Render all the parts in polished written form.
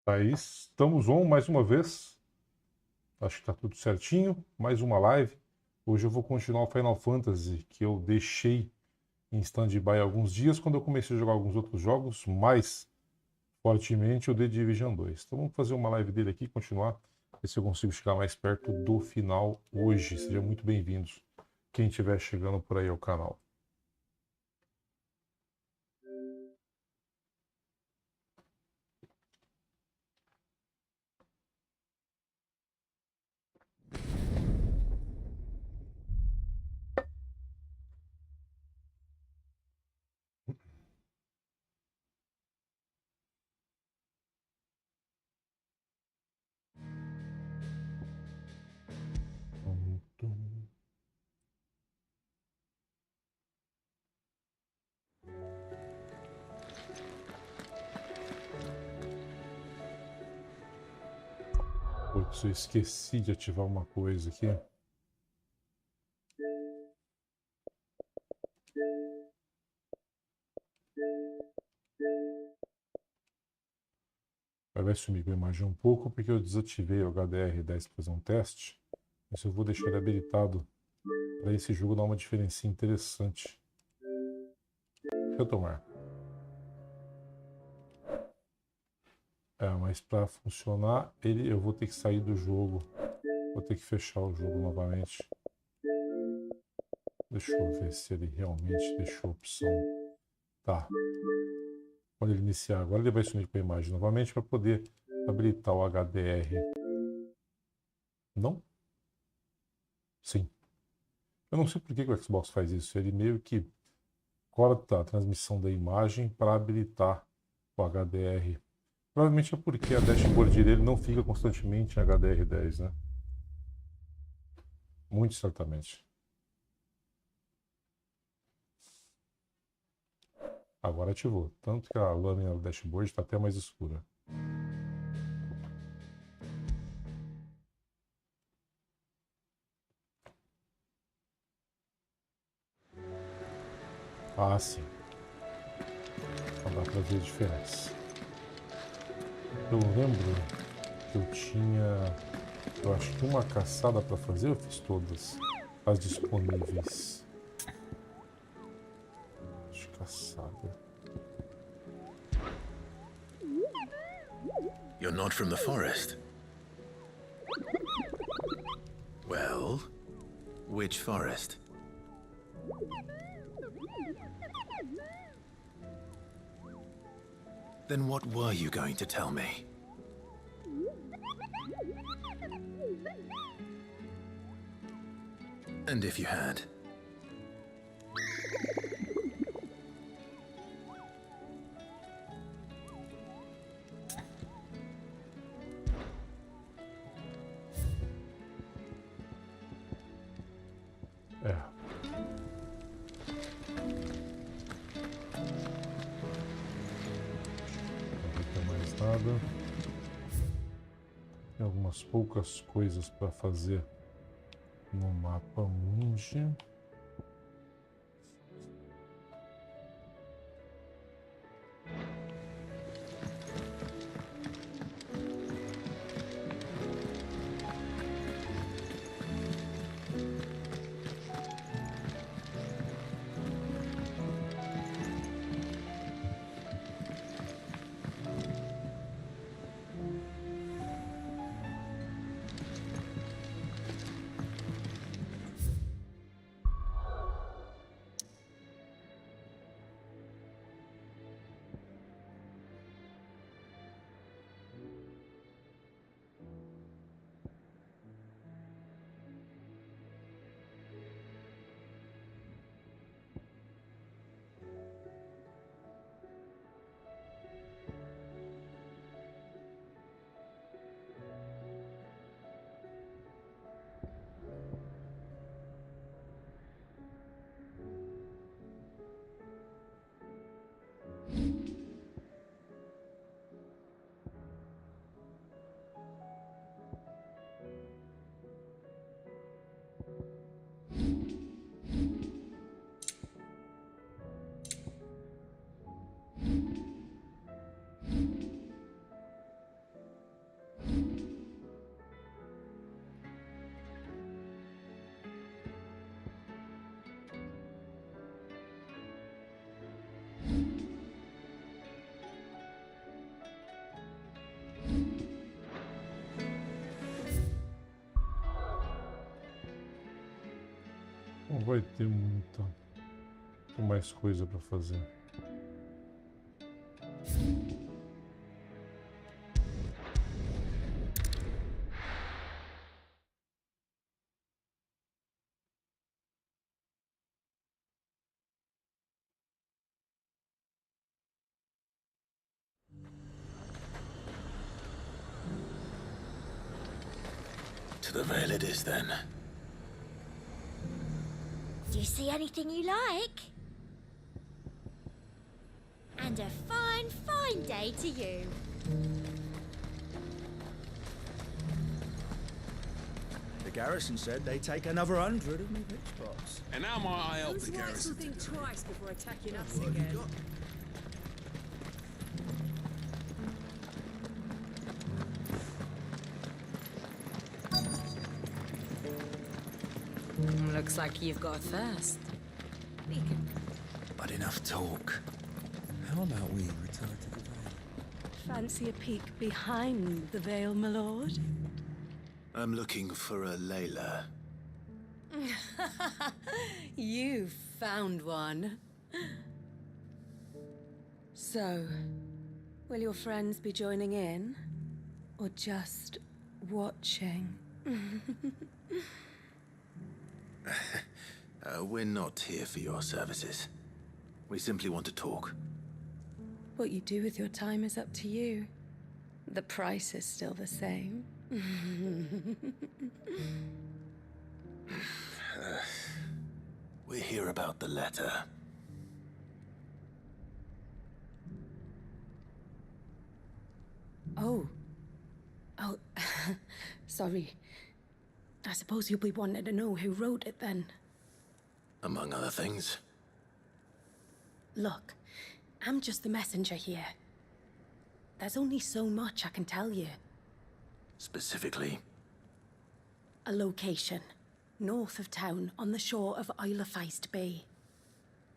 Aí estamos on mais uma vez. Acho que tá tudo certinho. Mais uma live. Hoje eu vou continuar o Final Fantasy que eu deixei em stand-by há alguns dias quando eu comecei a jogar alguns outros jogos, mais fortemente o The Division 2. Então vamos fazer uma live dele aqui, continuar, ver se eu consigo chegar mais perto do final hoje. Sejam muito bem-vindos quem estiver chegando por aí ao canal. Putz, eu esqueci de ativar uma coisa aqui. Vai sumir com a imagem um pouco porque eu desativei o HDR10 para fazer um teste. Mas eu vou deixar ele habilitado para esse jogo dar uma diferença interessante. Retomar. Mas para funcionar, eu vou ter que sair do jogo. Vou ter que fechar o jogo novamente. Deixa eu ver se ele realmente deixou a opção. Tá. Quando ele iniciar agora, ele vai sumir com a imagem novamente para poder habilitar o HDR. Não? Sim. Eu não sei por que o Xbox faz isso. Ele meio que corta a transmissão da imagem para habilitar o HDR. Provavelmente é porque a dashboard dele não fica constantemente em HDR10, né? Muito certamente. Agora ativou. Tanto que a lâmina do dashboard está até mais escura. Ah, sim. Não dá para ver a diferença. Eu lembro que eu tinha, eu acho que uma caçada para fazer, eu fiz todas as disponíveis. Acho que caçada. You're not from the forest. Well, which forest? Then what were you going to tell me? And if you had? É. Não vai ter mais nada. Tem algumas poucas coisas para fazer no mapa mundi. Não vai ter muita mais coisa para fazer. To the veil it is, then. Do you see anything you like? And a fine, fine day to you. The garrison said they take another 100 of me pitch pots. And now might I help Those the whites will garrison? think twice before attacking us again. Looks like you've got a thirst. But enough talk. How about we return to the veil? Fancy a peek behind the veil, my lord? I'm looking for a Layla. You found one. So, will your friends be joining in? Or just watching? We're not here for your services. We simply want to talk. What you do with your time is up to you. The price is still the same. We're here about the letter. Oh. Oh, sorry. I suppose you'll be wanting to know who wrote it then. Among other things. Look, I'm just the messenger here. There's only so much I can tell you. Specifically. A location, north of town, on the shore of Isle of Feist Bay.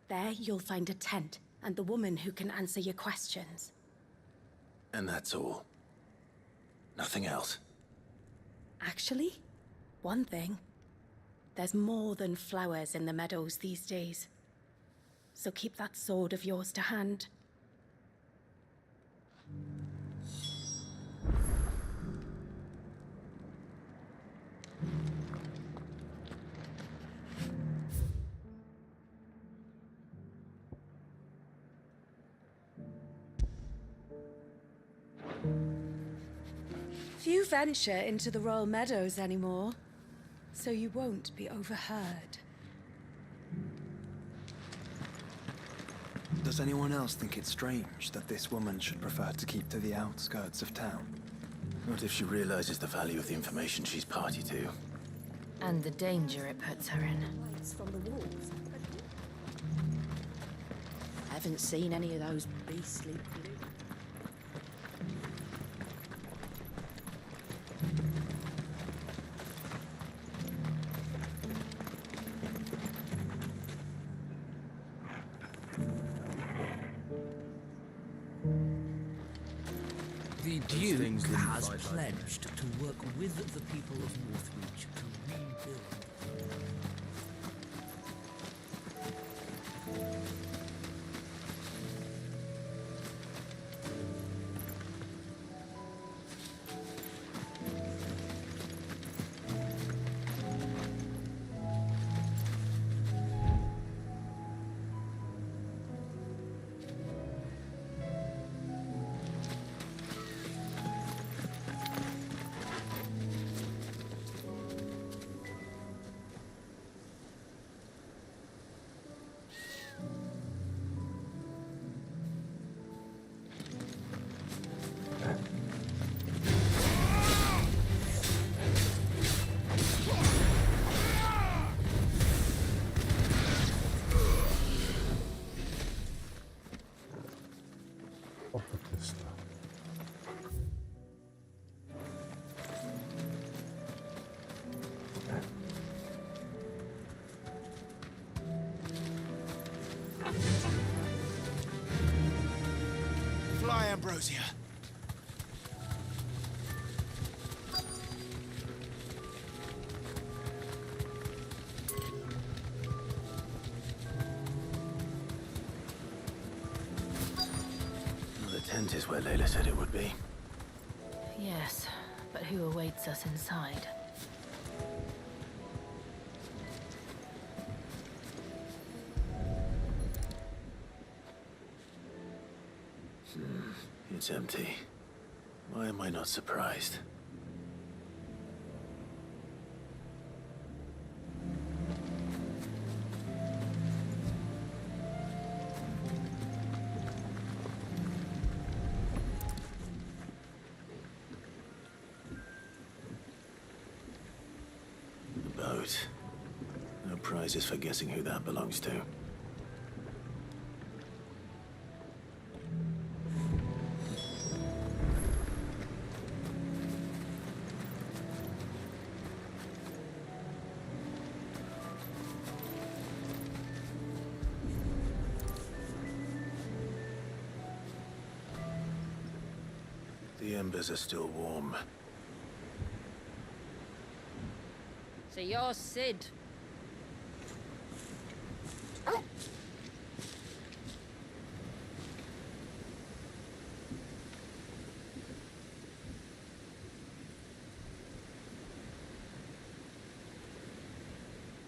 There you'll find a tent and the woman who can answer your questions. And that's all. Nothing else. Actually, one thing. There's more than flowers in the meadows these days. So keep that sword of yours to hand. Few venture into the Royal Meadows anymore, so you won't be overheard. Does anyone else think it's strange that this woman should prefer to keep to the outskirts of town? Not if she realizes the value of the information she's party to. And the danger it puts her in. Lights from the walls. Haven't seen any of those beastly blue. The Duke has pledged to work with the people of Northreach to rebuild. Só pra testar. Fly, Ambrosia. is where Layla said it would be. Yes, but who awaits us inside? It's empty. Why am I not surprised? The boat. No prizes for guessing who that belongs to. The embers are still warm. So you're Sid.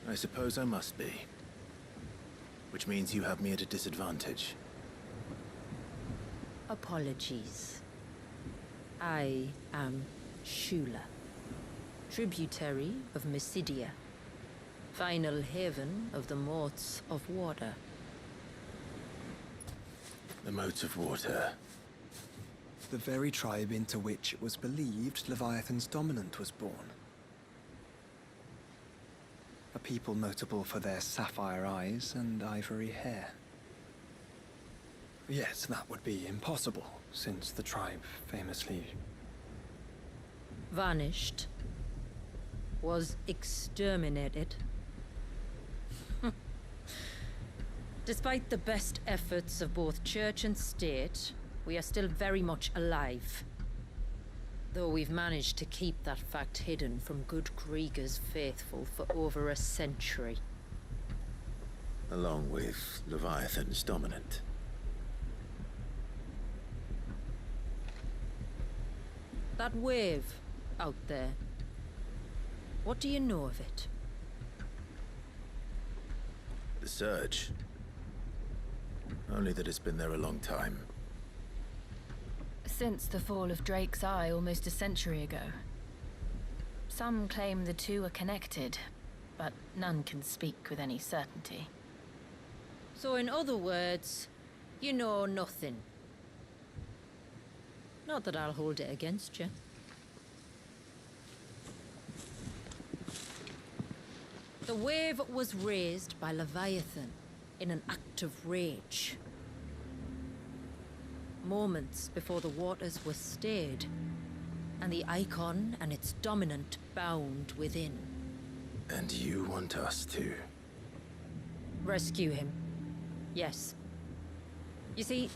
I suppose I must be. Which means you have me at a disadvantage. Apologies. I am Shula, tributary of Mysidia, final haven of the Moats of Water. The moats of water. The very tribe into which it was believed Leviathan's dominant was born. A people notable for their sapphire eyes and ivory hair. Yet that would be impossible, since the tribe famously... Vanished. Was exterminated. Despite the best efforts of both church and state, we are still very much alive. Though we've managed to keep that fact hidden from good Krieger's faithful for over a century. Along with Leviathan's dominant. That wave out there. What do you know of it? The surge. Only that it's been there a long time. Since the fall of Drake's Eye almost a century ago. Some claim the two are connected, but none can speak with any certainty. So in other words, you know nothing. Not that I'll hold it against you. The wave was raised by Leviathan in an act of rage. Moments before the waters were stayed, and the icon and its dominant bound within. And you want us to? Rescue him. Yes. You see,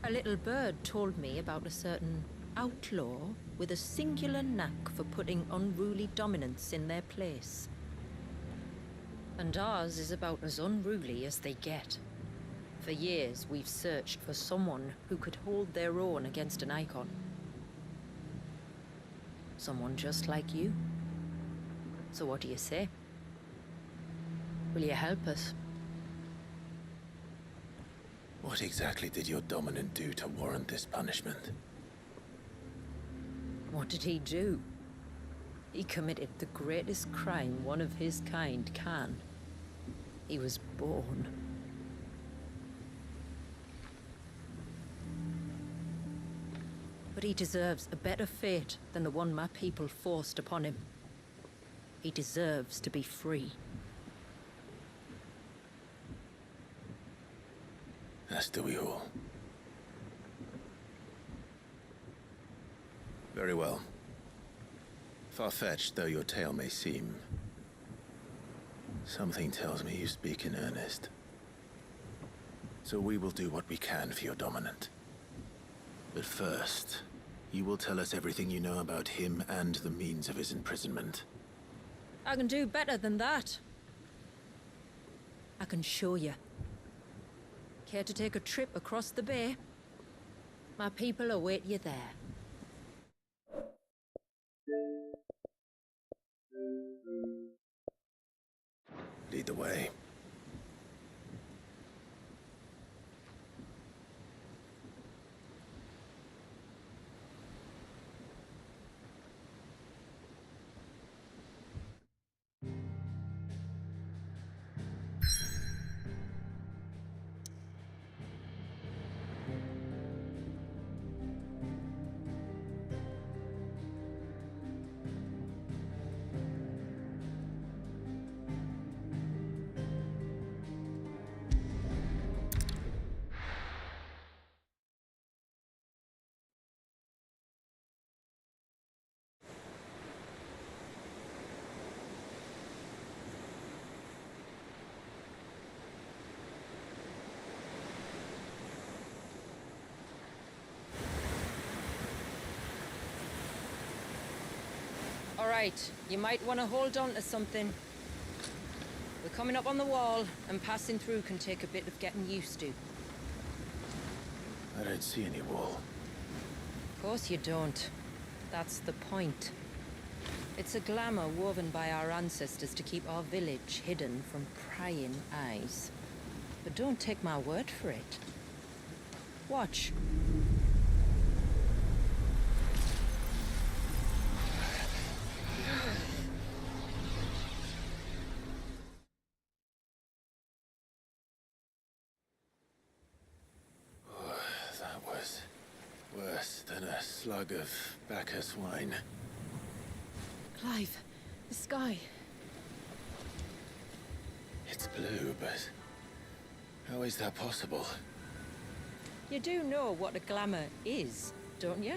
a little bird told me about a certain outlaw with a singular knack for putting unruly dominants in their place. And ours is about as unruly as they get. For years, we've searched for someone who could hold their own against an icon. Someone just like you. So what do you say? Will you help us? What exactly did your dominant do to warrant this punishment? What did he do? He committed the greatest crime one of his kind can. He was born. But he deserves a better fate than the one my people forced upon him. He deserves to be free. As do we all. Very well. Far-fetched though your tale may seem, something tells me you speak in earnest. So we will do what we can for your dominant. But first, you will tell us everything you know about him and the means of his imprisonment. I can do better than that. I can show you. Care to take a trip across the bay? My people await you there. Lead the way. All right, you might want to hold on to something. We're coming up on the wall, and passing through can take a bit of getting used to. I don't see any wall. Of course you don't. That's the point. It's a glamour woven by our ancestors to keep our village hidden from prying eyes. But don't take my word for it. Watch. That was worse than a slug of Bacchus wine. Clive, the sky. It's blue, but how is that possible? You do know what a glamour is, don't you?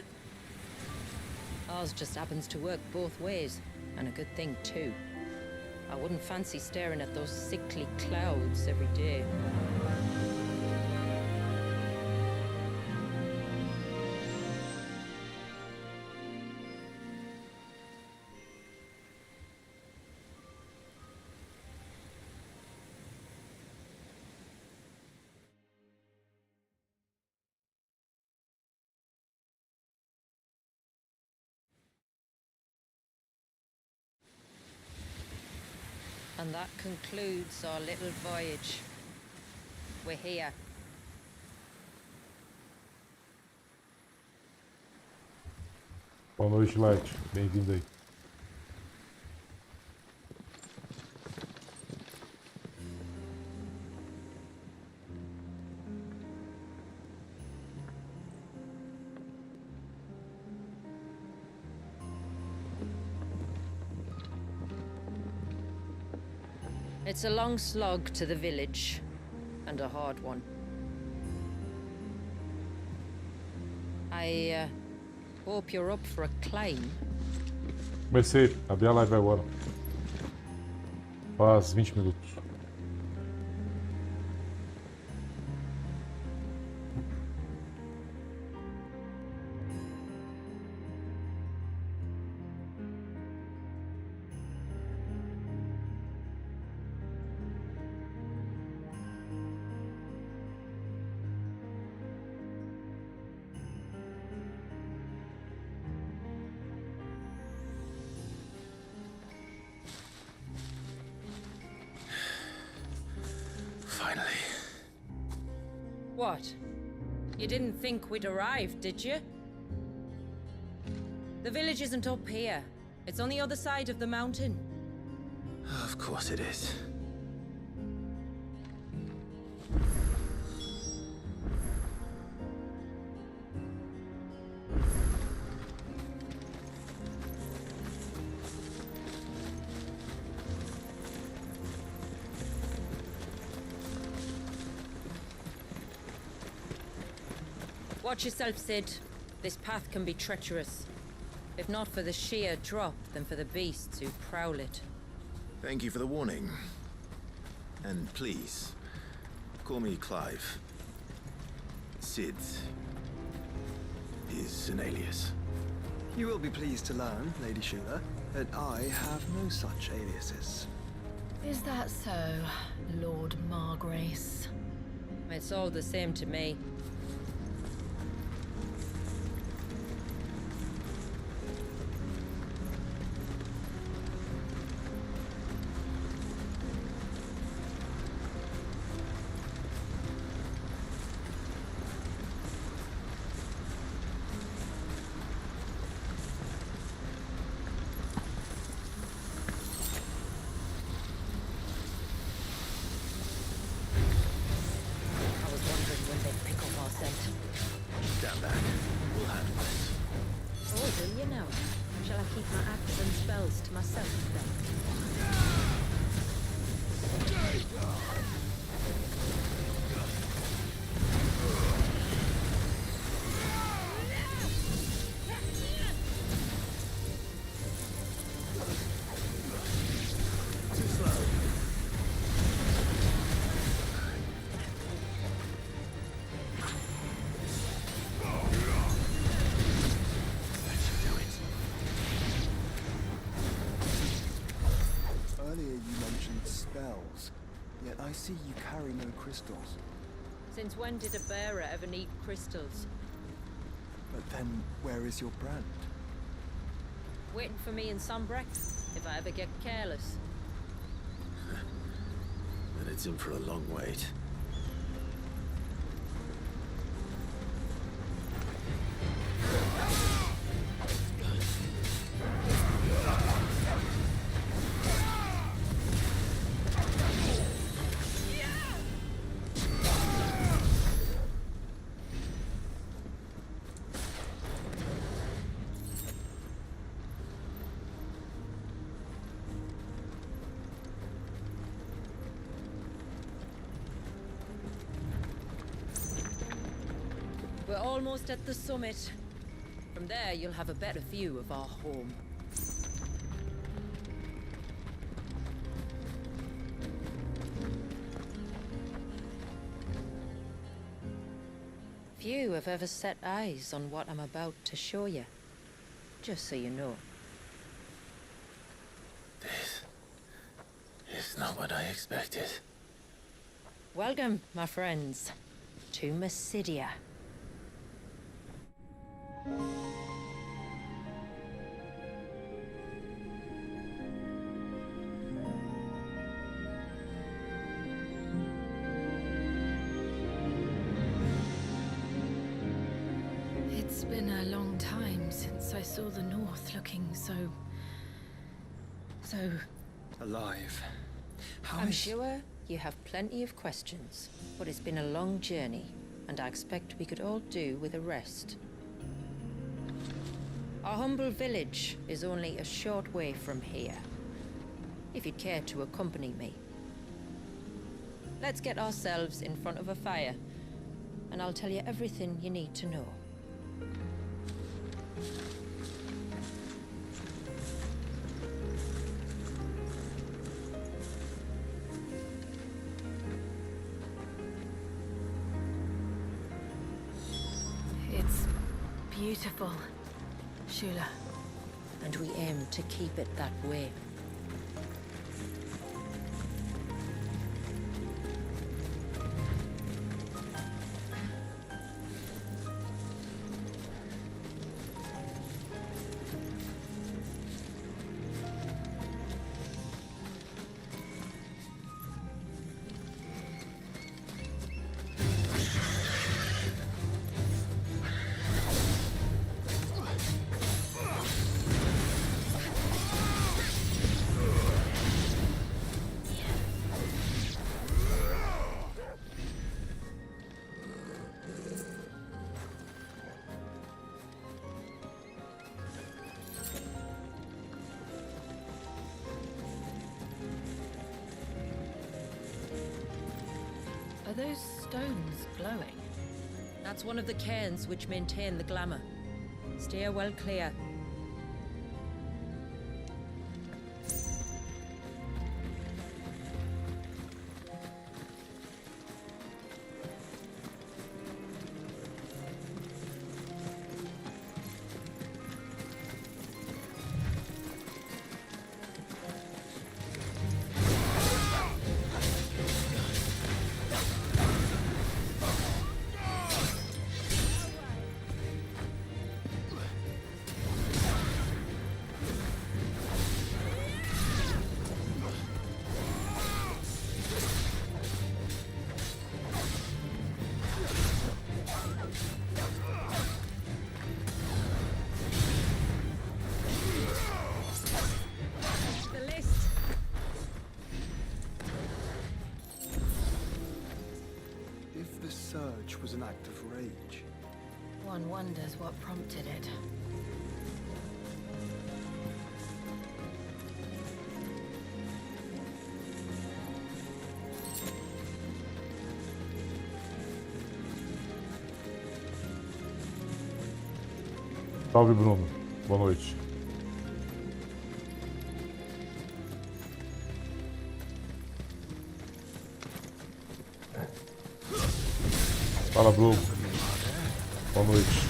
Ours just happens to work both ways, and a good thing too. I wouldn't fancy staring at those sickly clouds every day. And that concludes our little voyage. We're here. Boa noite, Light. Bem-vindo aí. It's a long slog to the village, and a hard one. I hope you're up for a climb. Comecei, abri a live agora. Faz 20 minutos. Finally. What? You didn't think we'd arrived, did you? The village isn't up here. It's on the other side of the mountain. Of course it is. Watch yourself, Sid. This path can be treacherous. If not for the sheer drop, then for the beasts who prowl it. Thank you for the warning. And please, call me Clive. Sid is an alias. You will be pleased to learn, Lady Shula, that I have no such aliases. Is that so, Lord Margrace? It's all the same to me. will you now? Shall I keep my acts and spells to myself then? Earlier you mentioned spells, yet I see you carry no crystals. Since when did a bearer ever need crystals? But then, where is your brand? Waiting for me in Sunbreck, if I ever get careless. And it's in for a long wait. We're almost at the summit. From there, you'll have a better view of our home. Few have ever set eyes on what I'm about to show you. Just so you know. This is not what I expected. Welcome, my friends, to Mysidia. It's been a long time since I saw the North looking so Alive. How I'm is... sure you have plenty of questions, but it's been a long journey, and I expect we could all do with a rest. Our humble village is only a short way from here, if you'd care to accompany me. Let's get ourselves in front of a fire, and I'll tell you everything you need to know. It's beautiful, Shula. And we aim to keep it that way. Are those stones glowing? That's one of the cairns which maintain the glamour. Steer well clear. Was an act of rage. One wonders what prompted it. Salve, Bruno. Boa noite. Fala, Bruno. Boa noite.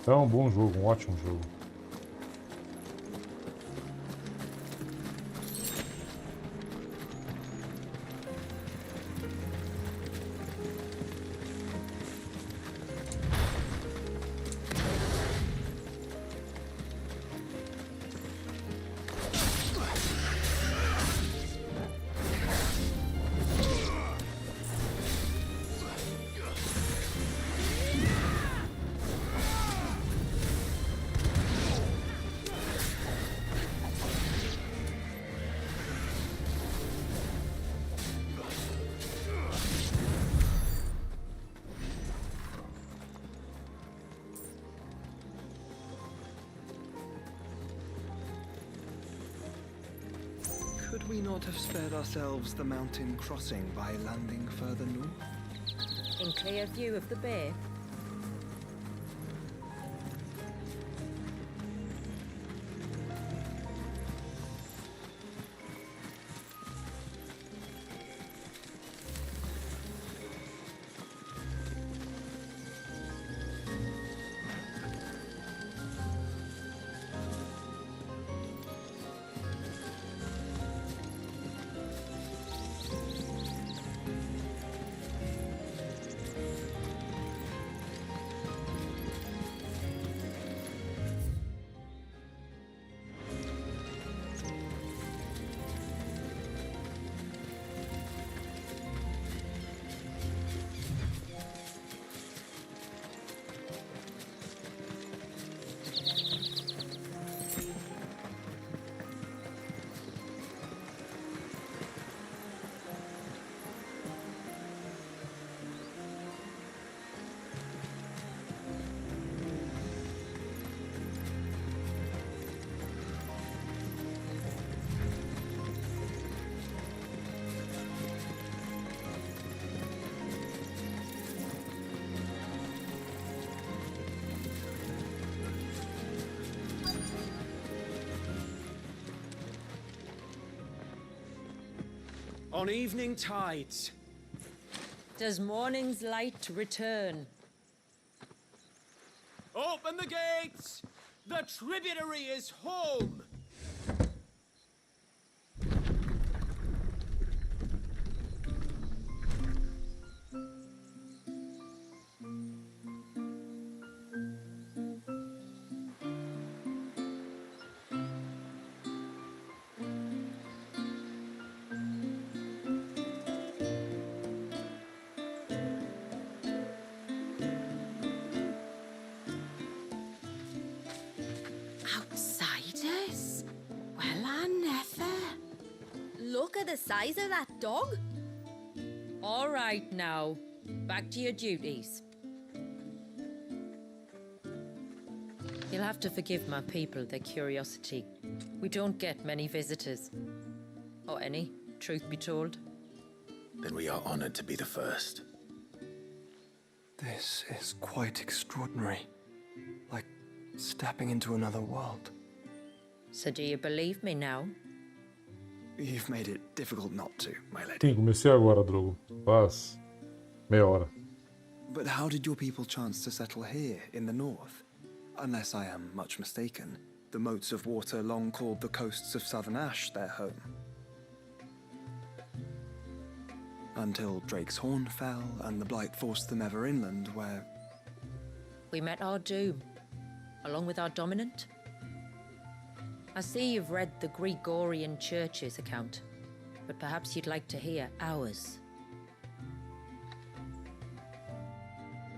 É um bom jogo, um ótimo jogo. Could we not have spared ourselves the mountain crossing by landing further north? In clear view of the bay. On evening tides. Does morning's light return? Open the gates! The tributary is home! Outsiders? Well, I never. Look at the size of that dog. All right now, back to your duties. You'll have to forgive my people their curiosity. We don't get many visitors. Or any, truth be told. Then we are honored to be the first. This is quite extraordinary. Like stepping into another world. So do you believe me now? You've made it difficult not to, my lady. Sim, comecei agora, Drogo. Faz meia hora. But how did your people chance to settle here in the north? Unless I am much mistaken, the moats of water long called the coasts of southern Ash their home. Until Drake's Horn fell and the Blight forced them ever inland, where... We met our doom, along with our dominant. I see you've read the Gregorian Church's account, but perhaps you'd like to hear ours.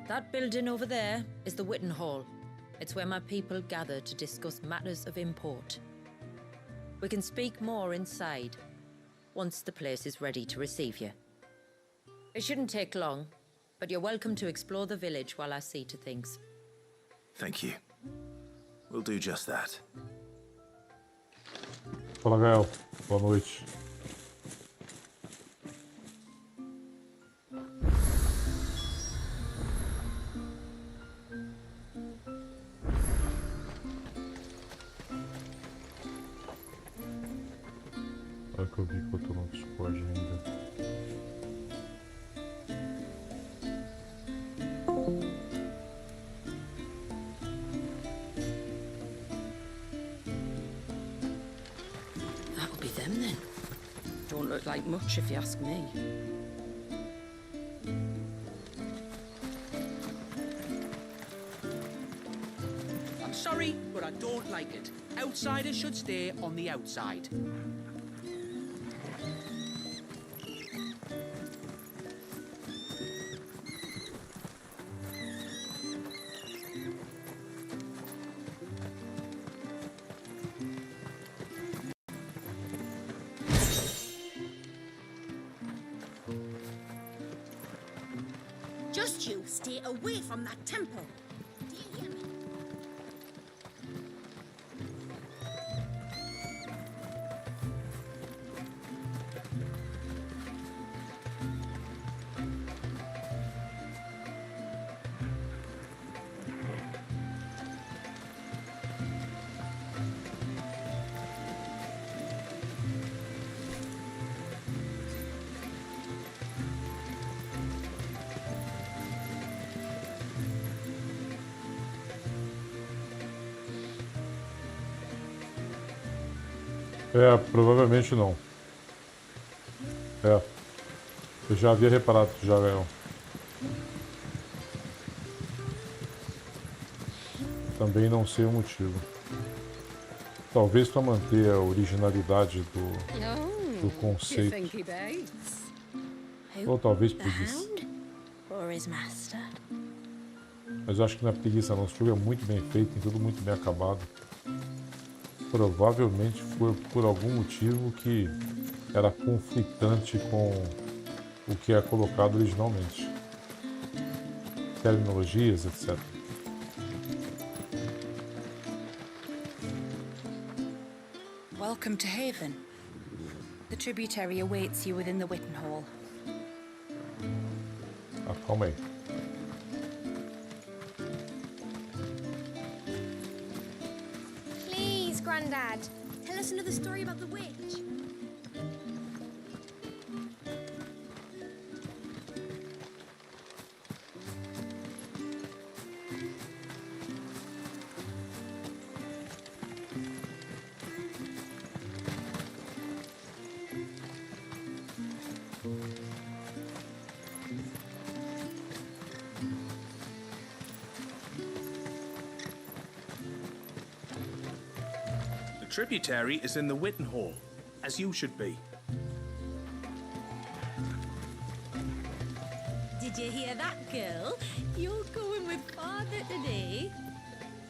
That building over there is the Witten Hall. It's where my people gather to discuss matters of import. We can speak more inside, once the place is ready to receive you. It shouldn't take long, but you're welcome to explore the village while I see to things. Thank you. We'll do just that. Fala, Gael. Boa noite. Olha que eu vi que eu tô no Discord ainda. That'll be them then. Don't look like much if you ask me. I'm sorry, but I don't like it. Outsiders should stay on the outside. Just you stay away from that temple. Do you hear me? É, provavelmente não. É. Eu já havia reparado já, Gael. Também não sei o motivo. Talvez para manter a originalidade do conceito. Ou talvez preguiça. Mas eu acho que não é preguiça não. Esse jogo é muito bem feito, tem tudo muito bem acabado. Provavelmente foi por algum motivo que era conflitante com o que é colocado originalmente. Terminologias, etc. Welcome to Haven. The tributary awaits you within the Witten Hall. Ah, calma aí. Please, Grandad, tell us another story about the witch. The tributary is in the Witten Hall, as you should be. Did you hear that, girl? You're going with father today.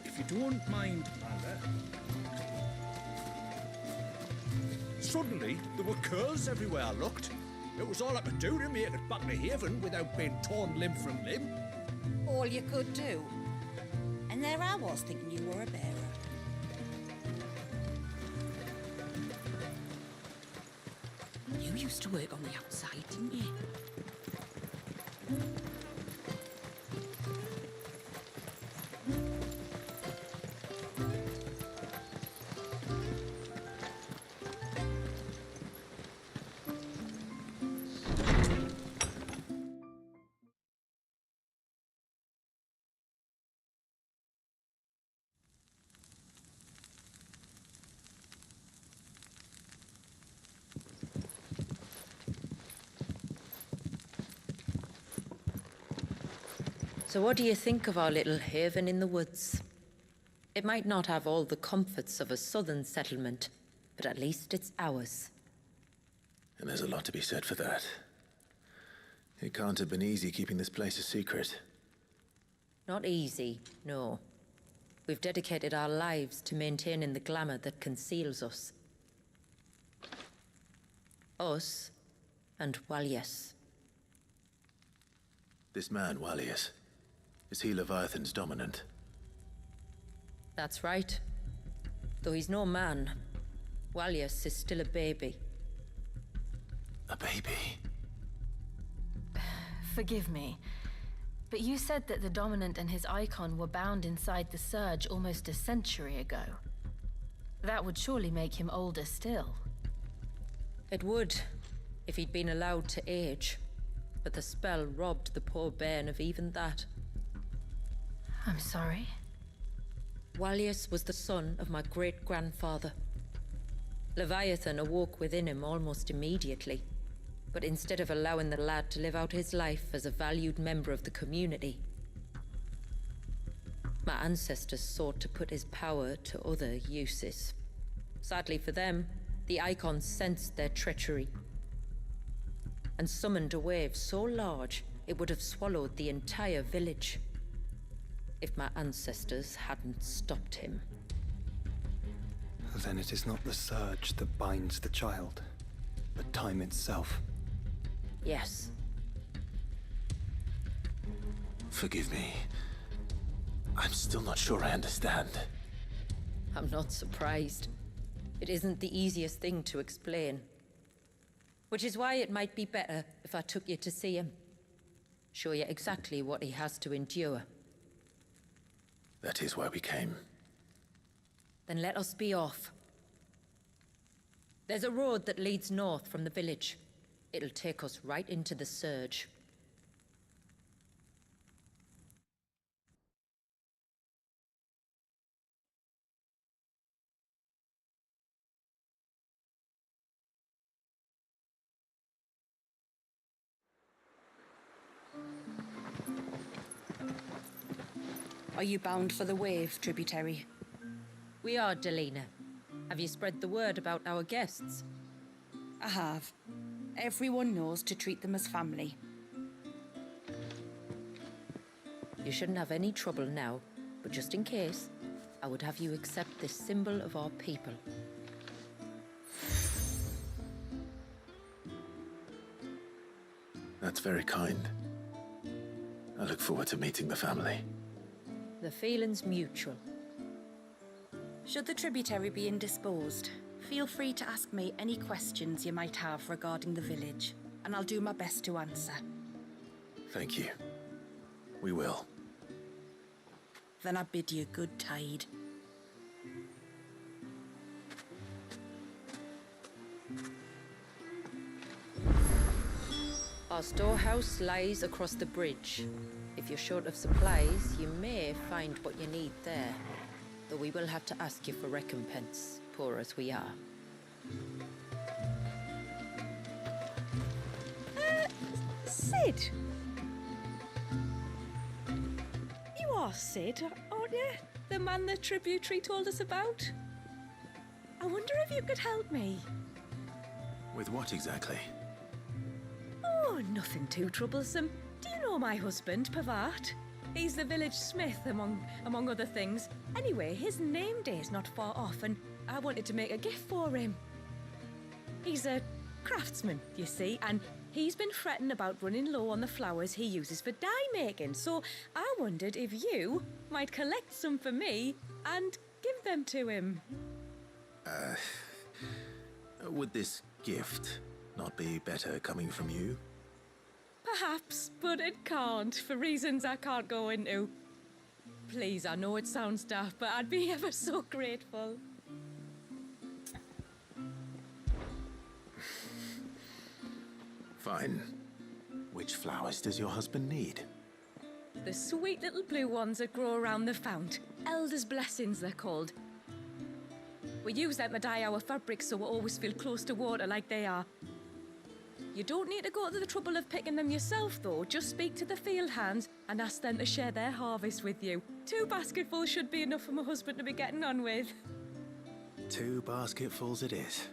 If you don't mind, Pala. Suddenly, there were curls everywhere I looked. It was all I could do to make it back to Haven without being torn limb from limb. All you could do. And there I was thinking you were a bearer. You used to work on the outside, didn't you? So what do you think of our little haven in the woods? It might not have all the comforts of a southern settlement, but at least it's ours. And there's a lot to be said for that. It can't have been easy keeping this place a secret. Not easy, no. We've dedicated our lives to maintaining the glamour that conceals us. Us and Walius. This man, Walius, is he Leviathan's dominant? That's right. Though he's no man, Walius is still a baby. A baby? Forgive me, but you said that the Dominant and his icon were bound inside the Surge almost a century ago. That would surely make him older still. It would, if he'd been allowed to age. But the spell robbed the poor bairn of even that. I'm sorry. Walius was the son of my great-grandfather. Leviathan awoke within him almost immediately. But instead of allowing the lad to live out his life as a valued member of the community, my ancestors sought to put his power to other uses. Sadly for them, the icons sensed their treachery and summoned a wave so large it would have swallowed the entire village if my ancestors hadn't stopped him. Then it is not the surge that binds the child, but time itself. Yes. Forgive me. I'm still not sure I understand. I'm not surprised. It isn't the easiest thing to explain. Which is why it might be better if I took you to see him. Show you exactly what he has to endure. That is why we came. Then let us be off. There's a road that leads north from the village. It'll take us right into the Surge. Are you bound for the wave, tributary? We are, Delina. Have you spread the word about our guests? I have. Everyone knows to treat them as family. You shouldn't have any trouble now, but just in case, I would have you accept this symbol of our people. That's very kind. I look forward to meeting the family. The feeling's mutual. Should the tributary be indisposed, feel free to ask me any questions you might have regarding the village, and I'll do my best to answer. Thank you. We will. Then I bid you good tide. Our storehouse lies across the bridge. If you're short of supplies, you may find what you need there. Though we will have to ask you for recompense, poor as we are. Sid! You are Sid, aren't you? The man the tributary told us about? I wonder if you could help me. With what exactly? Oh, nothing too troublesome. Do you know my husband, Pavat? He's the village smith, among other things. Anyway, his name day's not far off, and I wanted to make a gift for him. He's a craftsman, you see, and he's been fretting about running low on the flowers he uses for dye making, so I wondered if you might collect some for me and give them to him. Would this gift not be better coming from you? Perhaps, but it can't, for reasons I can't go into. Please, I know it sounds daft, but I'd be ever so grateful. Fine. Which flowers does your husband need? The sweet little blue ones that grow around the fount. Elder's blessings, they're called. We use them to dye our fabrics so we always feel close to water like they are. You don't need to go to the trouble of picking them yourself, though. Just speak to the field hands and ask them to share their harvest with you. 2 basketfuls should be enough for my husband to be getting on with. 2 basketfuls it is.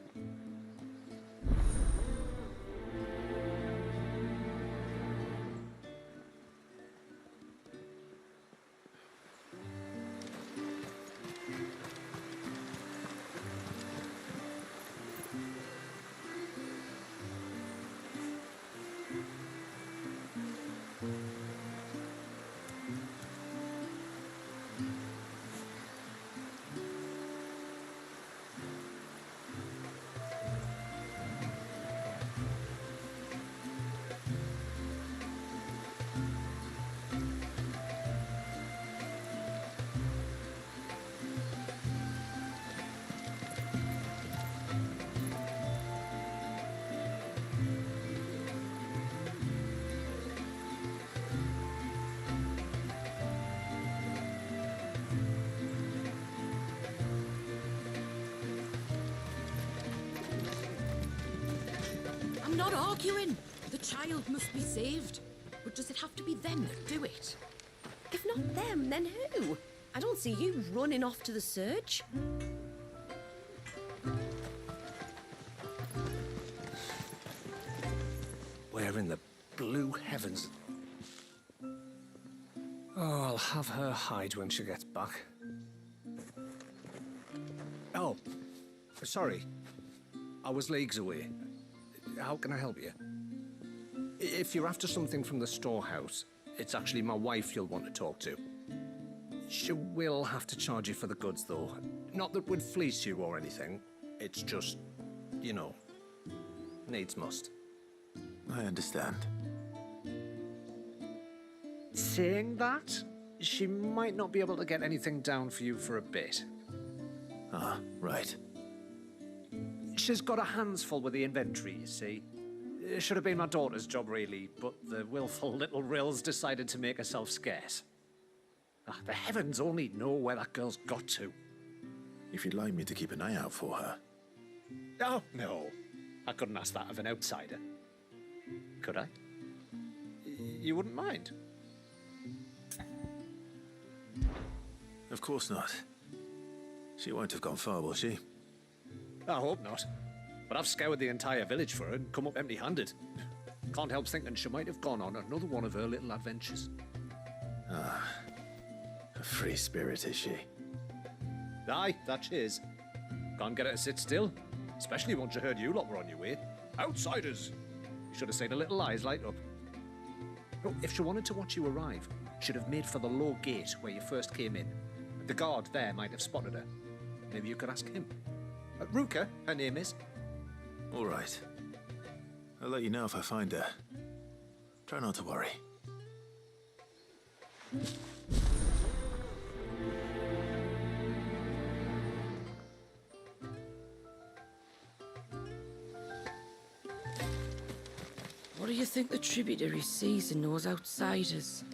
I'm not arguing. The child must be saved. But does it have to be them that do it? If not them, then who? I don't see you running off to the search. Where in the blue heavens? Oh, I'll have her hide when she gets back. Oh, sorry. I was leagues away. How can I help you? If you're after something from the storehouse, it's actually my wife you'll want to talk to. She will have to charge you for the goods, though. Not that we'd fleece you or anything. It's just, you know, needs must. I understand. Saying that, she might not be able to get anything down for you for a bit. Ah, right. She's got her hands full with the inventory, you see. It should have been my daughter's job, really, but the willful little rills decided to make herself scarce. Ah, the heavens only know where that girl's got to. If you'd like me to keep an eye out for her. Oh, no. I couldn't ask that of an outsider. Could I? You wouldn't mind? Of course not. She won't have gone far, will she? I hope not. But I've scoured the entire village for her and come up empty-handed. Can't help thinking she might have gone on another one of her little adventures. Ah, a free spirit, is she? Aye, that she is. Can't get her to sit still, especially once she heard you lot were on your way. Outsiders! You should have seen her little eyes light up. Oh, if she wanted to watch you arrive, she'd have made for the low gate where you first came in. The guard there might have spotted her. Maybe you could ask him. Ruka, her name is. All right. I'll let you know if I find her. Try not to worry. What do you think the tributary sees in those outsiders?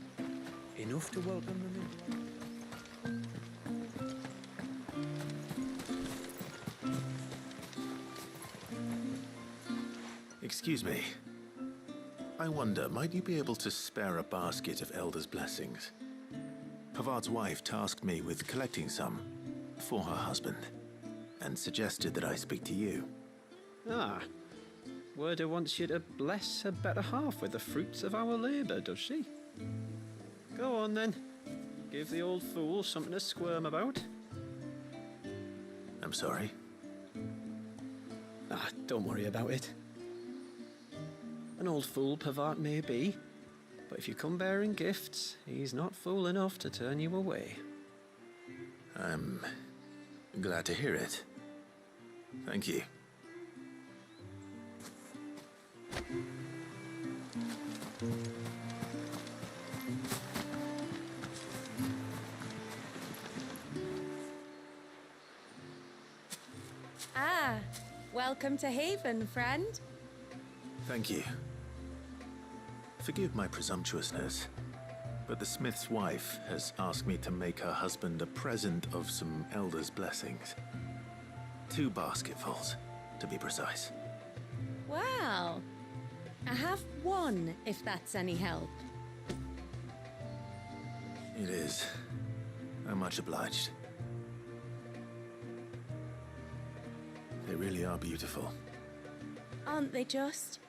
Enough to welcome them in. Excuse me. I wonder, might you be able to spare a basket of Elder's blessings? Pavard's wife tasked me with collecting some for her husband and suggested that I speak to you. Ah. Werda wants you to bless her better half with the fruits of our labour, does she? Go on then. Give the old fool something to squirm about. I'm sorry. Ah, don't worry about it. An old fool Pavard may be, but if you come bearing gifts, he's not fool enough to turn you away. I'm glad to hear it. Thank you. Ah, welcome to Haven, friend. Thank you. Forgive my presumptuousness, but the smith's wife has asked me to make her husband a present of some Elder's blessings. 2 basketfuls, to be precise. Well, I have one, if that's any help. It is. I'm much obliged. They really are beautiful. Aren't they just?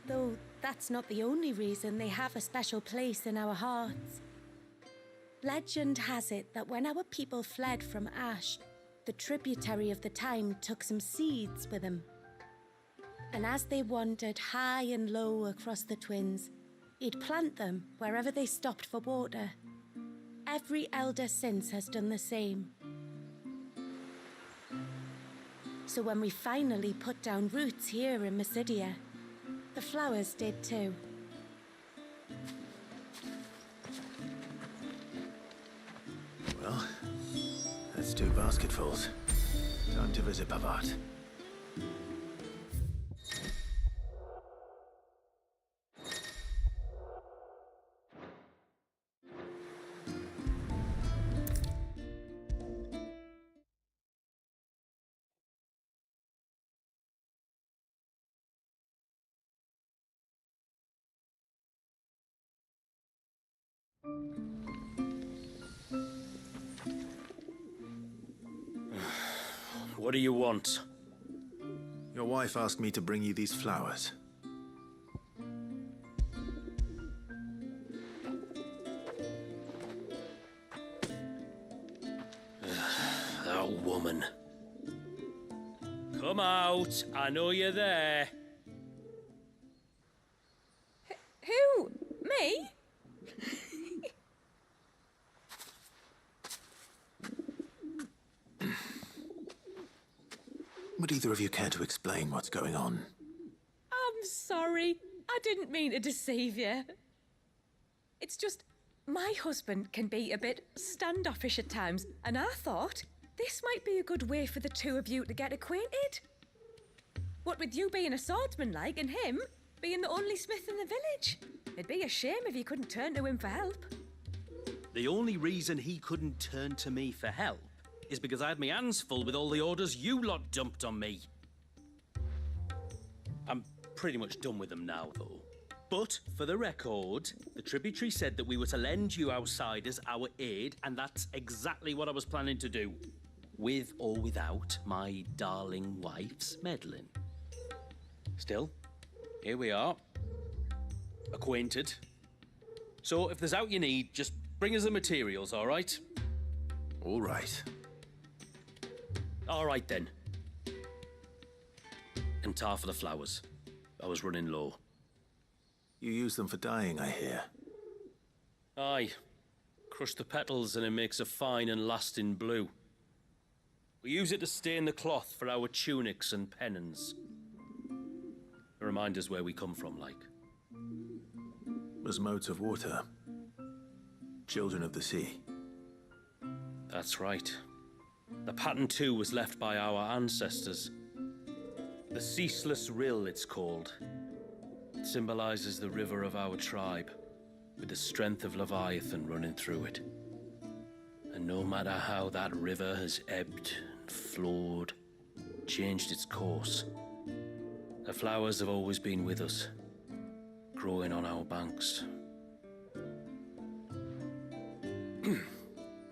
Though that's not the only reason they have a special place in our hearts. Legend has it that when our people fled from Ash, the tributary of the time took some seeds with them. And as they wandered high and low across the Twins, he'd plant them wherever they stopped for water. Every elder since has done the same. So when we finally put down roots here in Mysidia, the flowers did too. Well, that's 2 basketfuls. Time to visit Pavat. What do you want? Your wife asked me to bring you these flowers. That woman. Come out. I know you're there. Who? Me? Would either of you care to explain what's going on? I'm sorry. I didn't mean to deceive you. It's just, my husband can be a bit standoffish at times, and I thought this might be a good way for the two of you to get acquainted. What with you being a swordsman like, and him being the only smith in the village. It'd be a shame if you couldn't turn to him for help. The only reason he couldn't turn to me for help is because I had my hands full with all the orders you lot dumped on me. I'm pretty much done with them now, though. But, for the record, the tributary said that we were to lend you outsiders our aid, and that's exactly what I was planning to do. With or without my darling wife's meddling. Still, here we are. Acquainted. So, if there's out you need, just bring us the materials, all right? All right. All right, then. And tar for the flowers. I was running low. You use them for dyeing, I hear. Aye. Crush the petals and it makes a fine and lasting blue. We use it to stain the cloth for our tunics and pennons. To remind us where we come from, like. As modes of water. Children of the sea. That's right. The pattern, too, was left by our ancestors. The Ceaseless Rill, it's called. It symbolizes the river of our tribe, with the strength of Leviathan running through it. And no matter how that river has ebbed and flowed, changed its course, the flowers have always been with us, growing on our banks.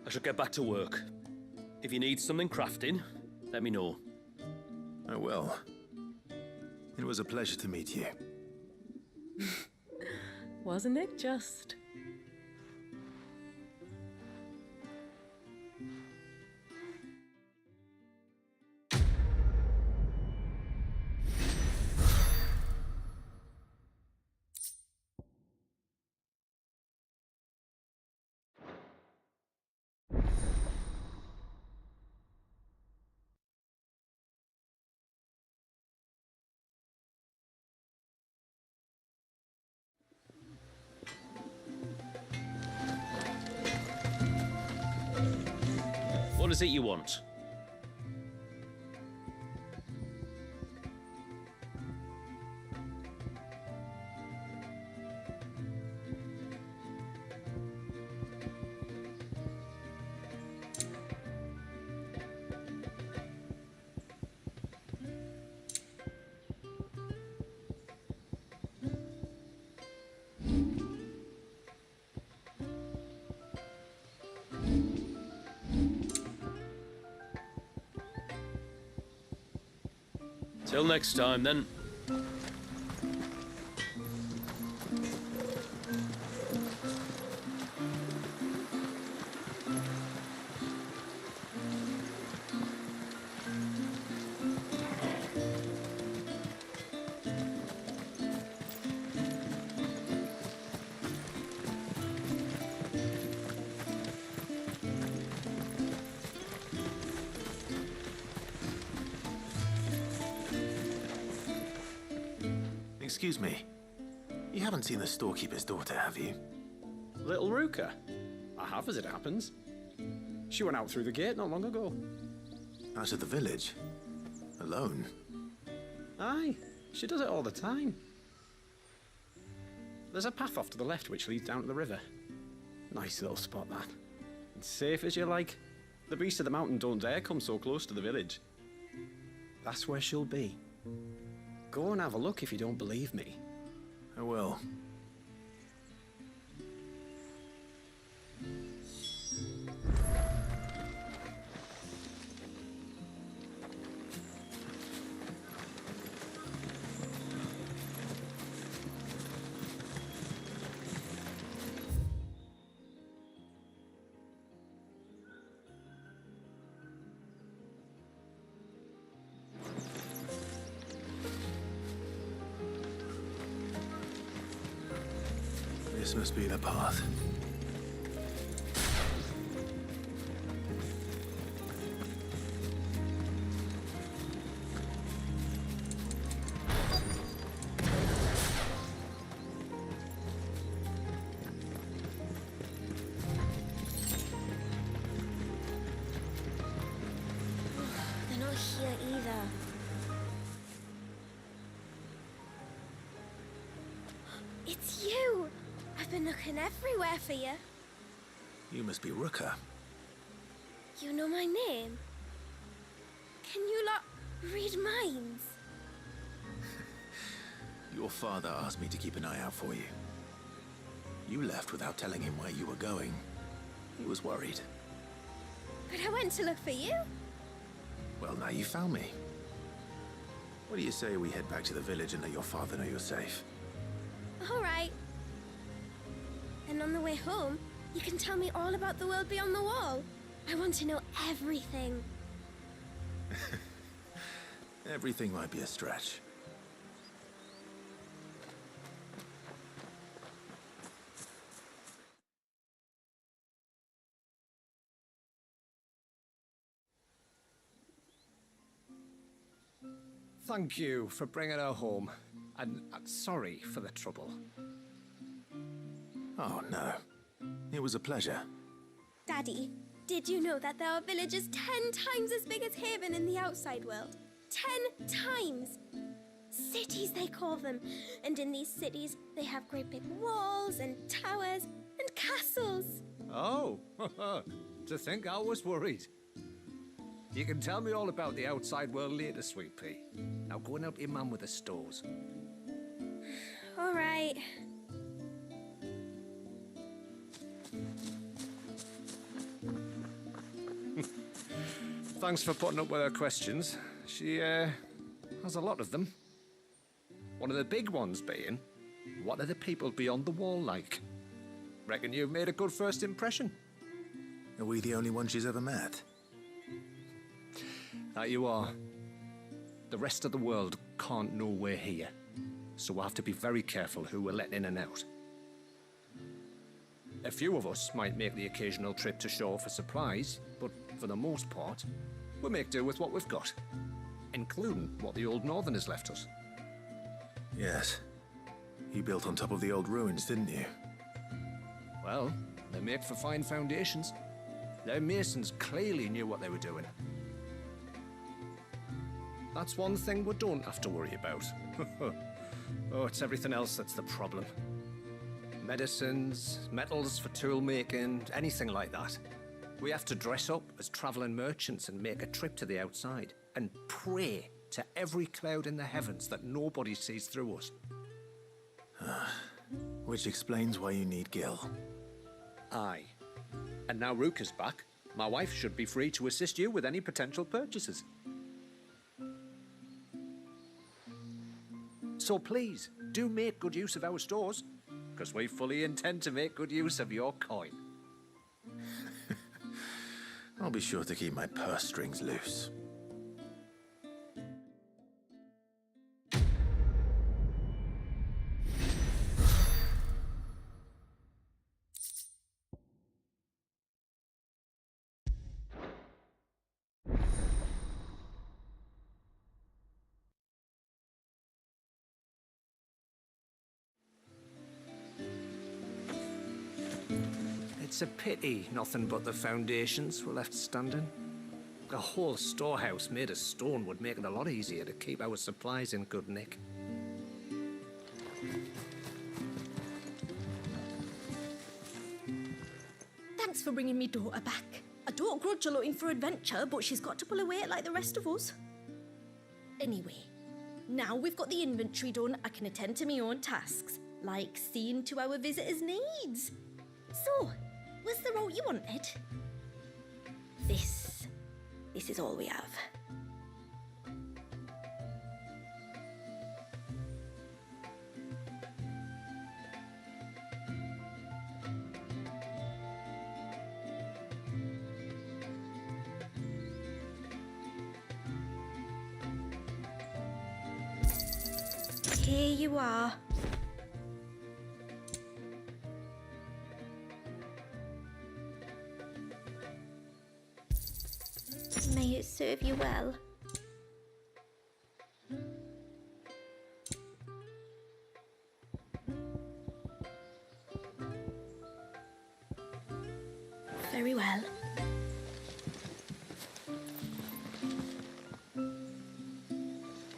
I should get back to work. If you need something crafting, let me know. I will. It was a pleasure to meet you. Wasn't it just? What is it you want? Till next time, then. Excuse me. You haven't seen the storekeeper's daughter, have you? Little Ruka? I have, as it happens. She went out through the gate not long ago. Out of the village? Alone? Aye, she does it all the time. There's a path off to the left which leads down to the river. Nice little spot, that. It's safe as you like. The beasts of the mountain don't dare come so close to the village. That's where she'll be. Go and have a look if you don't believe me. I will. This must be the path. They're not here either. It's you! I've been looking everywhere for you. You must be Ruka. You know my name? Can you lot read minds? Your father asked me to keep an eye out for you. You left without telling him where you were going. He was worried. But I went to look for you. Well, now you found me. What do you say we head back to the village and let your father know you're safe? All right. And on the way home, you can tell me all about the world beyond the wall. I want to know everything. Everything might be a stretch. Thank you for bringing her home. And sorry for the trouble. Oh, no. It was a pleasure. Daddy, did you know that there are villages 10 times as big as Haven in the outside world? 10 times! Cities, they call them. And in these cities, they have great big walls and towers and castles. Oh, to think I was worried. You can tell me all about the outside world later, Sweet Pea. Now go and help your mum with the stores. All right. Thanks for putting up with her questions. She, has a lot of them. One of the big ones being, what are the people beyond the wall like? Reckon you've made a good first impression. Are we the only ones she's ever met? That you are. The rest of the world can't know we're here, so we'll have to be very careful who we're letting in and out. A few of us might make the occasional trip to shore for supplies, but for the most part, we'll make do with what we've got, including what the old Northerners left us. Yes. You built on top of the old ruins, didn't you? Well, they make for fine foundations. Their masons clearly knew what they were doing. That's one thing we don't have to worry about. Oh, it's everything else that's the problem. Medicines, metals for tool making, anything like that. We have to dress up as traveling merchants and make a trip to the outside and pray to every cloud in the heavens that nobody sees through us. Which explains why you need Gil. Aye. And now Ruka's back, my wife should be free to assist you with any potential purchases. So please, do make good use of our stores, because we fully intend to make good use of your coin. I'll be sure to keep my purse strings loose. It's a pity nothing but the foundations were left standing. A whole storehouse made of stone would make it a lot easier to keep our supplies in good nick. Thanks for bringing me daughter back. I don't grudge her looking for adventure, but she's got to pull her weight like the rest of us. Anyway, now we've got the inventory done, I can attend to my own tasks, like seeing to our visitors' needs. So, what's the route you wanted? This is all we have. Here you are. May it serve you well. Very well.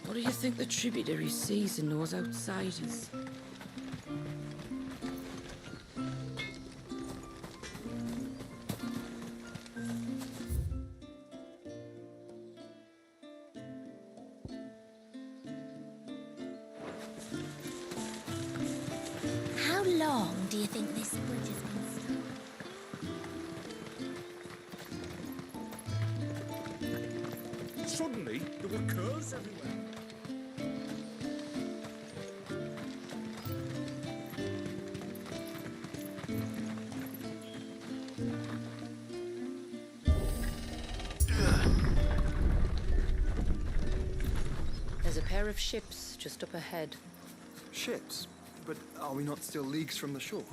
What do you think the tributary sees in those outsiders? How long do you think this bridge has been stuck? Suddenly, there were curves everywhere. There's a pair of ships just up ahead. Ships? But are we not still leagues from the shore?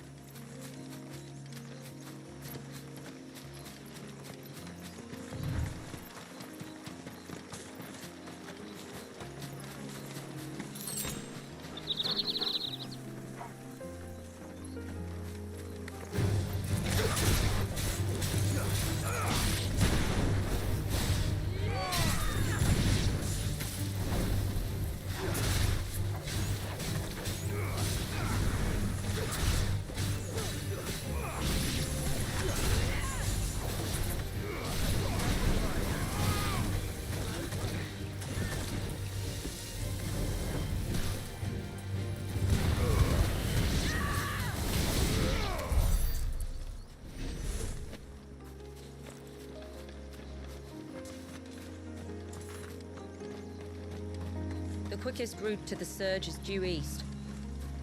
The quickest route to the surge is due east,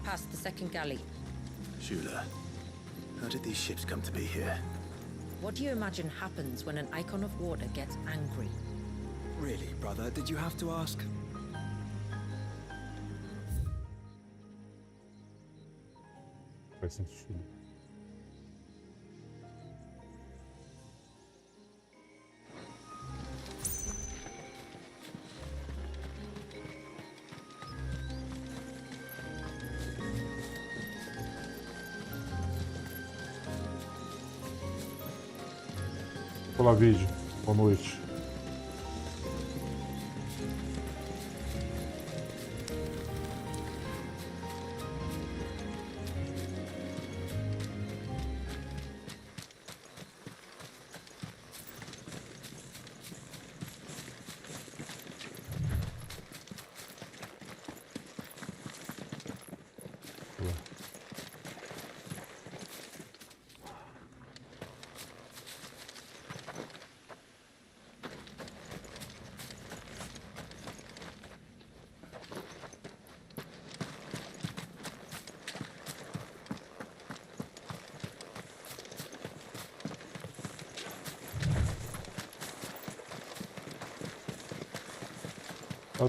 past the second galley. Shula, how did these ships come to be here? What do you imagine happens when an icon of water gets angry? Really, brother, did you have to ask? Faz sentido. Olá, vídeo. Boa noite.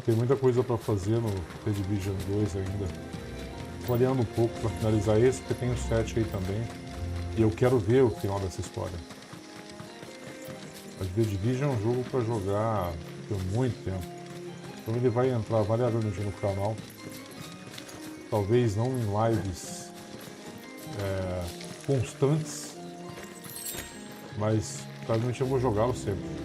Tem muita coisa para fazer no The Division 2 ainda. Tô olhando um pouco para finalizar esse, porque tem o 7 aí também. E eu quero ver o final dessa história. Mas The Division é um jogo para jogar por muito tempo. Então ele vai entrar variavelmente no canal. Talvez não em lives constantes, mas provavelmente eu vou jogá-lo sempre.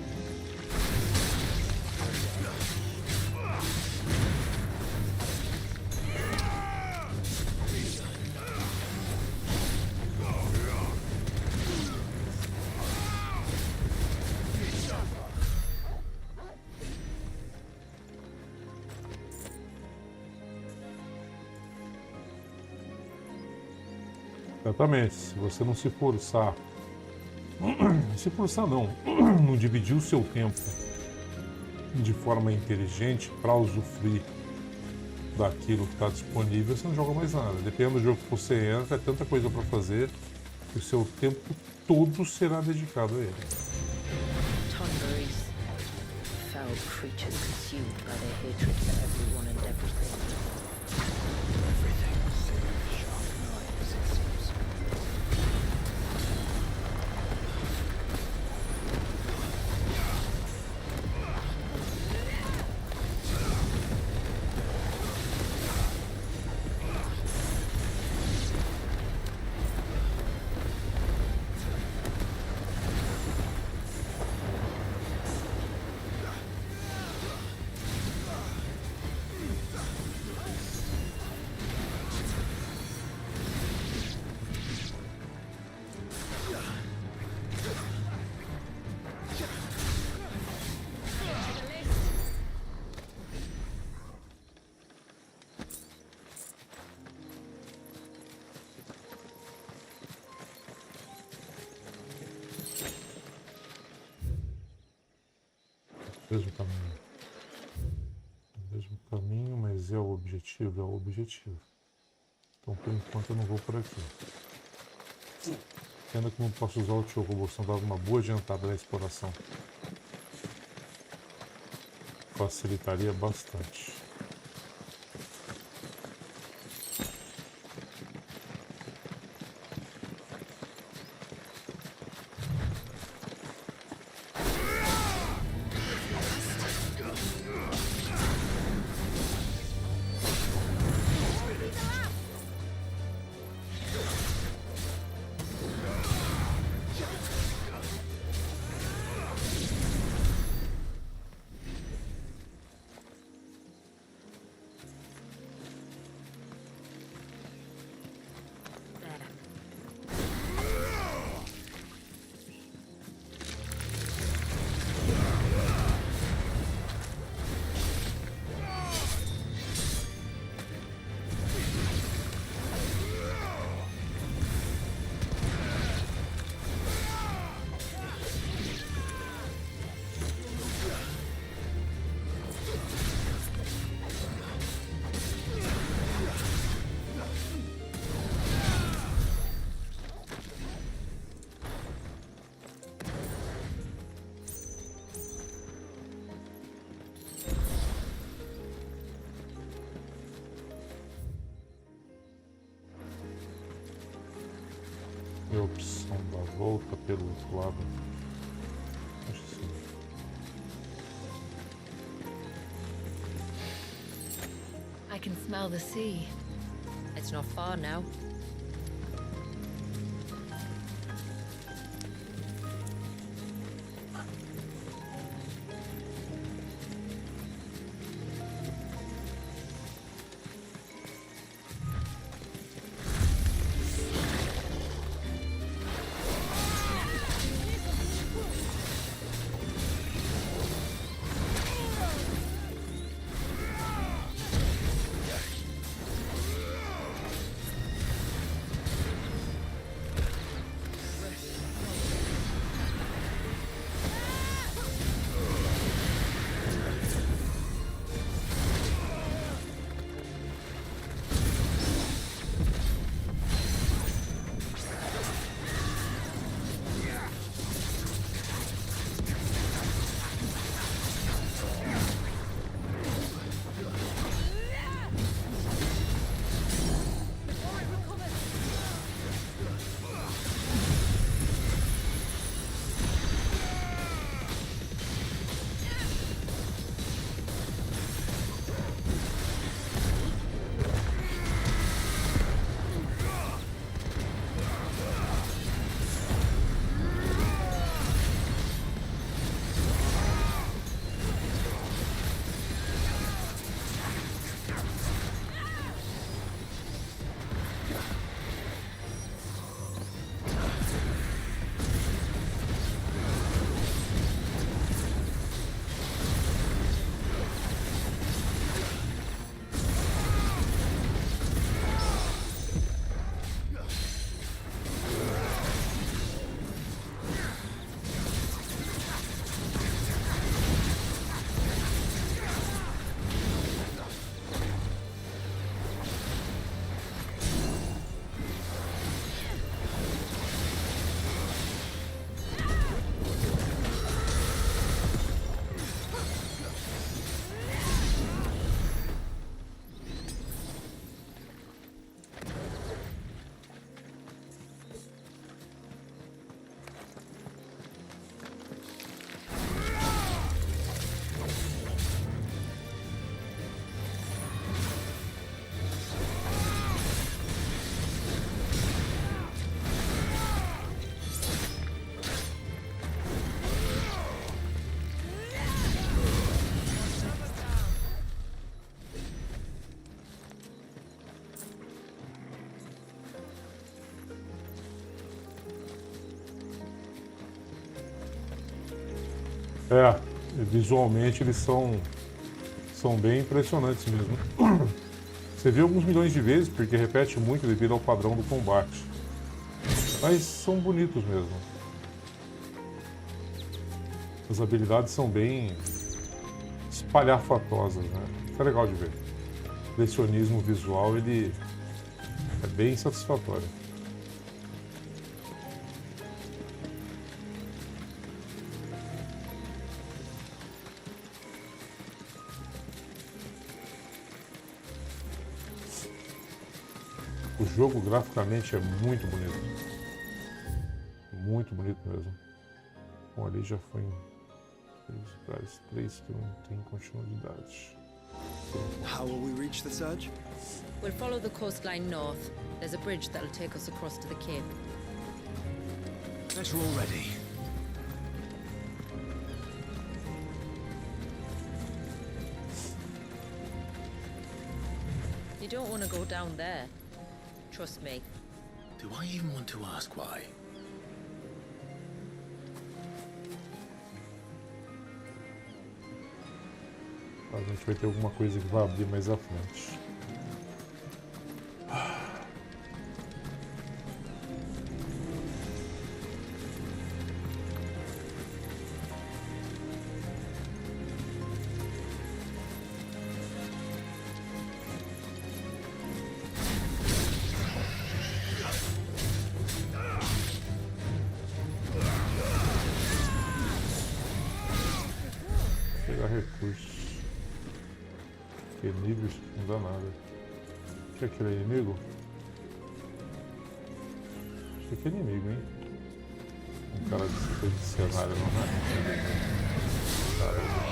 Exatamente, se você não se forçar, não dividir o seu tempo de forma inteligente para usufruir daquilo que está disponível, você não joga mais nada. Dependendo do jogo que você entra, é tanta coisa para fazer que o seu tempo todo será dedicado a ele. Tongaries, foul creatures consumed by their hatred for everyone and everything. Everything seems sharp knives, it seems. Mesmo caminho. Mesmo caminho, mas é o objetivo, é o objetivo. Então por enquanto eu não vou por aqui. Ainda que não posso usar o jogo, vou dar uma boa adiantada na exploração. Facilitaria bastante. E a opção da volta pelo outro lado. Acho que sim. I can smell the sea. It's not far now. Visualmente eles são bem impressionantes mesmo. Você vê alguns milhões de vezes, porque repete muito devido ao padrão do combate. Mas são bonitos mesmo. As habilidades são bem espalhafatosas, né? Isso é legal de ver. O colecionismo visual, ele é bem satisfatório. O jogo graficamente é muito bonito. Muito bonito mesmo. Bom, ali já foi em 3 que não tem continuidade. How will we reach the surge? We'll follow the coastline north. There's a bridge that'll take us across to the cape. Better already. You don't want to go down there. Trust me. Do I even want to ask why? A gente vai ter alguma coisa que vai abrir mais à frente. Pegar recursos. Níveis, não dá nada. O que é aquele inimigo? Acho que é inimigo, hein? Um cara de cenário, não é? Caramba.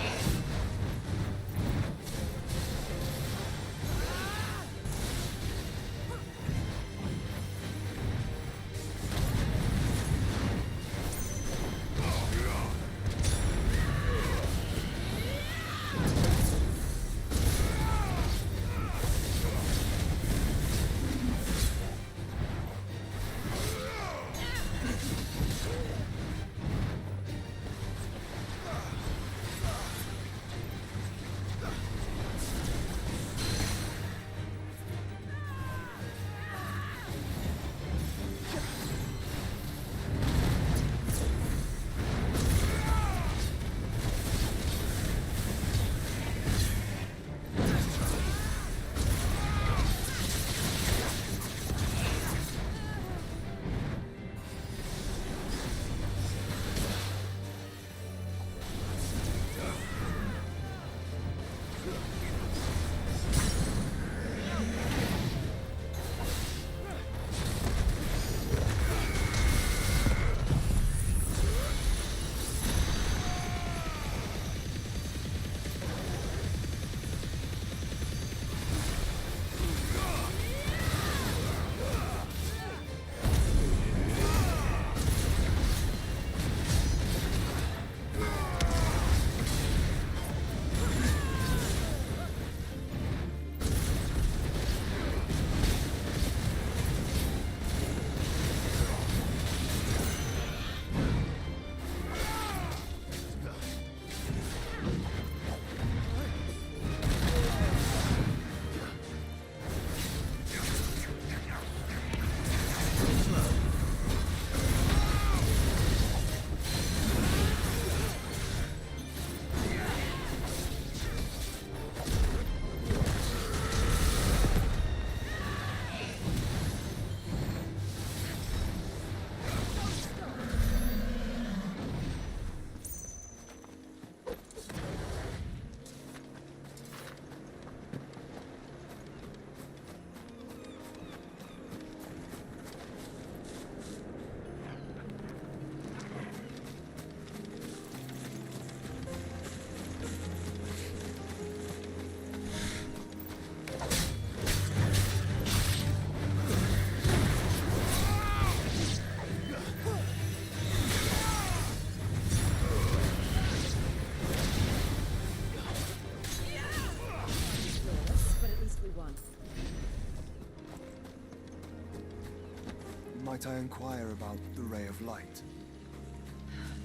Might I inquire about the ray of light?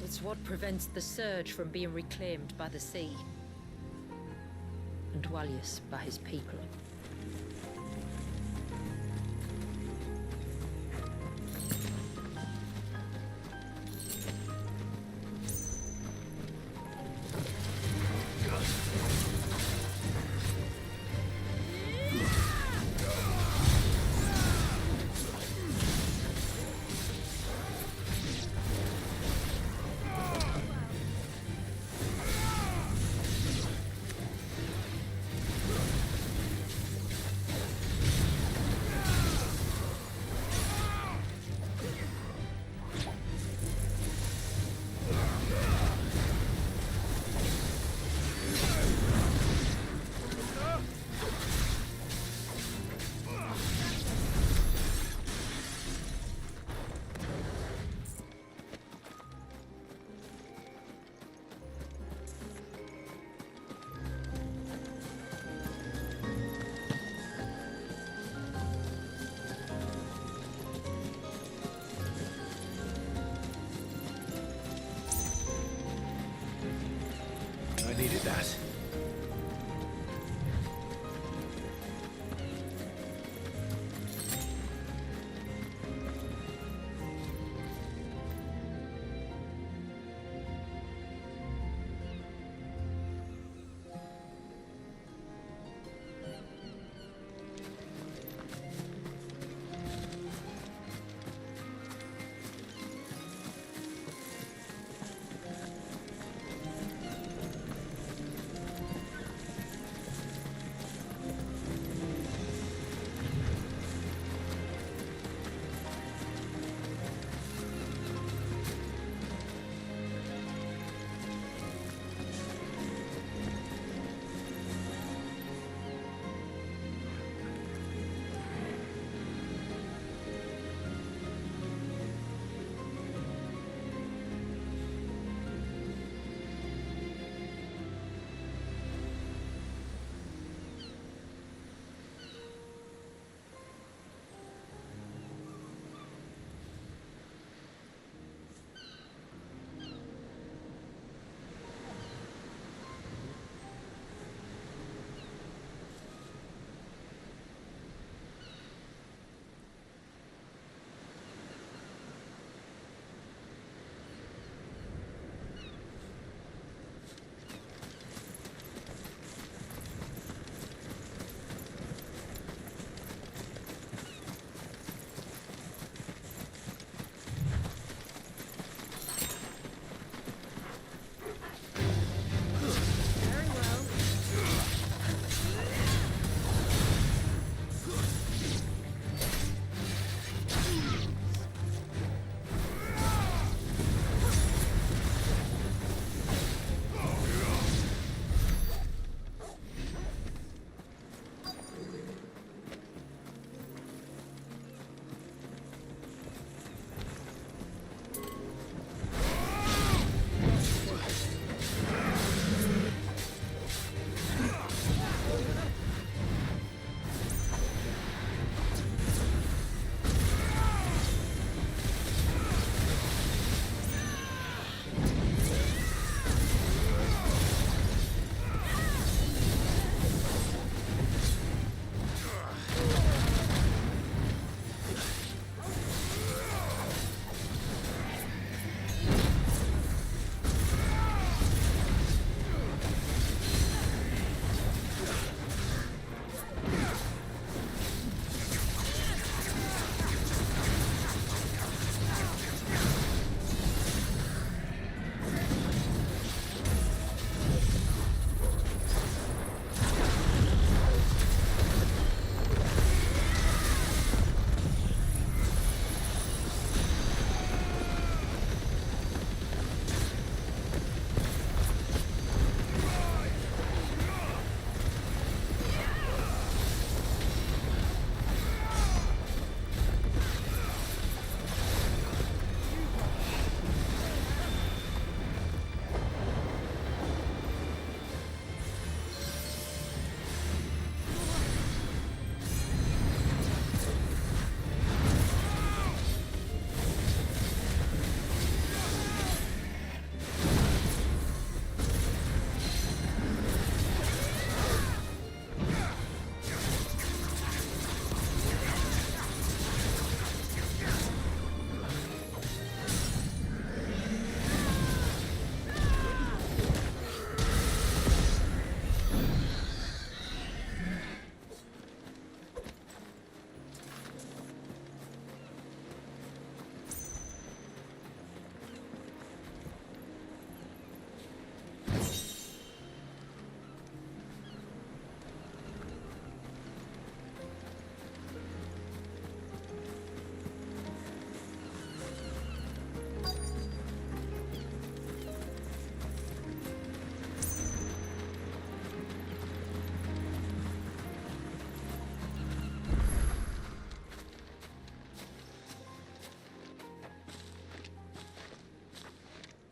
It's what prevents the surge from being reclaimed by the sea. And Dwalius by his people.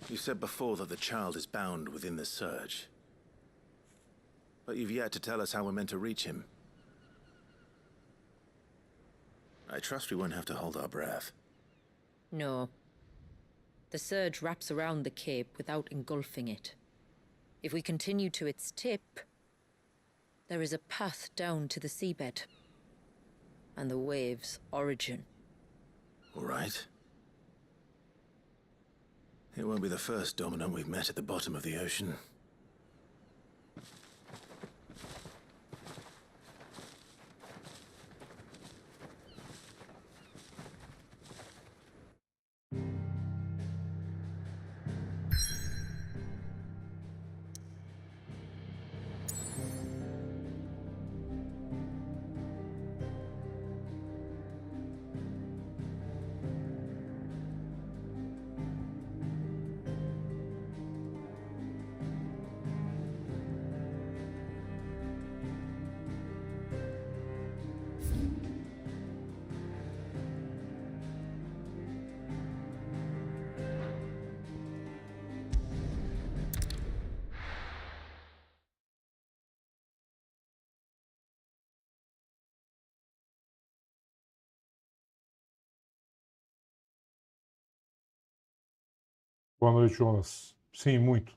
You said before that the child is bound within the surge. But you've yet to tell us how we're meant to reach him. I trust we won't have to hold our breath. No. The surge wraps around the cape without engulfing it. If we continue to its tip, there is a path down to the seabed. And the wave's origin. All right. It won't be the first dominant we've met at the bottom of the ocean. Boa noite, Jonas. Sim, muito.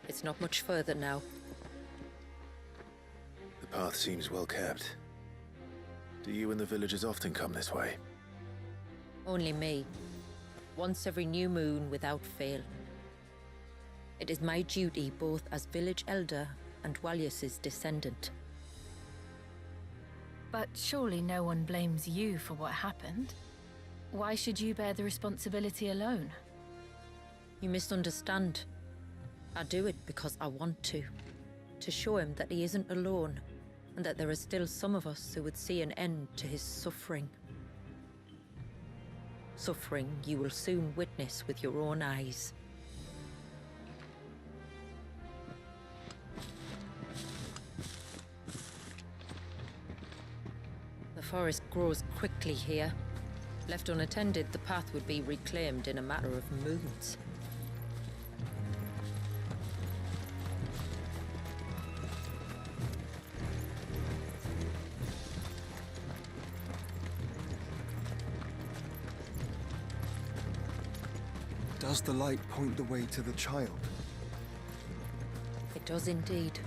It's not much further now. The path seems well kept. Do you and the villagers often come this way? Only me. Once every new moon without fail. It is my duty both as village elder and Walyus's descendant. But surely no one blames you for what happened. Why should you bear the responsibility alone? You misunderstand. I do it because I want to show him that he isn't alone, and that there are still some of us who would see an end to his suffering. Suffering you will soon witness with your own eyes. The forest grows quickly here. Left unattended, the path would be reclaimed in a matter of moons. Does the light point the way to the child? It does indeed.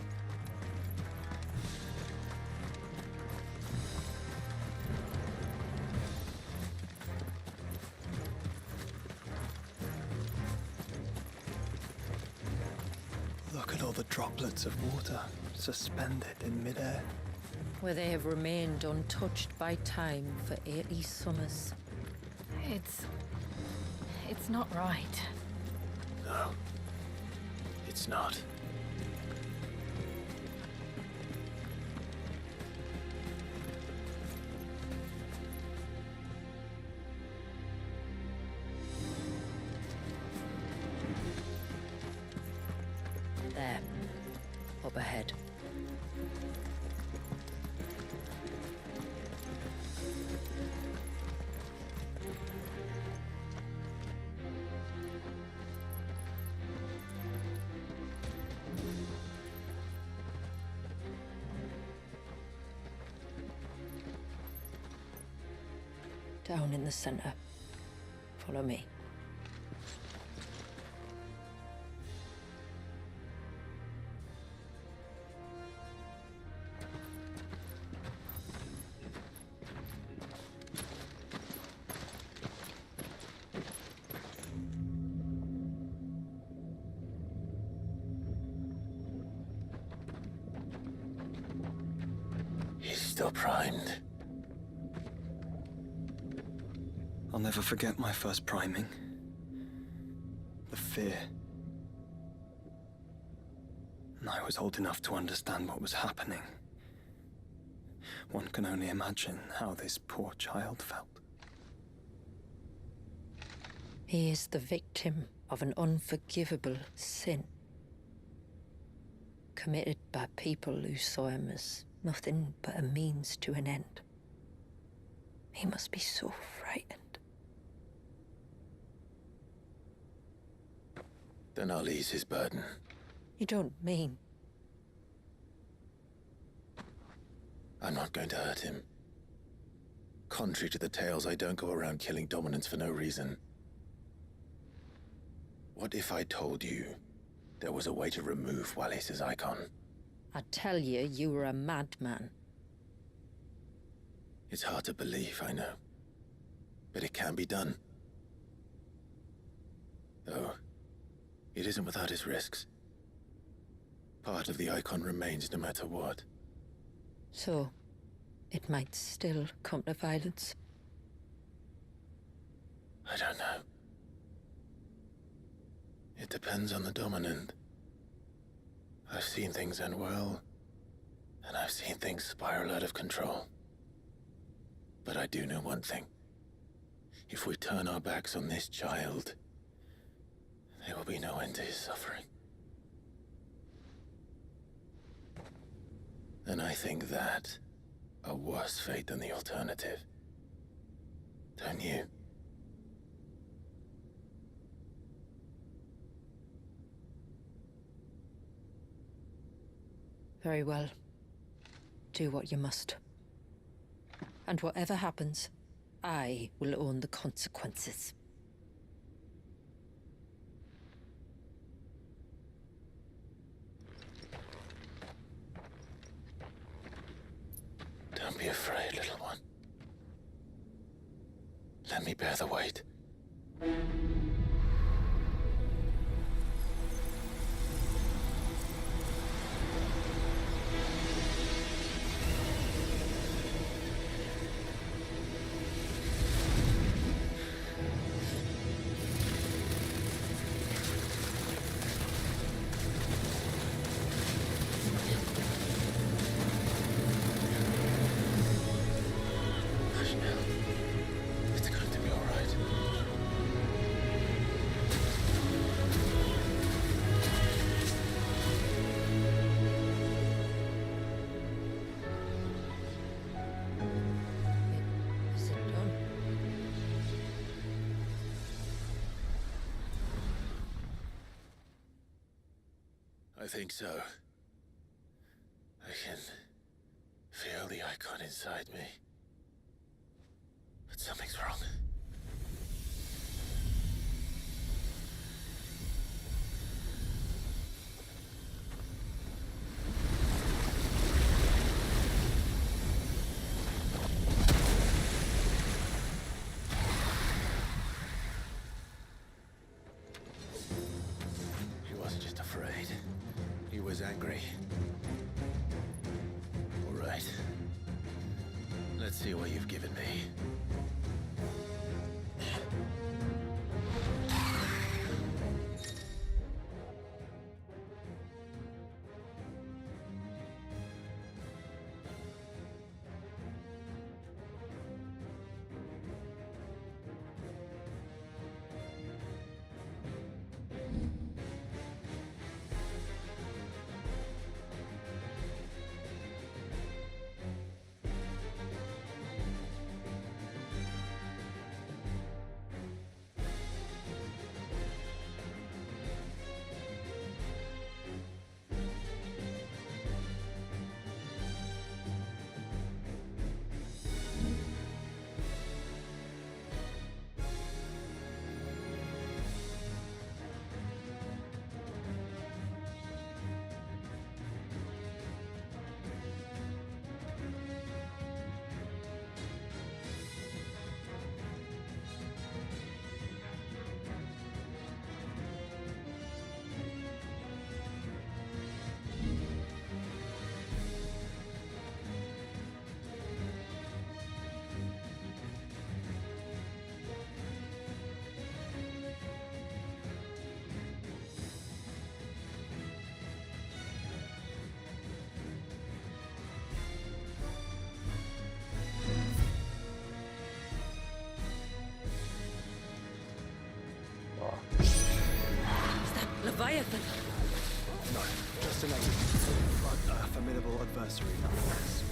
Look at all the droplets of water suspended in midair. Where they have remained untouched by time for 80 summers. It's not right. No, it's not. There, up ahead. Down in the center. Follow me. He's still primed. I'll never forget my first priming. The fear. And I was old enough to understand what was happening. One can only imagine how this poor child felt. He is the victim of an unforgivable sin, committed by people who saw him as nothing but a means to an end. He must be so frightened. Then I'll ease his burden. You don't mean? I'm not going to hurt him. Contrary to the tales, I don't go around killing dominants for no reason. What if I told you there was a way to remove Wallis's icon? I tell you, you were a madman. It's hard to believe, I know. But it can be done. Though, it isn't without its risks. Part of the icon remains no matter what. So, it might still come to violence. I don't know. It depends on the dominant. I've seen things end well, and I've seen things spiral out of control. But I do know one thing. If we turn our backs on this child, there will be no end to his suffering. And I think that a worse fate than the alternative. Don't you? Very well. Do what you must. And whatever happens, I will own the consequences. Don't be afraid, little one. Let me bear the weight. It's going to be all right. Is it done? I think so. I can feel the icon inside me. But something's wrong. He wasn't just afraid. He was angry. All right. Let's see what you've given me. anything? No, just an enemy, but a formidable adversary nonetheless.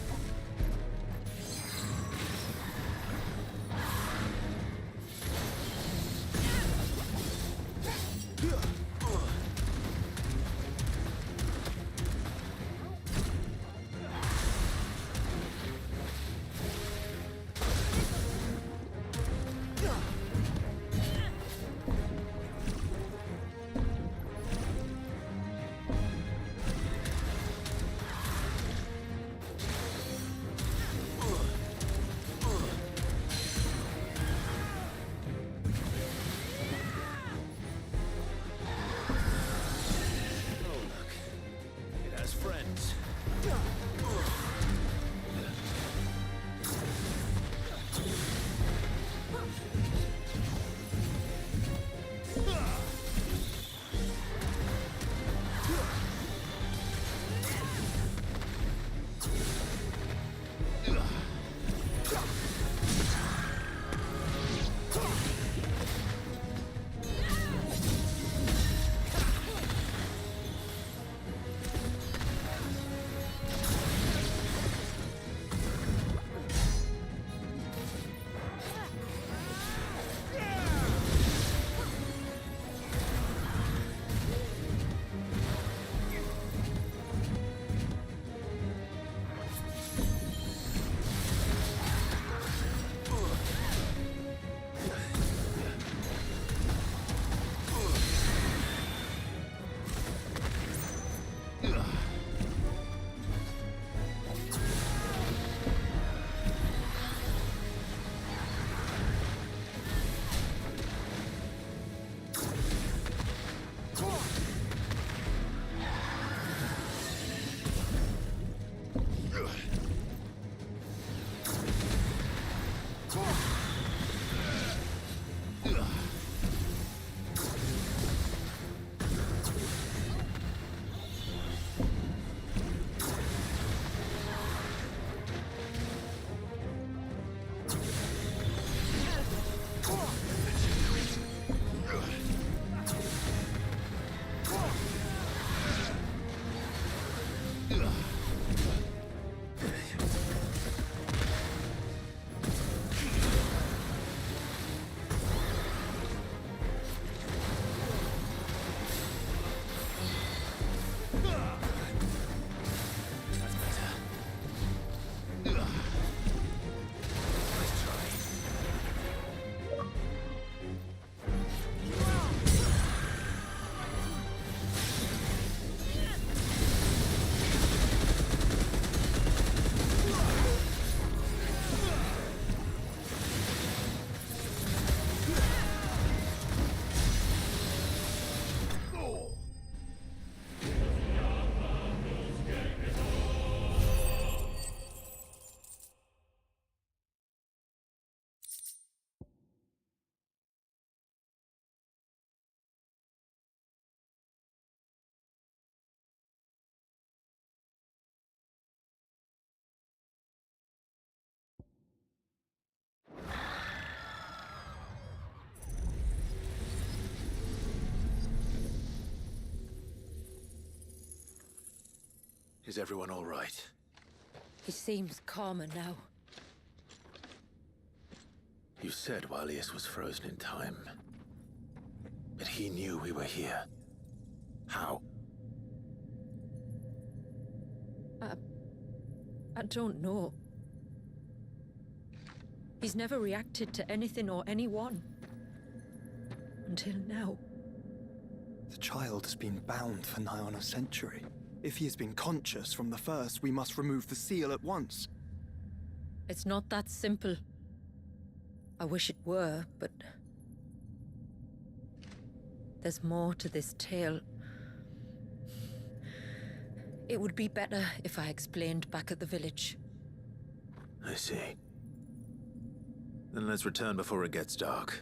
Is everyone all right? He seems calmer now. You said Walius was frozen in time. But he knew we were here. How? I don't know. He's never reacted to anything or anyone. Until now. The child has been bound for nigh on a century. If he has been conscious from the first, we must remove the seal at once. It's not that simple. I wish it were, but... there's more to this tale. It would be better if I explained back at the village. I see. Then let's return before it gets dark.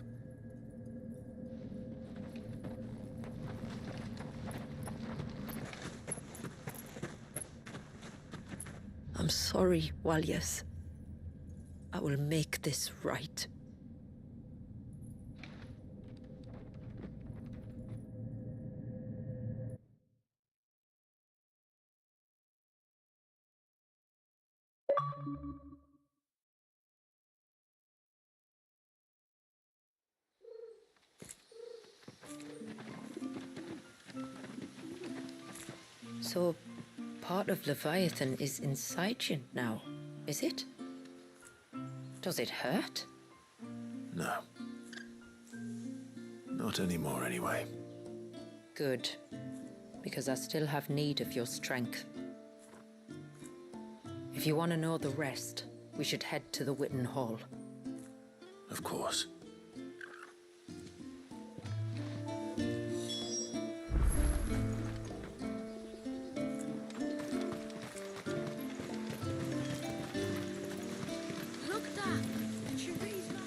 I'm sorry, Walius. I will make this right. So, part of Leviathan is inside you now, is it? Does it hurt? No. Not anymore, anyway. Good, because I still have need of your strength. If you want to know the rest, we should head to the Witten Hall. Of course. Look, Dad. Cherie's not.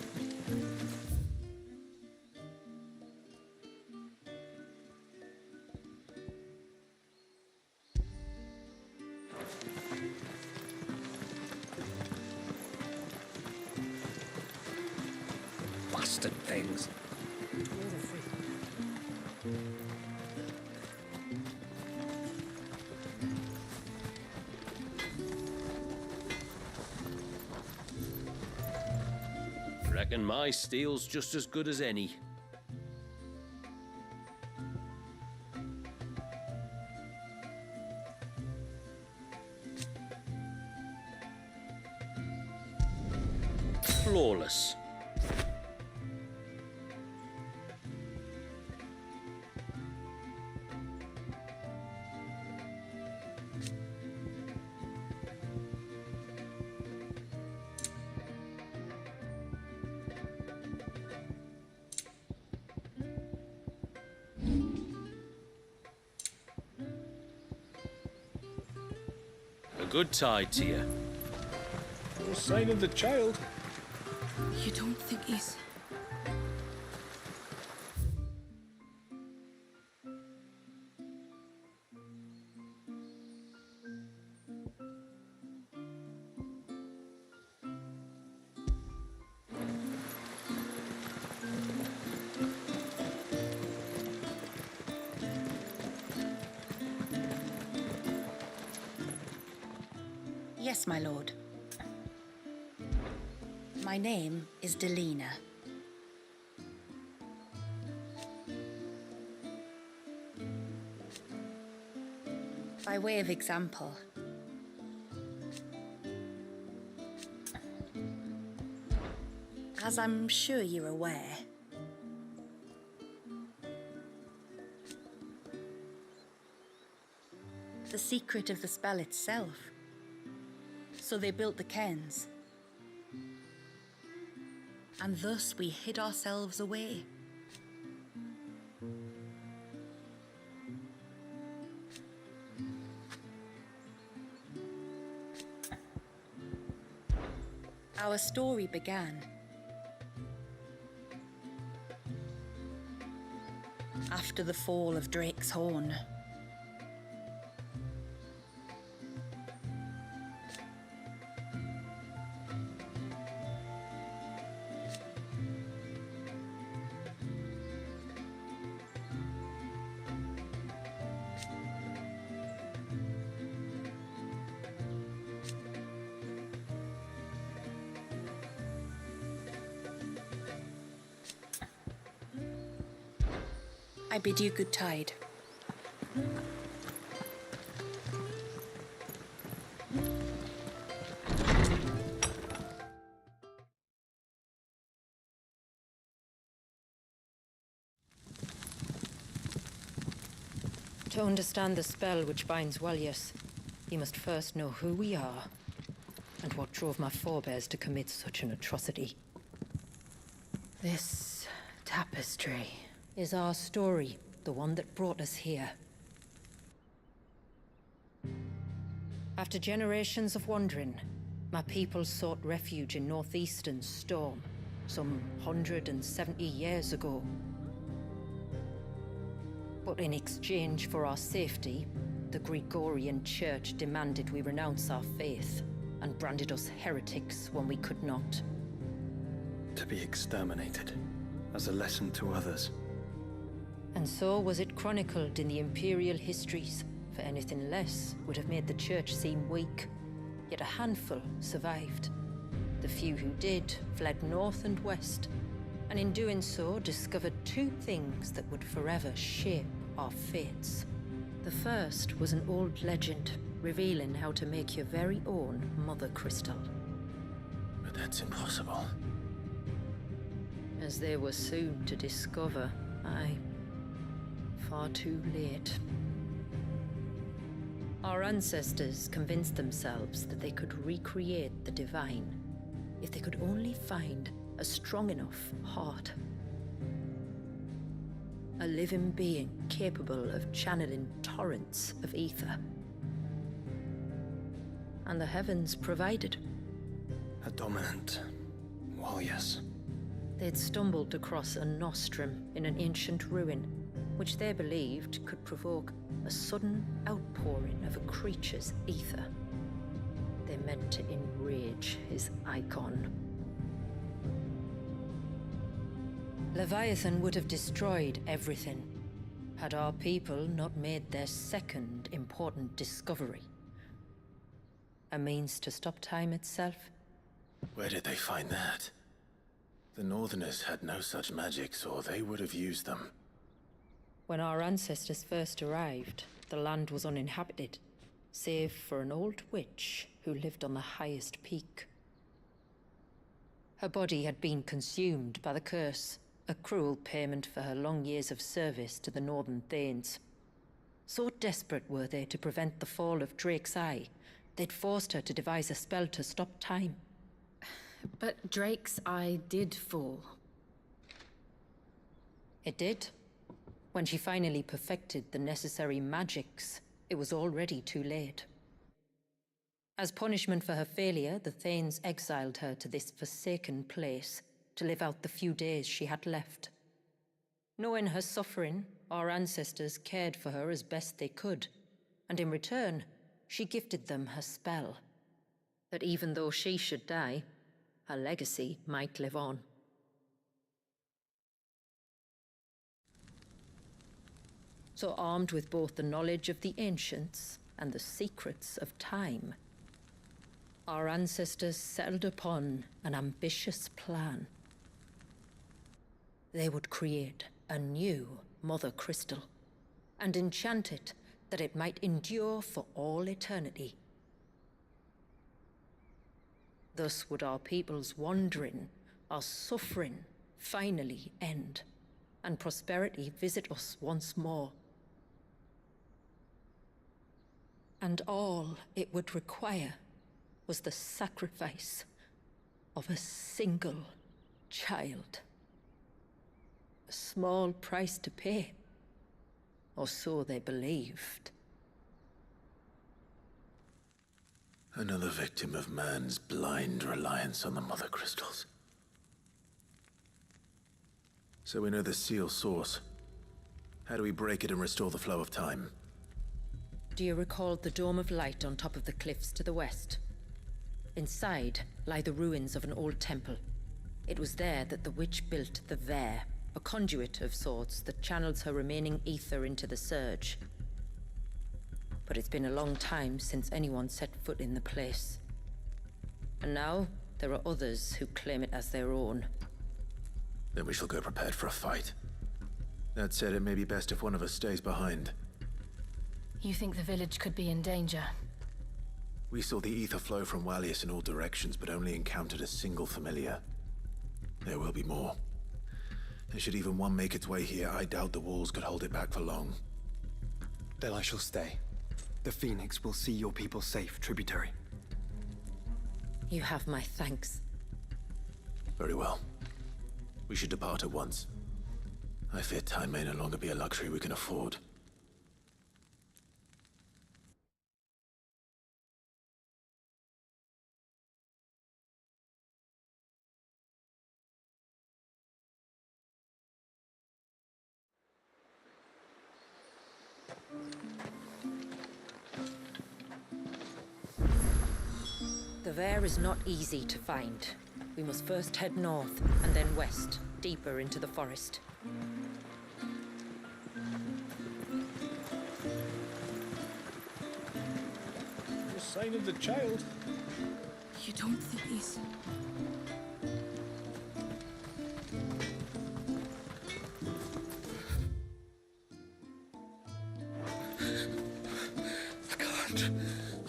Bastard things. Reckon my steel's just as good as any. Flawless. A good tide to you. No sign of the child. You don't think he's... Yes, my lord. My name is Delina. By way of example, as I'm sure you're aware, the secret of the spell itself. So they built the cairns. And thus we hid ourselves away. Our story began after the fall of Drake's Horn. I bid you good tide. To understand the spell which binds Walyas, you must first know who we are and what drove my forebears to commit such an atrocity. This tapestry is our story, the one that brought us here. After generations of wandering, my people sought refuge in northeastern Storm, some 170 years ago. But in exchange for our safety, the Gregorian Church demanded we renounce our faith and branded us heretics when we could not. To be exterminated, as a lesson to others. And so was it chronicled in the imperial histories, for anything less would have made the Church seem weak. yet a handful survived. The few who did fled north and west, and in doing so discovered two things that would forever shape our fates. The first was an old legend revealing how to make your very own mother crystal. But that's impossible. As they were soon to discover, aye, far too late. Our ancestors convinced themselves that they could recreate the divine if they could only find a strong enough heart. A living being capable of channeling torrents of ether. And the heavens provided. A dominant. Well, yes. They'd stumbled across a nostrum in an ancient ruin, which they believed could provoke a sudden outpouring of a creature's ether. They meant to enrage his icon. Leviathan would have destroyed everything had our people not made their second important discovery. A means to stop time itself. Where did they find that? The Northerners had no such magics, or they would have used them. When our ancestors first arrived, the land was uninhabited, save for an old witch who lived on the highest peak. Her body had been consumed by the curse, a cruel payment for her long years of service to the Northern Thanes. So desperate were they to prevent the fall of Drake's Eye, they'd forced her to devise a spell to stop time. But Drake's Eye did fall. It did. When she finally perfected the necessary magics, it was already too late. As punishment for her failure, the Thanes exiled her to this forsaken place to live out the few days she had left. Knowing her suffering, our ancestors cared for her as best they could, and in return, she gifted them her spell. That even though she should die, her legacy might live on. So armed with both the knowledge of the ancients and the secrets of time, our ancestors settled upon an ambitious plan. They would create a new Mother Crystal and enchant it that it might endure for all eternity. Thus would our people's wandering, our suffering, finally end, and prosperity visit us once more. And all it would require was the sacrifice of a single child. A small price to pay, or so they believed. Another victim of man's blind reliance on the Mother Crystals. So we know the seal source. How do we break it and restore the flow of time? Do you recall the dome of light on top of the cliffs to the west? Inside lie the ruins of an old temple. It was there that the witch built the Vare, a conduit of sorts that channels her remaining ether into the surge. But it's been a long time since anyone set foot in the place. And now, there are others who claim it as their own. Then we shall go prepared for a fight. That said, it may be best if one of us stays behind. You think the village could be in danger? We saw the ether flow from Wallius in all directions, but only encountered a single familiar. There will be more. And should even one make its way here, I doubt the walls could hold it back for long. Then I shall stay. The Phoenix will see your people safe, tributary. You have my thanks. Very well. We should depart at once. I fear time may no longer be a luxury we can afford. The Vare is not easy to find. We must first head north, and then west, deeper into the forest. No sign of the child. You don't think he's...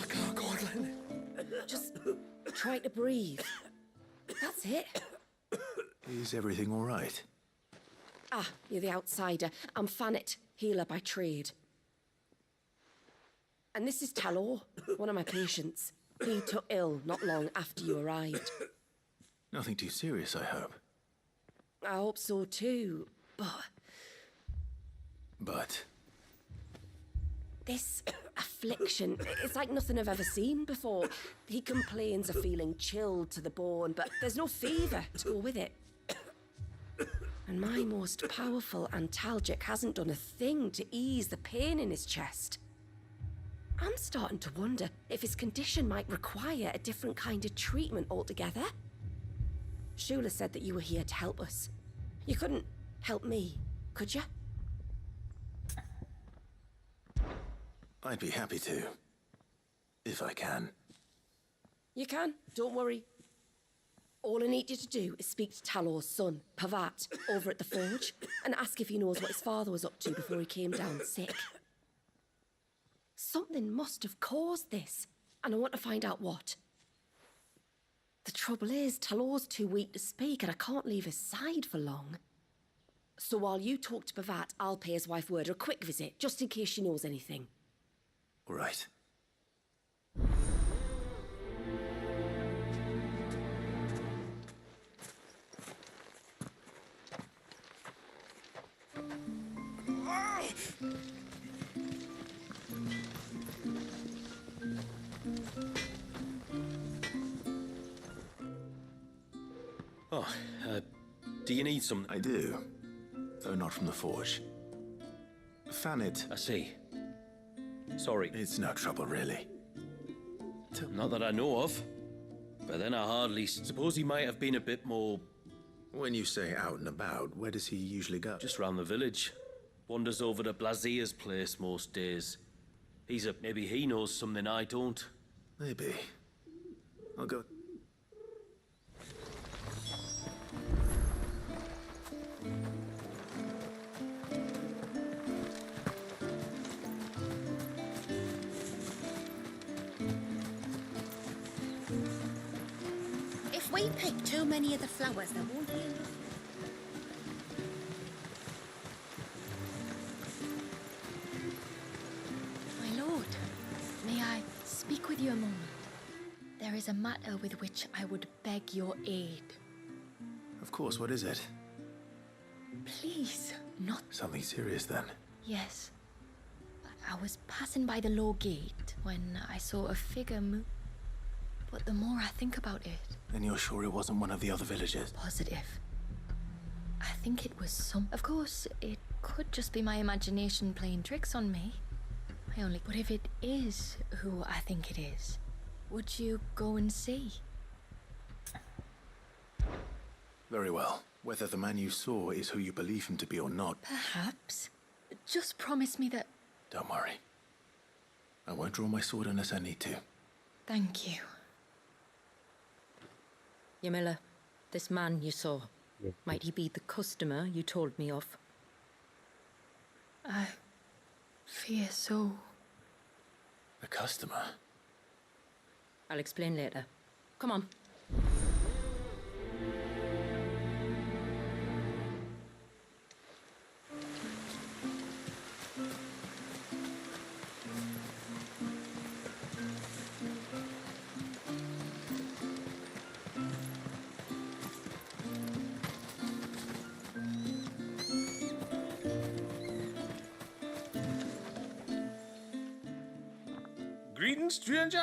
I can't go on, Len. Just try to breathe. That's it. Is everything all right? Ah, you're the outsider. I'm Fannet, healer by trade. And this is Talor, one of my patients. He took ill not long after you arrived. Nothing too serious, I hope. I hope so too, but... But? This affliction, it's like nothing I've ever seen before. He complains of feeling chilled to the bone, but there's no fever to go with it. And my most powerful antalgic hasn't done a thing to ease the pain in his chest. I'm starting to wonder if his condition might require a different kind of treatment altogether. Shula said that you were here to help us. You couldn't help me, could you? I'd be happy to. If I can. You can, don't worry. All I need you to do is speak to Talor's son, Pavat, over at the forge, and ask if he knows what his father was up to before he came down sick. Something must have caused this, and I want to find out what. The trouble is, Talor's too weak to speak, and I can't leave his side for long. So while you talk to Pavat, I'll pay his wife word a quick visit, just in case she knows anything. All right. Oh, do you need some? I do. Though not from the forge. Fannet. I see. Sorry. It's no trouble, really. Not that I know of. But then I hardly suppose he might have been a bit more... When you say out and about, where does he usually go? Just round the village. Wanders over to Blazier's place most days. Maybe he knows something I don't. Maybe. I'll go... If we pick too many of the flowers, there won't be enough. My lord, may I speak with you a moment? There is a matter with which I would beg your aid. Of course, what is it? Please, not... Something serious, then? Yes. I was passing by the low gate when I saw a figure move. But the more I think about it... Then you're sure it wasn't one of the other villagers? Positive. I think it was some... Of course, it could just be my imagination playing tricks on me. But if it is who I think it is, would you go and see? Very well. Whether the man you saw is who you believe him to be or not... Perhaps. Just promise me that... Don't worry. I won't draw my sword unless I need to. Thank you. Yamila, this man you saw, might he be the customer you told me of? I fear so. A customer? I'll explain later. Come on. Greetings, stranger.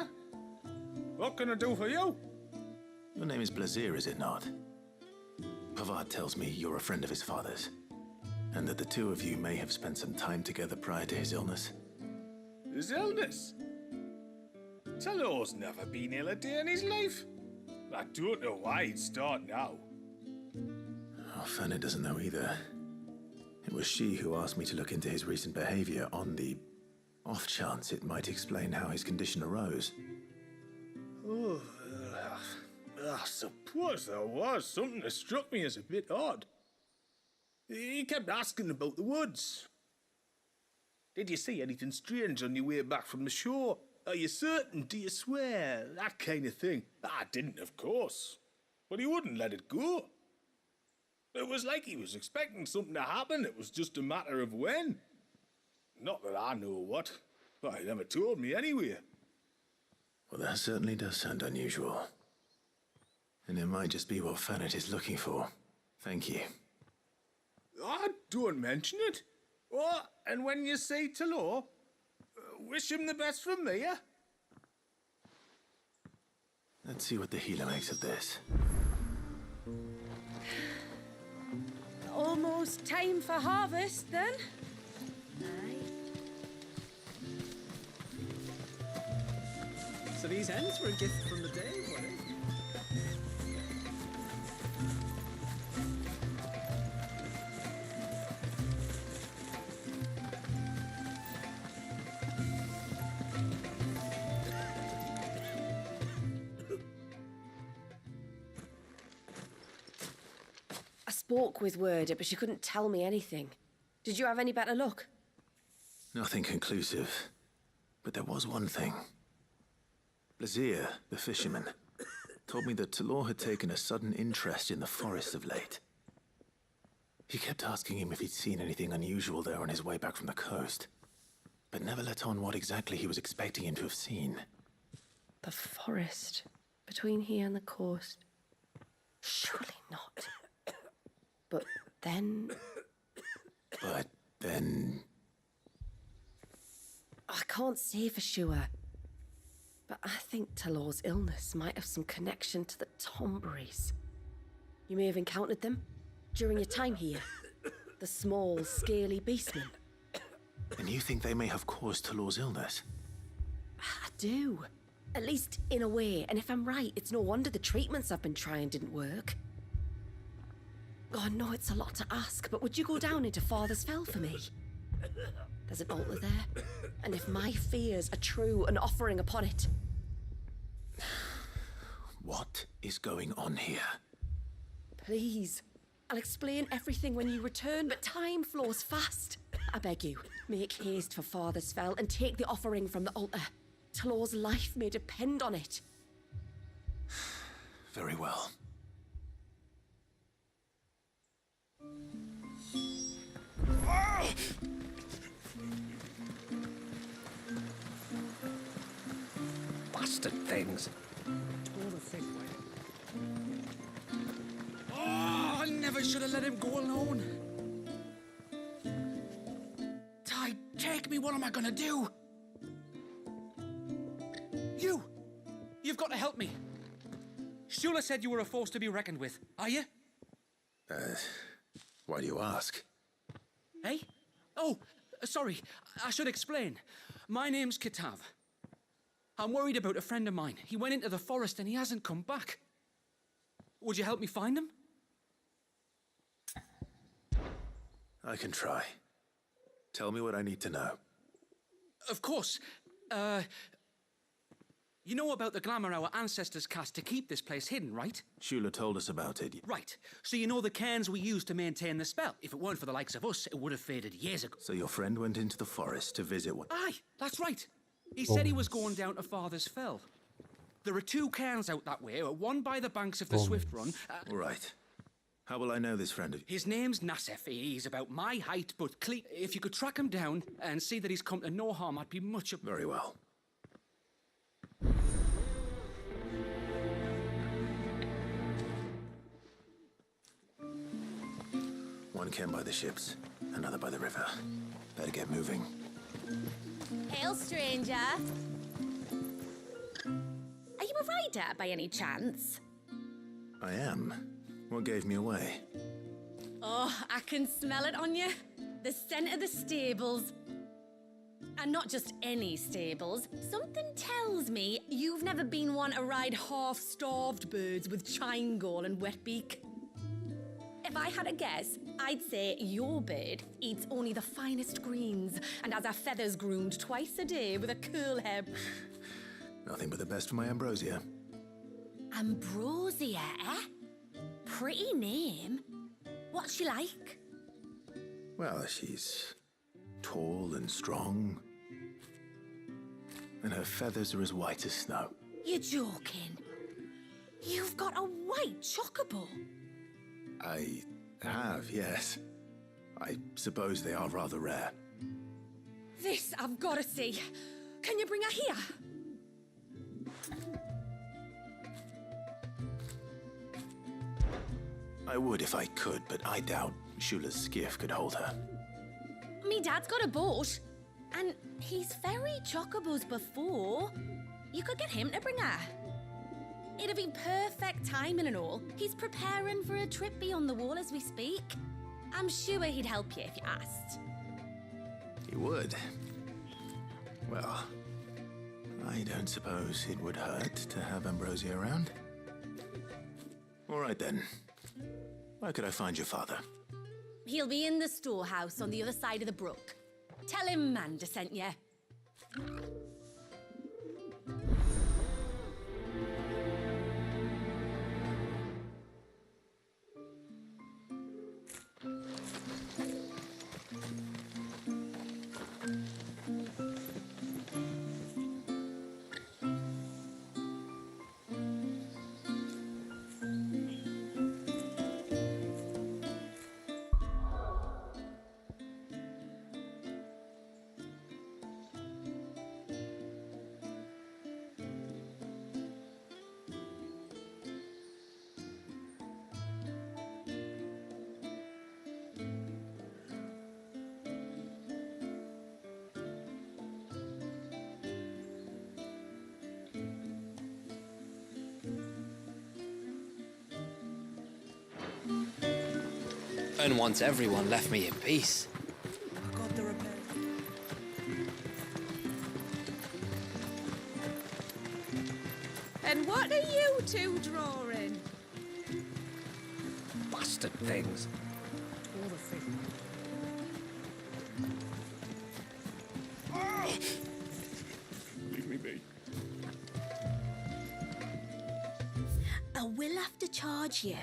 What can I do for you? Your name is Blazier, is it not? Pavad tells me you're a friend of his father's, and that the two of you may have spent some time together prior to his illness. His illness? Talor's never been ill a day in his life. I don't know why he'd start now. Oh, Fanny doesn't know either. It was she who asked me to look into his recent behavior on the off chance it might explain how his condition arose. Oh, I suppose there was something that struck me as a bit odd. He kept asking about the woods. Did you see anything strange on your way back from the shore? Are you certain? Do you swear? That kind of thing. I didn't, of course. But he wouldn't let it go. It was like he was expecting something to happen. It was just a matter of when. Not that I know what. But he never told me anyway. Well, that certainly does sound unusual. And it might just be what Fanet is looking for. Thank you. Don't mention it. Oh, and when you say hello, wish him the best from me, yeah? Let's see what the healer makes of this. Almost time for harvest, then. So these hens were a gift from the day, were they? I spoke with Word, but she couldn't tell me anything. Did you have any better luck? Nothing conclusive. But there was one thing. Blazier, the fisherman, told me that Talor had taken a sudden interest in the forest of late. He kept asking him if he'd seen anything unusual there on his way back from the coast, but never let on what exactly he was expecting him to have seen. The forest between here and the coast. Surely not. But then... I can't say for sure. But I think Talor's illness might have some connection to the Tomberries. You may have encountered them during your time here. The small, scaly beastmen. And you think they may have caused Talor's illness? I do. At least in a way. And if I'm right, it's no wonder the treatments I've been trying didn't work. Oh, I know it's a lot to ask, but would you go down into Father's Fell for me? There's an altar there, and if my fears are true, an offering upon it. What is going on here? Please. I'll explain everything when you return, but time flows fast. I beg you, make haste for Father's Fell and take the offering from the altar. Talor's life may depend on it. Very well. Bastard things. Oh, I never should have let him go alone. Ty, take me. What am I gonna do? You've got to help me. Shula said you were a force to be reckoned with. Are you? Why do you ask? Hey? Oh, sorry. I should explain. My name's Kitav. I'm worried about a friend of mine. He went into the forest and he hasn't come back. Would you help me find him? I can try. Tell me what I need to know. Of course. You know about the glamour our ancestors cast to keep this place hidden, right? Shula told us about it. Right. So you know the cairns we used to maintain the spell. If it weren't for the likes of us, it would have faded years ago. So your friend went into the forest to visit what... Aye, that's right. He said he was going down to Father's Fell. There are 2 cairns out that way, one by the banks of the Swift Run. All right. How will I know this friend of... His name's Nassef. He's about my height, but if you could track him down and see that he's come to no harm, I'd be much... Very well. One cairn by the ships, another by the river. Better get moving. Hail, stranger. Are you a rider by any chance? I am. What gave me away? Oh, I can smell it on you. The scent of the stables. And not just any stables. Something tells me you've never been one to ride half-starved birds with chine-gall and wet beak. If I had a guess, I'd say your bird eats only the finest greens and has her feathers groomed twice a day with a curl hair. Nothing but the best for my Ambrosia. Ambrosia, eh? Pretty name. What's she like? Well, she's tall and strong. And her feathers are as white as snow. You're joking. You've got a white chocobo. I have, yes. I suppose they are rather rare. This I've got to see. Can you bring her here? I would if I could, but I doubt Shula's skiff could hold her. Me dad's got a boat. And he's ferried chocobos before. You could get him to bring her. It'd be perfect timing and all. He's preparing for a trip beyond the wall as we speak. I'm sure he'd help you if you asked. He would. Well, I don't suppose it would hurt to have Ambrosia around. All right then. Where could I find your father? He'll be in the storehouse on the other side of the brook. Tell him Manda sent you. And once everyone left me in peace. I got the repair. And what are you two drawing? Bastard things. All the things. Leave me be. I will have to charge you.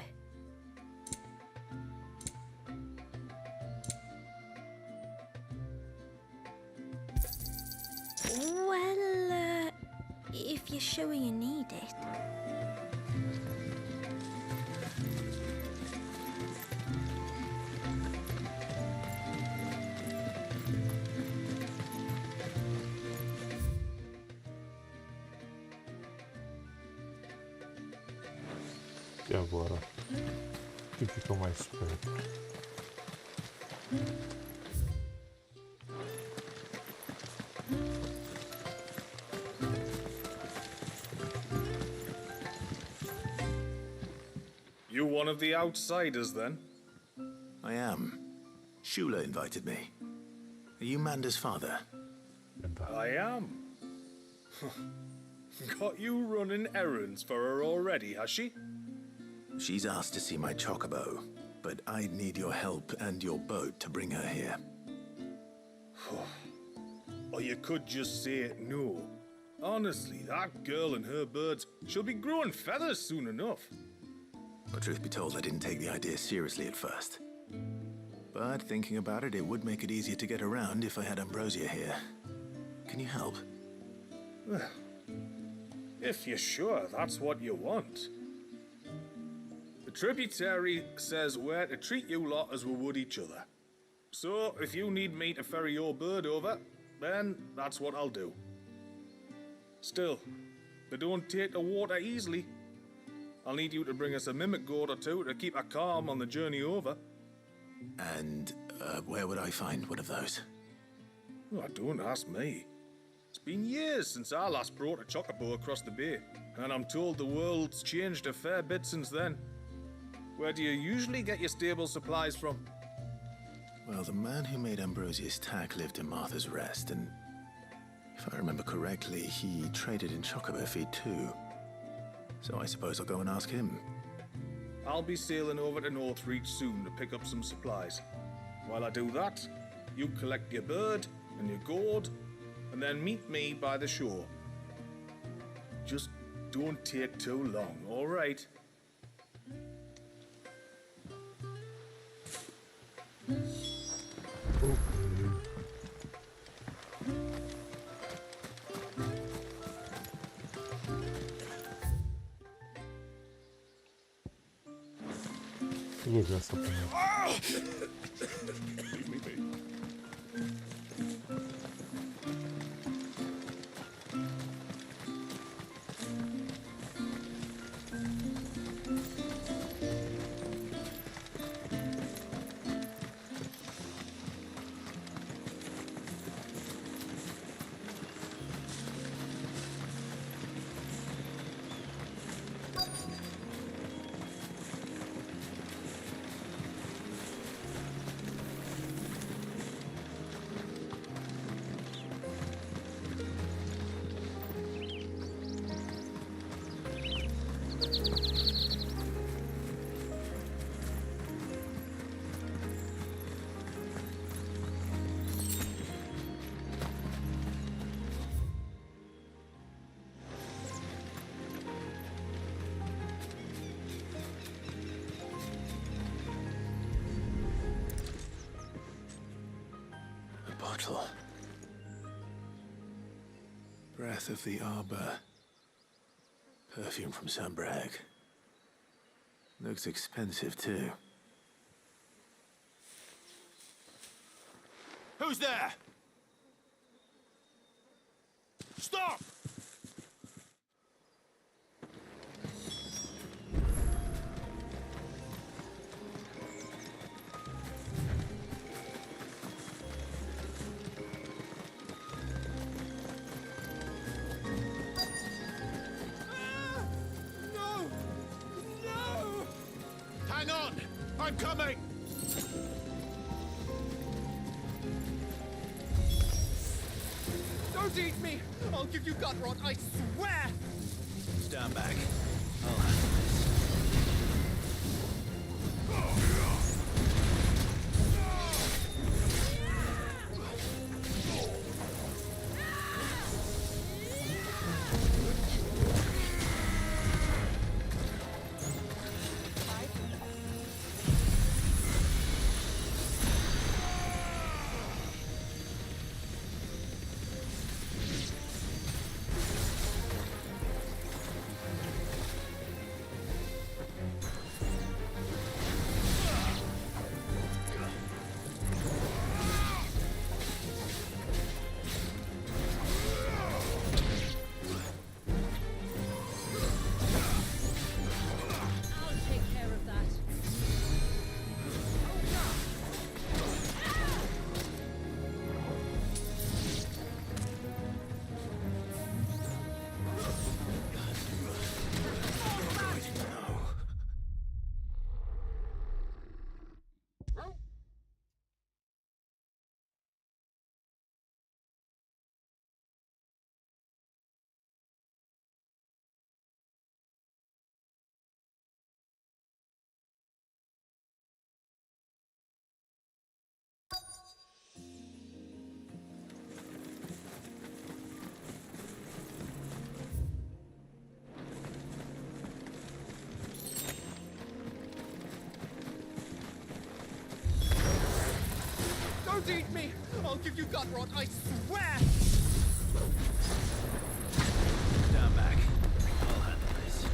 Well, if you're sure you need it. E agora? O que fica mais perto? You one of the outsiders, then? I am. Shula invited me. Are you Manda's father? I am. Got you running errands for her already, has she? She's asked to see my chocobo, but I'd need your help and your boat to bring her here. Or you could just say no. Honestly, that girl and her birds, she'll be growing feathers soon enough. Well, truth be told, I didn't take the idea seriously at first. But thinking about it, it would make it easier to get around if I had Ambrosia here. Can you help? Well, if you're sure that's what you want. The tributary says we're to treat you lot as we would each other. So, if you need me to ferry your bird over, then that's what I'll do. Still, they don't take the water easily. I'll need you to bring us a mimic goat or two to keep her calm on the journey over. And where would I find one of those? Oh, don't ask me. It's been years since I last brought a chocobo across the bay, and I'm told the world's changed a fair bit since then. Where do you usually get your stable supplies from? Well, the man who made Ambrosia's tack lived in Martha's Rest, and if I remember correctly, he traded in chocobo feed too. So I suppose I'll go and ask him. I'll be sailing over to Northreach soon to pick up some supplies. While I do that, you collect your bird and your gourd, and then meet me by the shore. Just don't take too long, all right? Vou jogar essa panela. Bottle. Breath of the arbor. Perfume from Sambrag. Looks expensive too. Who's there? Stop! Hang on! I'm coming! Don't eat me! I'll give you gut rot, I swear! Stand back. I'll handle this. Don't eat me! I'll give you gut rot, I swear! Stand back. I'll handle this.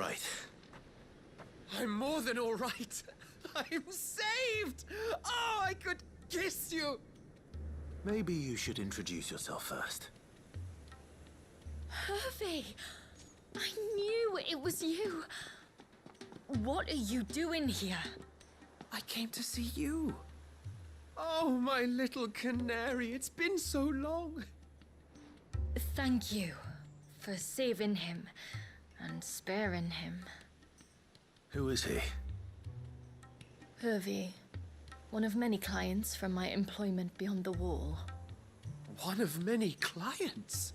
right? I'm more than all right. I'm saved! Oh, I could kiss you! Maybe you should introduce yourself first. Hervey! I knew it was you. What are you doing here? I came to see you. Oh, my little canary, it's been so long. Thank you for saving him and sparing him. Who is he? Hervey, one of many clients from my employment beyond the wall. One of many clients?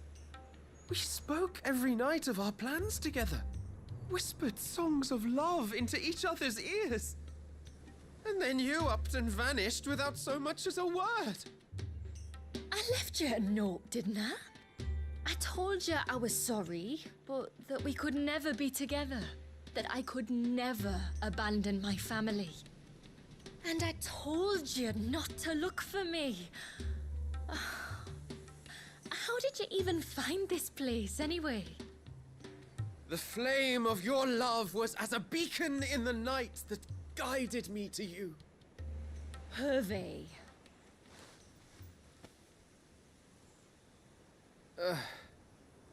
We spoke every night of our plans together. Whispered songs of love into each other's ears. And then you upped and vanished without so much as a word. I left you a note, didn't I? I told you I was sorry, but that we could never be together. That I could never abandon my family. And I told you not to look for me. How did you even find this place, anyway? The flame of your love was as a beacon in the night that guided me to you. Hervey.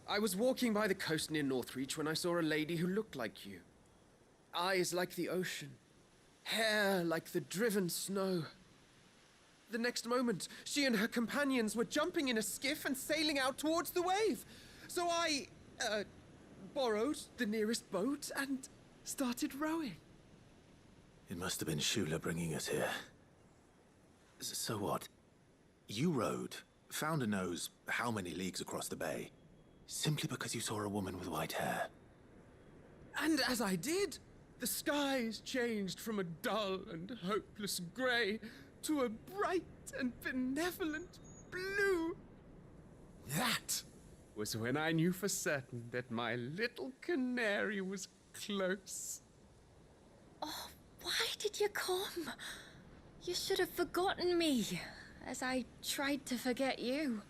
I was walking by the coast near Northreach when I saw a lady who looked like you. Eyes like the ocean. Hair like the driven snow. The next moment, she and her companions were jumping in a skiff and sailing out towards the wave. So I, borrowed the nearest boat and started rowing. It must have been Shula bringing us here. So what? You rowed, found a nose how many leagues across the bay, simply because you saw a woman with white hair. And as I did, the skies changed from a dull and hopeless grey to a bright and benevolent blue. That was when I knew for certain that my little canary was close. Oh, why did you come? You should have forgotten me, as I tried to forget you.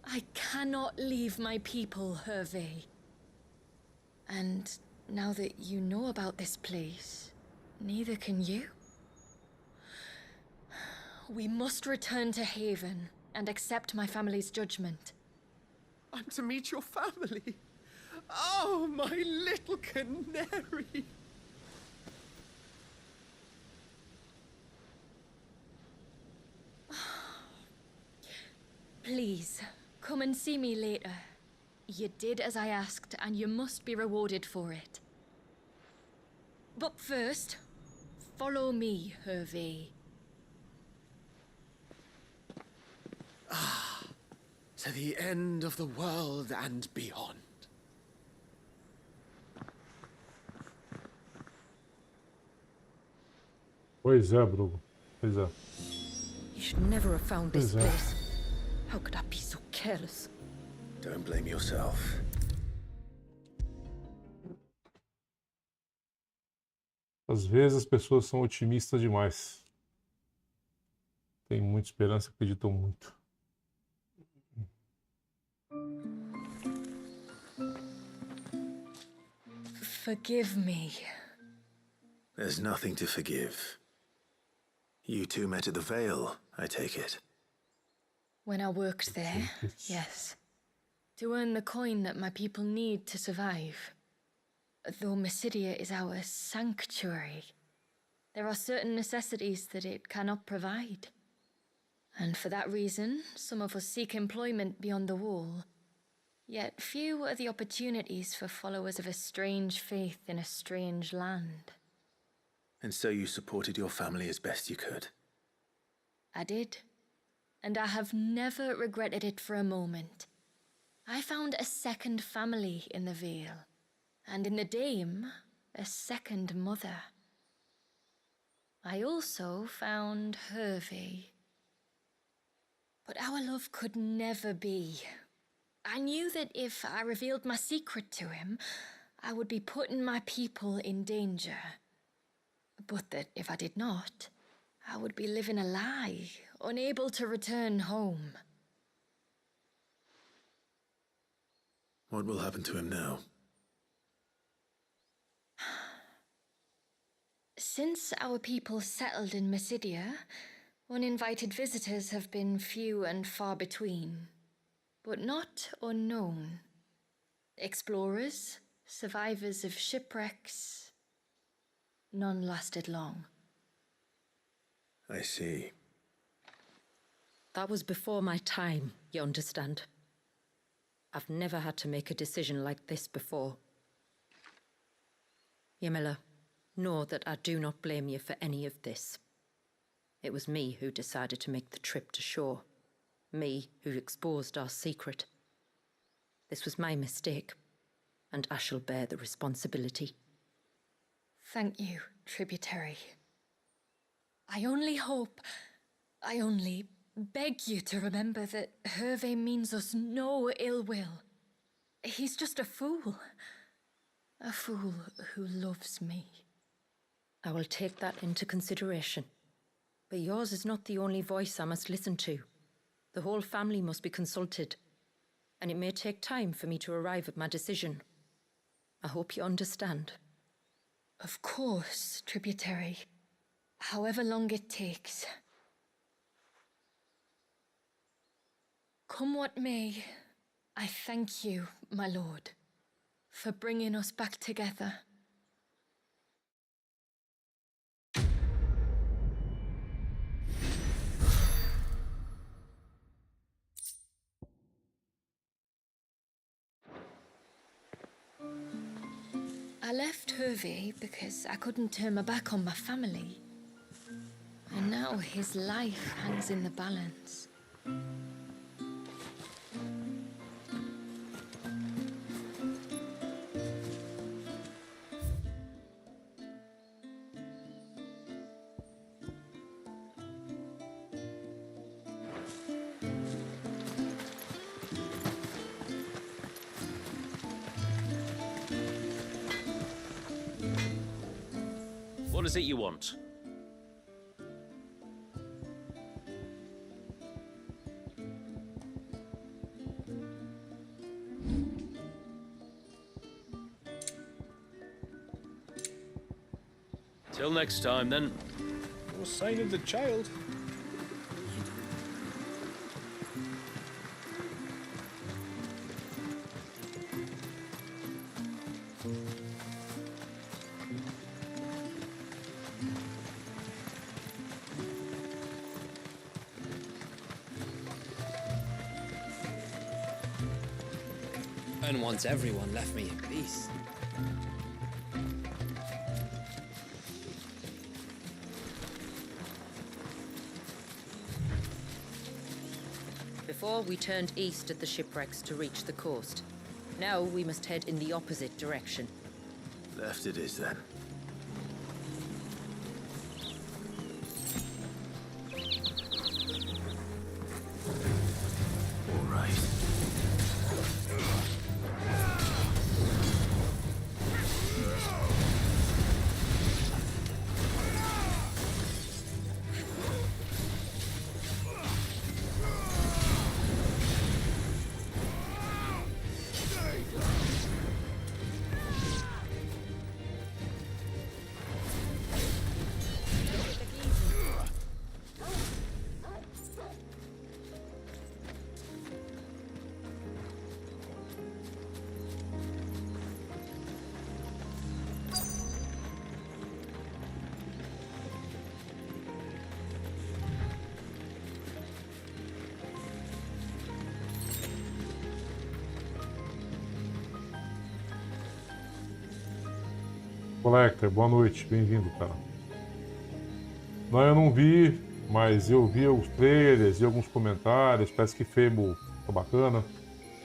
I cannot leave my people, Hervey. And now that you know about this place, neither can you. We must return to Haven and accept my family's judgment. I'm to meet your family. Oh, my little canary. Please, come and see me later. You did as I asked, and you must be rewarded for it. But first, follow me, Hervey. To the end of the world and beyond. Pois é, Bruno. Pois é. You should never have found this Pois é. place. How could I be so careless? Don't blame yourself. Às vezes as pessoas são otimistas demais. Têm muita esperança, acreditam muito. Forgive me. There's nothing to forgive. You two met at the Vale, I take it. When I worked there, yes. To earn the coin that my people need to survive. Though Mysidia is our sanctuary, there are certain necessities that it cannot provide. And for that reason, some of us seek employment beyond the wall. Yet few are the opportunities for followers of a strange faith in a strange land. And so you supported your family as best you could. I did. And I have never regretted it for a moment. I found a second family in the Vale. And in the Dame, a second mother. I also found Hervey. But our love could never be. I knew that if I revealed my secret to him, I would be putting my people in danger. But that if I did not, I would be living a lie, unable to return home. What will happen to him now? Since our people settled in Mysidia, uninvited visitors have been few and far between, but not unknown. Explorers, survivors of shipwrecks, none lasted long. I see. That was before my time, you understand? I've never had to make a decision like this before. Yamila, know that I do not blame you for any of this. It was me who decided to make the trip to shore. Me who exposed our secret. This was my mistake, and I shall bear the responsibility. Thank you, tributary. I only beg you to remember that Hervé means us no ill will. He's just a fool. A fool who loves me. I will take that into consideration. But yours is not the only voice I must listen to. The whole family must be consulted, and it may take time for me to arrive at my decision. I hope you understand. Of course, tributary. However long it takes. Come what may, I thank you, my lord, for bringing us back together. I left Hervé because I couldn't turn my back on my family. And now his life hangs in the balance. What is it you want? Till next time, then. No sign of the child. And once everyone left me in peace. Before, we turned east at the shipwrecks to reach the coast. Now we must head in the opposite direction. Left it is, then. All right. Collector, boa noite, bem-vindo, cara. Não, eu não vi, mas eu vi os trailers e alguns comentários, parece que Fable tá bacana.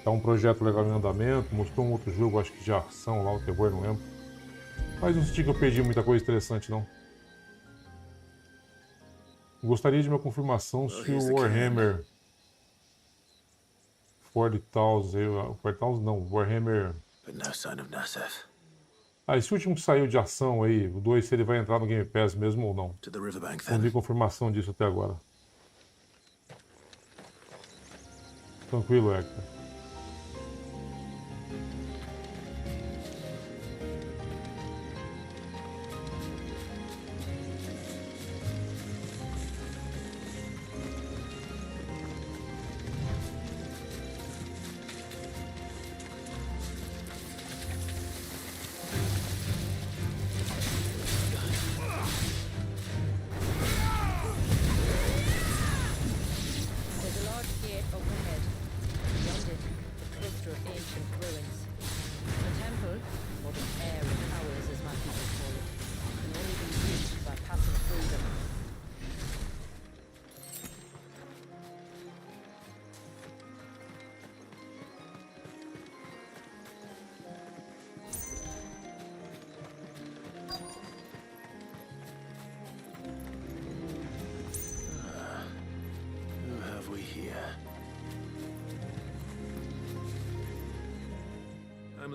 Tá um projeto legal em andamento, mostrou um outro jogo, acho que de ação lá, o terror, não lembro. Mas não senti que eu perdi muita coisa interessante, não. Gostaria de uma confirmação se o Warhammer 40,000 não, Warhammer... But no sign of Nassef. Ah, esse último que saiu de ação aí, o 2, se ele vai entrar no Game Pass mesmo ou não. Não vi confirmação disso até agora. Tranquilo, Hector.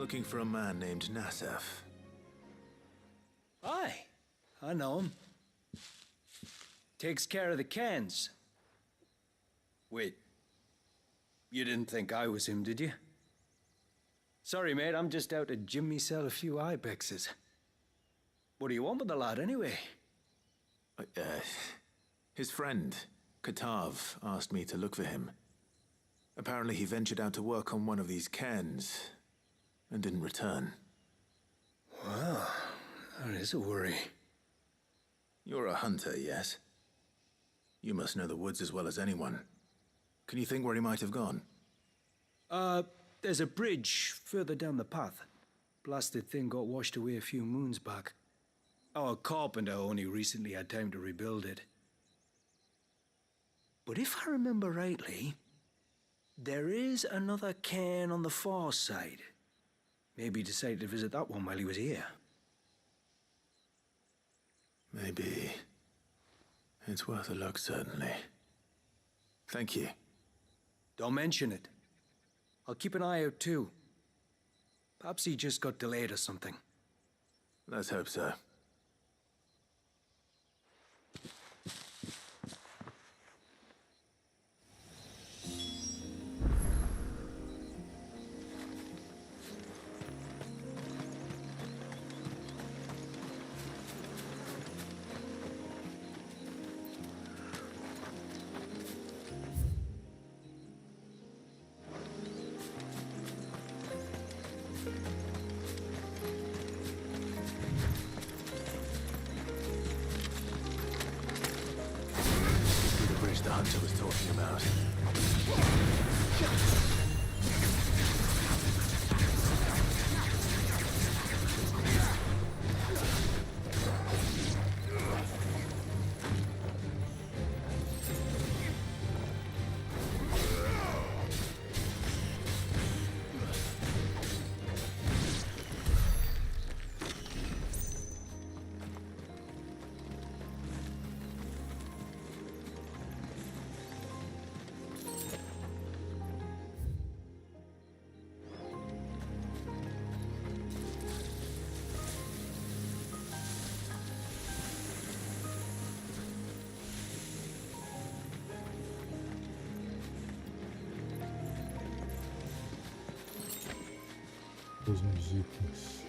looking for a man named Nassef. Aye, I know him. Takes care of the cans. Wait, you didn't think I was him, did you? Sorry, mate, I'm just out to gym myself a few ibexes. What do you want with the lad, anyway? His friend, Katav, asked me to look for him. Apparently he ventured out to work on one of these cairns and didn't return. Well, that is a worry. You're a hunter, yes? You must know the woods as well as anyone. Can you think where he might have gone? There's a bridge further down the path. Blasted thing got washed away a few moons back. Our carpenter only recently had time to rebuild it. But if I remember rightly, there is another cairn on the far side. Maybe he decided to visit that one while he was here. Maybe. It's worth a look, certainly. Thank you. Don't mention it. I'll keep an eye out too. Perhaps he just got delayed or something. Let's hope so. The hunter was talking about. Os meus itens.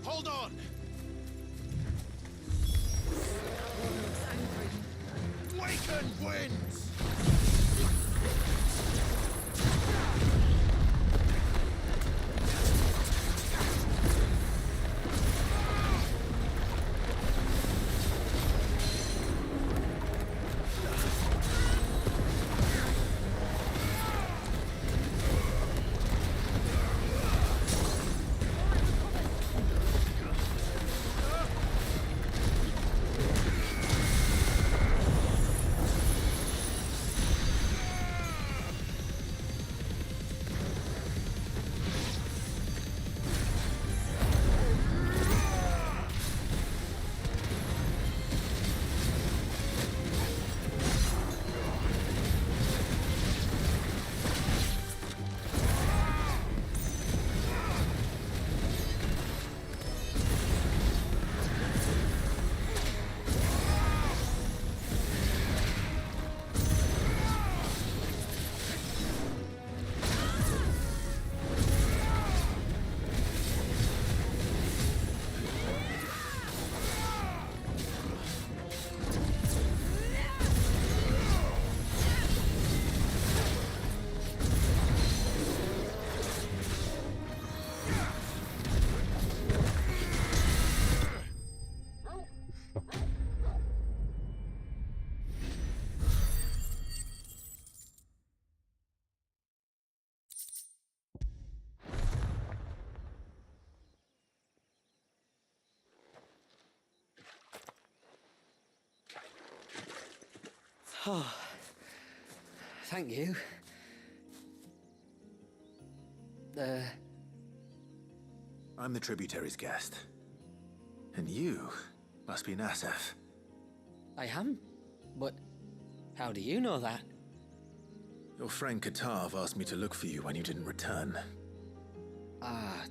Hold on! Waken winds! Oh, thank you. I'm the tributary's guest. And you must be Nassef. I am? But how do you know that? Your friend Katav asked me to look for you when you didn't return. Ah,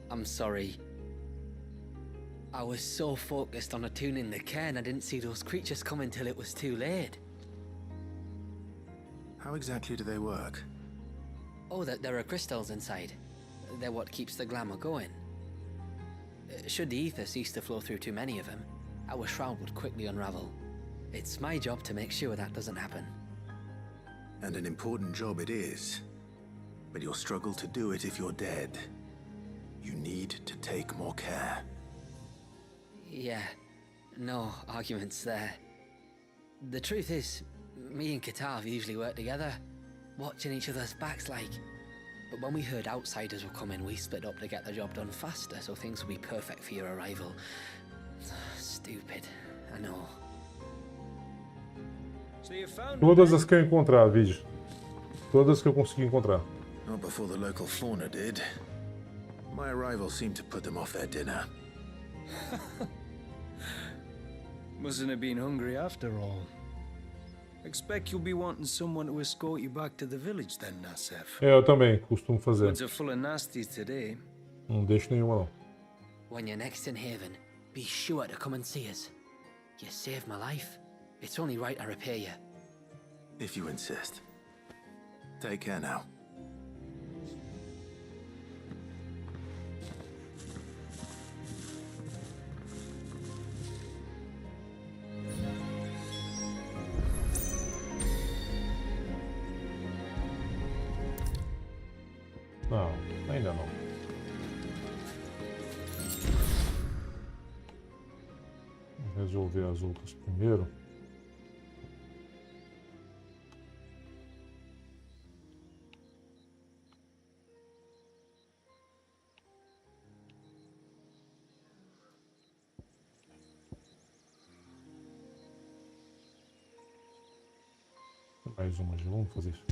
I'm sorry. I was so focused on attuning the cairn I didn't see those creatures coming till it was too late. How exactly do they work? Oh, there are crystals inside. They're what keeps the glamour going. Should the ether cease to flow through too many of them, our shroud would quickly unravel. It's my job to make sure that doesn't happen. And an important job it is. But you'll struggle to do it if you're dead. You need to take more care. Yeah, no arguments there. The truth is, me and Katav usually work together, watching each other's backs like. But when we heard outsiders were coming, we split up to get the job done faster, so things would be perfect for your arrival. Stupid, I know. So you found Todas as que eu encontrar, vídeo. Todas que eu consegui encontrar. Not before the local fauna did. My arrival seemed to put them off their dinner. Mustn't have been hungry after all. Expect you'll be wanting someone to escort you back to the village then, Nassef. É, eu também costumo fazer. Woods are full of nasties today. Não deixo nenhuma não. When you're next in Haven, be sure to come and see us. You saved my life. It's only right I repay you. If you insist. Take care now. Não, ainda não. Vou resolver as outras primeiro. Mais uma, já vamos fazer isso.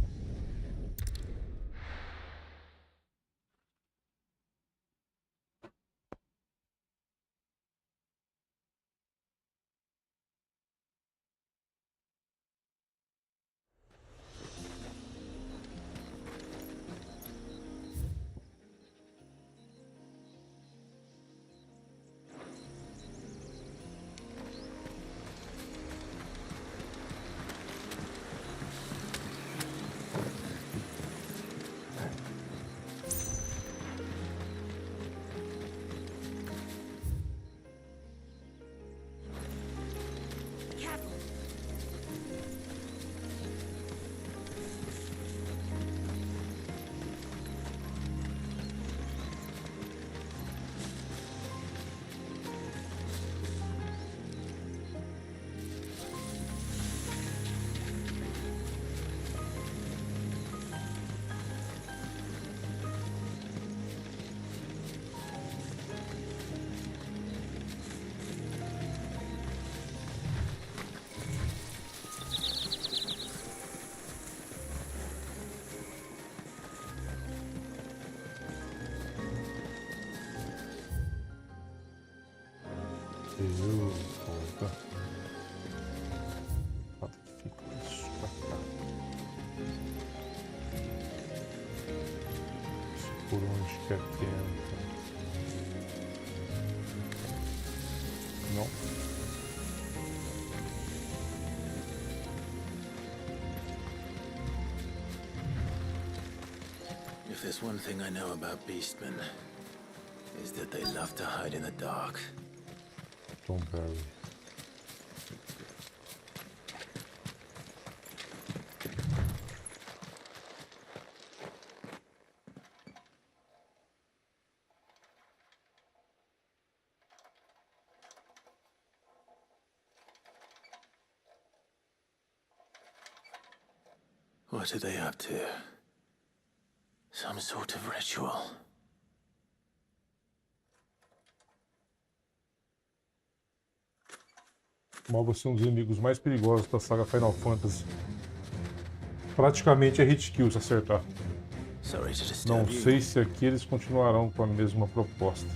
Volta. Falta que fica isso pra cá. Isso por onde quer que entra. Não. If there's one thing I know about beastmen, is that they love to hide in the dark. Comprar. What are they up to? Some sort of ritual. Mal você é um dos inimigos mais perigosos da saga Final Fantasy. Praticamente é hit kill se acertar. Não sei se aqui eles continuarão com a mesma proposta.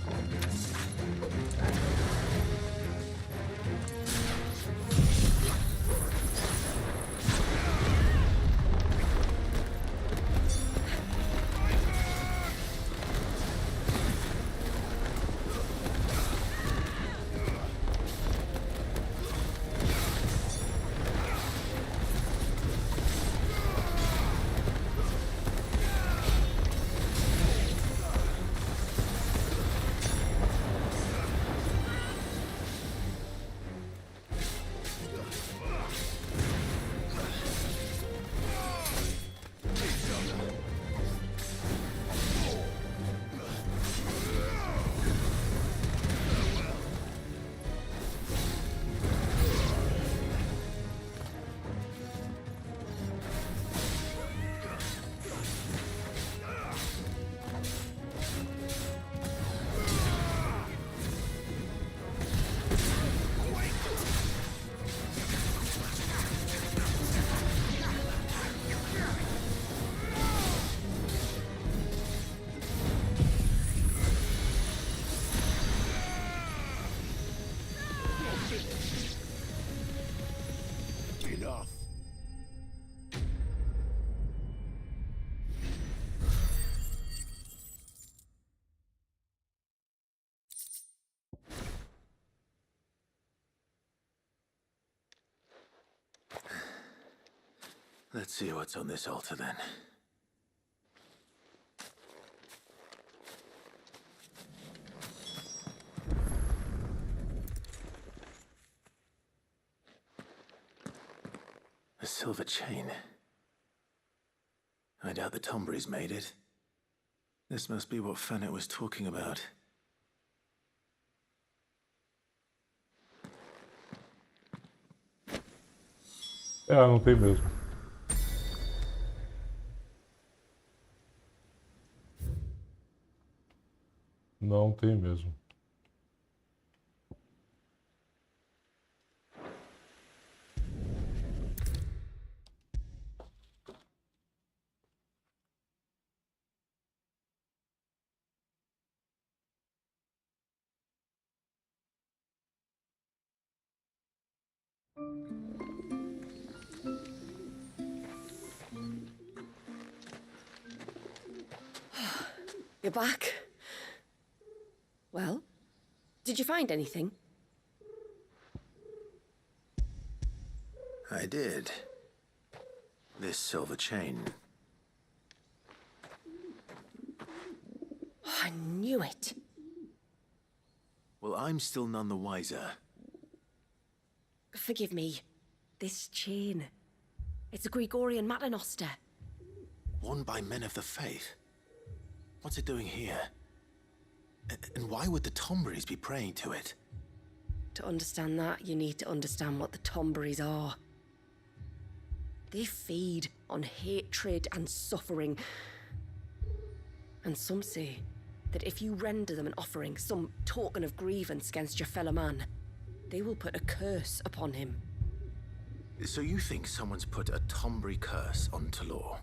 Let's see what's on this altar then. A silver chain. I doubt the Tombrys made it. This must be what Fennec was talking about. Não tem mesmo. Não tem mesmo. You're back. Well, did you find anything? I did. This silver chain. Oh, I knew it. Well, I'm still none the wiser. Forgive me. This chain. It's a Gregorian Maternoster. Worn by men of the faith. What's it doing here? And why would the Tombrys be praying to it? To understand that, you need to understand what the Tombrys are. They feed on hatred and suffering. And some say that if you render them an offering, some token of grievance against your fellow man, they will put a curse upon him. So you think someone's put a Tombry curse on Talor?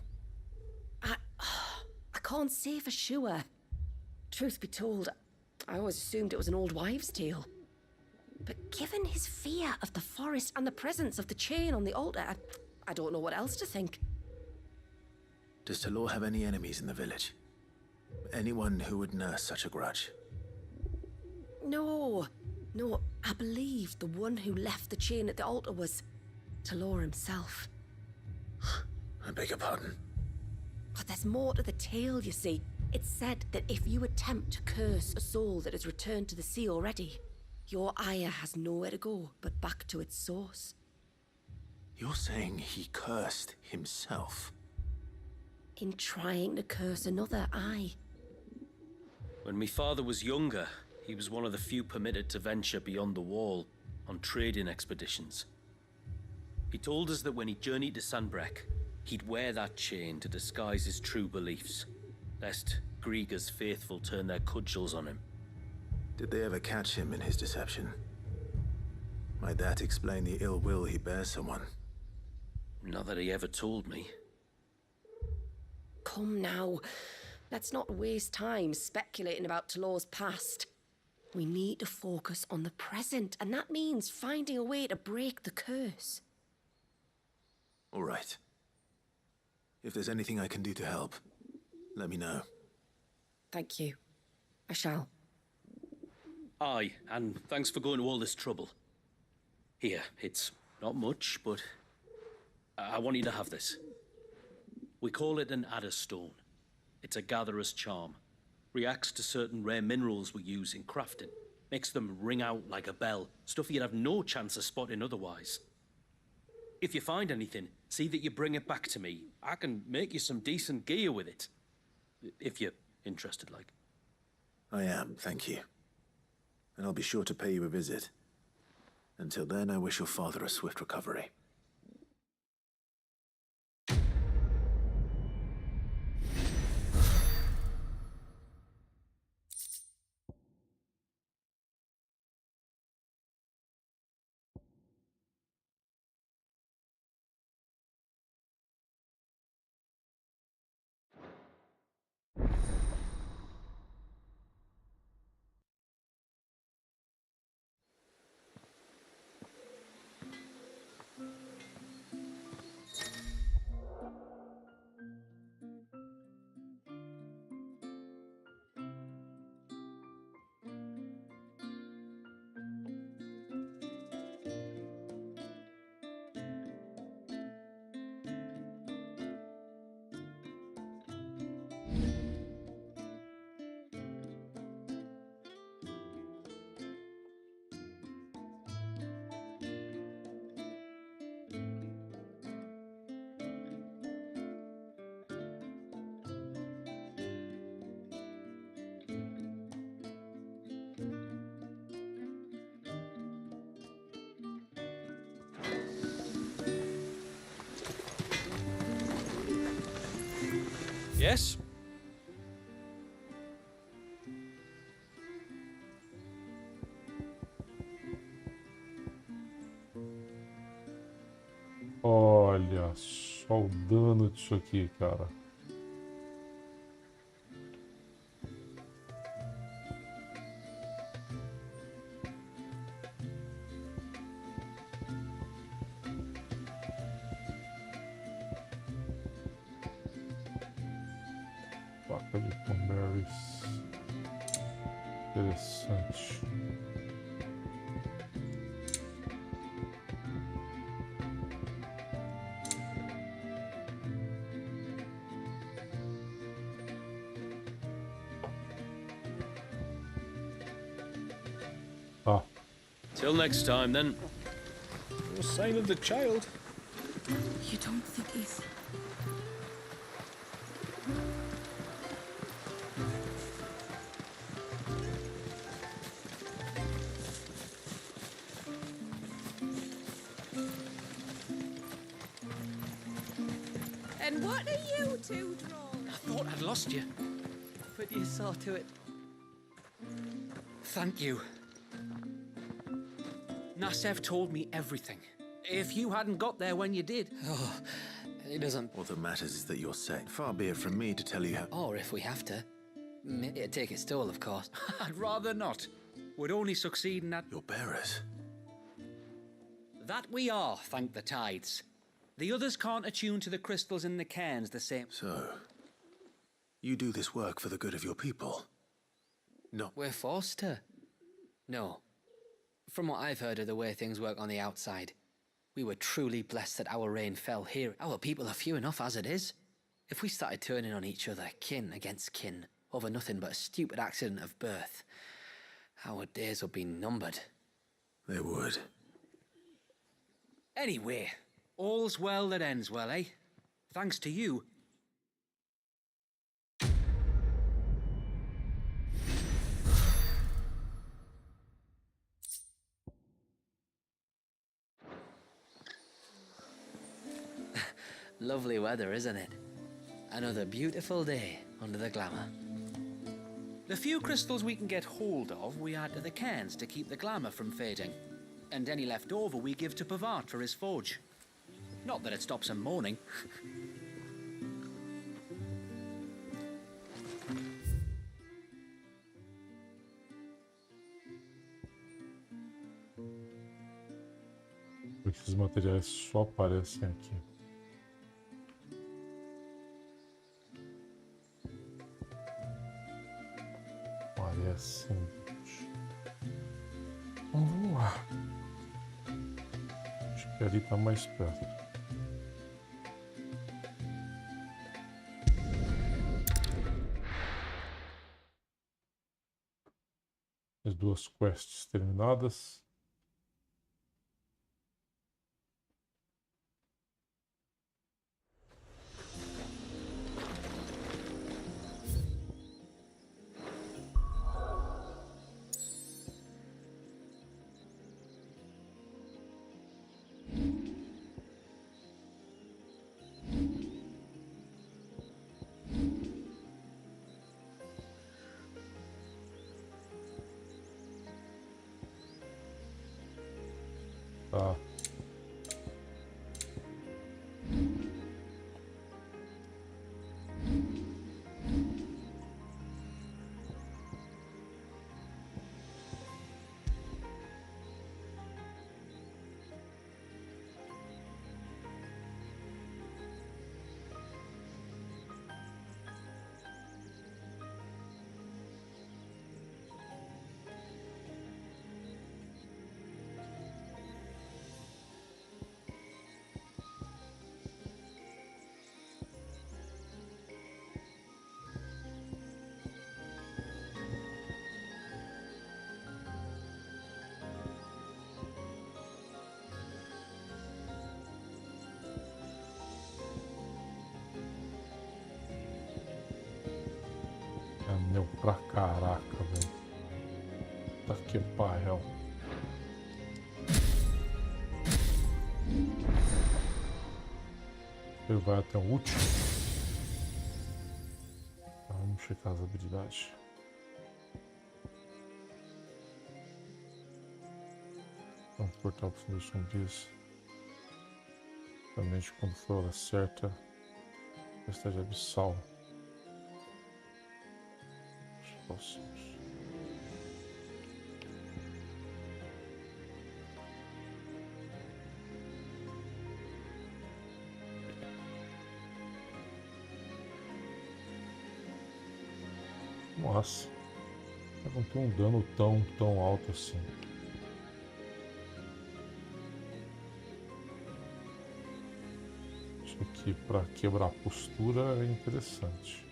I can't say for sure. Truth be told, I always assumed it was an old wives' tale. But given his fear of the forest and the presence of the chain on the altar, I don't know what else to think. Does Talor have any enemies in the village? Anyone who would nurse such a grudge? No, I believe the one who left the chain at the altar was Talor himself. I beg your pardon? But there's more to the tale, you see. It's said that if you attempt to curse a soul that has returned to the sea already, your ire has nowhere to go but back to its source. You're saying he cursed himself? In trying to curse another, aye. When my father was younger, he was one of the few permitted to venture beyond the wall on trading expeditions. He told us that when he journeyed to Sanbreque, he'd wear that chain to disguise his true beliefs, lest Griega's faithful turn their cudgels on him. Did they ever catch him in his deception? Might that explain the ill will he bears someone? Not that he ever told me. Come now. Let's not waste time speculating about Talor's past. We need to focus on the present, and that means finding a way to break the curse. All right. If there's anything I can do to help, let me know. Thank you. I shall. Aye, and thanks for going to all this trouble. Here, it's not much, but I want you to have this. We call it an adder stone. It's a gatherer's charm. Reacts to certain rare minerals we use in crafting. Makes them ring out like a bell, stuff you'd have no chance of spotting otherwise. If you find anything, see that you bring it back to me. I can make you some decent gear with it. If you're interested, like. I am, thank you. And I'll be sure to pay you a visit. Until then, I wish your father a swift recovery. Yes? Olha só o dano disso aqui, cara. Faca de comprar. Interessante. Till next time, then. No sign of the child. You don't think he's... And what are you two drawing? I thought I'd lost you. But you saw to it. Thank you. Nasev told me everything. If you hadn't got there when you did... Oh, it doesn't... All that matters is that you're safe. Far be it from me to tell you how... Or if we have to. It'd take its toll, of course. I'd rather not. We'd only succeed in that... Your bearers. That we are, thank the tides. The others can't attune to the crystals in the cairns the same... So... you do this work for the good of your people? No. We're forced to. No. From what I've heard of the way things work on the outside, we were truly blessed that our rain fell here. Our people are few enough as it is. If we started turning on each other, kin against kin, over nothing but a stupid accident of birth, our days would be numbered. They would. Anyway, all's well that ends well, eh? Thanks to you. Lovely weather, isn't it? Another beautiful day under the glamour. The few crystals we can get hold of, we add to the cairns to keep the glamour from fading. and any left over we give to Pavard for his forge. Not that it stops him mourning. Esses materiais só aparecem aqui. Parece. Então vamos lá. Acho que ali tá mais perto. As duas quests terminadas. Tá. Anel pra caraca, velho. Tá que pariu. Ele vai até o último. Tá, vamos checar as habilidades. Transportar para os meus sombrios. Somente quando for a hora certa. Tempestade abissal. Próximos. Nossa, não tem um dano tão alto assim. Isso aqui para quebrar a postura é interessante.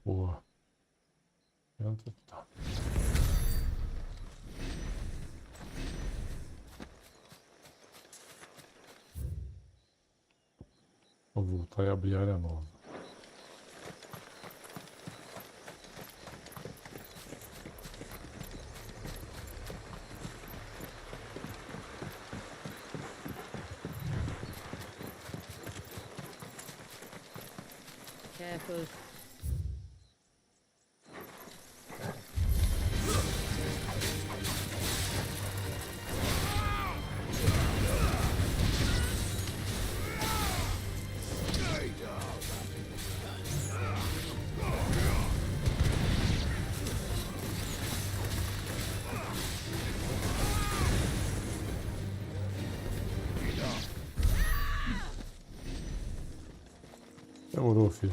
Boa. Tá. Vou voltar e abrir área nova. Careful. Demorou, filho.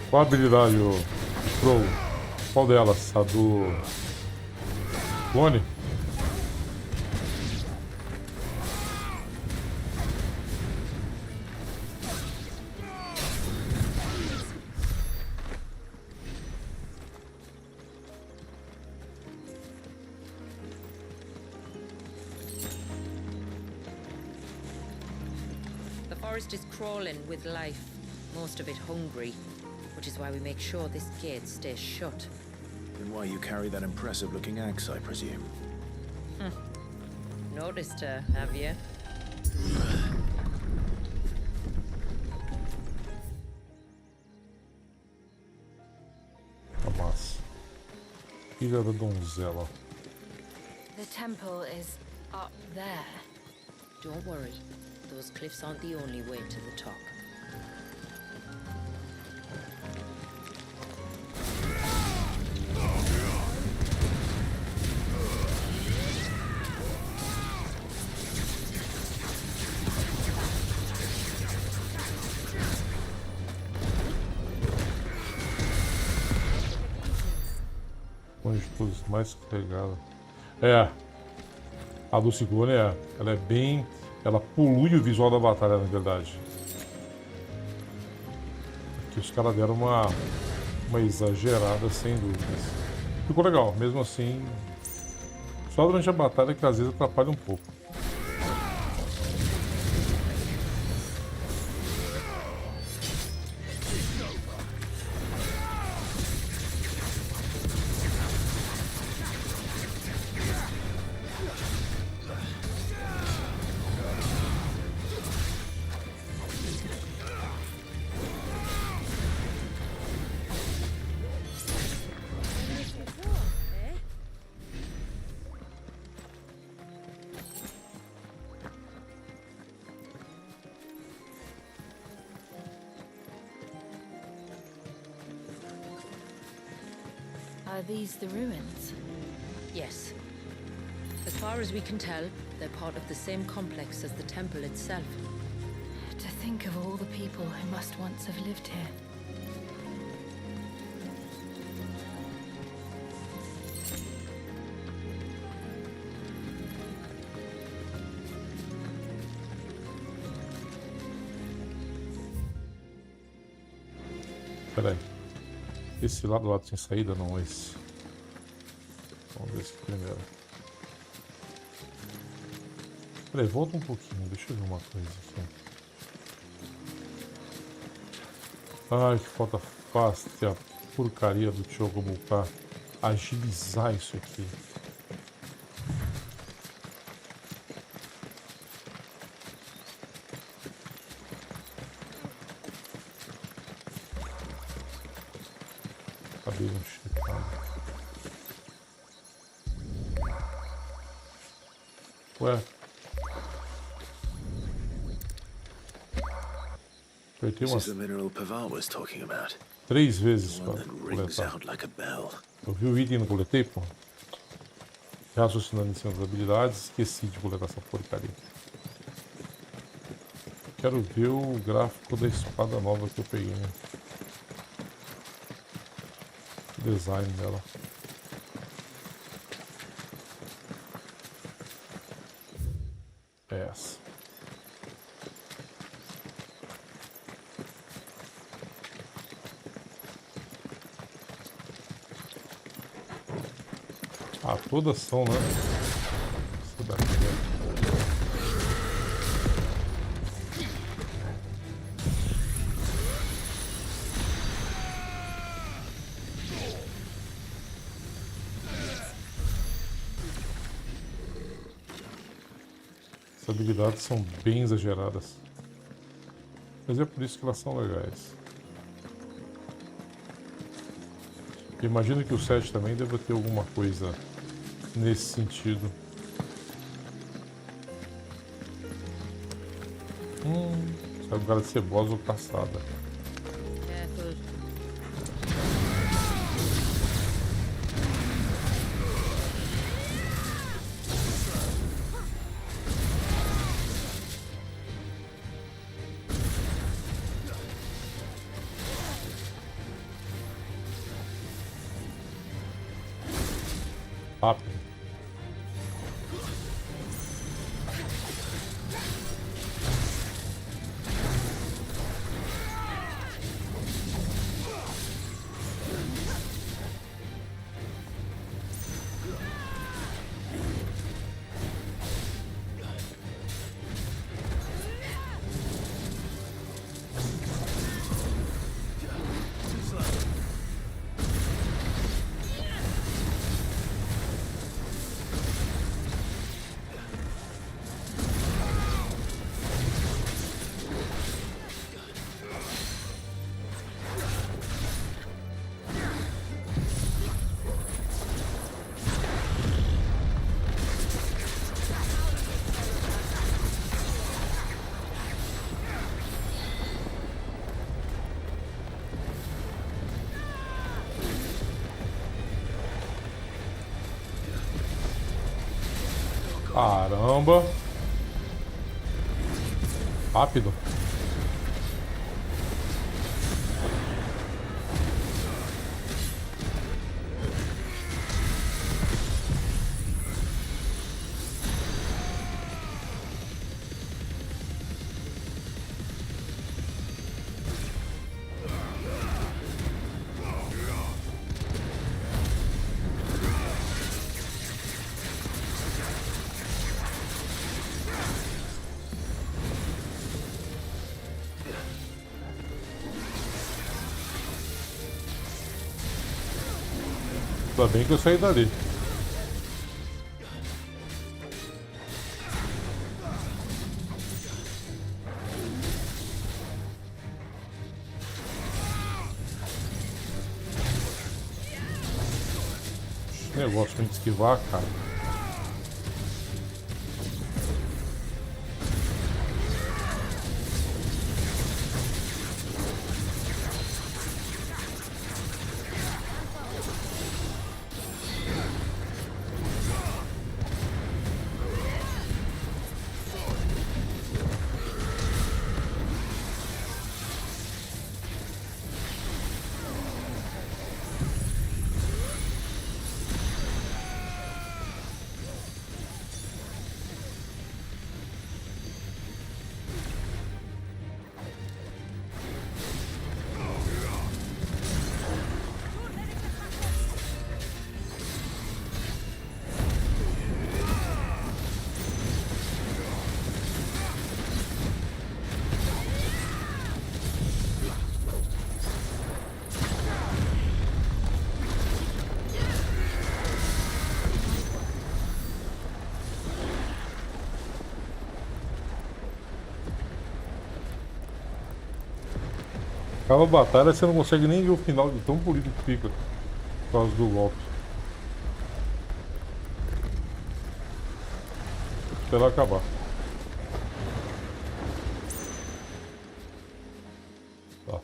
Qual a habilidade, o Crow? Qual delas? A do clone? The forest is crawling with life, most of it hungry, which is why we make sure this gate stays shut. And why you carry that impressive-looking axe, I presume. Noticed her, have you? Hamas. Filha da donzela. The temple is up there. Don't worry. Those cliffs aren't the only way to the top. Onde todos mais carregada. É. A do ciclone ela é bem. Ela polui o visual da batalha, na verdade. Aqui os caras deram uma exagerada, sem dúvidas. Ficou legal, mesmo assim. Só durante a batalha que às vezes atrapalha um pouco. Are these the ruins? Yes. As far as we can tell, they're part of the same complex as the temple itself. To think of all the people who must once have lived here. Peraí. Esse lá do lado sem saída, não esse. Vamos ver esse primeiro. Peraí, volta um pouquinho, deixa eu ver uma coisa aqui. Ai, que falta fácil a porcaria do Chocobo pra agilizar isso aqui. Cabelo checado. Ué. Apertei This umas is the mineral Pavar was talking about. 3 vezes The para one that rings coletar. out like a bell. Eu vi o item e não coletei, pô. Raciocinando em cima das habilidades, esqueci de coletar essa porcaria. Quero ver o gráfico da espada nova que eu peguei, né? O design dela. É essa. Ah, todas são, né? Isso daqui, né? Essas habilidades são bem exageradas. Mas é por isso que elas são legais. Imagino que o 7 também deve ter alguma coisa nesse sentido. Sabe o cara de cebosa ou caçada. Rápido. Caramba. Rápido. Ainda bem que eu saí dali. Esse negócio pra gente esquivar, cara. Acaba a batalha, você não consegue nem ver o final de tão bonito que fica por causa do golpe. Esperar acabar. Tá.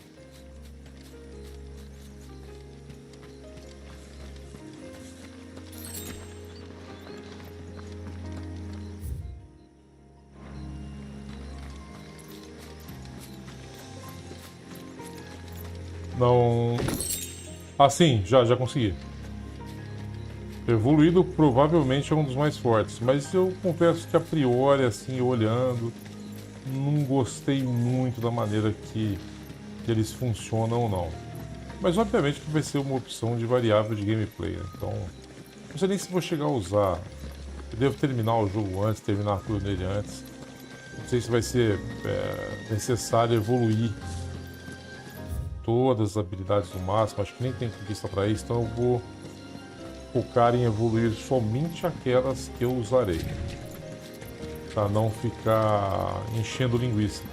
Não... Ah, sim, já consegui. Evoluído provavelmente é um dos mais fortes, mas eu confesso que a priori, assim, olhando, não gostei muito da maneira que eles funcionam ou não. Mas obviamente que vai ser uma opção de variável de gameplay, né? Então, não sei nem se vou chegar a usar. Eu devo terminar o jogo antes, terminar tudo nele antes. Não sei se vai ser necessário evoluir todas as habilidades no máximo, acho que nem tem conquista para isso, então eu vou focar em evoluir somente aquelas que eu usarei, para não ficar enchendo linguiça.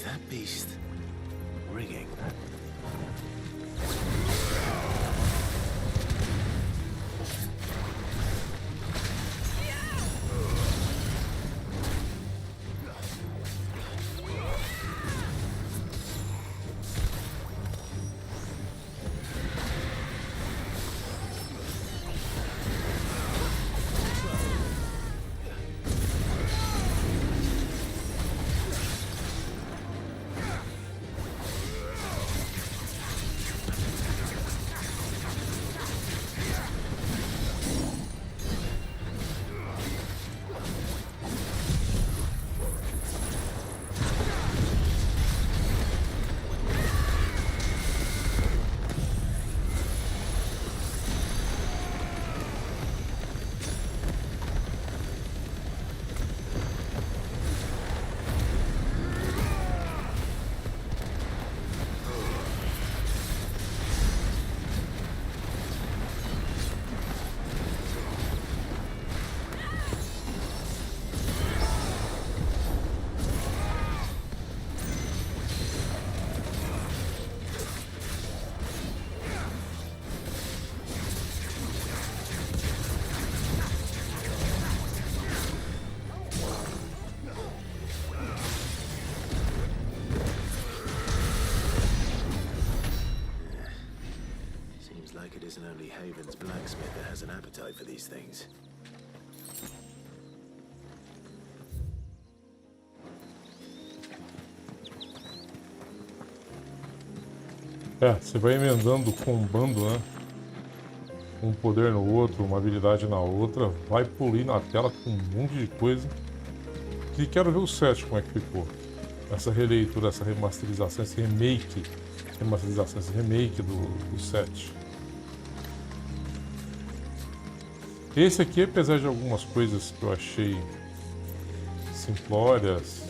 that beast ringing? Like it isn't only Haven's blacksmith that has an appetite for these things. Você vai emendando, combando, né? Um poder no outro, uma habilidade na outra, vai polir na tela com um monte de coisa. E quero ver o 7 como é que ficou. Essa releitura, essa remasterização, esse remake. Remasterização, esse remake do 7. Esse aqui, apesar de algumas coisas que eu achei simplórias,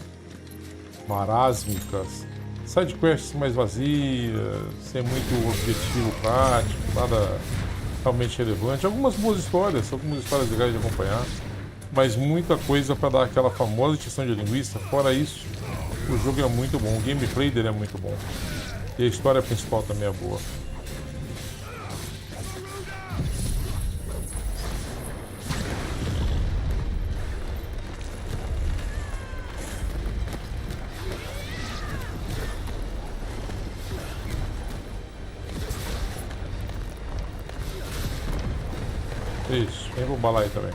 marásmicas, sidequests mais vazias, sem muito objetivo prático, nada realmente relevante. Algumas boas histórias legais de acompanhar, mas muita coisa para dar aquela famosa injeção de linguiça. Fora isso, o jogo é muito bom, o gameplay dele é muito bom. E a história principal também é boa. Isso, vem pro balai também.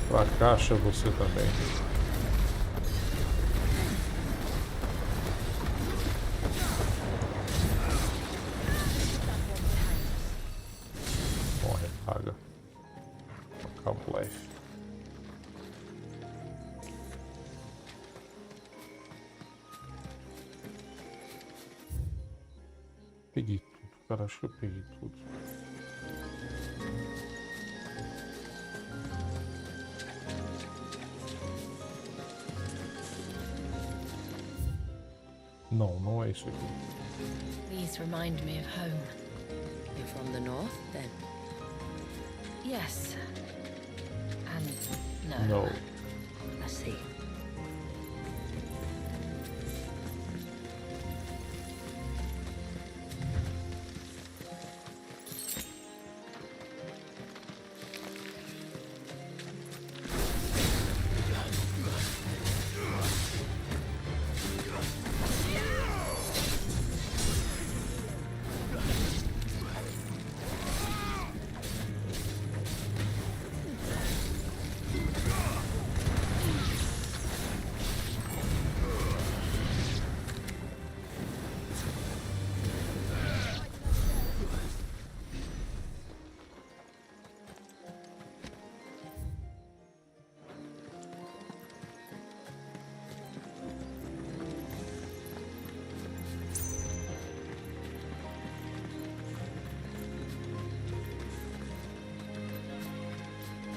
Pra caixa você também. Morre, paga. Acaba o life. Peguei tudo, cara, acho que eu peguei tudo. Não, não é isso aqui. These remind me of home. You're from the north, then? Yes. And no. No. I see.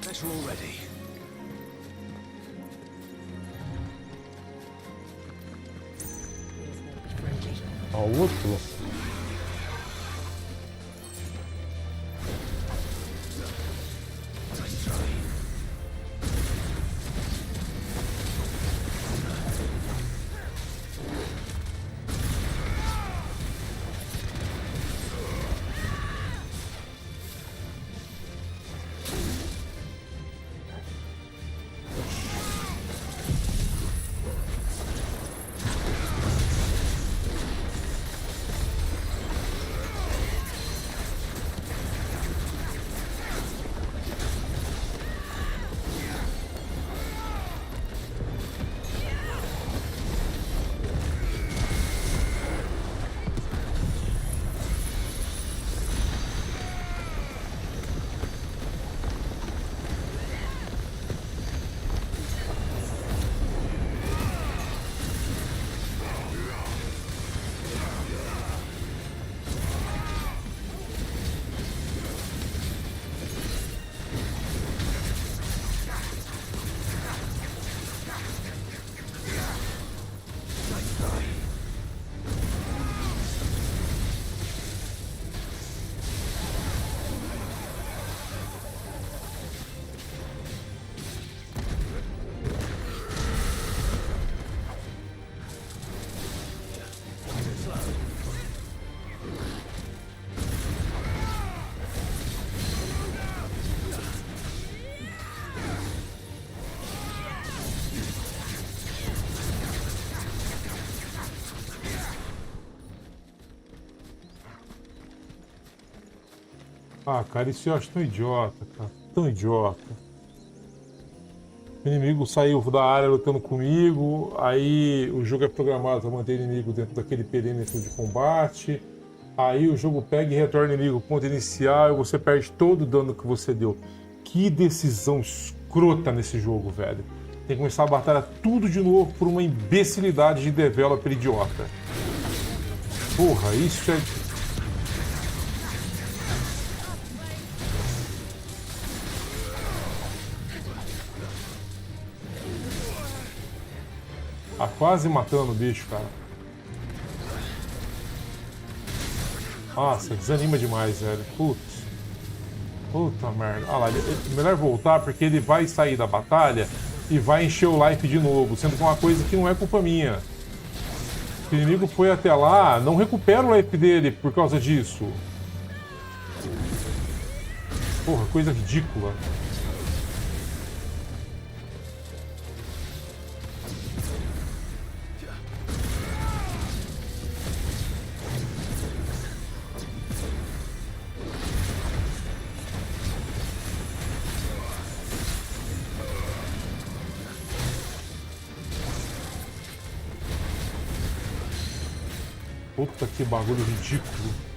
Better already. A outro? Ah, cara, isso eu acho tão idiota, cara. Tão idiota. O inimigo saiu da área lutando comigo, aí o jogo é programado para manter o inimigo dentro daquele perímetro de combate. Aí o jogo pega e retorna o inimigo ao ponto inicial e você perde todo o dano que você deu. Que decisão escrota nesse jogo, velho. Tem que começar a batalha tudo de novo por uma imbecilidade de developer idiota. Porra, isso é... Tá quase matando o bicho, cara. Nossa, desanima demais, velho. Putz. Puta merda. Ah lá, melhor voltar porque ele vai sair da batalha e vai encher o life de novo, sendo que é uma coisa que não é culpa minha. O inimigo foi até lá, não recupera o life dele por causa disso. Porra, coisa ridícula. Puta que bagulho ridículo.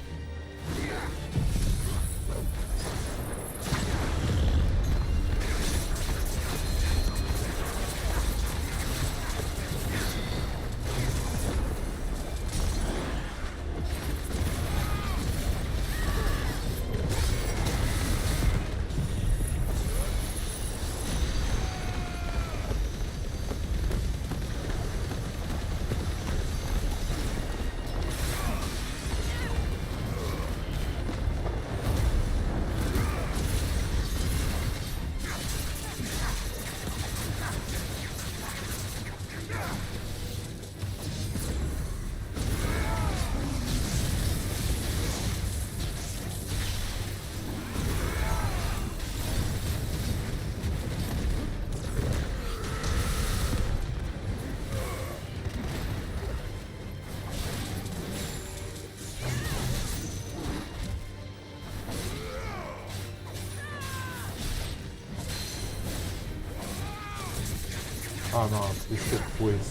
Ah, não, isso depois.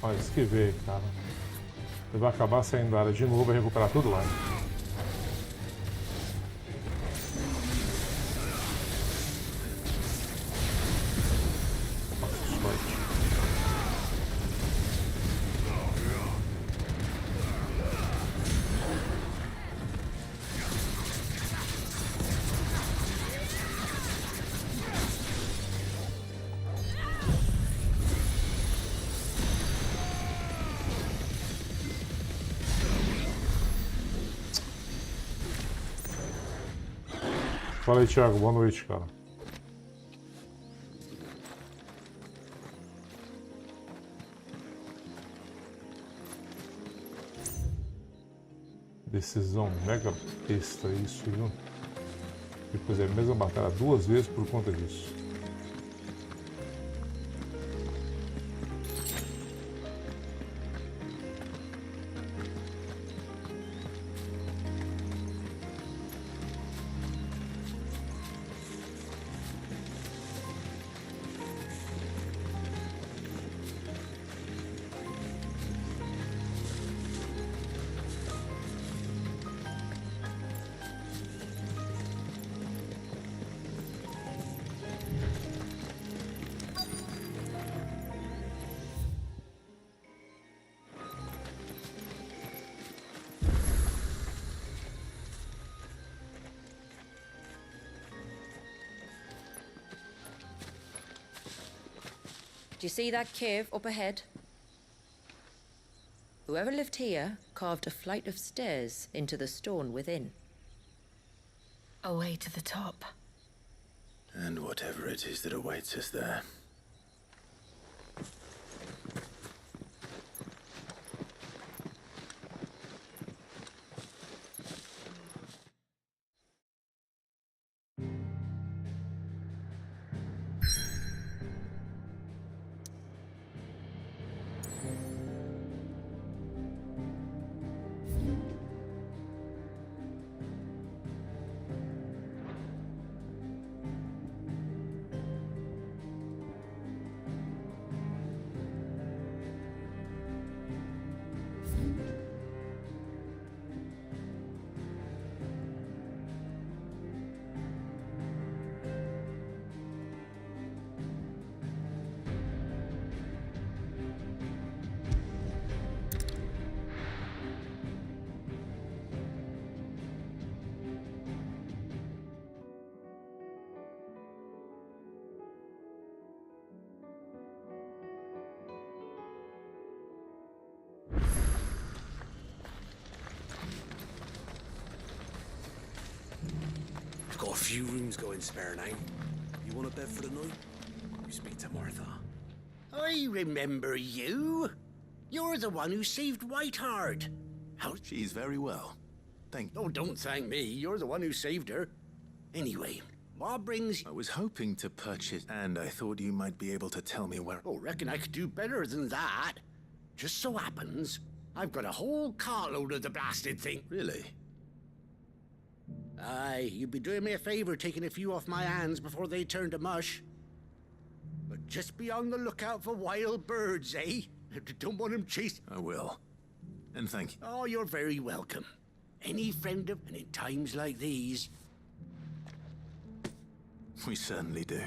Olha, esquivei, cara. Ele vai acabar saindo da área de novo e recuperar tudo lá. Fala aí, Thiago. Boa noite, cara. Decisão mega besta isso, viu? Depois é a mesma batalha 2 vezes por conta disso. Do you see that cave up ahead? Whoever lived here carved a flight of stairs into the stone within. A way to the top. And whatever it is that awaits us there. a few rooms going spare now. You want a bed for the night? You speak to Martha. I remember you. You're the one who saved Whiteheart. How? She's very well. Thank you. Oh, don't thank me. You're the one who saved her. Anyway, what brings... I was hoping to purchase, and I thought you might be able to tell me where... Oh, reckon I could do better than that. Just so happens, I've got a whole cartload of the blasted thing. Really? Aye, you'd be doing me a favor taking a few off my hands before they turn to mush. But just be on the lookout for wild birds, eh? Don't want them chased. I will. And thank you. Oh, you're very welcome. Any friend of... And in times like these... We certainly do.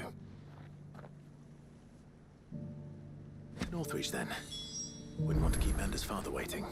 Northwich, then. Wouldn't want to keep Anders' father waiting.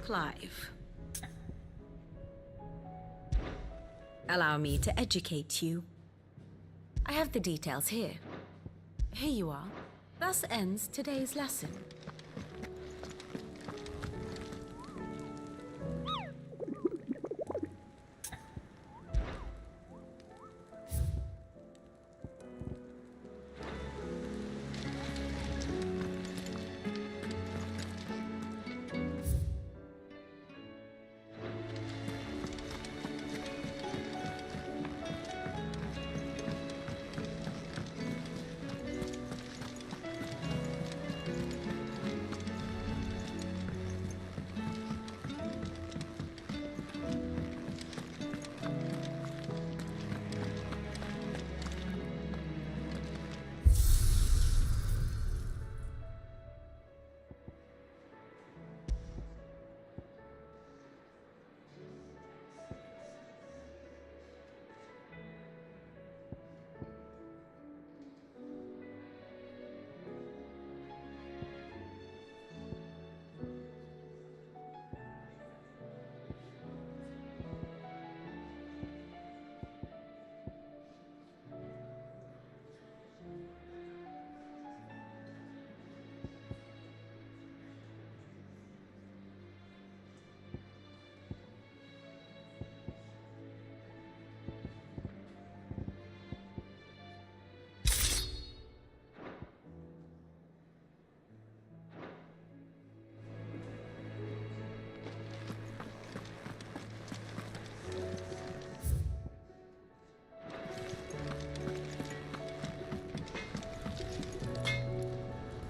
Clive. Allow me to educate you. I have the details here. Here you are. Thus ends today's lesson.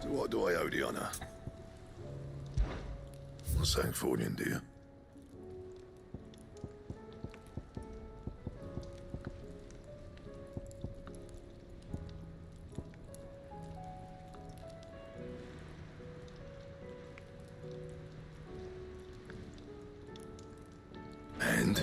What do I owe the honor? Not saying fortune, do you? And?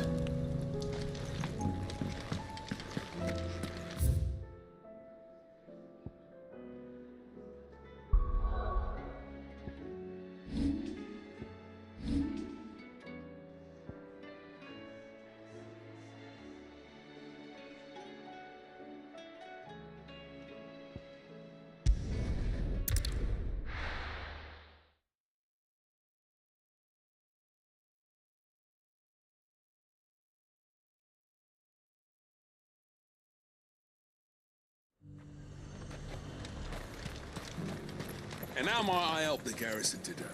And how might I help the garrison today?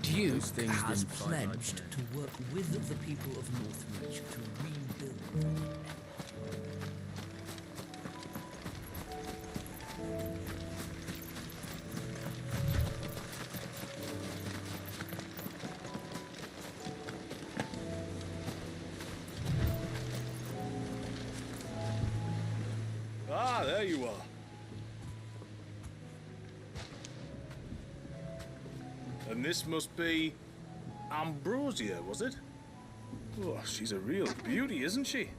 Duke has pledged to work with the people of Northreach to rebuild. Ah, there you are. And this must be Ambrosia, was it? Oh, she's a real beauty, isn't she?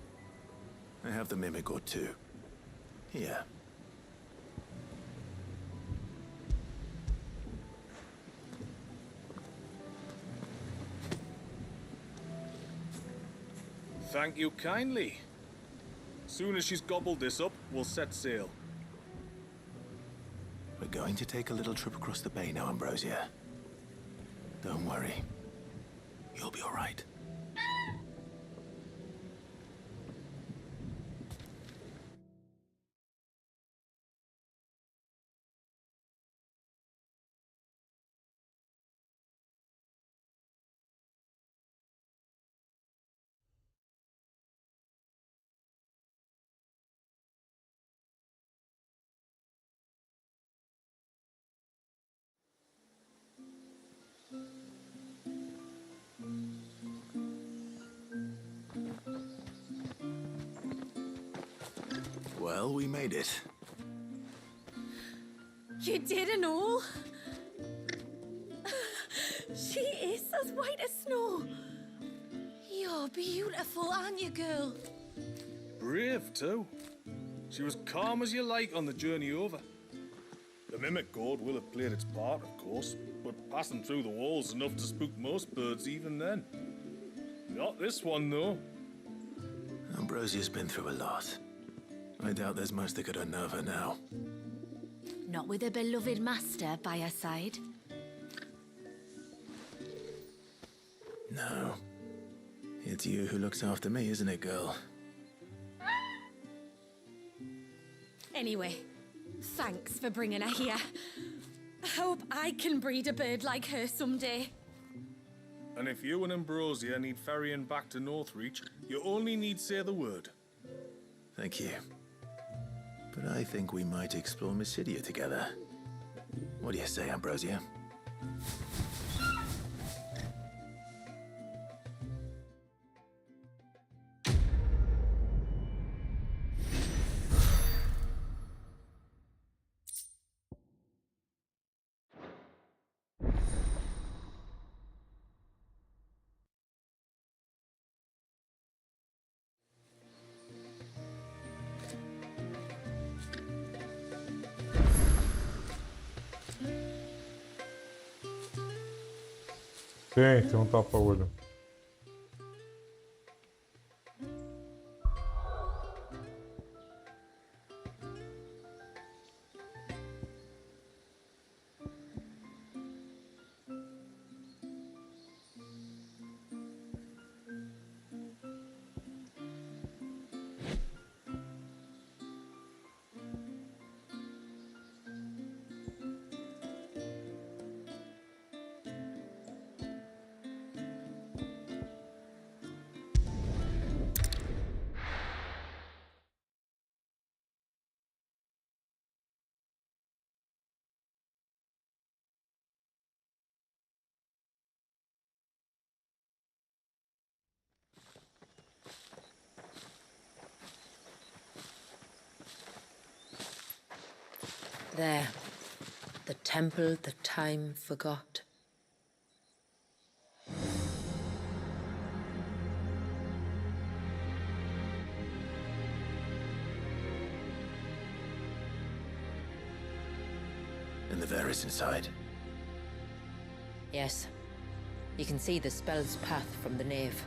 I have the mimic or two. Here. Thank you kindly. Soon as she's gobbled this up, we'll set sail. We're going to take a little trip across the bay now, Ambrosia. Don't worry. You'll be all right. Well, we made it. You did and all? She is as white as snow. You're beautiful, aren't you, girl? Brave, too. She was calm as you like on the journey over. The mimic gourd will have played its part, of course, but passing through the walls enough to spook most birds even then. Not this one, though. Ambrosia's been through a lot. I doubt there's much that could unnerve her now. Not with a beloved master by her side. No. It's you who looks after me, isn't it, girl? Anyway, thanks for bringing her here. I hope I can breed a bird like her someday. And if you and Ambrosia need ferrying back to Northreach, you only need say the word. Thank you. But I think we might explore Mysidia together. What do you say, Ambrosia? Tem um tapa-olho. There. The temple that time forgot. And the Varus inside. Yes. You can see the spell's path from the nave.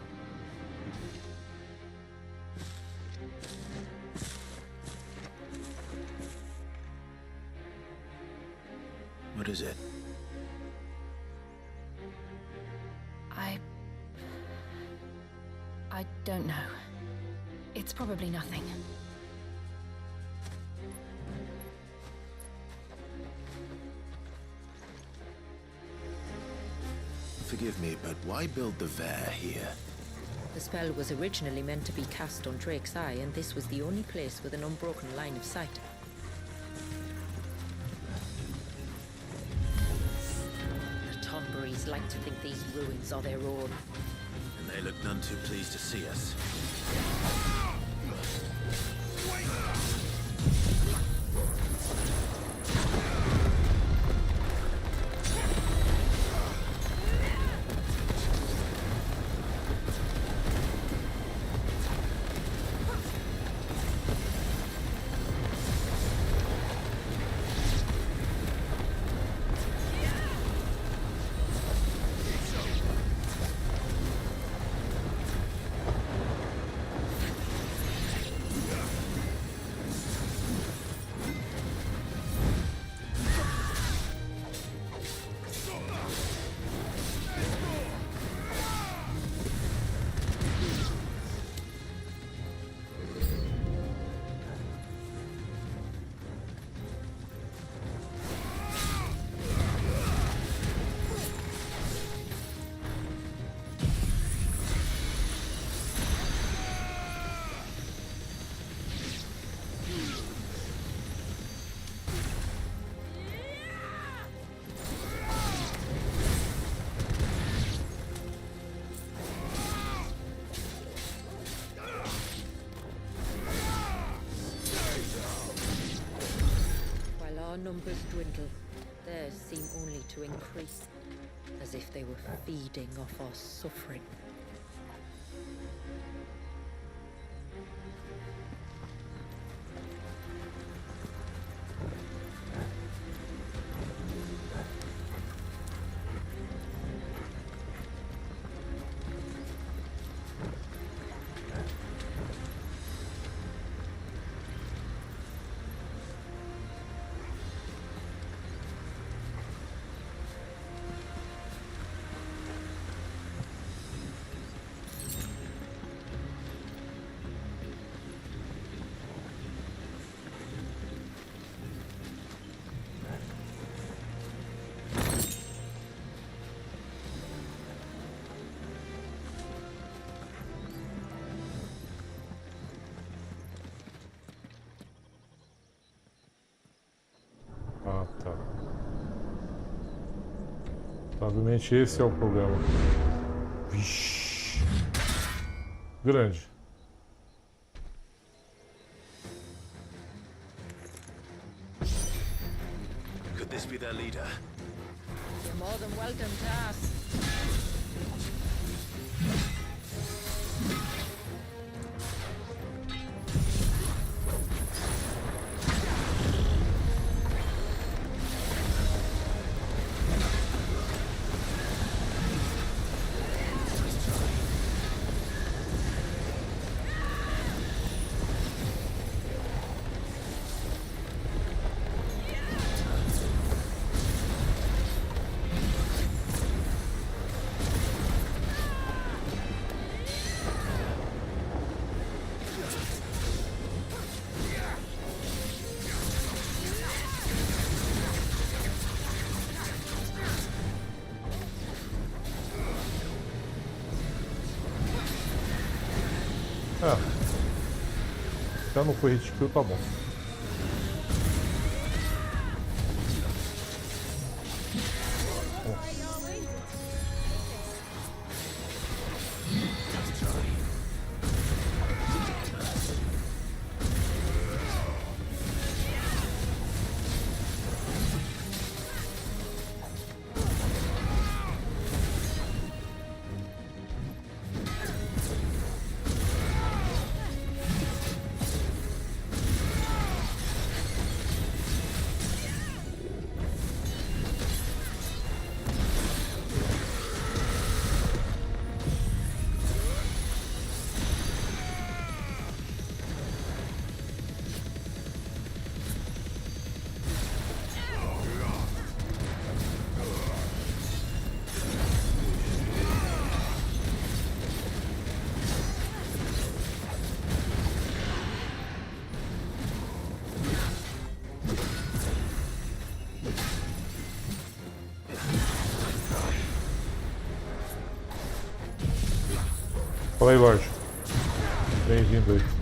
What is it? I don't know. It's probably nothing. forgive me, but why build the Ver here? The spell was originally meant to be cast on Drake's Eye, and this was the only place with an unbroken line of sight. The Tonberries like to think these ruins are their own. And they look none too pleased to see us. Numbers dwindle, theirs seem only to increase, as if they were feeding off our suffering. Ah, tá. Provavelmente esse é o problema. Vixe. Grande. Could this be their leader? You're more than welcome to ask. Ah, já não foi hit kill, tá bom. Fala aí, Lorde. Bem-vindo aí.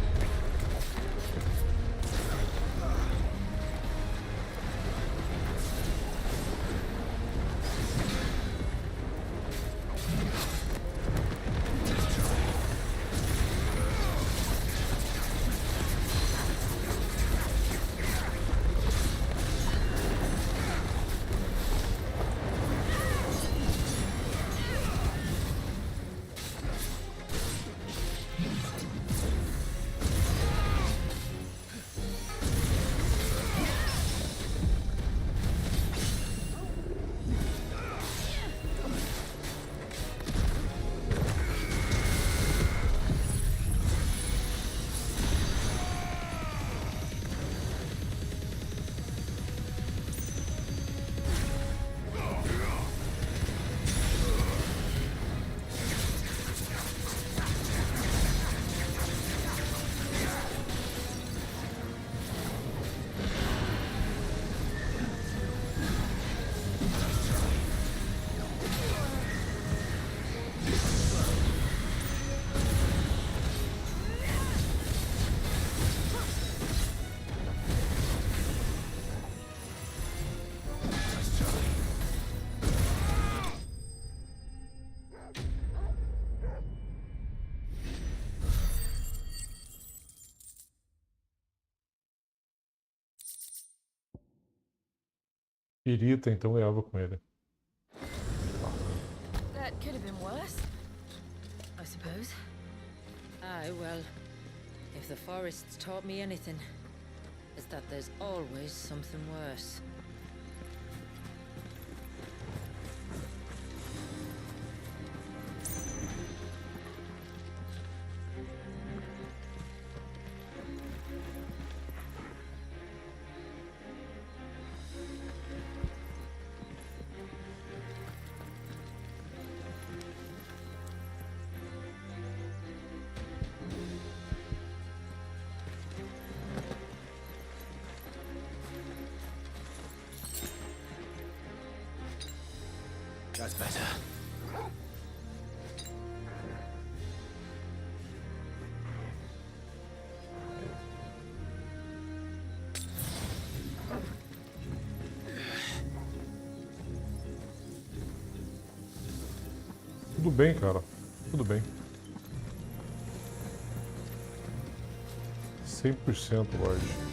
Pirita, então ganhava com ele. That could have been worse, I suppose. Aye, well, if the forest's taught me anything, it's that there's always something worse. That's better. Tudo bem, cara. Tudo bem. 100%, Lorde.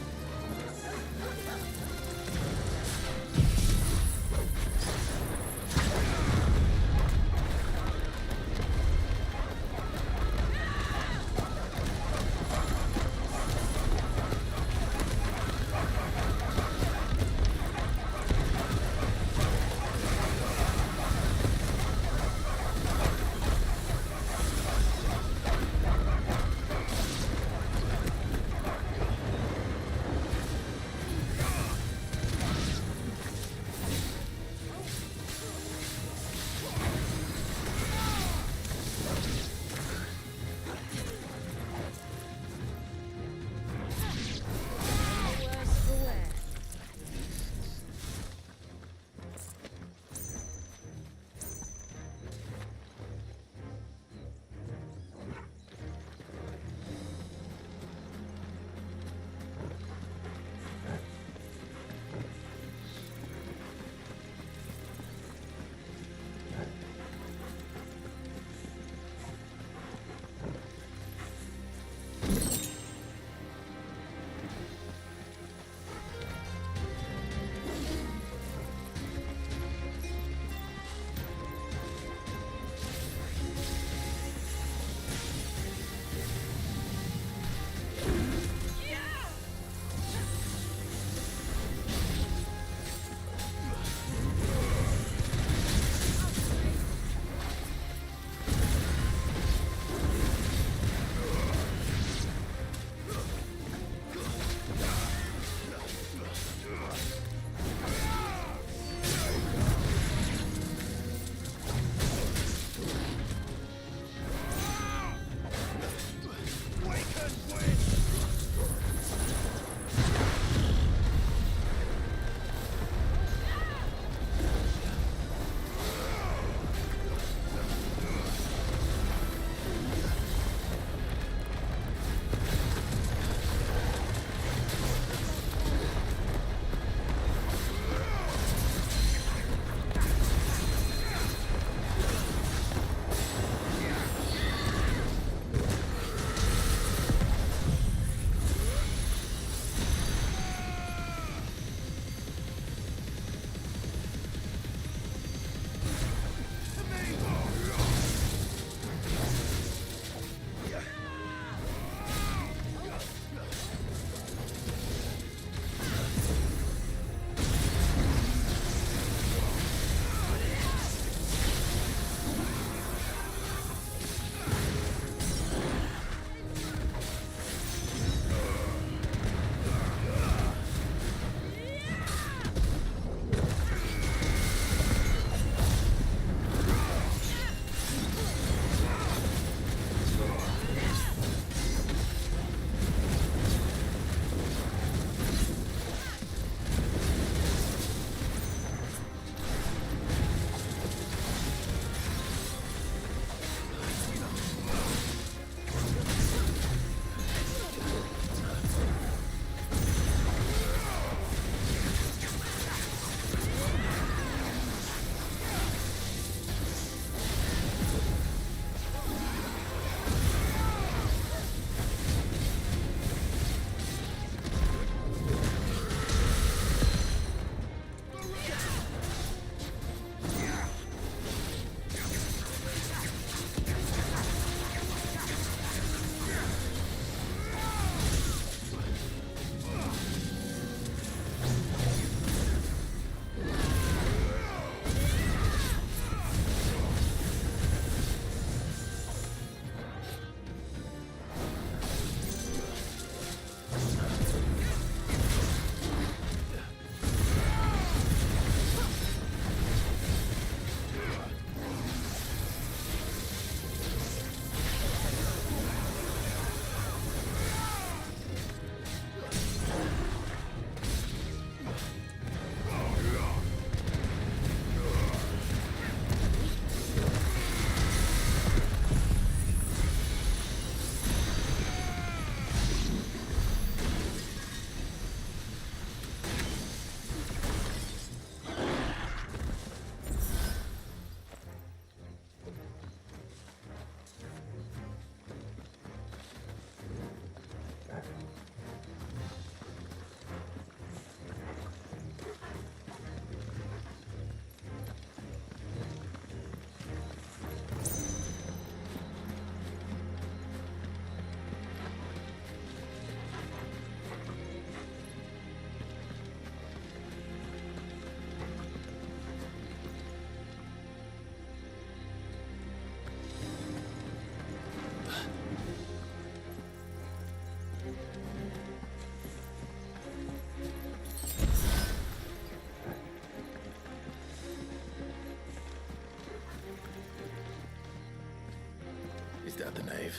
at the nave?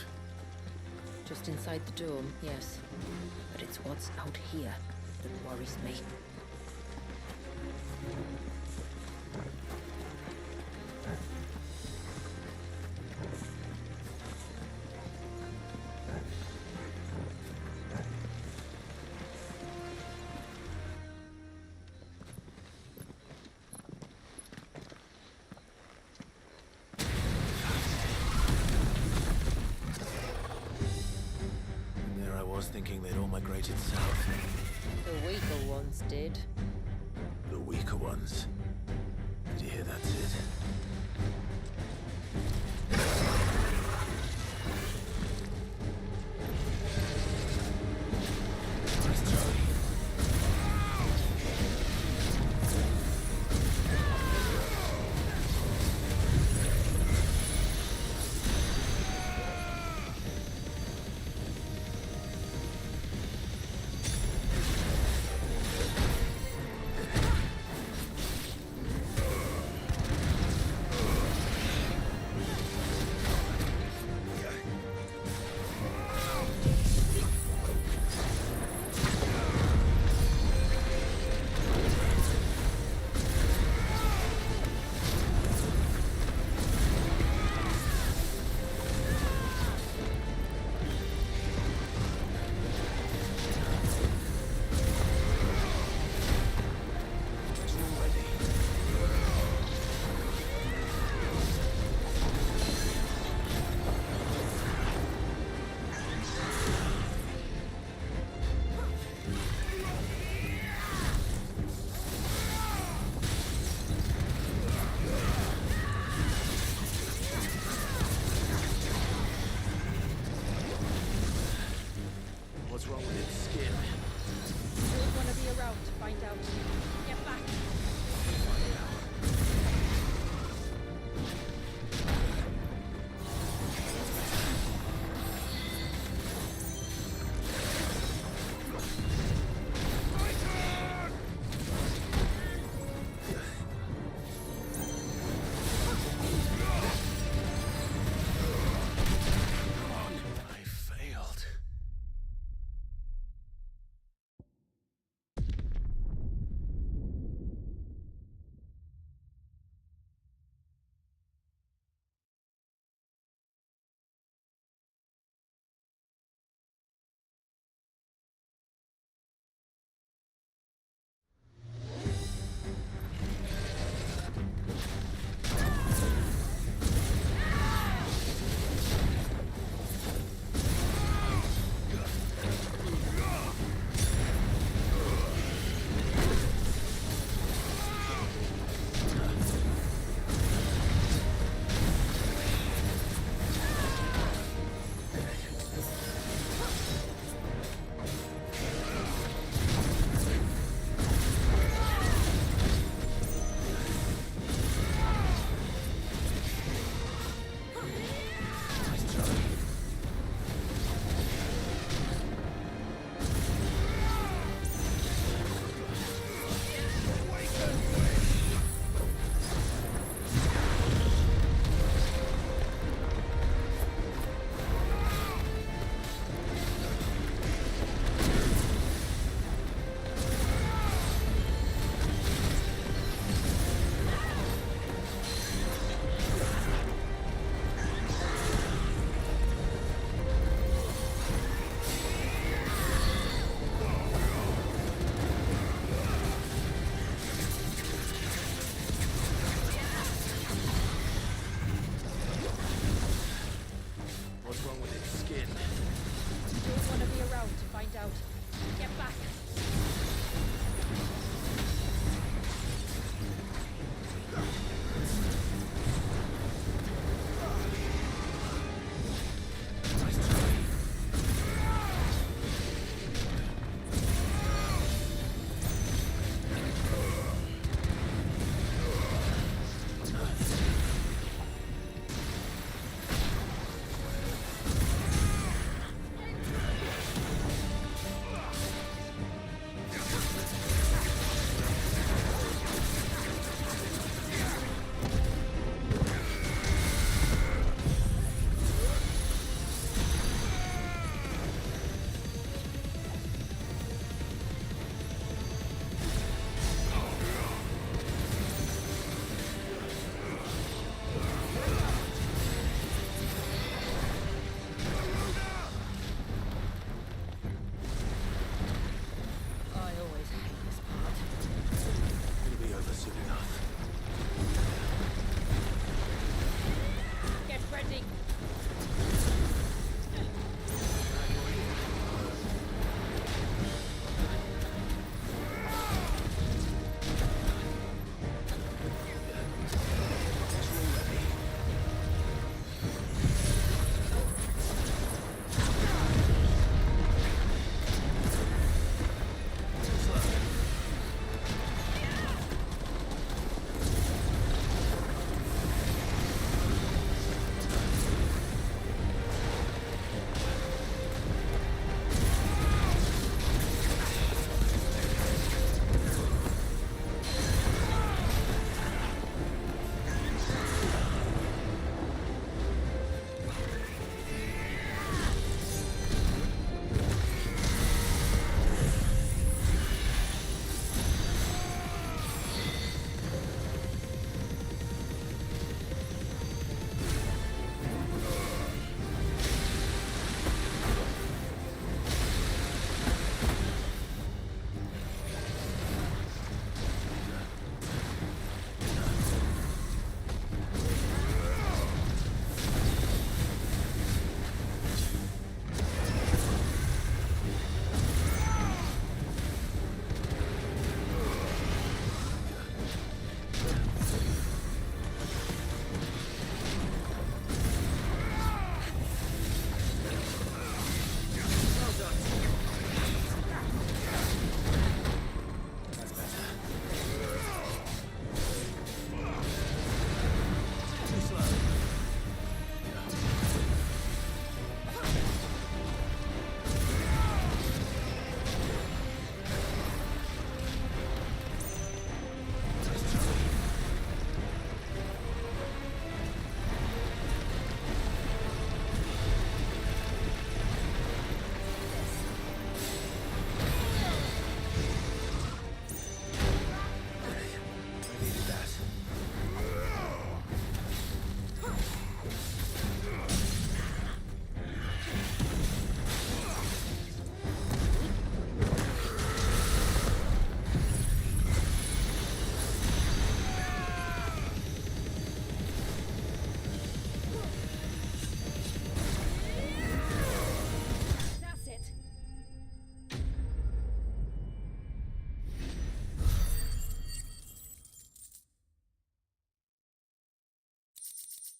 Just inside the dome, yes. But it's what's out here that worries me. Thinking they'd all migrated south. The weaker ones did. The weaker ones? Did you hear that, Sid? What's wrong with its skin? Don't want to be around to find out. Get back.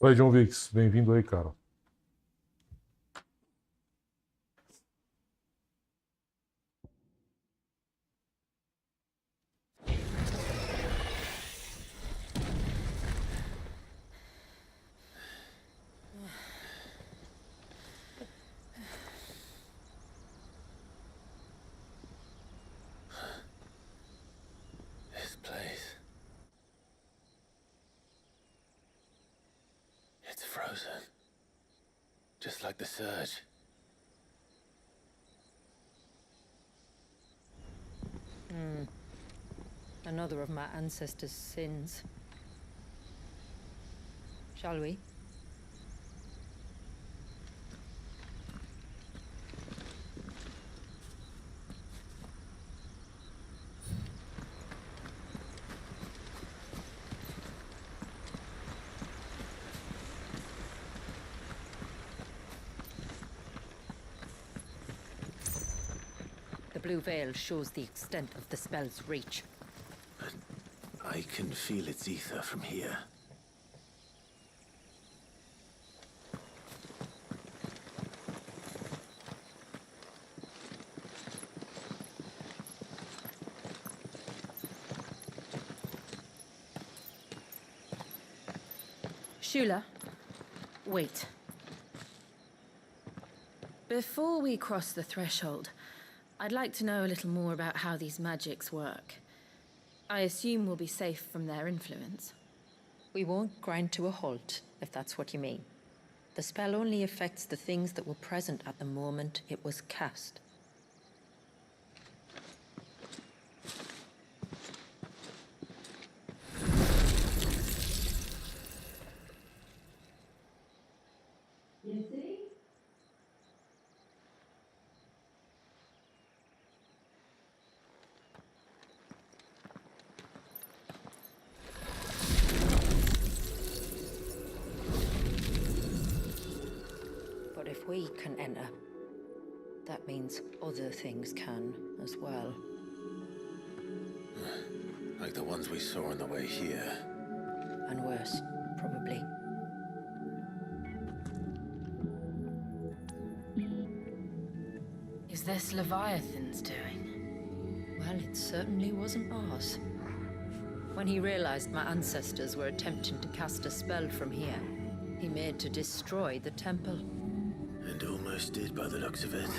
Oi, John Vix, bem-vindo aí, cara. This place. It's frozen. Just like the surge. Another of my ancestors' sins. Shall we? The blue veil shows the extent of the spell's reach. But I can feel its ether from here. Shula, wait. Before we cross the threshold, I'd like to know a little more about how these magics work. I assume we'll be safe from their influence. We won't grind to a halt, if that's what you mean. The spell only affects the things that were present at the moment it was cast. But if we can enter, that means other things can as well. Like the ones we saw on the way here. And worse, probably. Is this Leviathan's doing? Well, it certainly wasn't ours. When he realized my ancestors were attempting to cast a spell from here, he made to destroy the temple. And almost did by the looks of it.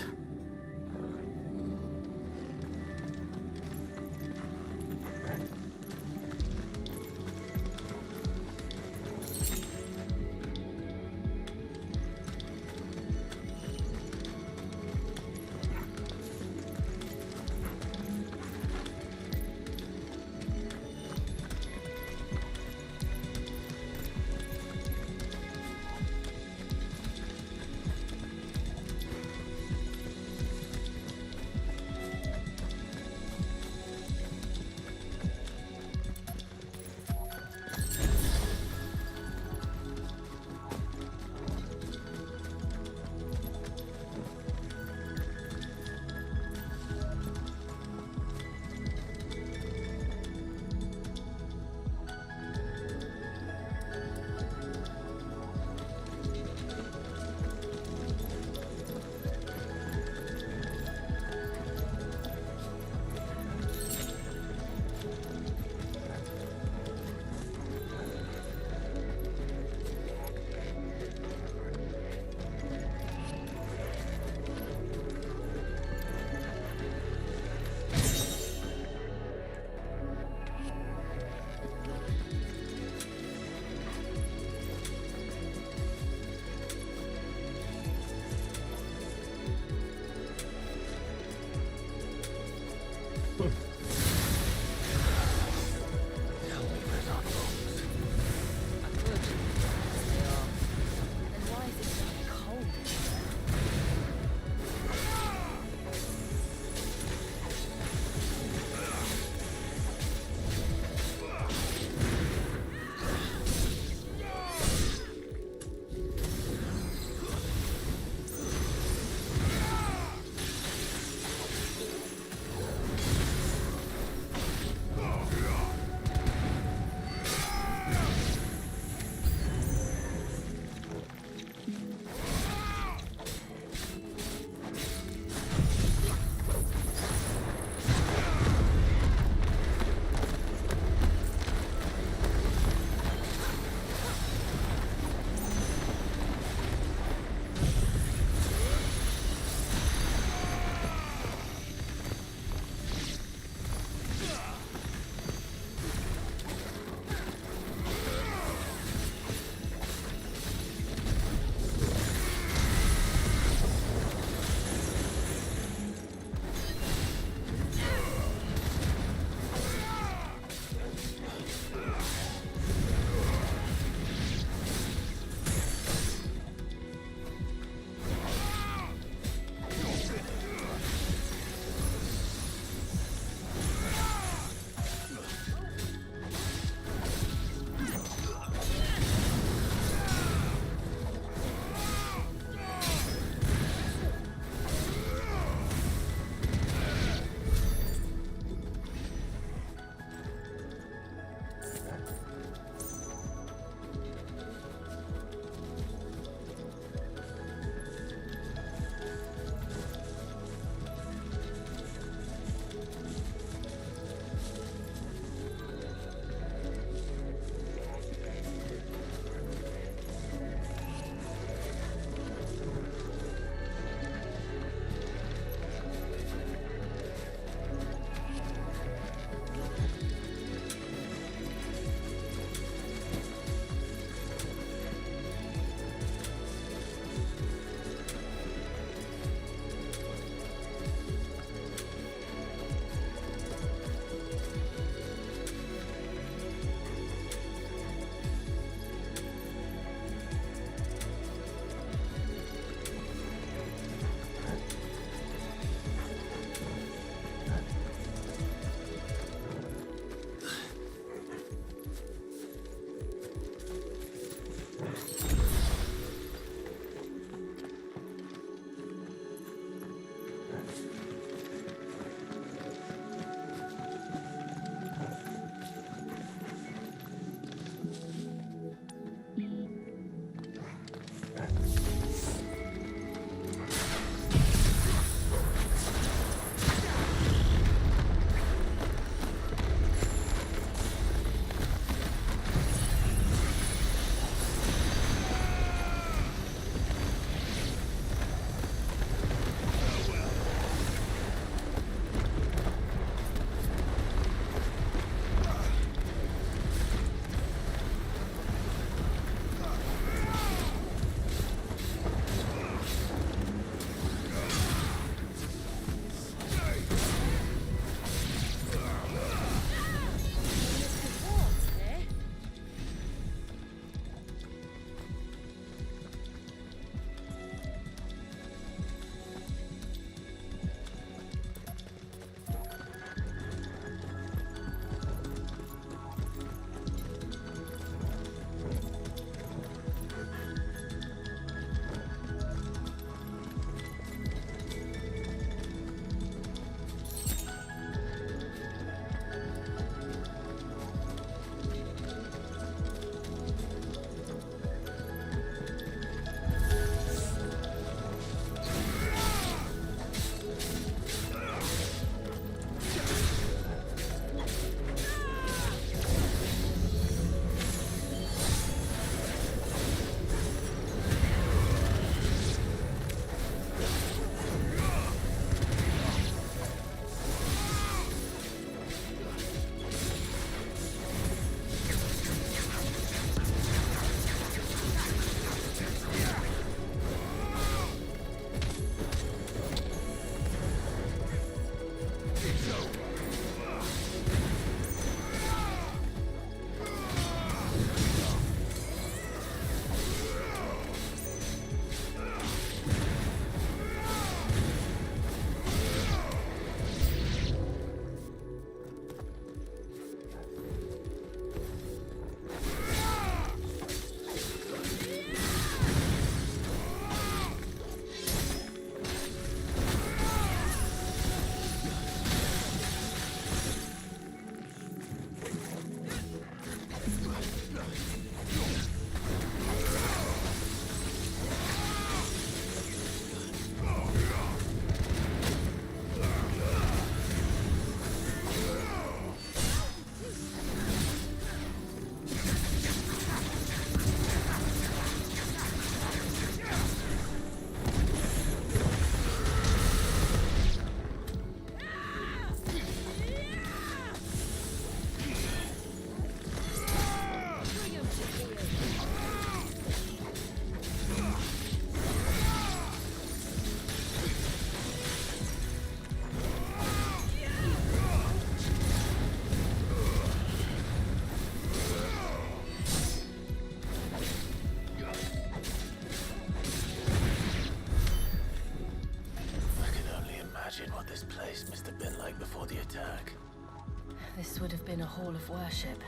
this would have been a hall of worship.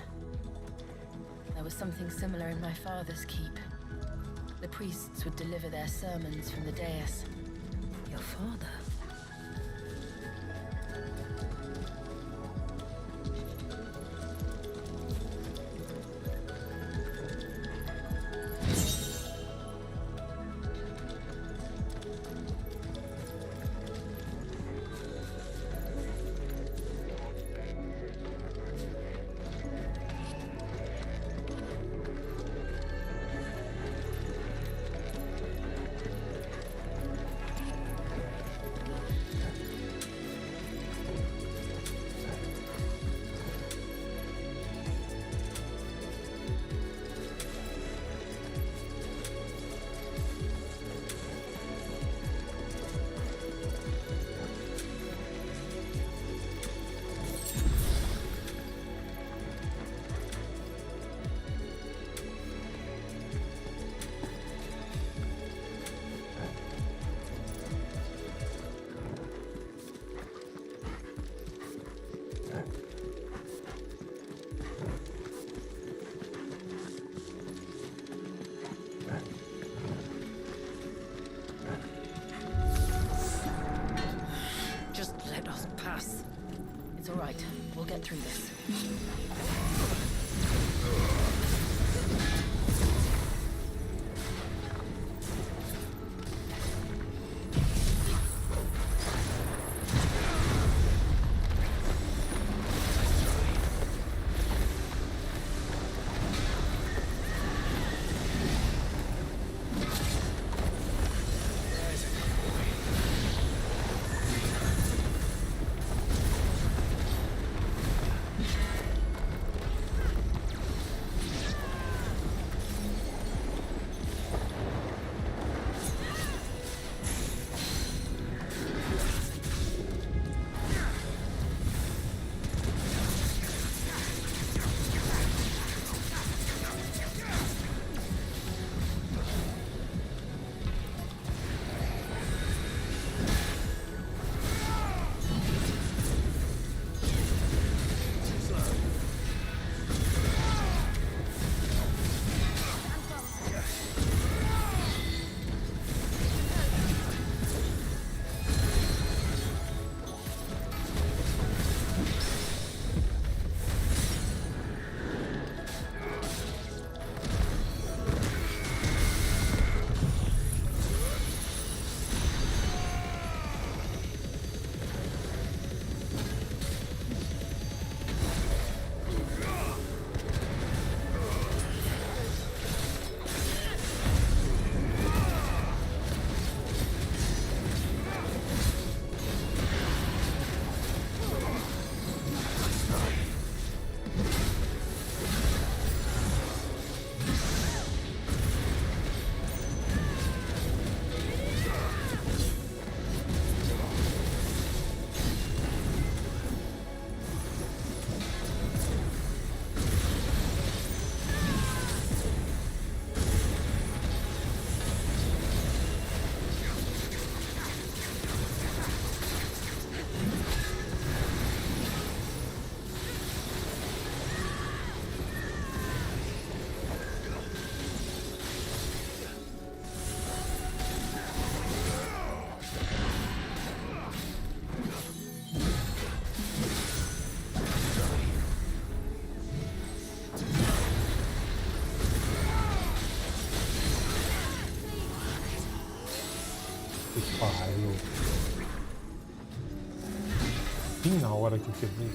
There was something similar in my father's keep. The priests would deliver their sermons from the dais. Your father? It's all right. We'll get through this. Bem na hora que eu quebrei.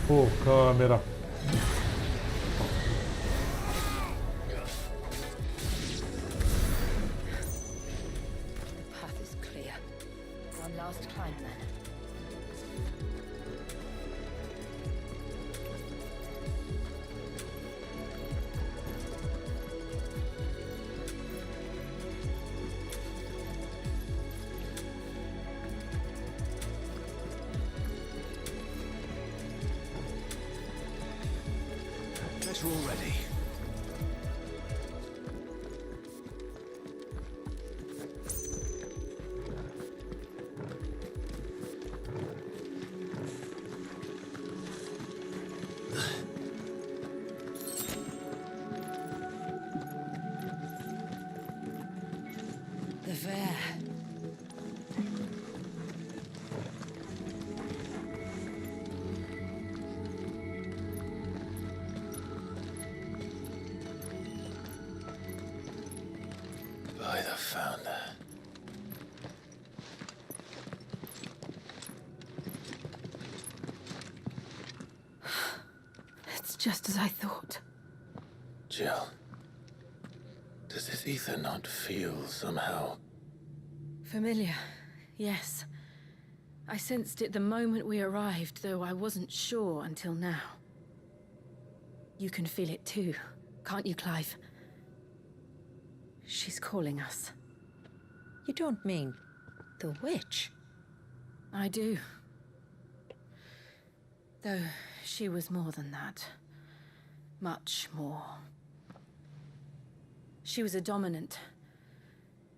Pô, câmera. The path is clear. One last climb then. Guess we're all ready. The fair. By the founder. It's just as I thought. Jill, does this ether not feel somehow? Familiar, yes. I sensed it the moment we arrived, though I wasn't sure until now. You can feel it too, can't you, Clive? She's calling us. You don't mean the witch? I do. Though she was more than that. Much more. She was a dominant.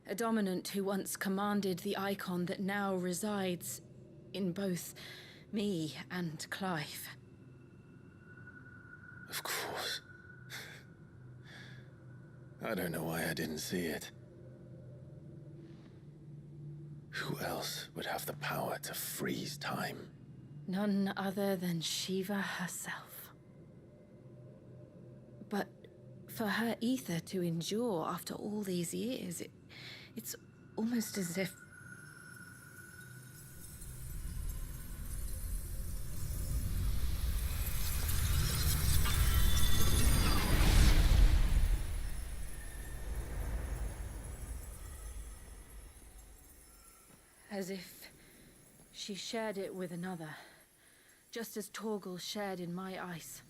A dominant who once commanded the icon that now resides in both me and Clive. Of course. I don't know why I didn't see it. Who else would have the power to freeze time? None other than Shiva herself. But for her ether to endure after all these years, it's almost as if... As if she shared it with another, just as Torgal shared in my ice.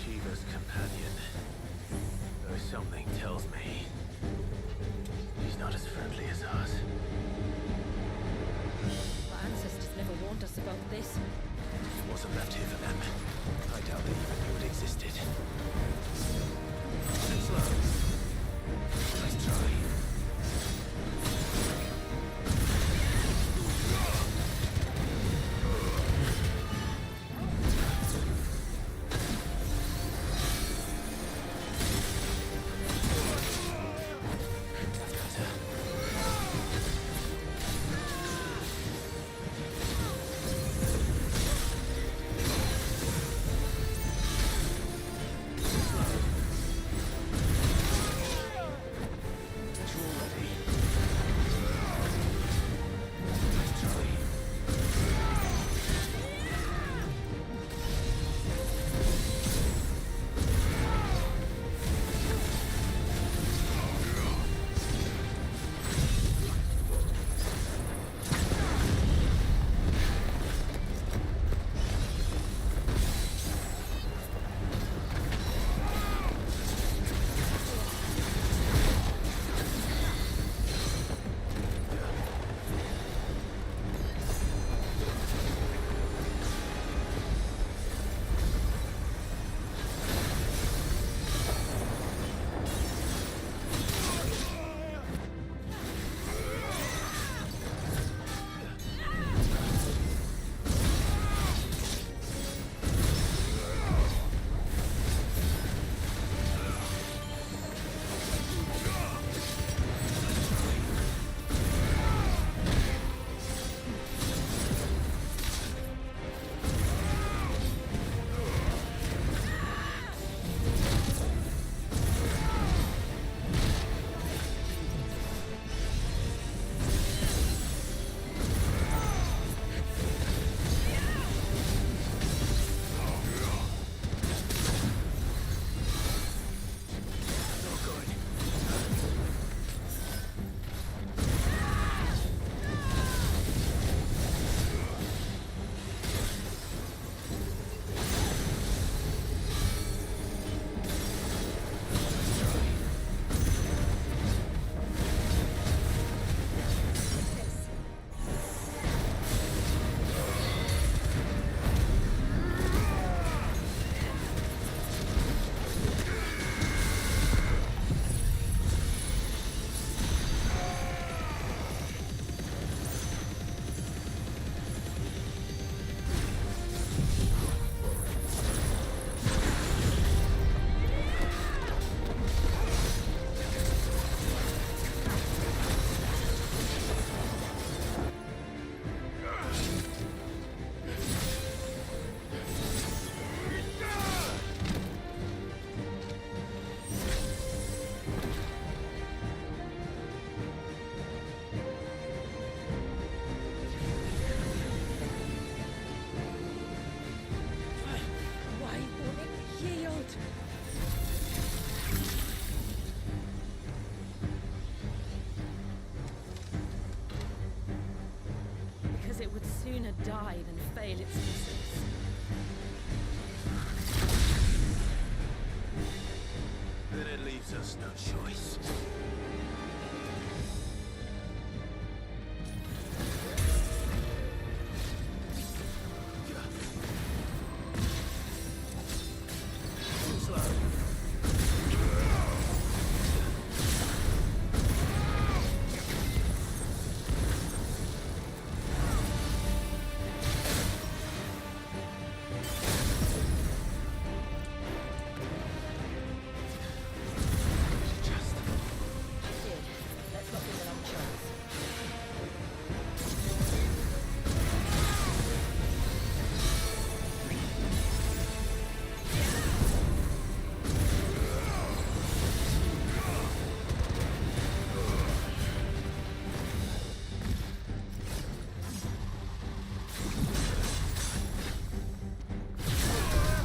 Shiva's companion. Though something tells me he's not as friendly as us. Our ancestors never warned us about this. It wasn't left here for them. I doubt they even knew it existed. Too slow. Let's try. die than fail its missiles. Then it leaves us no choice.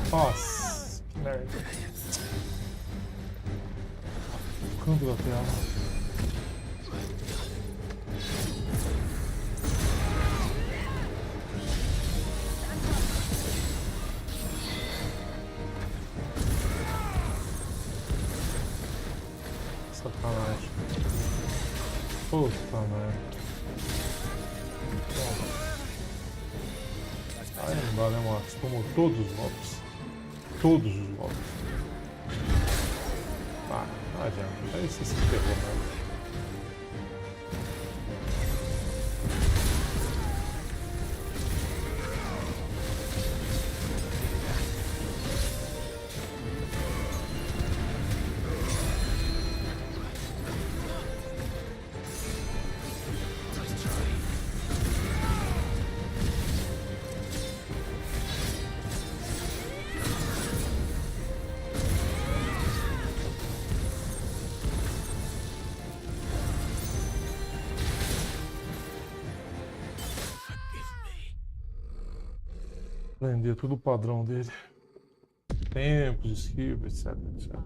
Nossa, que merda. O canto da tela. Sacanagem. Puta merda. Aí não dá, né, Marcos? Tomou todos os golpes. Todos os golpes. Ah, não adianta. Aí você se ferrou, né? Aprender tudo o padrão dele. Tempos, esquiva, etc, etc.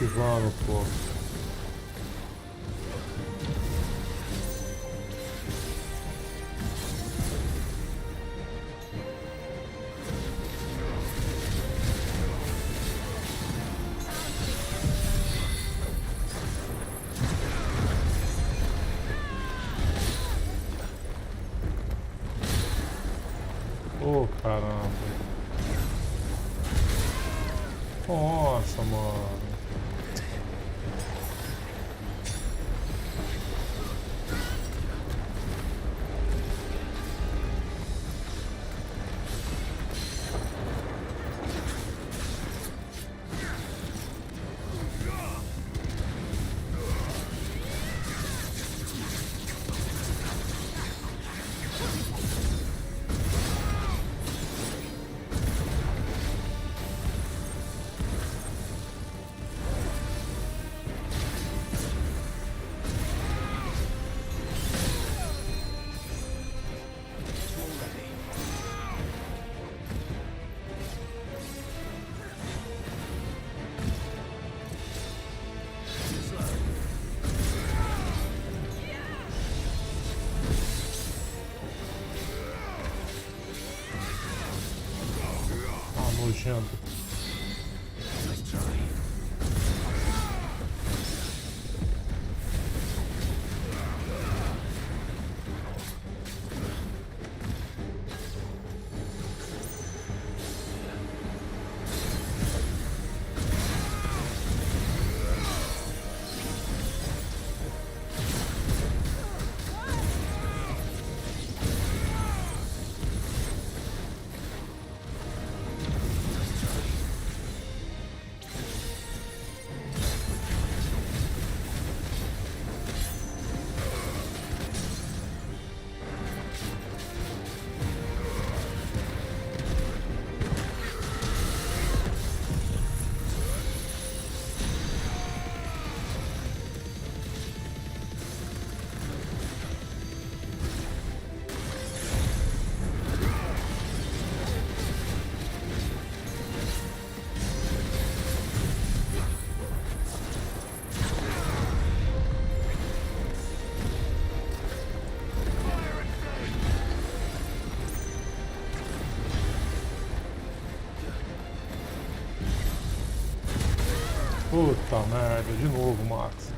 Esquivando, pô. Ô, caramba. Nossa, mano. nojento. Puta merda, de novo, Max.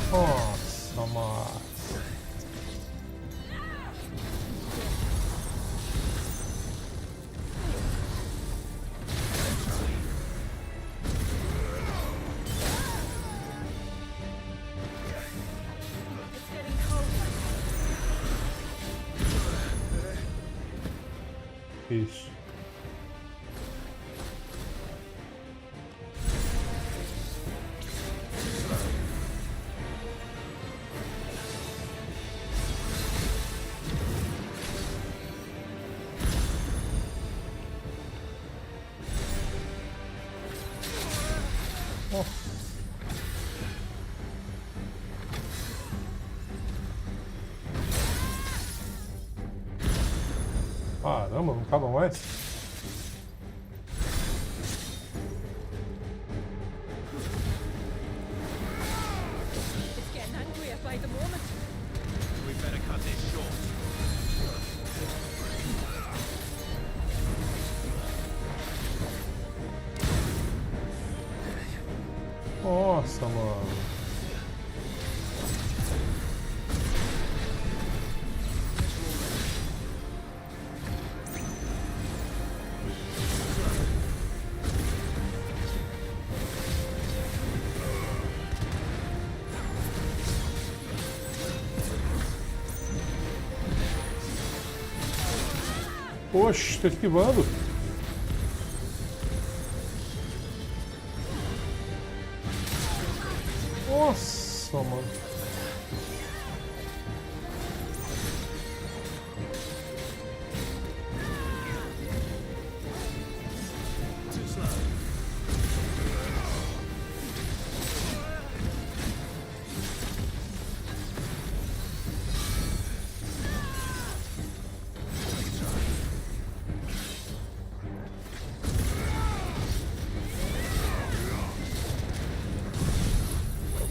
Nossa, Max. Isso. Caramba, não acaba mais? It's getting angrier by the moment. We better cut this short. Nossa, mano. Oxe, tô esquivando. Nossa, mano.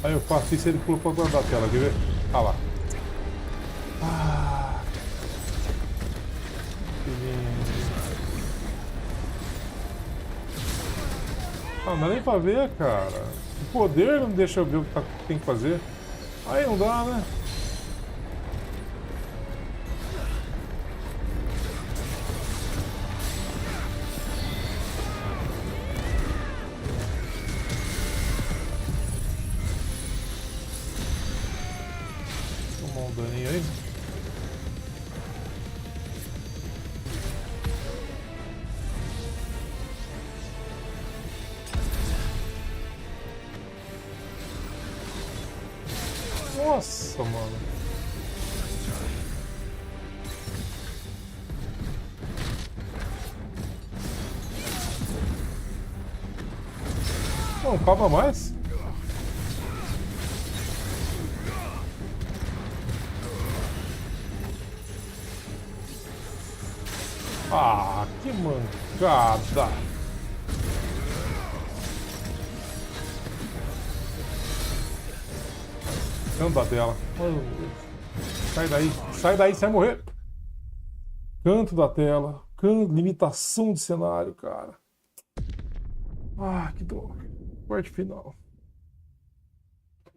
Aí eu faço isso e ele pula pra guardar a tela, quer ver? Ah lá. Ah, que lindo. Ah, não dá nem pra ver, cara. O poder não deixa eu ver o que tem que fazer. Aí não dá, né? Daninho aí. Nossa, mano. Não acaba mais? Ah, que mancada. Canto da tela. Sai daí, você vai morrer. Canto da tela. Limitação de cenário, cara. Ah, que dor. Parte final.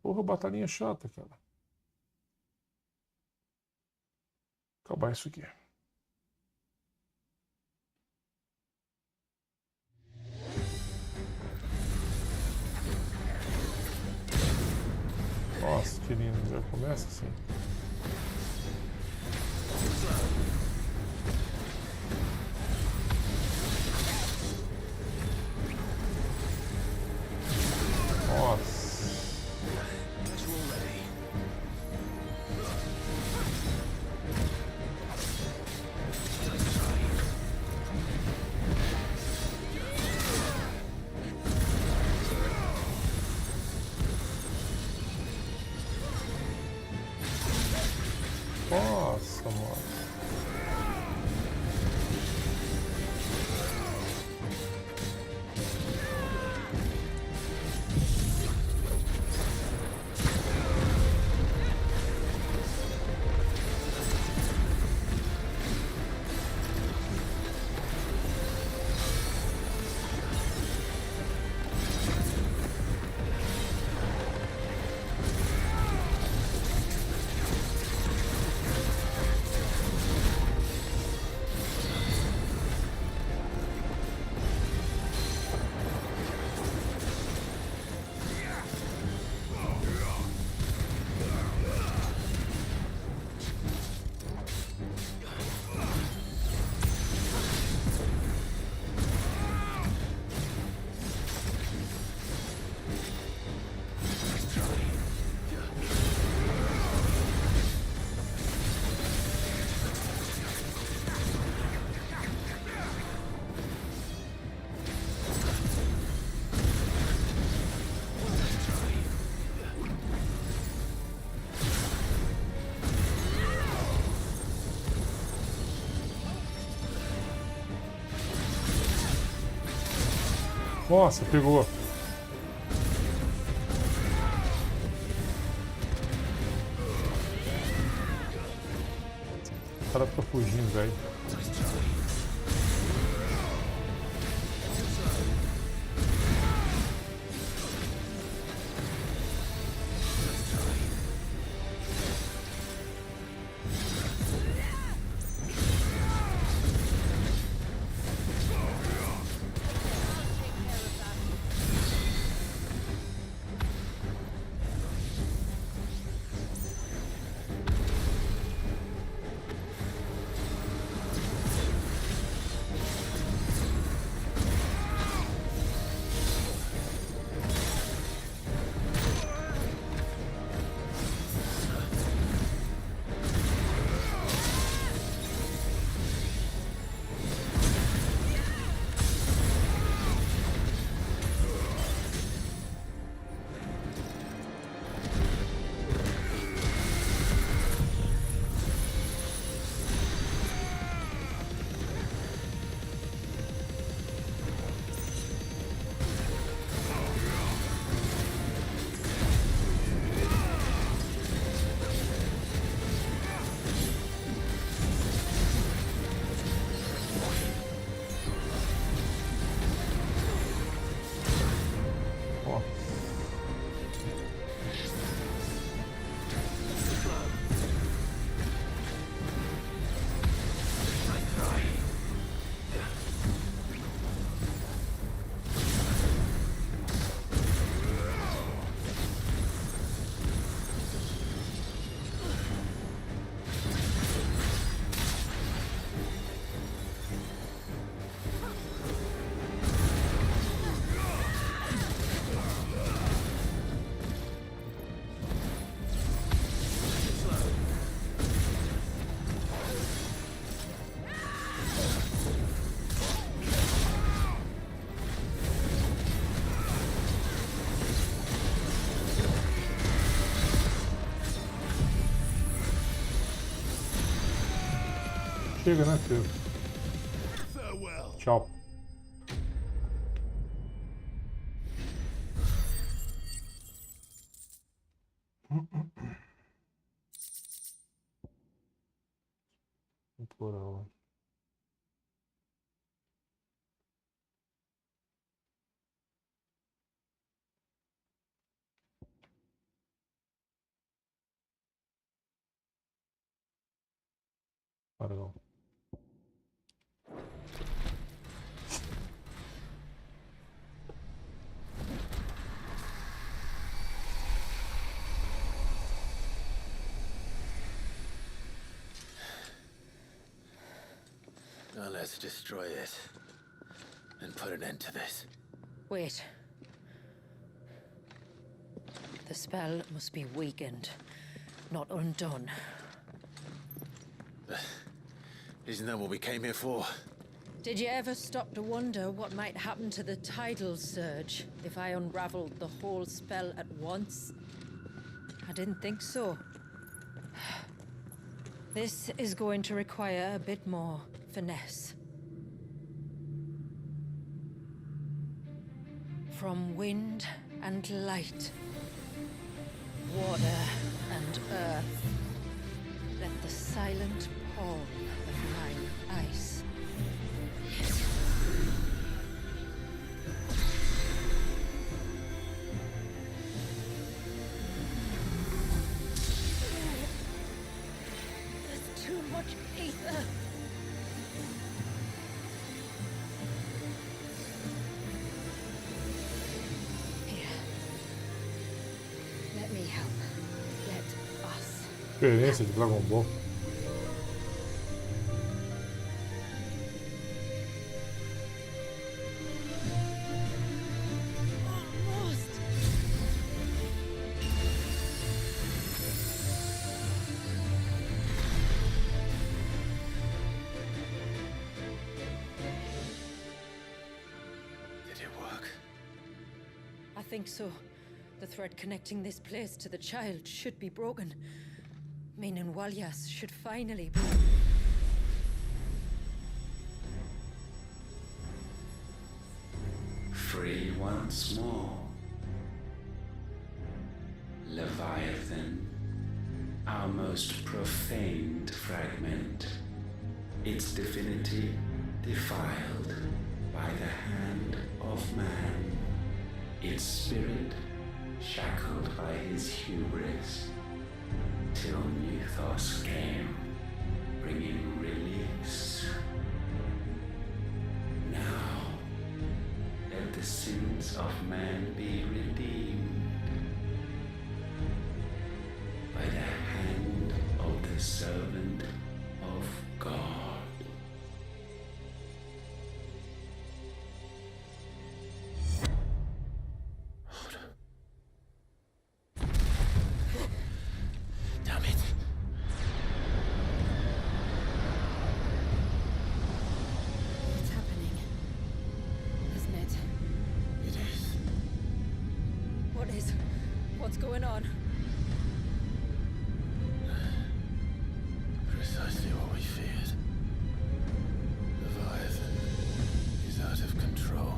Porra, batalhinha chata, cara. Acabar isso aqui. Nossa, que lindo. Já começa assim. Nossa. Nossa, mano. Nossa, pegou. O cara fica fugindo, velho. Chega, né, filho? Tchau. Plural. Plural. Now let's destroy it and put an end to this. Wait. The spell must be weakened, not undone. Isn't that what we came here for? Did you ever stop to wonder what might happen to the tidal surge if I unraveled the whole spell at once? I didn't think so. This is going to require a bit more finesse. From wind and light, water and earth, let the silent pall of mine ice. There's too much ether. Let me help. Let us. Experiência de Dragon Ball. Did it work? I think so. The thread connecting this place to the child should be broken. Meaning Walyas should finally be... Free once more. Leviathan, our most profaned fragment, its divinity defiled by the hand of man, its spirit shackled by his hubris, till Mythos came, bringing release. Now, let the sins of man be redeemed by the hand of the servant of God. Damn it. It's happening, isn't it? It is. What is? What's going on? Precisely what we feared. Leviathan is out of control.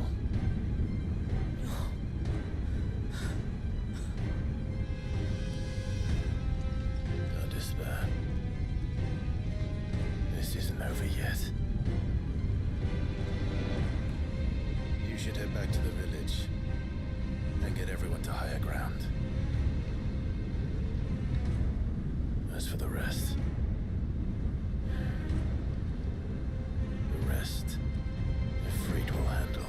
Don't despair. This isn't over yet. You should head back to the village and get everyone to higher ground. As for the rest, Ifrit will handle.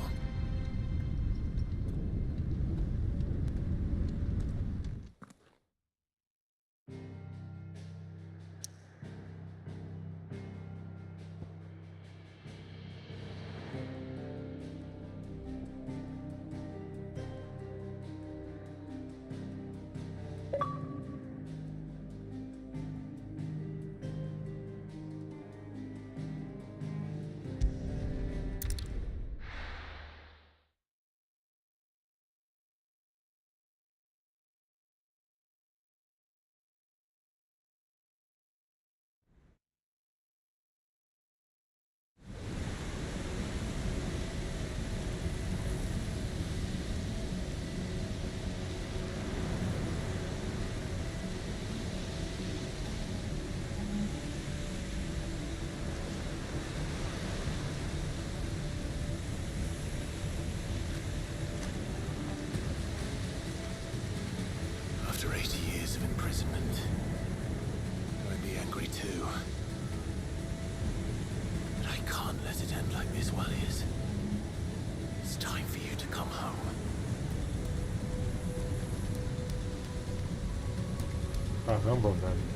imprisonment. I'd be angry too. But I can't let it end like this, Warriors. It's time for you to come home. Caramba, velho.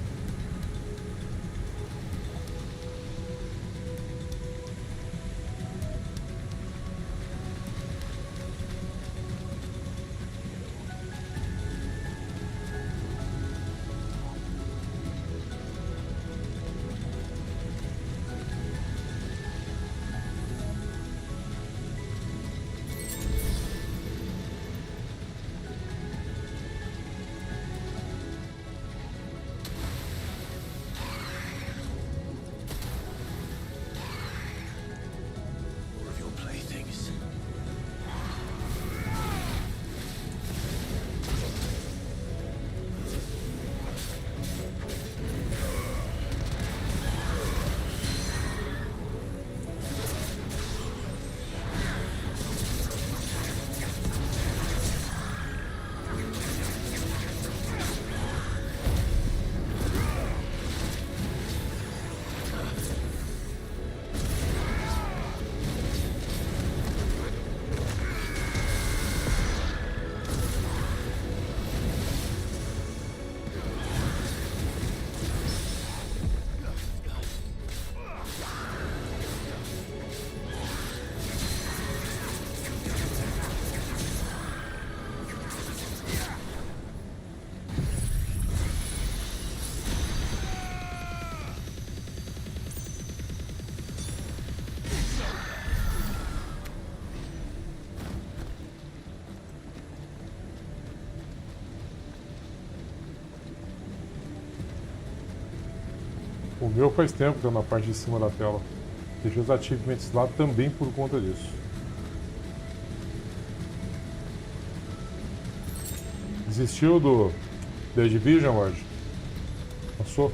O meu faz tempo que tá na parte de cima da tela. Deixei os achievements lá também por conta disso. Desistiu do The Division, Lorde? Passou?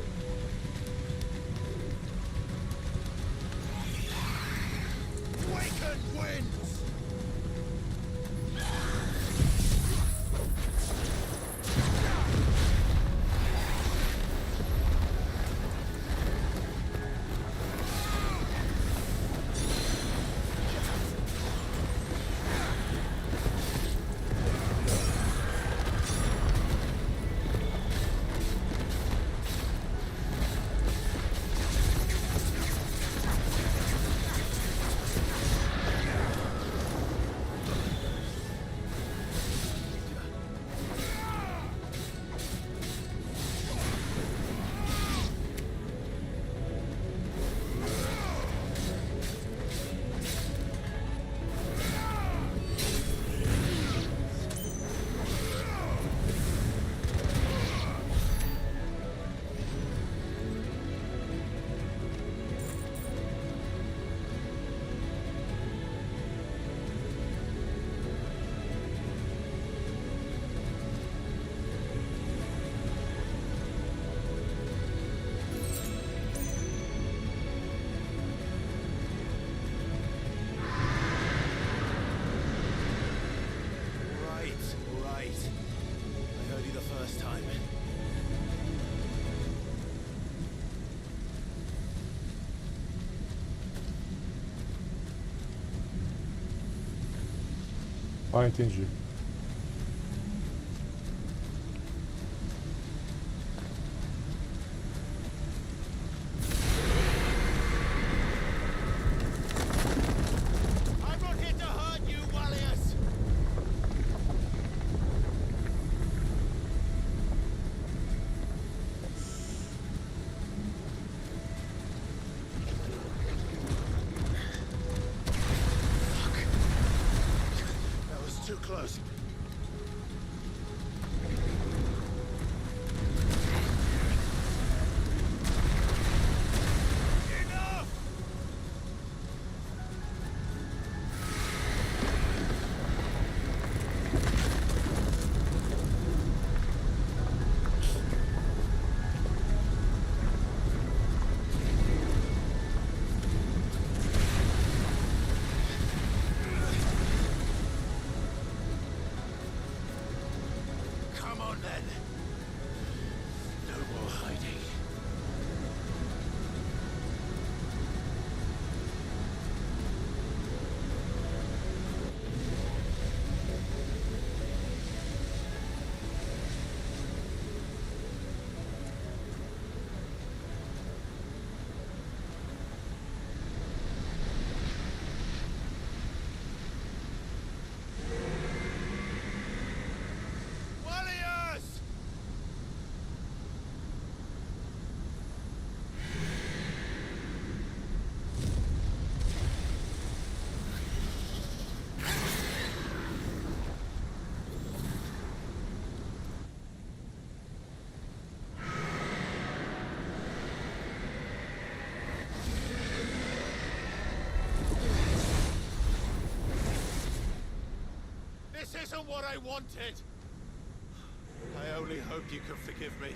Ah, entendi. Close. more hiding. This isn't what I wanted! I only hoped you could forgive me.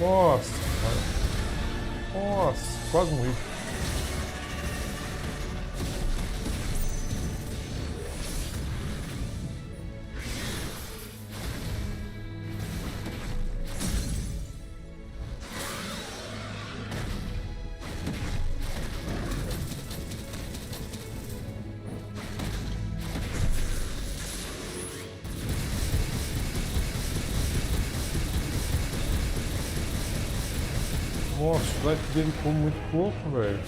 Nossa, cara. Nossa, quase morri. Nossa, o life dele come muito pouco, velho.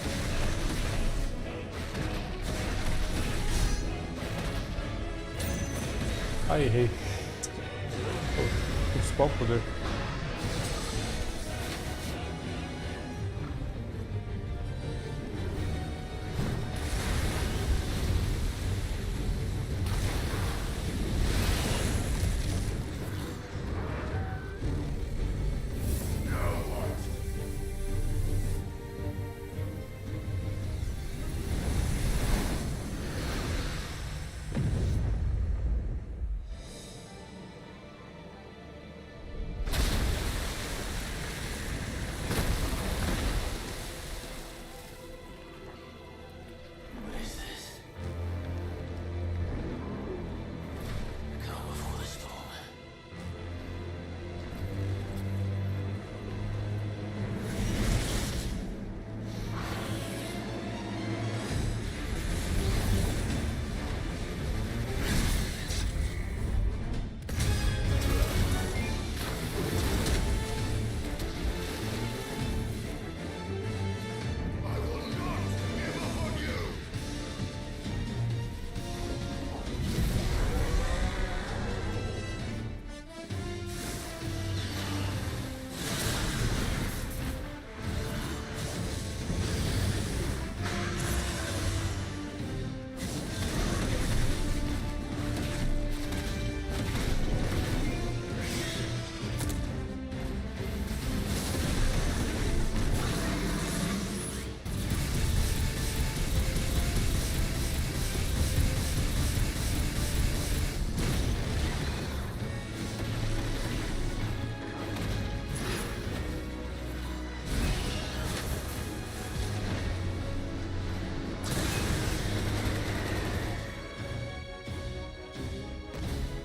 Ai, errei. O principal poder.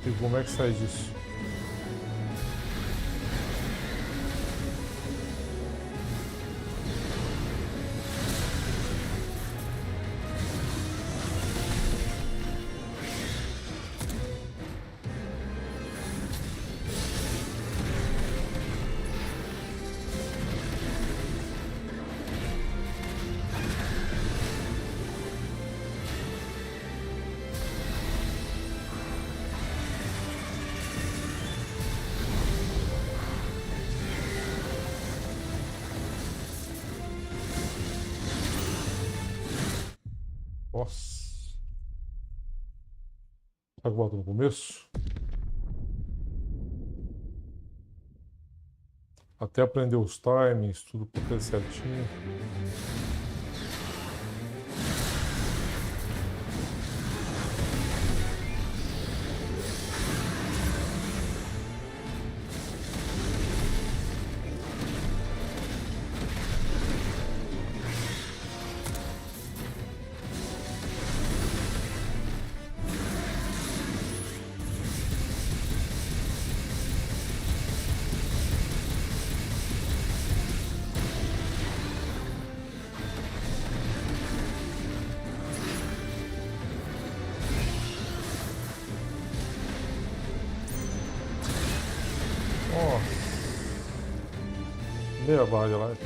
E como é que sai disso? Nossa. Será que volta no começo? Até aprender os timings, tudo para ter certinho. Meia barra de live.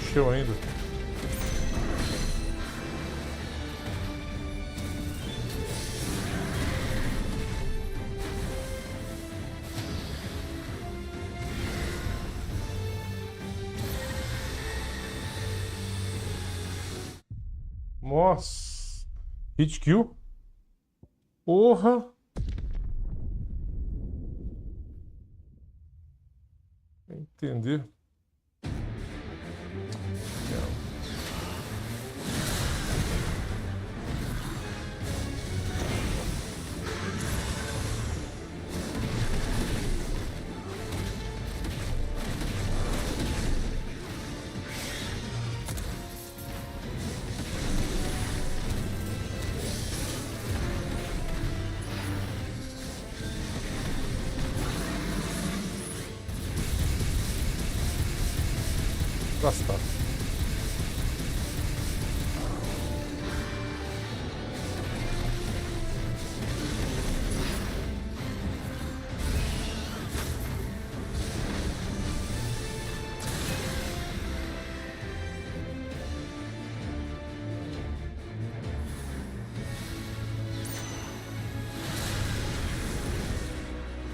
encheu ainda. Nossa. Hit kill. Porra. Entender. Gastar.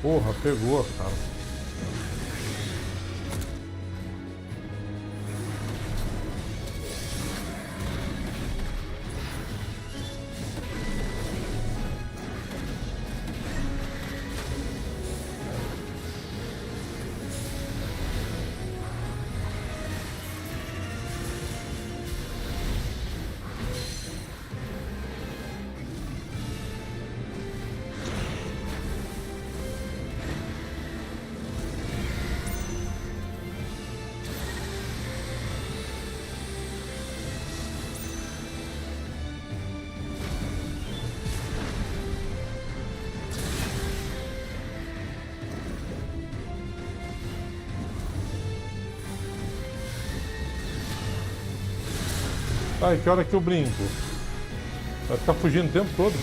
Porra, pegou, cara. Tá, e que hora que eu brinco? Vai ficar fugindo o tempo todo?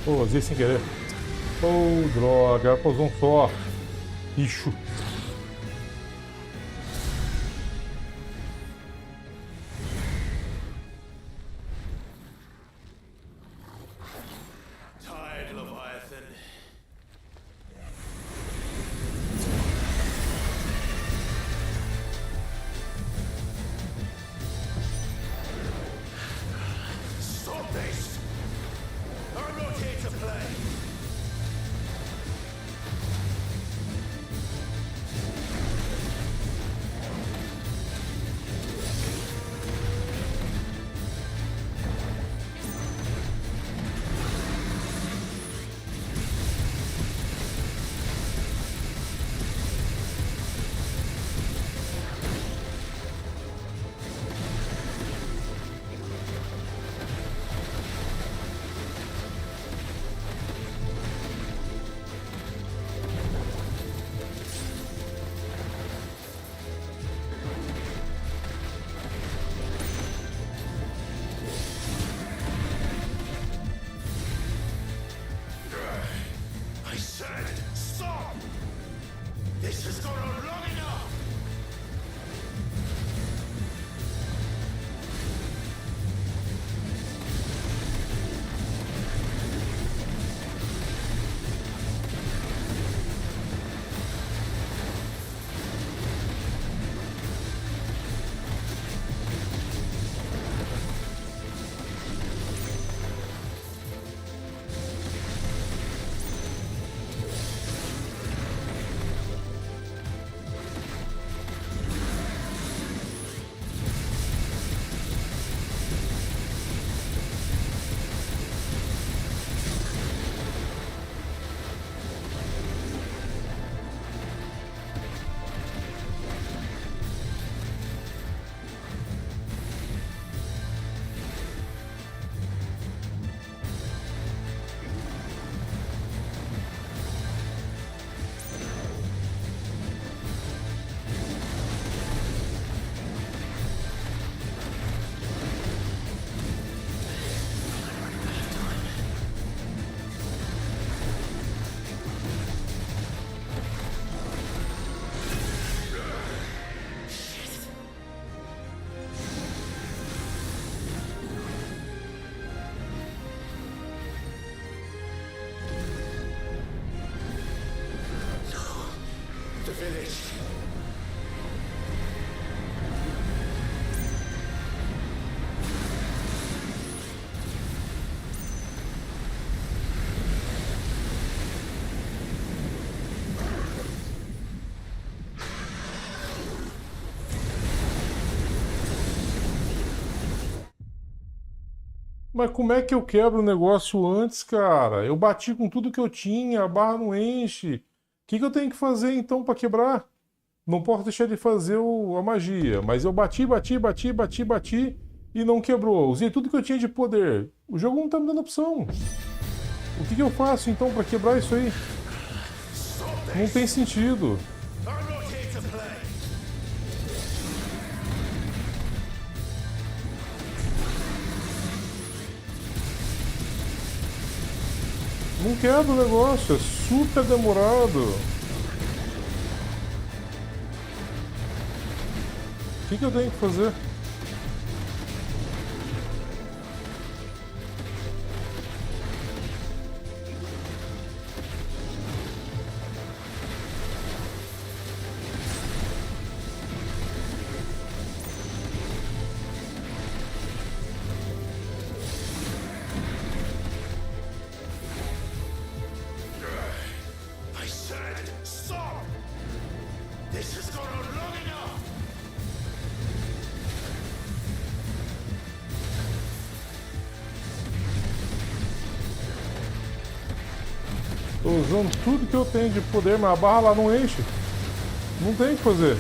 Pô, usei sem querer. Oh, droga, pousou um só. Bicho. Tired, Leviathan. Stop this! I'm not here to play. This has gone on long enough! The village. Mas como é que eu quebro o negócio antes, cara? Eu bati com tudo que eu tinha, a barra não enche. O que eu tenho que fazer então para quebrar? Não posso deixar de fazer a magia, mas eu bati e não quebrou. Usei tudo que eu tinha de poder. O jogo não tá me dando opção. O que eu faço então para quebrar isso aí? Não tem sentido. Não quebra o negócio, é super demorado. O que eu tenho que fazer? I said stop! This has gone on long enough! Tô usando tudo que eu tenho de poder, mas a barra lá não enche. Não tem o que fazer.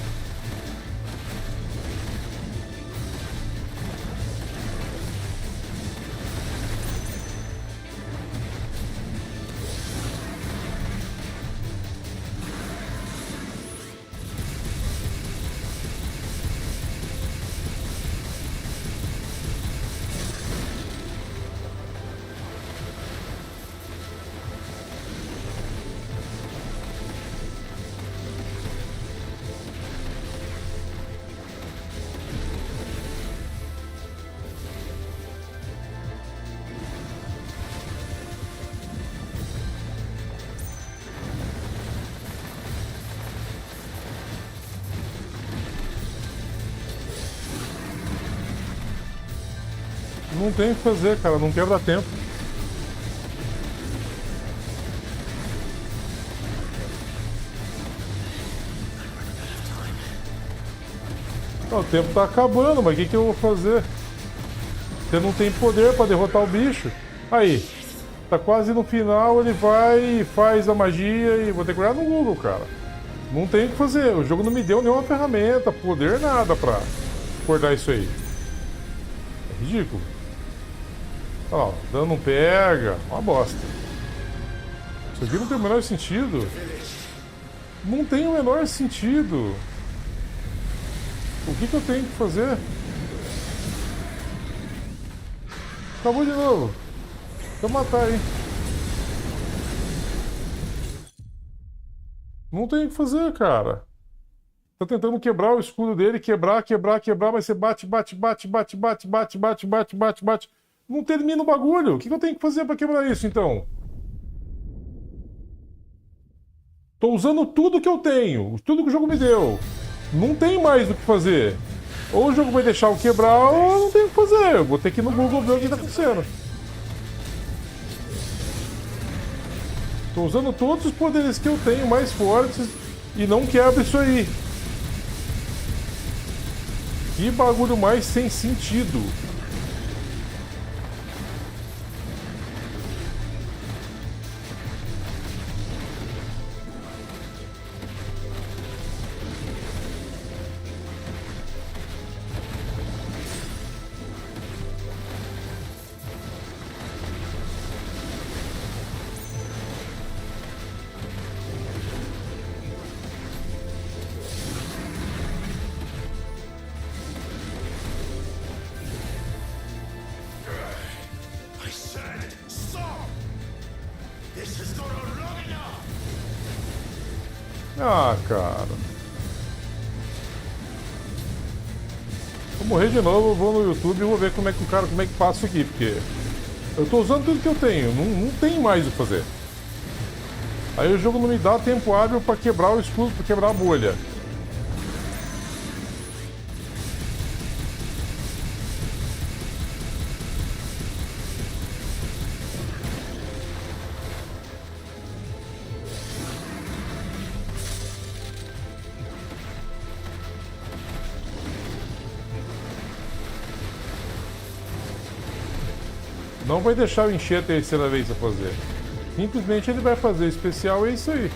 Não tem o que fazer, cara. Não quebra tempo. Não, o tempo tá acabando, mas o que eu vou fazer? Você não tem poder pra derrotar o bicho. Aí, tá quase no final, ele vai e faz a magia e vou ter que olhar no Google, cara. Não tem o que fazer. O jogo não me deu nenhuma ferramenta, poder, nada pra acordar isso aí. É ridículo. Ó, dano não pega. Uma bosta. Isso aqui não tem o menor sentido. Não tem o menor sentido. O que eu tenho que fazer? Acabou de novo. Deixa eu matar aí. Não tem o que fazer, cara. Tá tentando quebrar o escudo dele, quebrar, mas você bate. Não termina o bagulho. O que eu tenho que fazer pra quebrar isso, então? Tô usando tudo que eu tenho, tudo que o jogo me deu. Não tem mais o que fazer. Ou o jogo vai deixar eu quebrar, ou eu não tenho o que fazer. Eu vou ter que ir no Google ver o que tá acontecendo. Tô usando todos os poderes que eu tenho mais fortes e não quebra isso aí. Que bagulho mais sem sentido. I said stop! This has gone on long enough! Ah, cara. Vou morrer de novo, vou no YouTube e vou ver como é que passa isso aqui, porque eu tô usando tudo que eu tenho, não tem mais o que fazer. Aí o jogo não me dá tempo hábil pra quebrar o escudo, pra quebrar a bolha. Não vai deixar eu encher a terceira vez a fazer. Simplesmente ele vai fazer especial, é isso aí.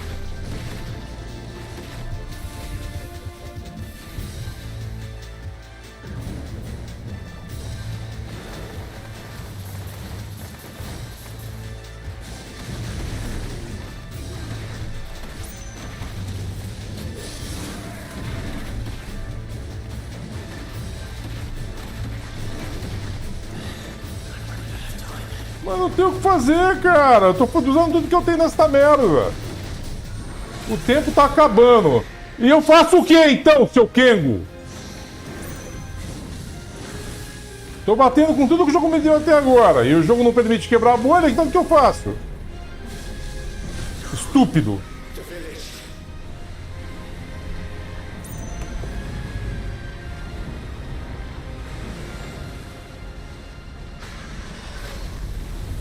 Mas não tem o que fazer, cara. Eu tô usando tudo que eu tenho nessa merda. O tempo tá acabando. E eu faço o que então, seu Kengo? Tô batendo com tudo que o jogo me deu até agora. E o jogo não permite quebrar a bolha, então o que eu faço? Estúpido.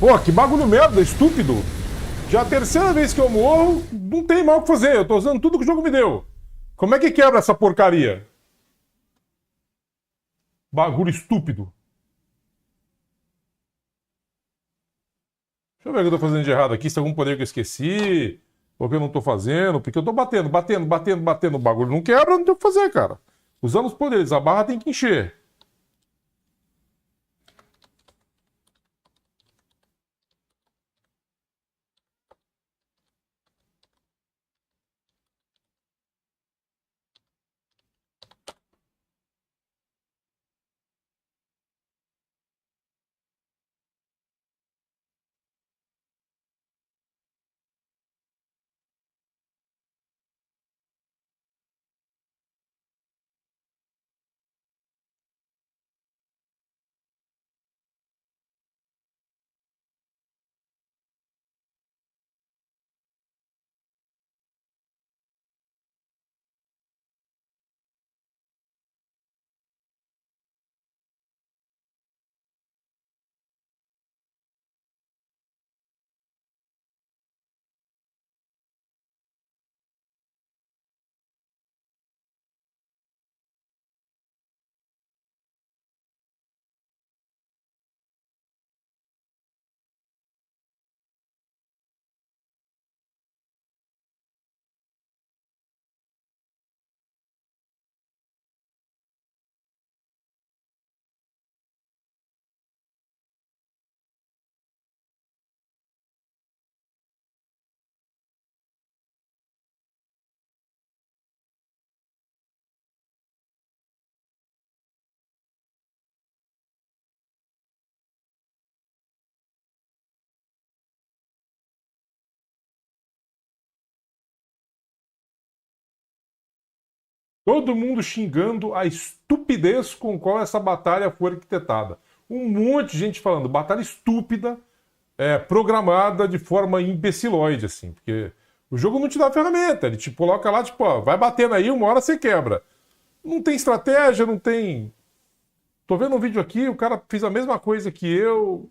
Pô, que bagulho merda, estúpido. Já é a terceira vez que eu morro, não tem mal o que fazer. Eu tô usando tudo que o jogo me deu. Como é que quebra essa porcaria? Bagulho estúpido. Deixa eu ver o que eu tô fazendo de errado aqui, se tem algum poder que eu esqueci, ou que eu não tô fazendo, porque eu tô batendo. O bagulho não quebra, não tem o que fazer, cara. Usando os poderes, a barra tem que encher. Todo mundo xingando a estupidez com qual essa batalha foi arquitetada. Um monte de gente falando, batalha estúpida, programada de forma imbecilóide, assim. Porque o jogo não te dá ferramenta, ele te coloca lá, tipo, ó, vai batendo aí, uma hora você quebra. Não tem estratégia, não tem... Tô vendo um vídeo aqui, o cara fez a mesma coisa que eu.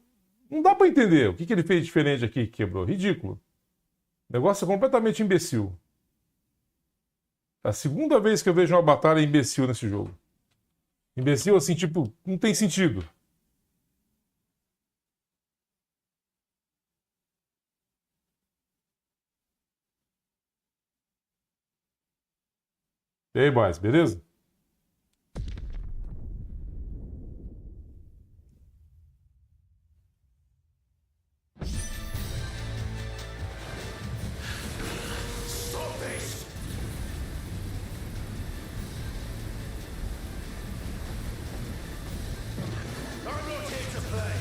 Não dá pra entender o que ele fez diferente aqui que quebrou. Ridículo. O negócio é completamente imbecil. É a segunda vez que eu vejo uma batalha imbecil nesse jogo. Imbecil assim, tipo, não tem sentido. E aí, boys, beleza? Stop this! I'm not here to play.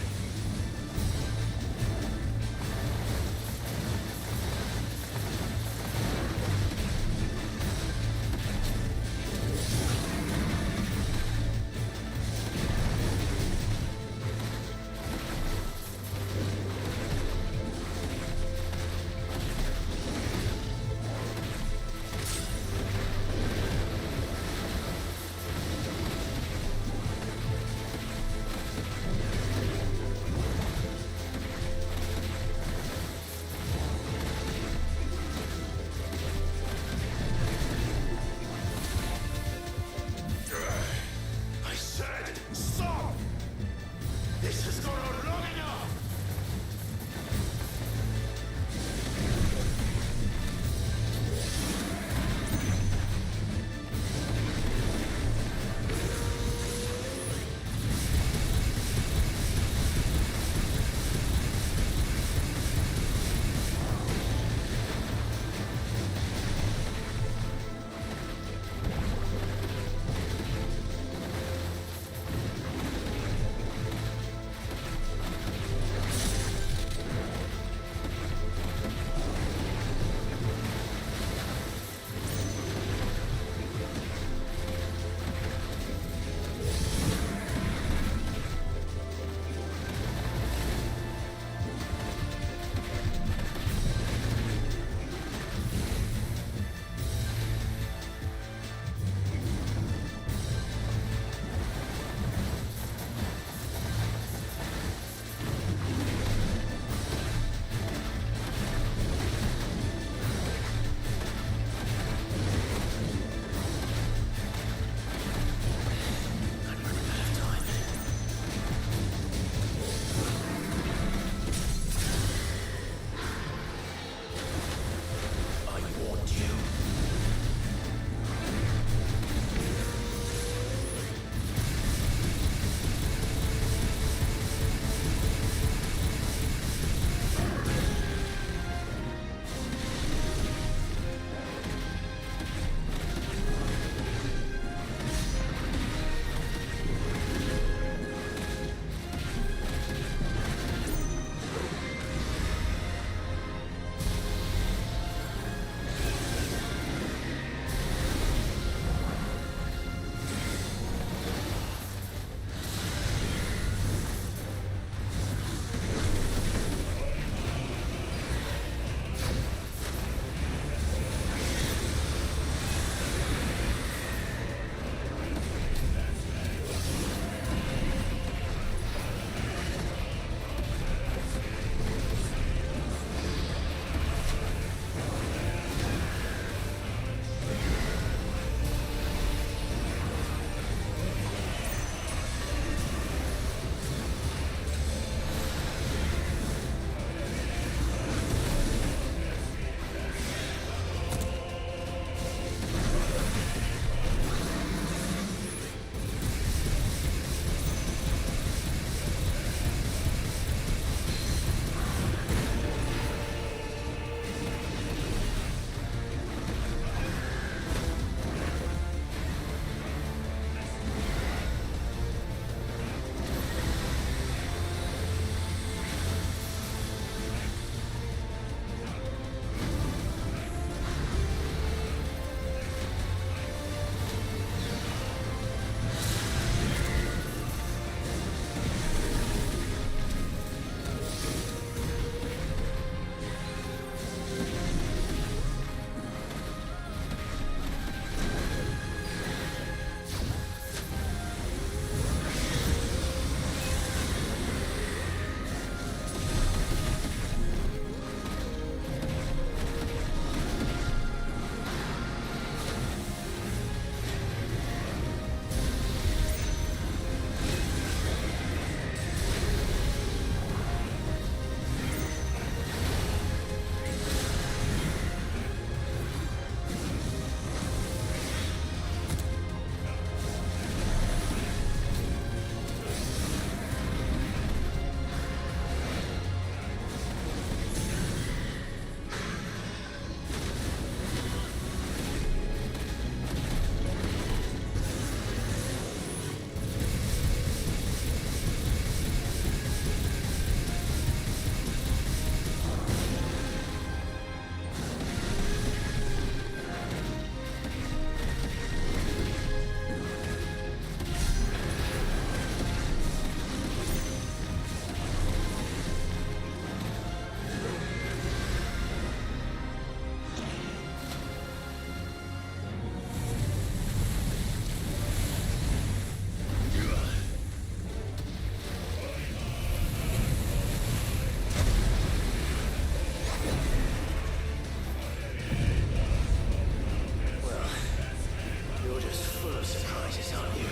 on you.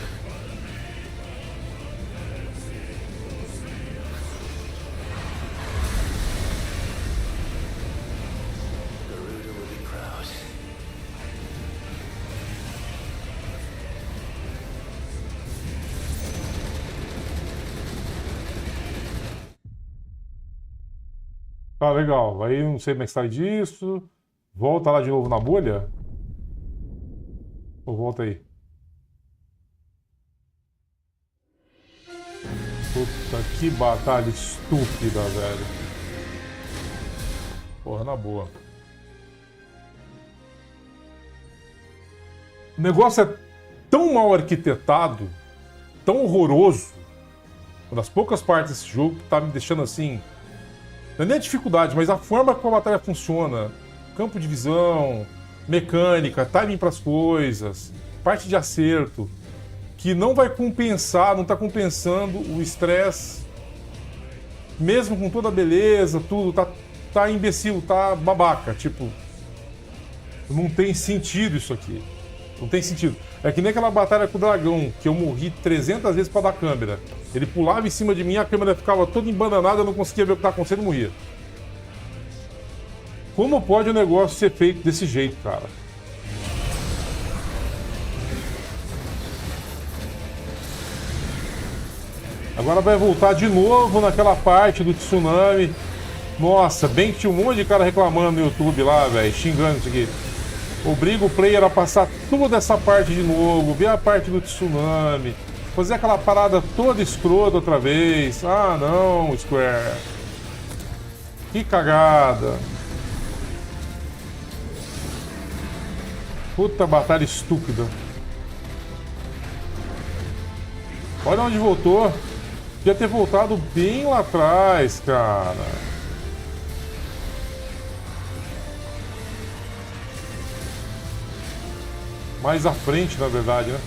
Garuda will be proud. Tá, legal. Aí não sei como é que sai disso. Volta lá de novo na bolha? Ou volta aí? Puta, que batalha estúpida, velho. Porra, na boa. O negócio é tão mal arquitetado, tão horroroso. Uma das poucas partes desse jogo que tá me deixando assim... Não é nem a dificuldade, mas a forma como a batalha funciona. Campo de visão, mecânica, timing para as coisas, parte de acerto, que não vai compensar, não está compensando o estresse, mesmo com toda a beleza, tudo, tá imbecil, tá babaca, tipo, não tem sentido isso aqui, não tem sentido. É que nem aquela batalha com o dragão, que eu morri 300 vezes para dar câmera. Ele pulava em cima de mim, a câmera ficava toda embananada, eu não conseguia ver o que estava acontecendo e morria. Como pode o negócio ser feito desse jeito, cara? Agora vai voltar de novo naquela parte do tsunami. Nossa, bem que tinha um monte de cara reclamando no YouTube lá, velho, xingando isso aqui. Obriga o player a passar toda essa parte de novo, ver a parte do tsunami, fazer aquela parada toda escrota outra vez. Ah, não, Square. Que cagada. Puta batalha estúpida. Olha onde voltou. Podia ter voltado bem lá atrás, cara. Mais à frente, na verdade, né?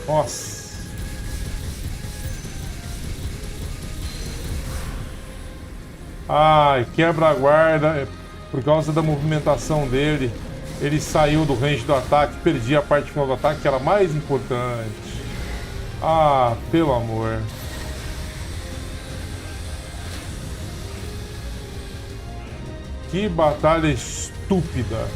Nossa. Ai, quebra a guarda. Por causa da movimentação dele, ele saiu do range do ataque, perdi a parte final do ataque, que era mais importante. Ah, pelo amor. Que batalha estúpida.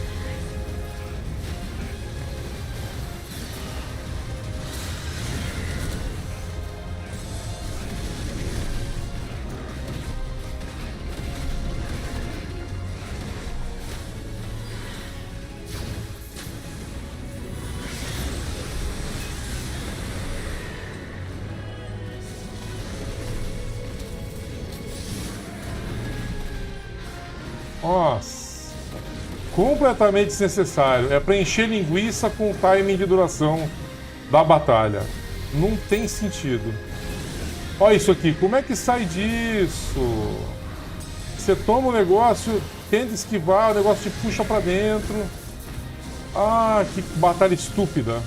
Nossa, completamente desnecessário. É para encher linguiça com o timing de duração da batalha. Não tem sentido. Olha isso aqui, como é que sai disso? Você toma o negócio, tenta esquivar, o negócio te puxa para dentro. Ah, que batalha estúpida.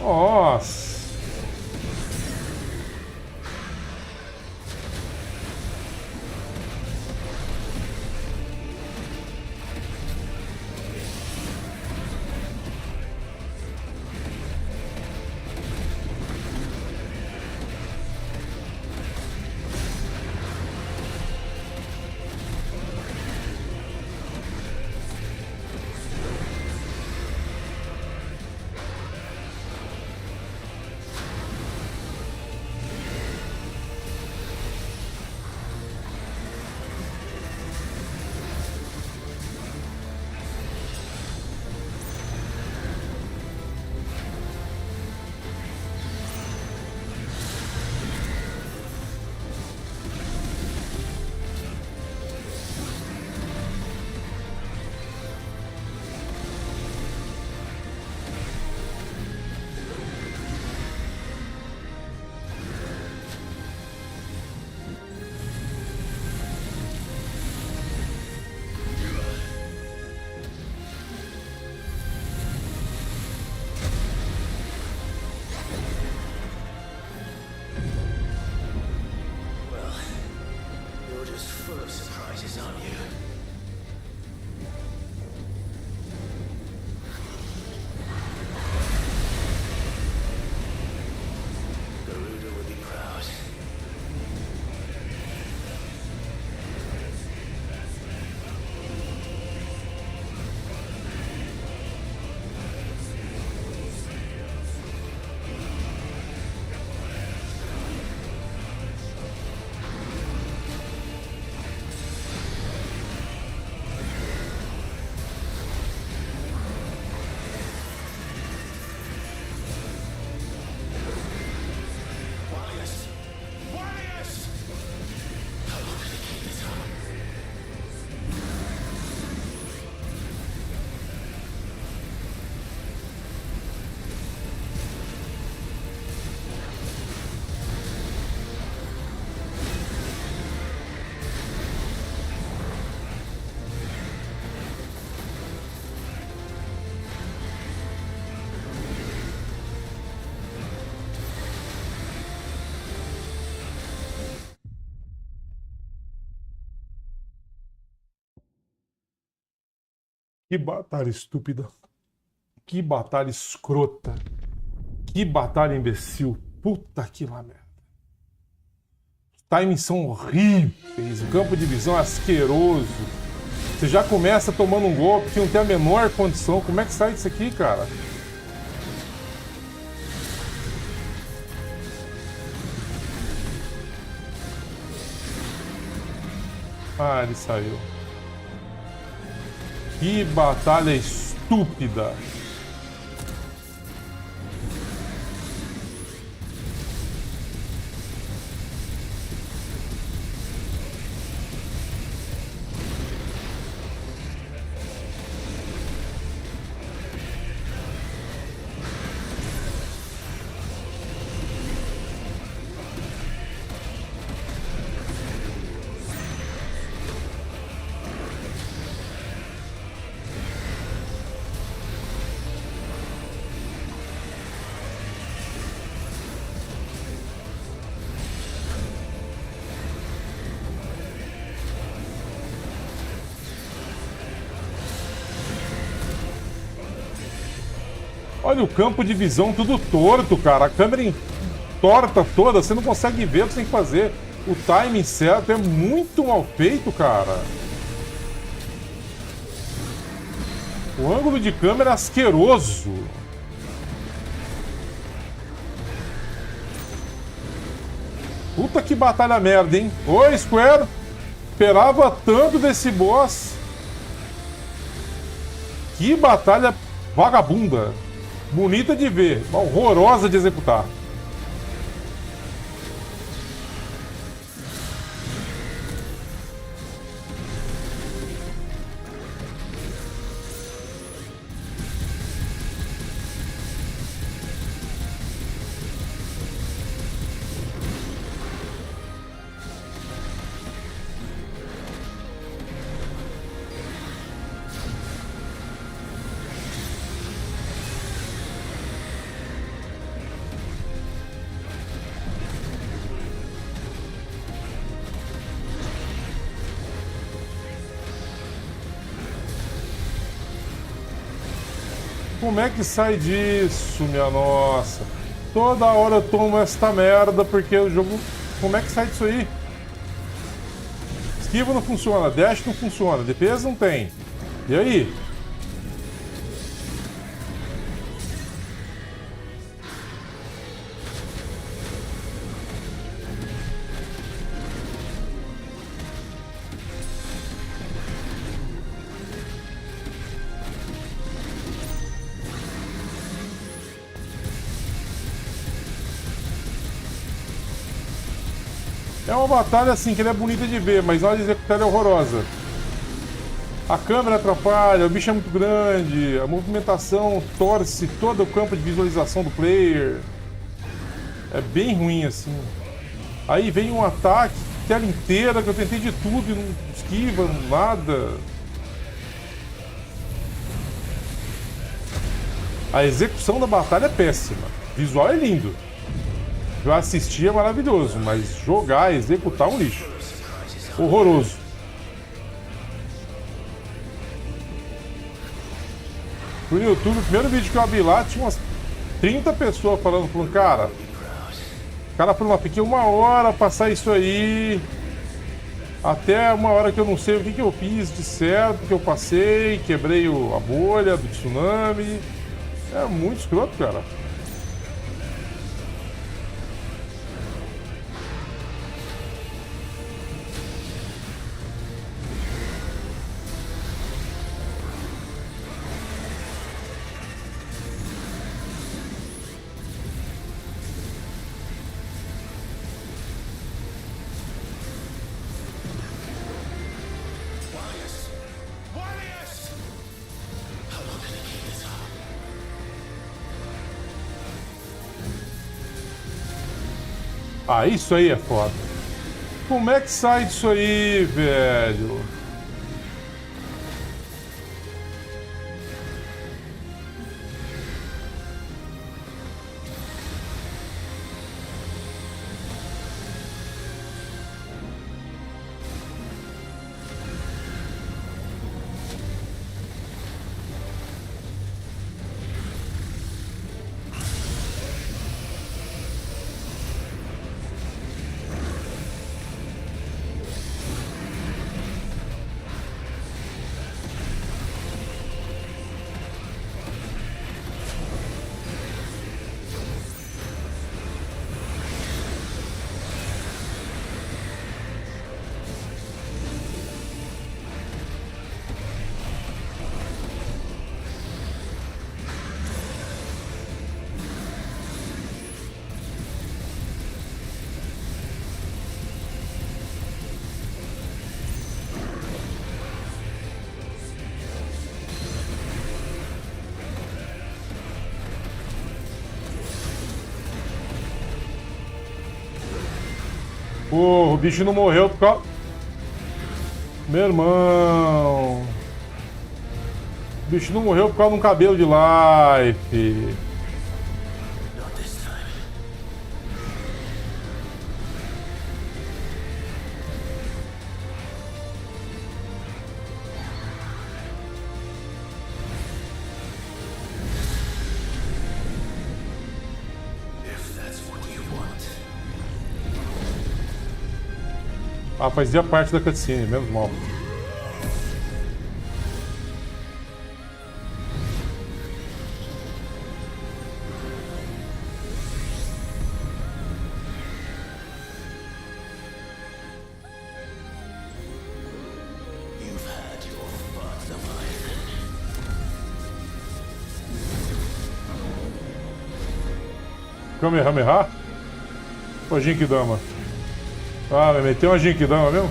Nossa. Que batalha estúpida. Que batalha escrota. Que batalha imbecil. Puta que lá merda. Os timings são horríveis. O campo de visão é asqueroso. Você já começa tomando um golpe que não tem a menor condição. Como é que sai disso aqui, cara? Ah, ele saiu. Que batalha estúpida. Olha o campo de visão tudo torto, cara. A câmera torta toda, você não consegue ver o que você tem que fazer. O timing certo é muito mal feito, cara. O ângulo de câmera é asqueroso. Puta que batalha merda, hein? Oi, Square. Esperava tanto desse boss. Que batalha vagabunda. Bonita de ver, horrorosa de executar. Como é que sai disso, minha nossa? Toda hora eu tomo esta merda porque o jogo... Como é que sai disso aí? Esquiva não funciona, dash não funciona, defesa não tem. E aí? É uma batalha assim que ela é bonita de ver, mas na hora de executar ela é horrorosa. A câmera atrapalha, o bicho é muito grande, a movimentação torce todo o campo de visualização do player. É bem ruim assim. Aí vem um ataque, tela inteira, que eu tentei de tudo e não esquiva, nada. A execução da batalha é péssima. O visual é lindo. Eu assistir é maravilhoso, mas jogar, executar é um lixo. Horroroso. No YouTube, o primeiro vídeo que eu abri lá, tinha umas 30 pessoas falando, cara, o cara falou, fiquei 1 hora passar isso aí, até 1 hora que eu não sei o que eu fiz de certo, que eu passei, quebrei a bolha do tsunami. É muito escroto, cara. Ah, isso aí é foda. Como é que sai disso aí, velho? Porra, o bicho não morreu por causa... Meu irmão... O bicho não morreu por causa de um cabelo de life. Ah, fazia parte da cutscene, menos mal. Kamehameha? Ou Jinkidama? Ah, vai meter uma Jinkidama mesmo?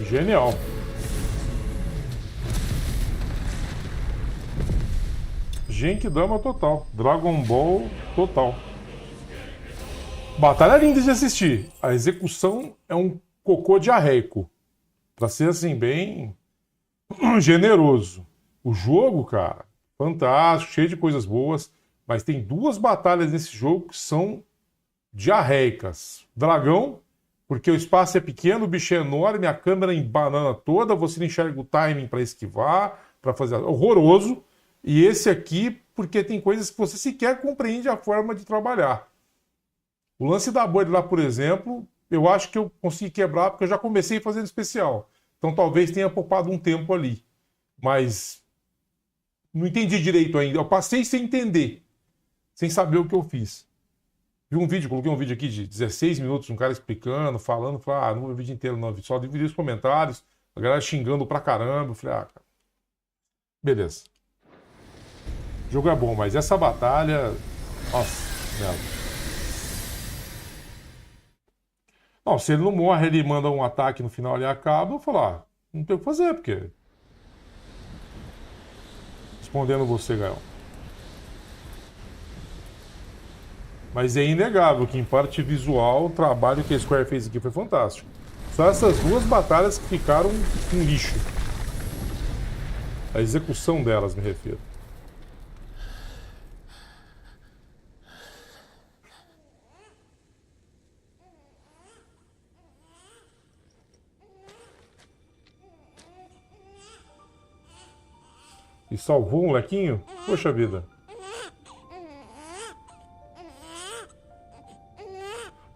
Genial. Genkidama total. Dragon Ball total. Batalha linda de assistir. A execução é um cocô diarreico. Pra ser assim, bem generoso. O jogo, cara, fantástico, cheio de coisas boas. Mas tem duas batalhas nesse jogo que são diarreicas. Dragão, porque o espaço é pequeno, o bicho é enorme, a câmera embanana toda, você não enxerga o timing para esquivar, para fazer... Horroroso. E esse aqui, porque tem coisas que você sequer compreende a forma de trabalhar. O lance da bolha lá, por exemplo, eu acho que eu consegui quebrar porque eu já comecei fazendo especial. Então talvez tenha poupado um tempo ali. Mas não entendi direito ainda. Eu passei sem entender, sem saber o que eu fiz. Vi um vídeo, coloquei um vídeo aqui de 16 minutos, um cara explicando, falando, falei, não vou ver o vídeo inteiro não, só dividir os comentários, a galera xingando pra caramba, eu falei, cara, beleza. O jogo é bom, mas essa batalha, nossa, merda. Não, se ele não morre, ele manda um ataque no final e acaba, eu falo, não tem o que fazer, porque... Respondendo você, Gael. Mas é inegável que, em parte visual, o trabalho que a Square fez aqui foi fantástico. Só essas duas batalhas que ficaram um lixo. A execução delas, me refiro. E salvou o molequinho? Poxa vida.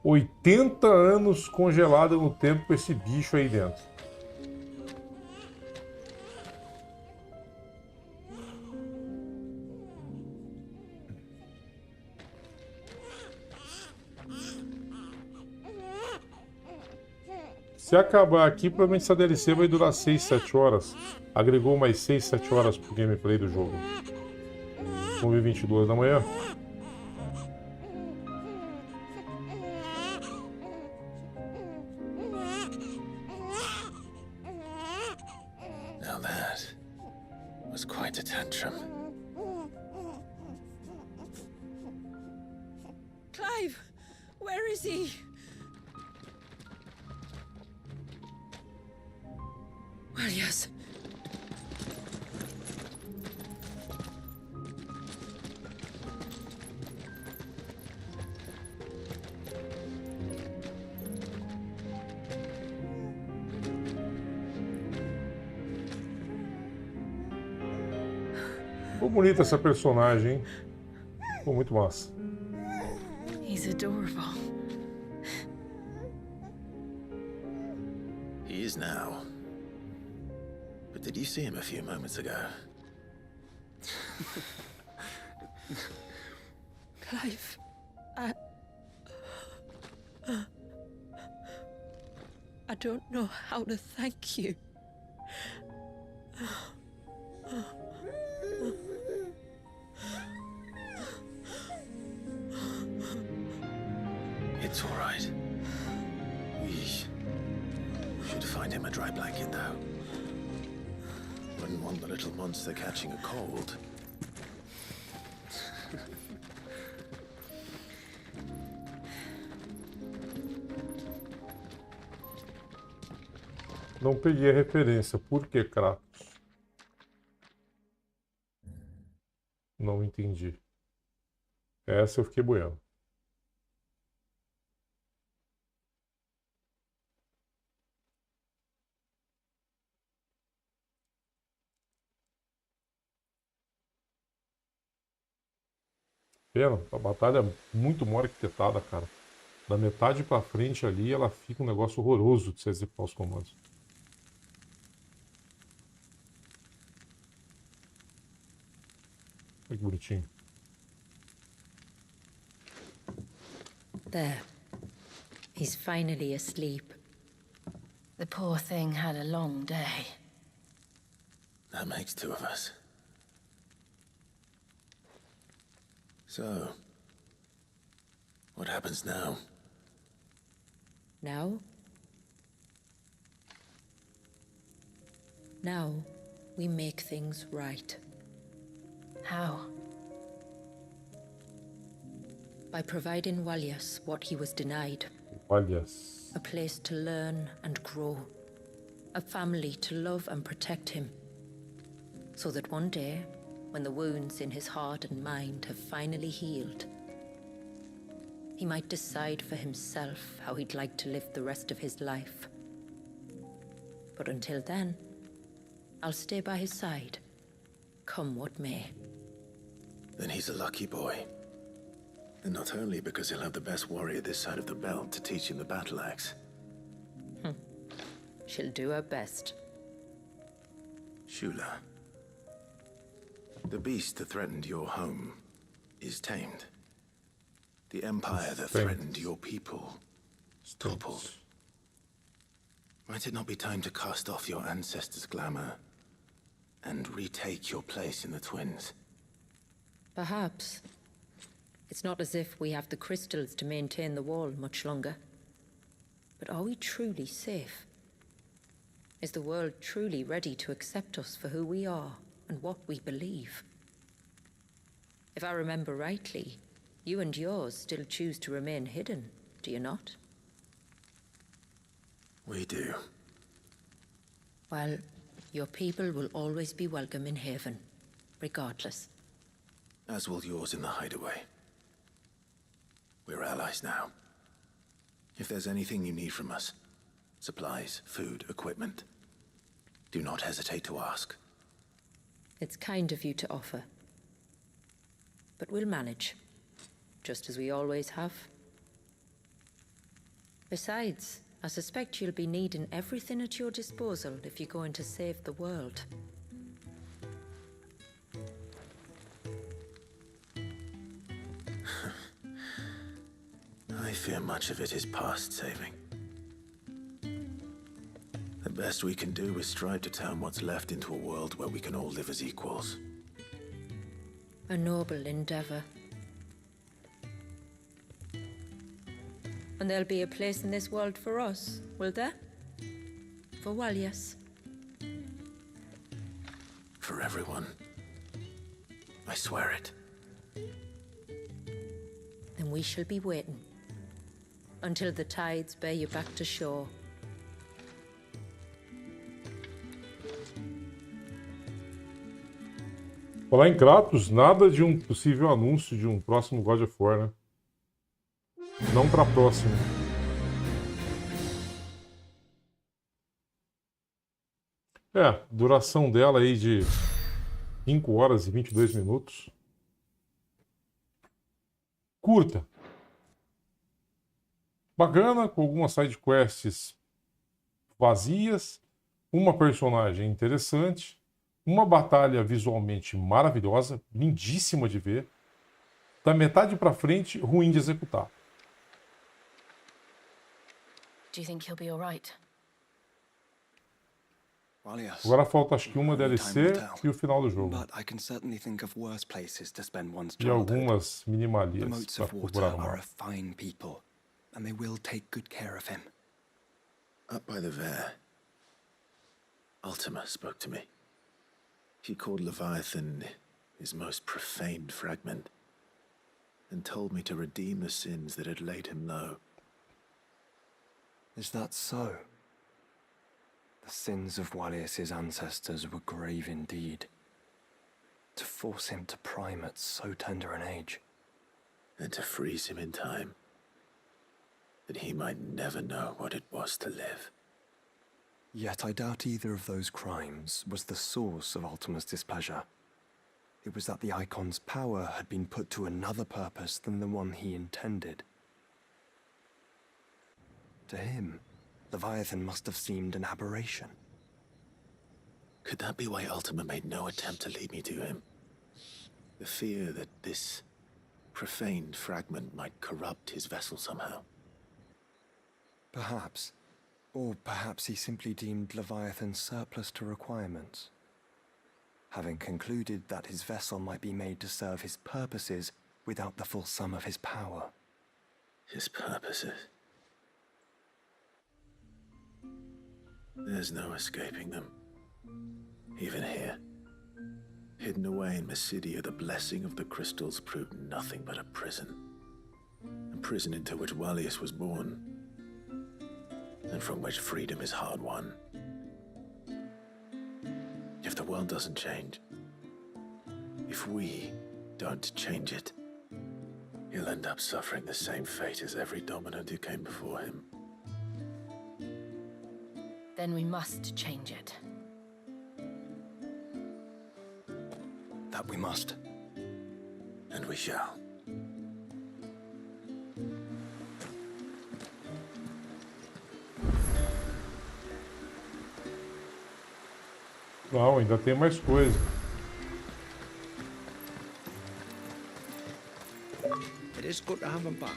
80 anos congelado no tempo com esse bicho aí dentro. Se acabar aqui, provavelmente essa DLC vai durar 6, 7 horas. Agregou mais 6, 7 horas pro gameplay do jogo. 1h22 da manhã. Now that was quite a tantrum. Clive, where is he? Well, yes. Ficou bonita essa personagem, hein? Ficou muito massa. He's adorable. He is now. But did you see him a few moments ago? Clive, I don't know how to thank you. It's all right. We should find him a dry blanket, though. Wouldn't want the little monster catching a cold. Não peguei a referência. Por que Kratos? Não entendi. Essa eu fiquei boiando. Pena, a batalha é muito mal arquitetada, cara. Da metade pra frente ali, ela fica um negócio horroroso de se executar os comandos. Olha que bonitinho. There. He's finally asleep. The poor thing had a long day. That makes two of us. So, what happens now? Now? Now, we make things right. How? By providing Walyas what he was denied. Walyas. A place to learn and grow. A family to love and protect him. So that one day, when the wounds in his heart and mind have finally healed, he might decide for himself how he'd like to live the rest of his life. But until then, I'll stay by his side, come what may. Then he's a lucky boy. And not only because he'll have the best warrior this side of the belt to teach him the battle axe. She'll do her best. Shula. The beast that threatened your home is tamed. The empire that threatened your people toppled. Might it not be time to cast off your ancestors' glamour and retake your place in the twins? Perhaps. It's not as if we have the crystals to maintain the wall much longer. But are we truly safe? Is the world truly ready to accept us for who we are and what we believe? If I remember rightly, you and yours still choose to remain hidden, do you not? We do. Well, your people will always be welcome in Haven, regardless. As will yours in the hideaway. We're allies now. If there's anything you need from us, supplies, food, equipment, do not hesitate to ask. It's kind of you to offer. But we'll manage, just as we always have. Besides, I suspect you'll be needing everything at your disposal if you're going to save the world. I fear much of it is past saving. The best we can do is strive to turn what's left into a world where we can all live as equals. A noble endeavor. And there'll be a place in this world for us, will there? For Walyas. For everyone. I swear it. Then we shall be waiting. Until the tides bear you back to shore. Falar em Kratos, nada de um possível anúncio de um próximo God of War, né? Não pra próximo. Duração dela aí de 5 horas e 22 minutos. Curta. Bacana, com algumas sidequests vazias, uma personagem interessante, uma batalha visualmente maravilhosa, lindíssima de ver, da metade pra frente, ruim de executar. Do you think he'll be all right? Well, yes. Agora falta acho que uma DLC e o final do jogo. But I can certainly think of worse places to spend one's E childhood. algumas The minimalias Moats para of Water procurar no are a mapa. fine people, and they will take good care of him. Up by the Ver, Ultima spoke to me. He called Leviathan his most profaned fragment, and told me to redeem the sins that had laid him low. Is that so? The sins of Wallius's ancestors were grave indeed. To force him to prime at so tender an age. And to freeze him in time, that he might never know what it was to live. Yet I doubt either of those crimes was the source of Ultima's displeasure. It was that the Icon's power had been put to another purpose than the one he intended. To him, Leviathan must have seemed an aberration. Could that be why Ultima made no attempt to lead me to him? The fear that this profaned fragment might corrupt his vessel somehow. Perhaps. Or perhaps he simply deemed Leviathan surplus to requirements. Having concluded that his vessel might be made to serve his purposes without the full sum of his power. His purposes? There's no escaping them. Even here. Hidden away in Mysidia, the blessing of the crystals proved nothing but a prison. A prison into which Wallius was born, and from which freedom is hard won. If the world doesn't change, if we don't change it, he'll end up suffering the same fate as every dominant who came before him. Then we must change it. That we must. And we shall. Não, ainda tem mais coisa. It is good to have him back.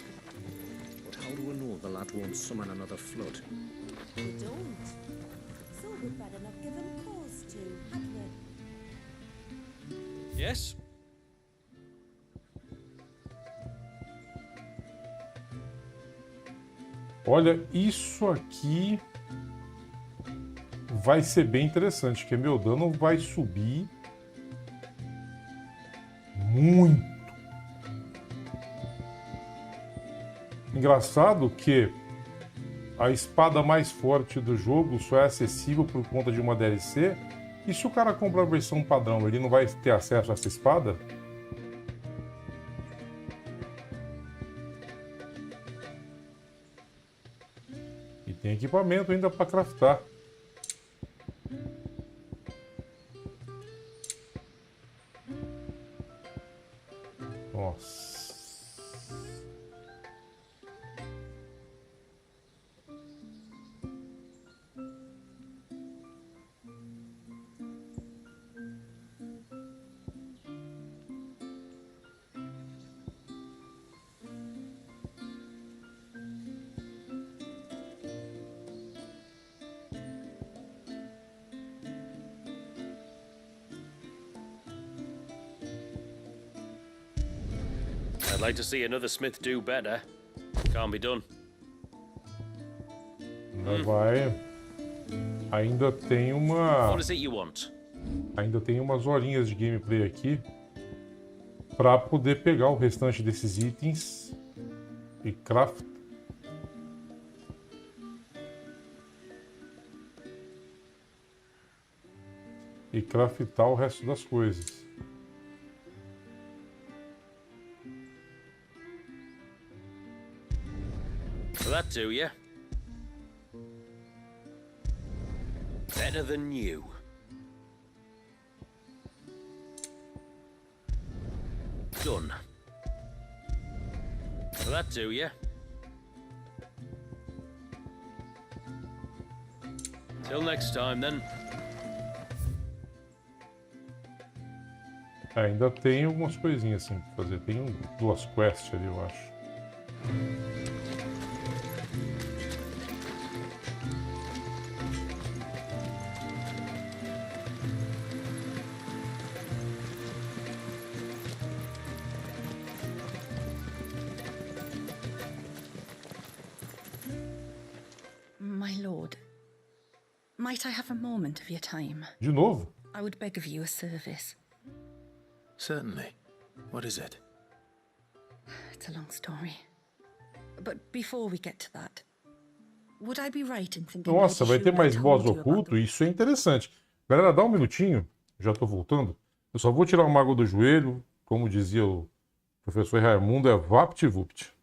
But how do we know the lad won't summon another flood? We don't. So we'd better not give him cause to, had we? Yes? Olha, isso aqui vai ser bem interessante, porque meu dano vai subir muito. Engraçado que a espada mais forte do jogo só é acessível por conta de uma DLC. E se o cara comprar a versão padrão, ele não vai ter acesso a essa espada? E tem equipamento ainda para craftar. Nossa. I'd like to see another smith do better. Can't be done. Ainda vai. Ainda tem uma. What is it you want? Ainda tem umas horinhas de gameplay aqui para poder pegar o restante desses itens e craft. E craftar o resto das coisas. Will that do ya? Better than you. Done. Will that do ya? Till next time then. Ainda tem algumas coisinhas assim pra fazer. Tem duas quests ali, eu acho. Might I have a moment of your time? De novo? I would beg of you a service. Certainly. What is it? It's a long story. But before we get to that, would I be right in thinking Nossa, vai ter mais boss told you about oculto? Isso é interessante. Galera, dá um minutinho. Já tô voltando. Eu só vou tirar o mago do joelho. Como dizia o professor Raimundo, é vapt-vupt.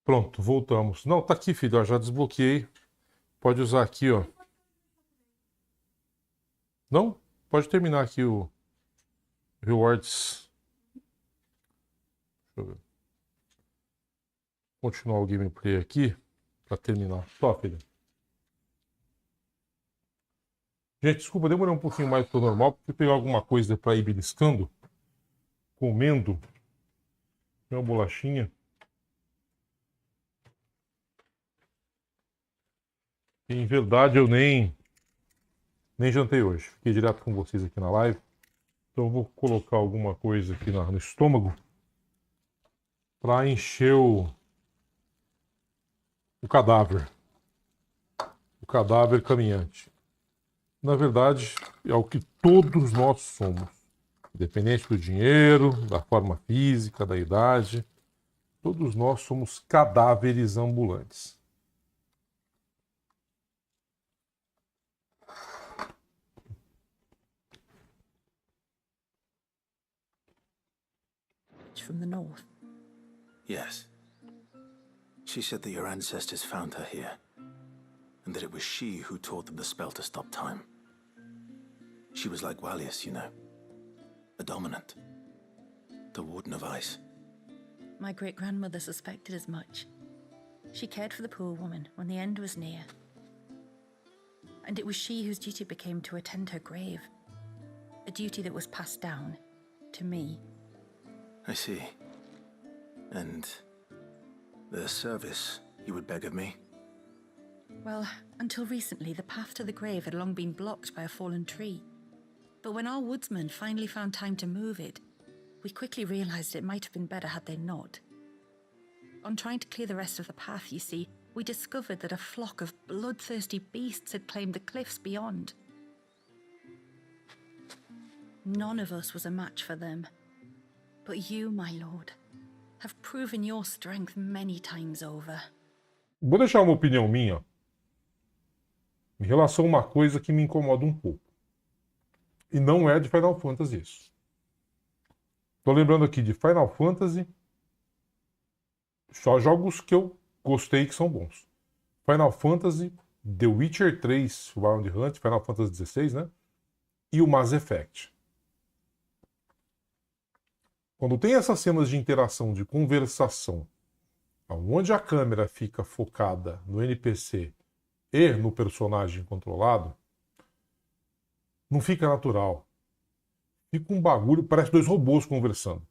Pronto, voltamos. Não, tá aqui, filho, ó, já desbloqueei. Pode usar aqui, ó. Não? Pode terminar aqui o rewards. Deixa eu ver. Continuar o gameplay aqui para terminar. Só, filha. Gente, desculpa, demorei um pouquinho mais do normal, porque pegar alguma coisa para ir beliscando, comendo, uma bolachinha. E, em verdade, eu nem jantei hoje. Fiquei direto com vocês aqui na live. Então eu vou colocar alguma coisa aqui no estômago para encher o cadáver. O cadáver caminhante. Na verdade, é o que todos nós somos. Independente do dinheiro, da forma física, da idade. Todos nós somos cadáveres ambulantes. From the north. Yes. She said that your ancestors found her here, and that it was she who taught them the spell to stop time. She was like Walius, you know. A dominant. The Warden of Ice. My great-grandmother suspected as much. She cared for the poor woman when the end was near. And it was she whose duty became to attend her grave. A duty that was passed down to me. I see. And the service you would beg of me? Well, until recently, the path to the grave had long been blocked by a fallen tree. But when our woodsmen finally found time to move it, we quickly realized it might have been better had they not. On trying to clear the rest of the path, you see, we discovered that a flock of bloodthirsty beasts had claimed the cliffs beyond. None of us was a match for them. But you, my lord, have proven your strength many times over. Vou deixar uma opinião minha em relação a uma coisa que me incomoda um pouco. E não é de Final Fantasy isso. Tô lembrando aqui de Final Fantasy, só jogos que eu gostei que são bons. Final Fantasy, The Witcher 3, Wild Hunt, Final Fantasy XVI, né? E o Mass Effect. Quando tem essas cenas de interação, de conversação, onde a câmera fica focada no NPC e no personagem controlado, não fica natural. Fica um bagulho, parece dois robôs conversando.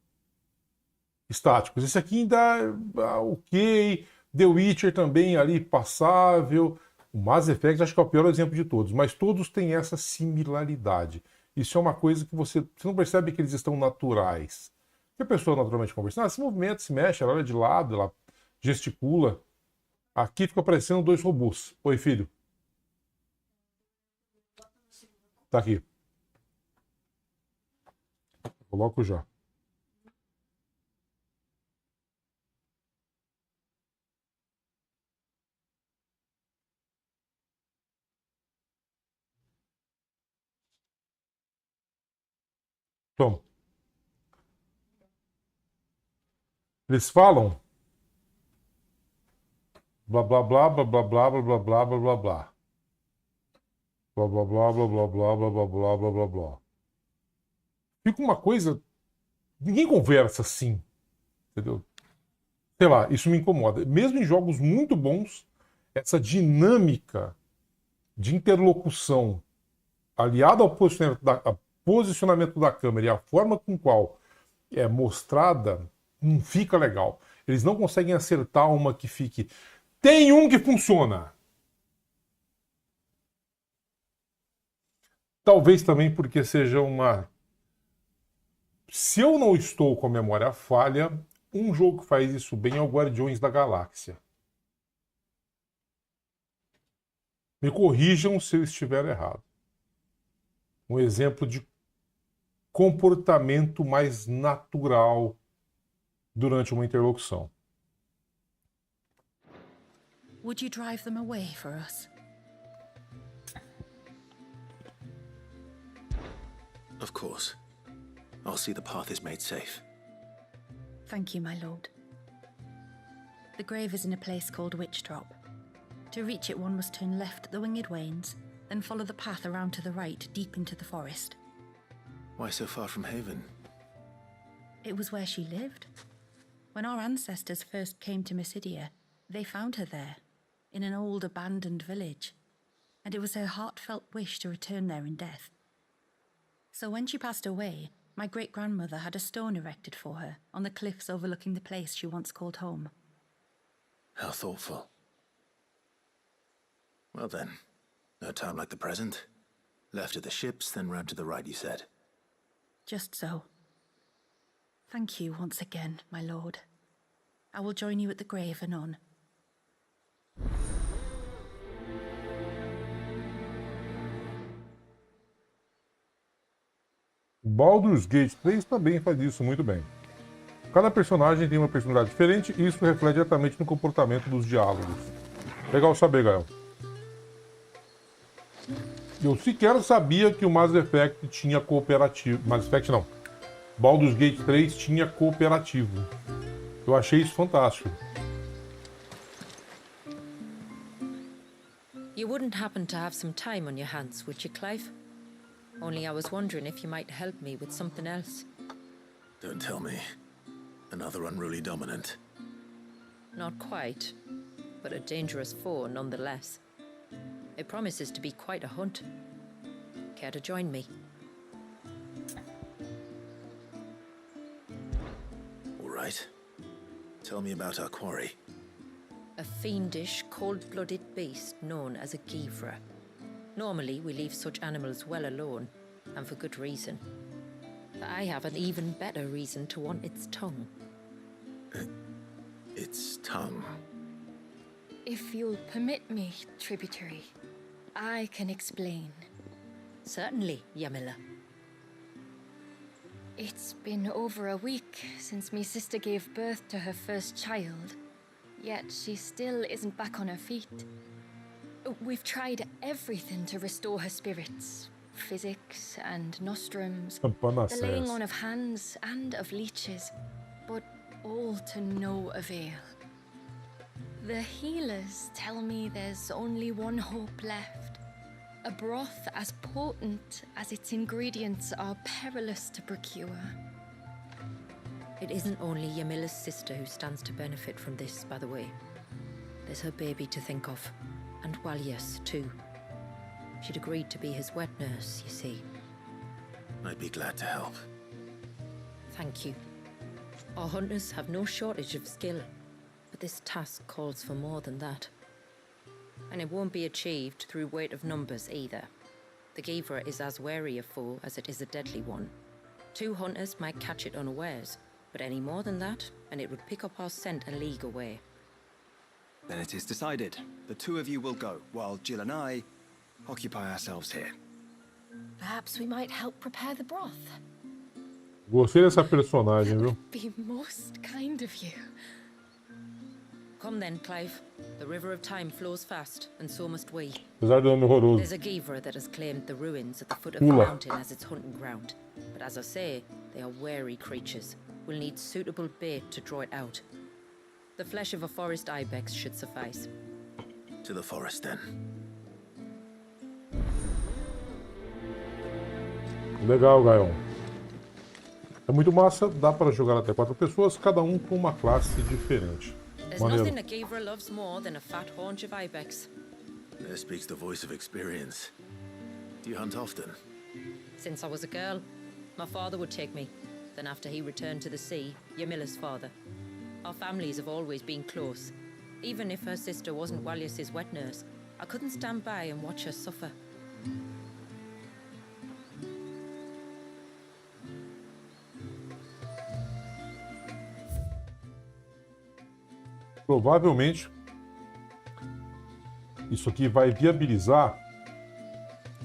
Estáticos. Esse aqui ainda ok. The Witcher também ali, passável. O Mass Effect acho que é o pior exemplo de todos, mas todos têm essa similaridade. Isso é uma coisa que você não percebe que eles estão naturais. Se a pessoa naturalmente conversa, ela se movimenta, se mexe, ela olha de lado, ela gesticula. Aqui fica parecendo dois robôs. Oi, filho. Tá aqui. Coloco já. Toma. Eles falam blá blá blá blá blá blá blá blá blá blá blá blá. Blá blá blá blá blá blá blá blá blá blá blá blá. Fica uma coisa. Ninguém conversa assim. Entendeu? Sei lá, isso me incomoda. Mesmo em jogos muito bons, essa dinâmica de interlocução aliada ao posicionamento da câmera e a forma com qual é mostrada não fica legal. Eles não conseguem acertar uma que fique. Tem um que funciona. Talvez também porque seja uma. Se eu não estou com a memória falha, um jogo que faz isso bem é o Guardiões da Galáxia. Me corrijam se eu estiver errado. Um exemplo de comportamento mais natural durante uma interlocução. Would you drive them away for us? Of course. I'll see the path is made safe. Thank you, my lord. The grave is in a place called Witch Drop. To reach it, one must turn left at the Winged Wains, then follow the path around to the right, deep into the forest. Why so far from Haven? It was where she lived. When our ancestors first came to Mysidia, they found her there, in an old abandoned village, and it was her heartfelt wish to return there in death. So when she passed away, my great-grandmother had a stone erected for her on the cliffs overlooking the place she once called home. How thoughtful. Well then, no time like the present. Left at the ships, then round to the right, you said. Just so. Thank you once again, my lord. I will join you at the grave anon. Baldur's Gate 3 também faz isso muito bem. Cada personagem tem uma personalidade diferente e isso reflete diretamente no comportamento dos diálogos. Legal saber, Gael. Eu sequer sabia que o Mass Effect tinha cooperativo. Mass Effect não. Baldur's Gate 3 tinha cooperativo. Eu achei isso fantástico. You wouldn't happen to have some time on your hands, would you, Clive? Only I was wondering if you might help me with something else. Don't tell me. Another unruly dominant. Not quite, but a dangerous foe nonetheless. It promises to be quite a hunt. Care to join me? All right. Tell me about our quarry. A fiendish, cold-blooded beast known as a Givra. Normally, we leave such animals well alone, and for good reason. But I have an even better reason to want its tongue. Its tongue? If you'll permit me, tributary, I can explain. Certainly, Yamila. It's been over a week since me sister gave birth to her first child, yet she still isn't back on her feet. We've tried everything to restore her spirits. Physics and nostrums, the laying on of hands and of leeches, but all to no avail. The healers tell me there's only one hope left. A broth as potent as its ingredients are perilous to procure. It isn't only Yamila's sister who stands to benefit from this, by the way. There's her baby to think of. And Walias, too. She'd agreed to be his wet nurse, you see. I'd be glad to help. Thank you. Our hunters have no shortage of skill, but this task calls for more than that. And it won't be achieved through weight of numbers either. The Givra is as wary a foe as it is a deadly one. 2 hunters might catch it unawares, but any more than that, and it would pick up our scent a league away. Then it is decided. The 2 of you will go, while Jill and I occupy ourselves here. Perhaps we might help prepare the broth. Gostei dessa personagem, viu? Be most kind of you. Come then, Clive. The river of time flows fast, and so must we. Apesar do nome horroroso. There's a Givra that has claimed the ruins at the foot of the mountain as its hunting ground. But as I say, they are wary creatures. We'll need suitable bait to draw it out. The flesh of a forest ibex should suffice. To the forest, then. Legal, Gael. É muito massa, dá para jogar até 4 pessoas, cada um com uma classe diferente. There's nothing a Givra loves more than a fat haunch of ibex. There speaks the voice of experience. Do you hunt often? Since I was a girl, my father would take me. Then after he returned to the sea, Yamila's father. Our families have always been close. Even if her sister wasn't Walias's wet nurse, I couldn't stand by and watch her suffer. Provavelmente isso aqui vai viabilizar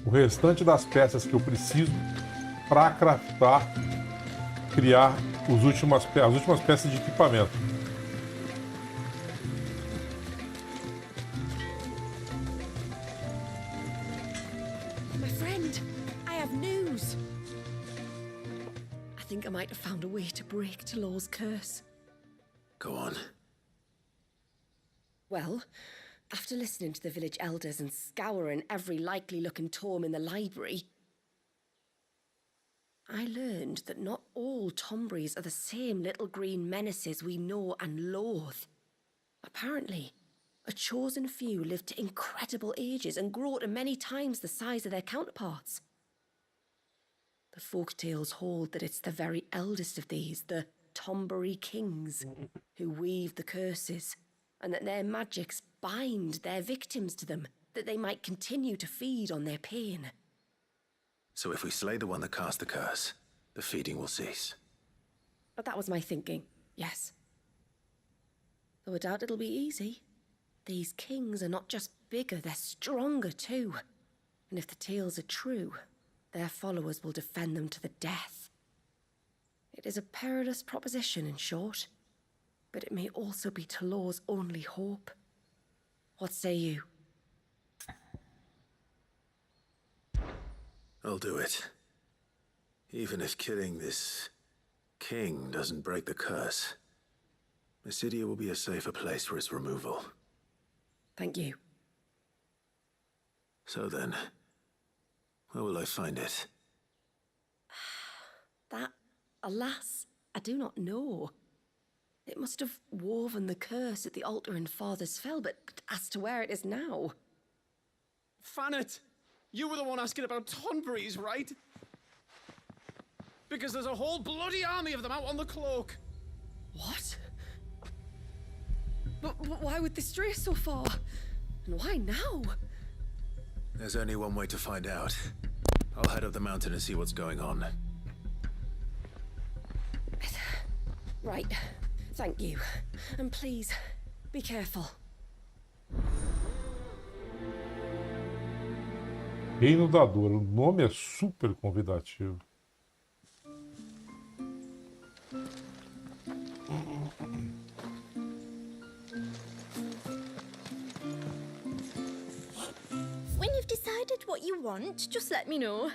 o restante das peças que eu preciso para craftar, criar as últimas peças de equipamento. My friend, I have news. I think I might have found a way to break Talor's curse. Go on. Well, after listening to the village elders and scouring every likely-looking tome in the library, I learned that not all Tomberries are the same little green menaces we know and loathe. Apparently, a chosen few live to incredible ages and grow to many times the size of their counterparts. The folktales hold that it's the very eldest of these, the Tomberry kings, who weave the curses, and that their magics bind their victims to them, that they might continue to feed on their pain. So if we slay the one that cast the curse, the feeding will cease. But that was my thinking, yes. Though I doubt it'll be easy. These kings are not just bigger, they're stronger too. And if the tales are true, their followers will defend them to the death. It is a perilous proposition, in short, but it may also be Talor's only hope. What say you? I'll do it. Even if killing this king doesn't break the curse, Mysidia will be a safer place for its removal. Thank you. So then, where will I find it? That, alas, I do not know. It must have woven the curse at the altar in Father's Fell, but as to where it is now... Fannet, you were the one asking about Tonberries, right? Because there's a whole bloody army of them out on the cloak. What? But why would they stray so far? And why now? There's only one way to find out. I'll head up the mountain and see what's going on. Right. Thank you. And please, be careful. Reino da Dor. O nome é super convidativo. When you've decided what you want, just let me know.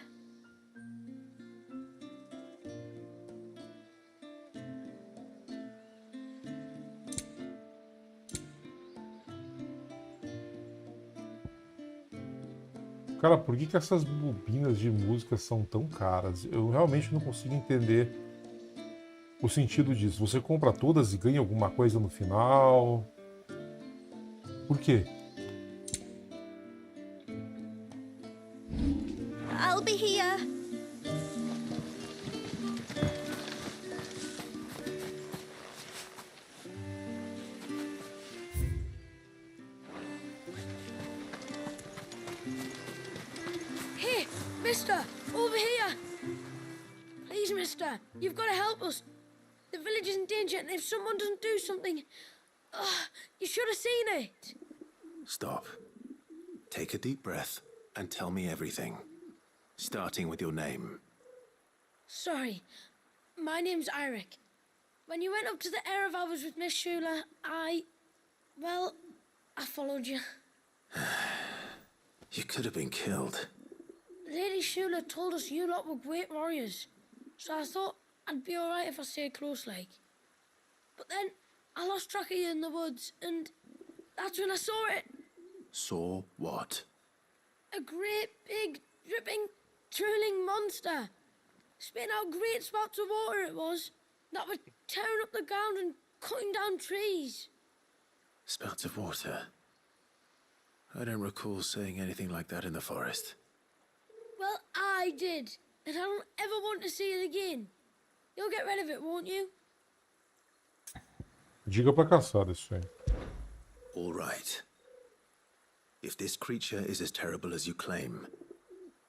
Cara, por que essas bobinas de música são tão caras? Eu realmente não consigo entender o sentido disso. Você compra todas e ganha alguma coisa no final? Por quê? I'll be here. Hey, mister, over here. Please, mister, you've got to help us. The village is in danger, and if someone doesn't do something... you should have seen it. Stop. Take a deep breath and tell me everything. Starting with your name. Sorry, my name's Eirik. When you went up to the Erevalvers with Miss Shula, I followed you. You could have been killed. Lady Shula told us you lot were great warriors, so I thought I'd be alright if I stayed close like. But then I lost track of you in the woods, and that's when I saw it. Saw what? A great, big, dripping, drooling monster. Spitting out great spouts of water it was, that were tearing up the ground and cutting down trees. Spouts of water? I don't recall seeing anything like that in the forest. Well, I did, and I don't ever want to see it again. You'll get rid of it, won't you? Diga pra caçada isso aí. All right. If this creature is as terrible as you claim,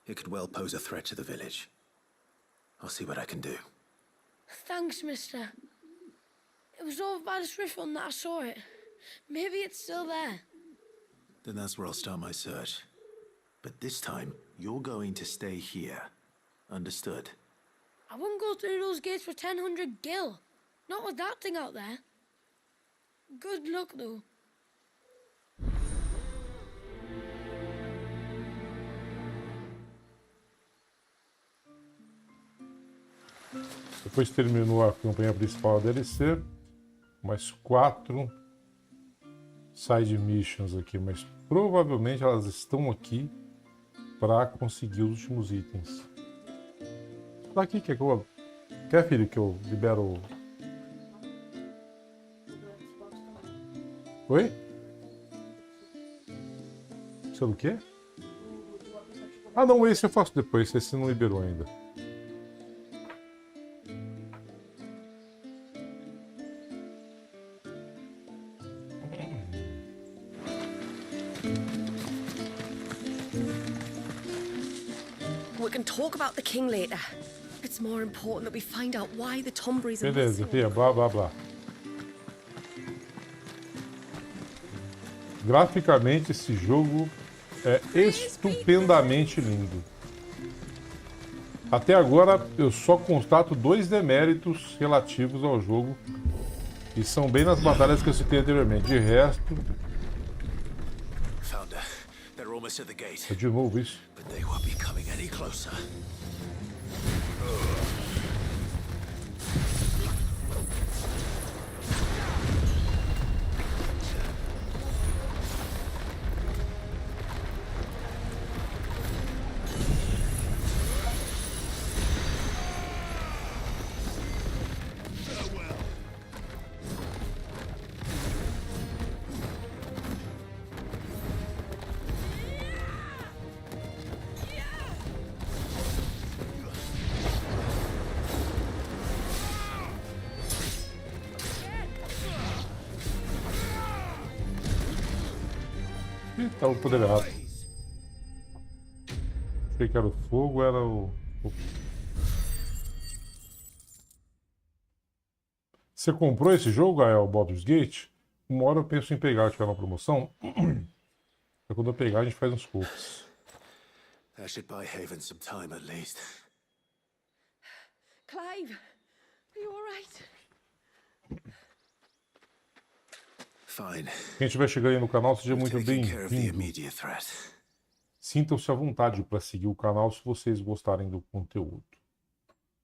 it could well pose a threat to the village. I'll see what I can do. Thanks, mister. It was over by the Swift one that I saw it. Maybe it's still there. Then that's where I'll start my search. But this time, you're going to stay here. Understood? I wouldn't go through those gates for 1,000 gil. Not with that thing out there. Good luck, though. Depois terminou a campanha principal da DLC, mais 4 side missions aqui, mas provavelmente elas estão aqui para conseguir os últimos itens. Tá aqui, quer que eu... Quer, filho, que eu libero... Oi? Precisa do quê? Ah, não, esse eu faço depois, esse não liberou ainda. We can talk about the king later. It's more important that we find out why the Tombries are Beleza, missing. filha, blá blá blá. Graficamente, esse jogo é estupendamente lindo. Até agora, eu só constato 2 deméritos relativos ao jogo. E são bem nas batalhas que eu citei anteriormente. De resto... Founder, they're almost at the gate. É de novo isso. But they won't be coming any closer. Tá o poder errado. Achei que era o fogo, era o... Você comprou esse jogo, Gael, Baldur's Gate? Uma hora eu penso em pegar, tiver uma promoção. É quando eu pegar, a gente faz uns cookies. That should buy Haven some time at least. Clive, are you alright? Fine. Quem estiver chegando aí no canal, seja muito Taking care of the bem-vindo. immediate threat. Sintam-se à vontade para seguir o canal se vocês gostarem do conteúdo.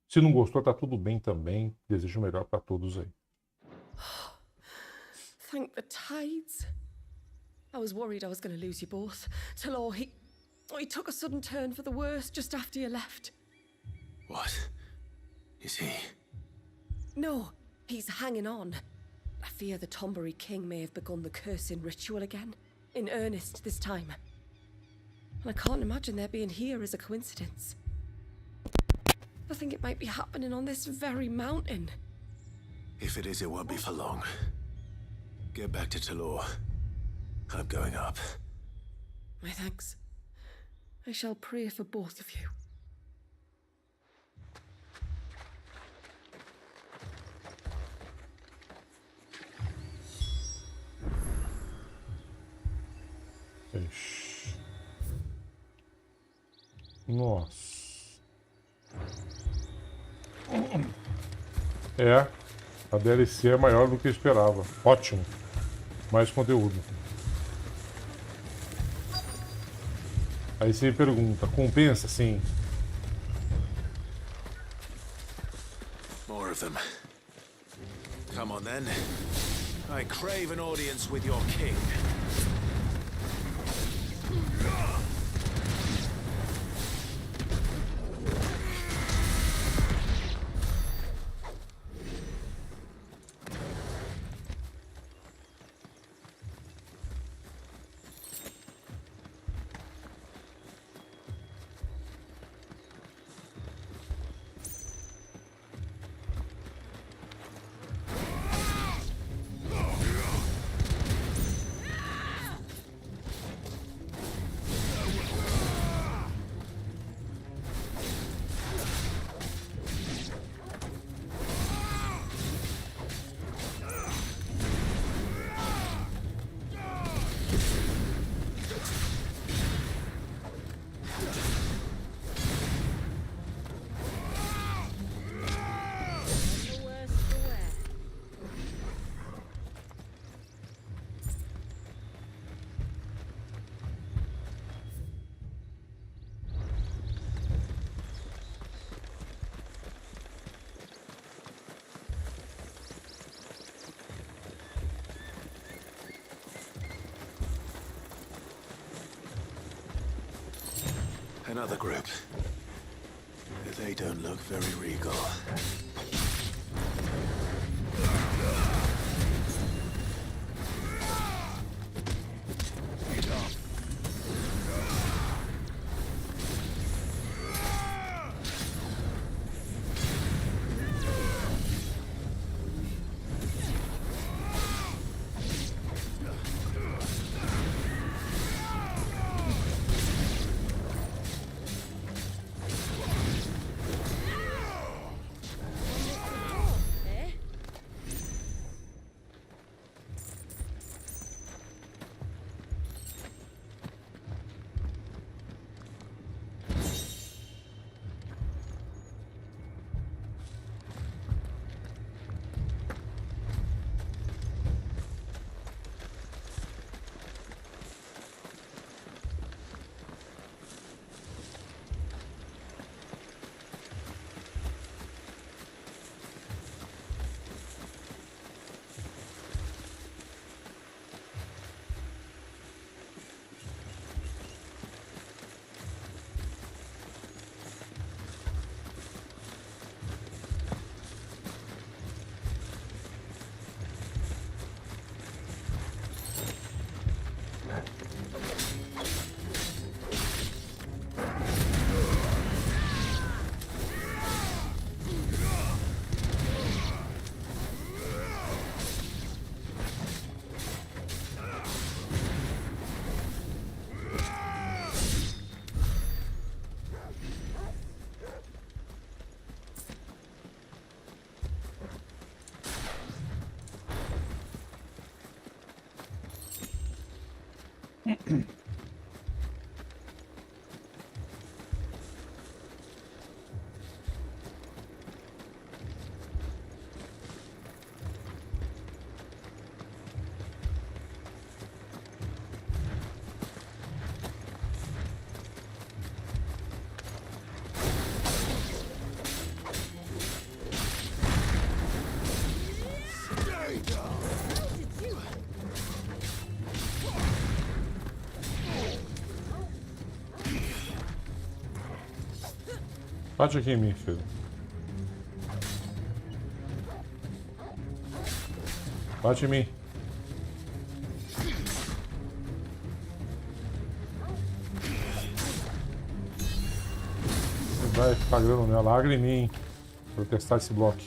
Se não gostou, tá tudo bem também. Desejo o melhor para todos aí. Thank the tides. I was worried I was going to lose you both. Talor, he took a sudden turn for the worse just after you left. What? Is he? No, he's hanging on. I fear the Tombury King may have begun the cursing ritual again. In earnest this time. And I can't imagine their being here as a coincidence. I think it might be happening on this very mountain. If it is, it won't be for long. Get back to Talor. I'm going up. My thanks. I shall pray for both of you. Nossa. É, a DLC é maior do que eu esperava. Ótimo. Mais conteúdo. Aí você pergunta, compensa? Sim. More of them. Come on then. I crave an audience with your king. Another group. They don't look very regal. Bate aqui em mim, filho. Bate em mim. Você vai ficar grando nela. Agra em mim. Pra eu testar esse bloco.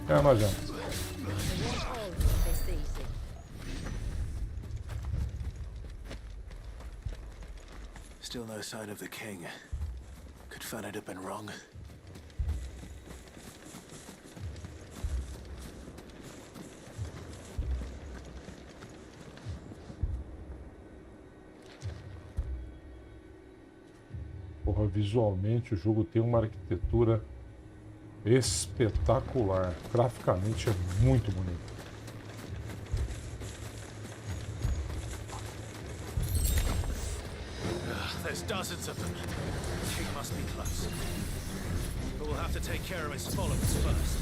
É, não adianta. Still no sign of the king. Could Fanad have been wrong? Porra, visualmente o jogo tem uma arquitetura espetacular. Graficamente é muito bonito. There's dozens of them. The king must be close. But we'll have to take care of his followers first.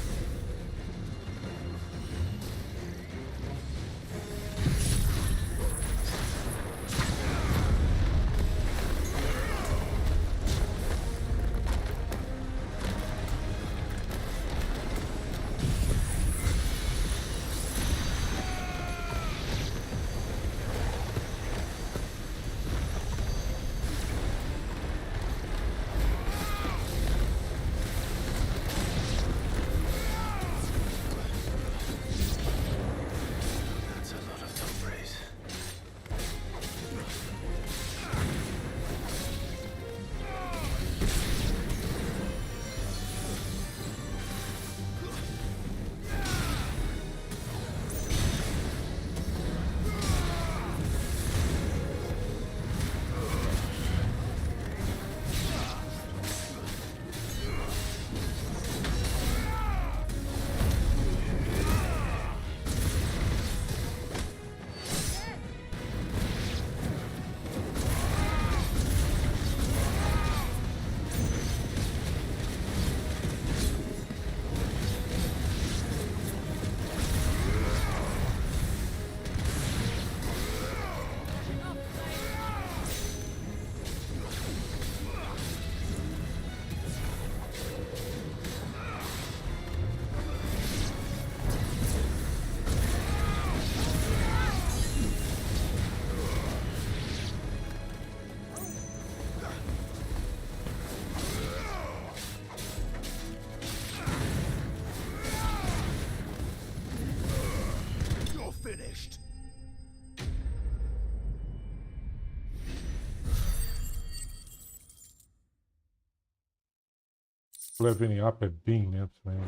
Leveling up é bem lento também.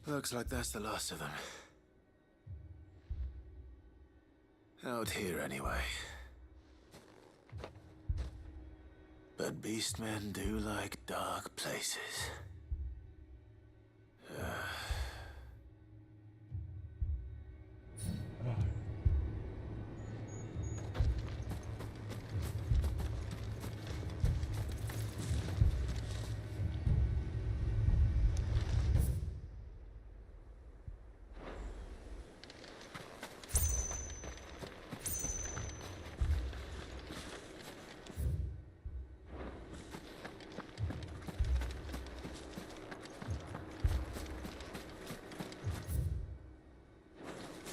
Looks like that's the last of them. Out here, anyway. But beastmen do like dark places.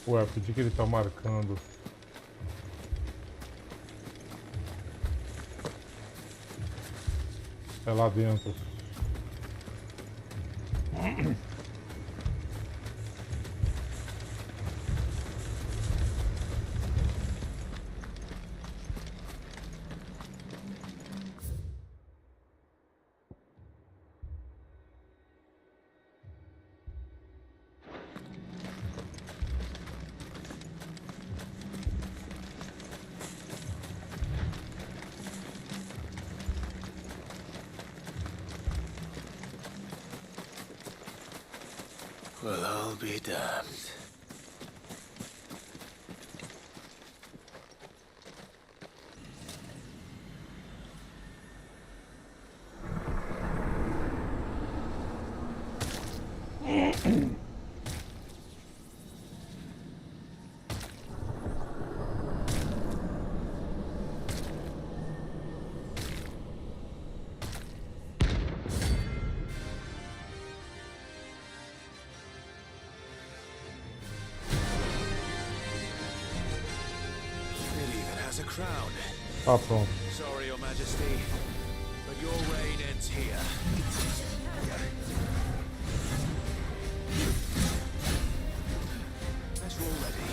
Ué, por que ele tá marcando? É lá dentro. Well, I'll be damned. A crown. Ah, pronto. Sorry, Your Majesty, but your reign ends here. As you're ready.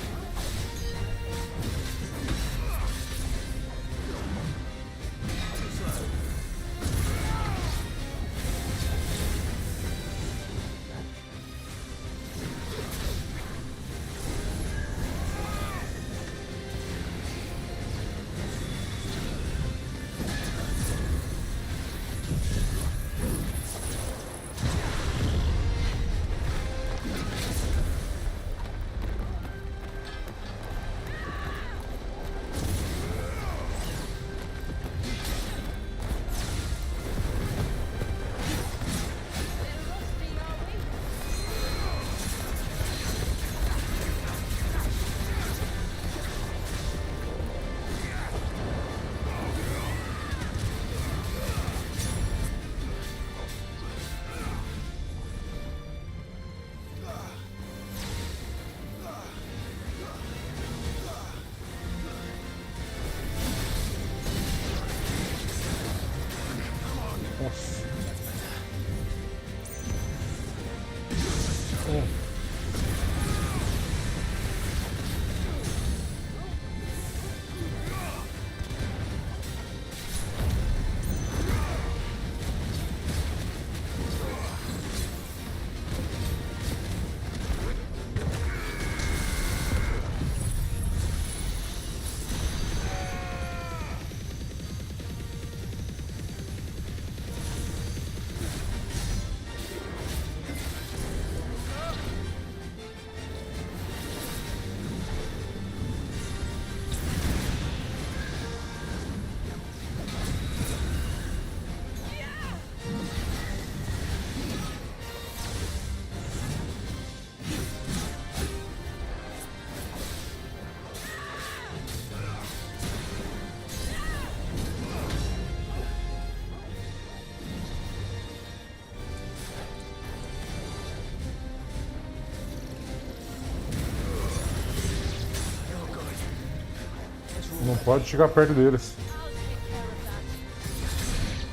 Não pode chegar perto deles.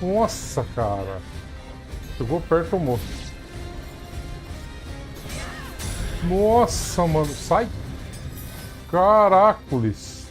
Nossa, cara. Chegou perto, tomou. Nossa, mano. Sai. Caracoles.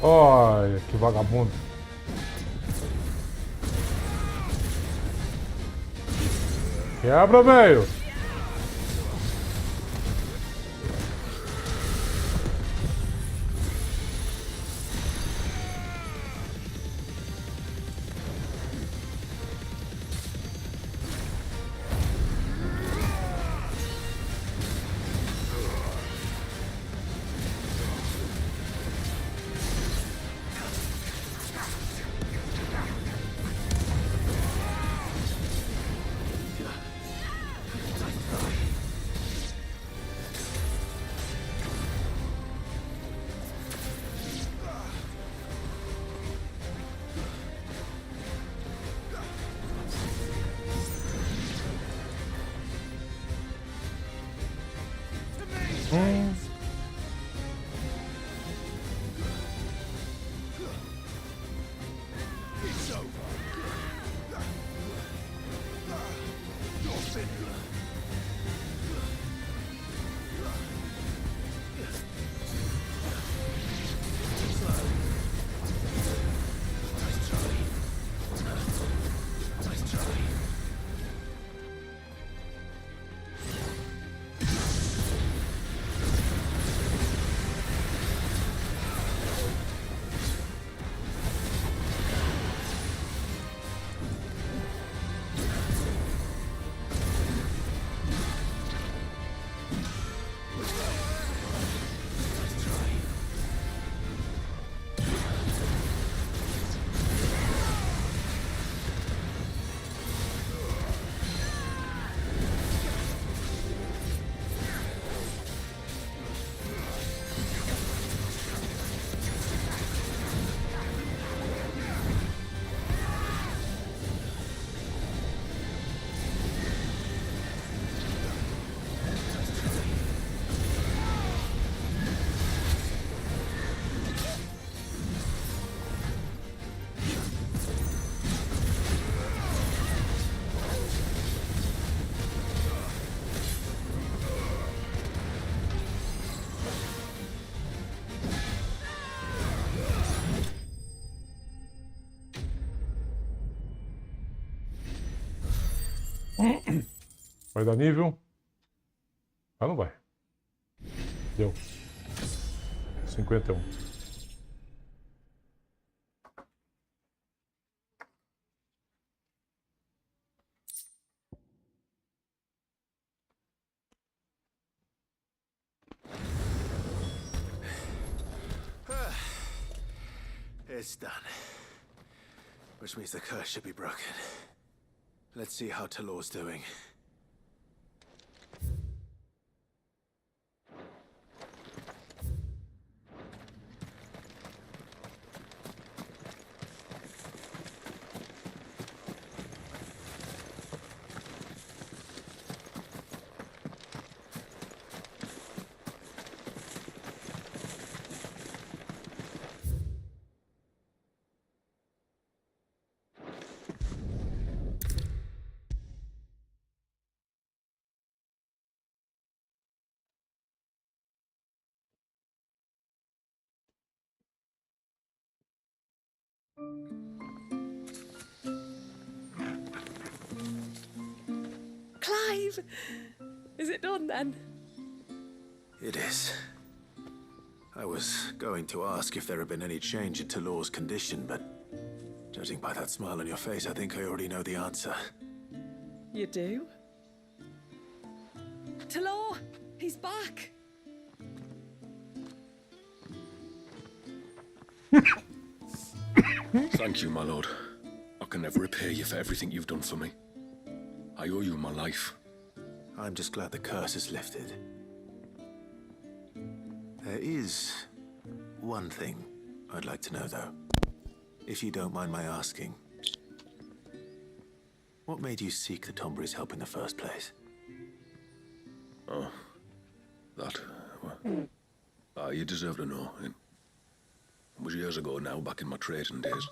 Olha, que vagabundo. Quebra, velho. Vai dar nível? Ah, não vai. Deu. 51. It's done. Which means the curse should be broken. Let's see how Talor's doing. Clive! Is it done then? It is. I was going to ask if there had been any change in Talor's condition, but judging by that smile on your face, I think I already know the answer. You do? Talor! He's back! Thank you, my lord. I can never repay you for everything you've done for me. I owe you my life. I'm just glad the curse is lifted. There is one thing I'd like to know, though. If you don't mind my asking. What made you seek the Tombry's help in the first place? Oh, that... well, you deserve to know. It was years ago now, back in my trading days.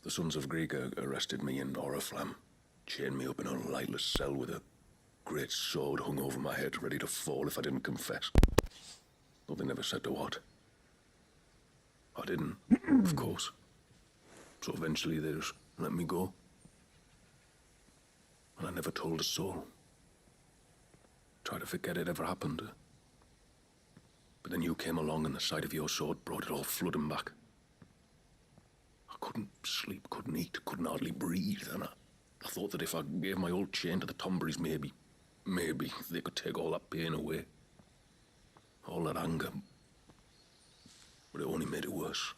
The Sons of Greek arrested me in Oriflamme, chained me up in a lightless cell with a great sword hung over my head, ready to fall if I didn't confess. Though they never said to what. I didn't, of course. So eventually they just let me go. And I never told a soul. Tried to forget it ever happened. But then you came along and the sight of your sword brought it all flooding back. I couldn't sleep, couldn't eat, couldn't hardly breathe, and I thought that if I gave my old chain to the Tombrys, maybe they could take all that pain away. All that anger. But it only made it worse.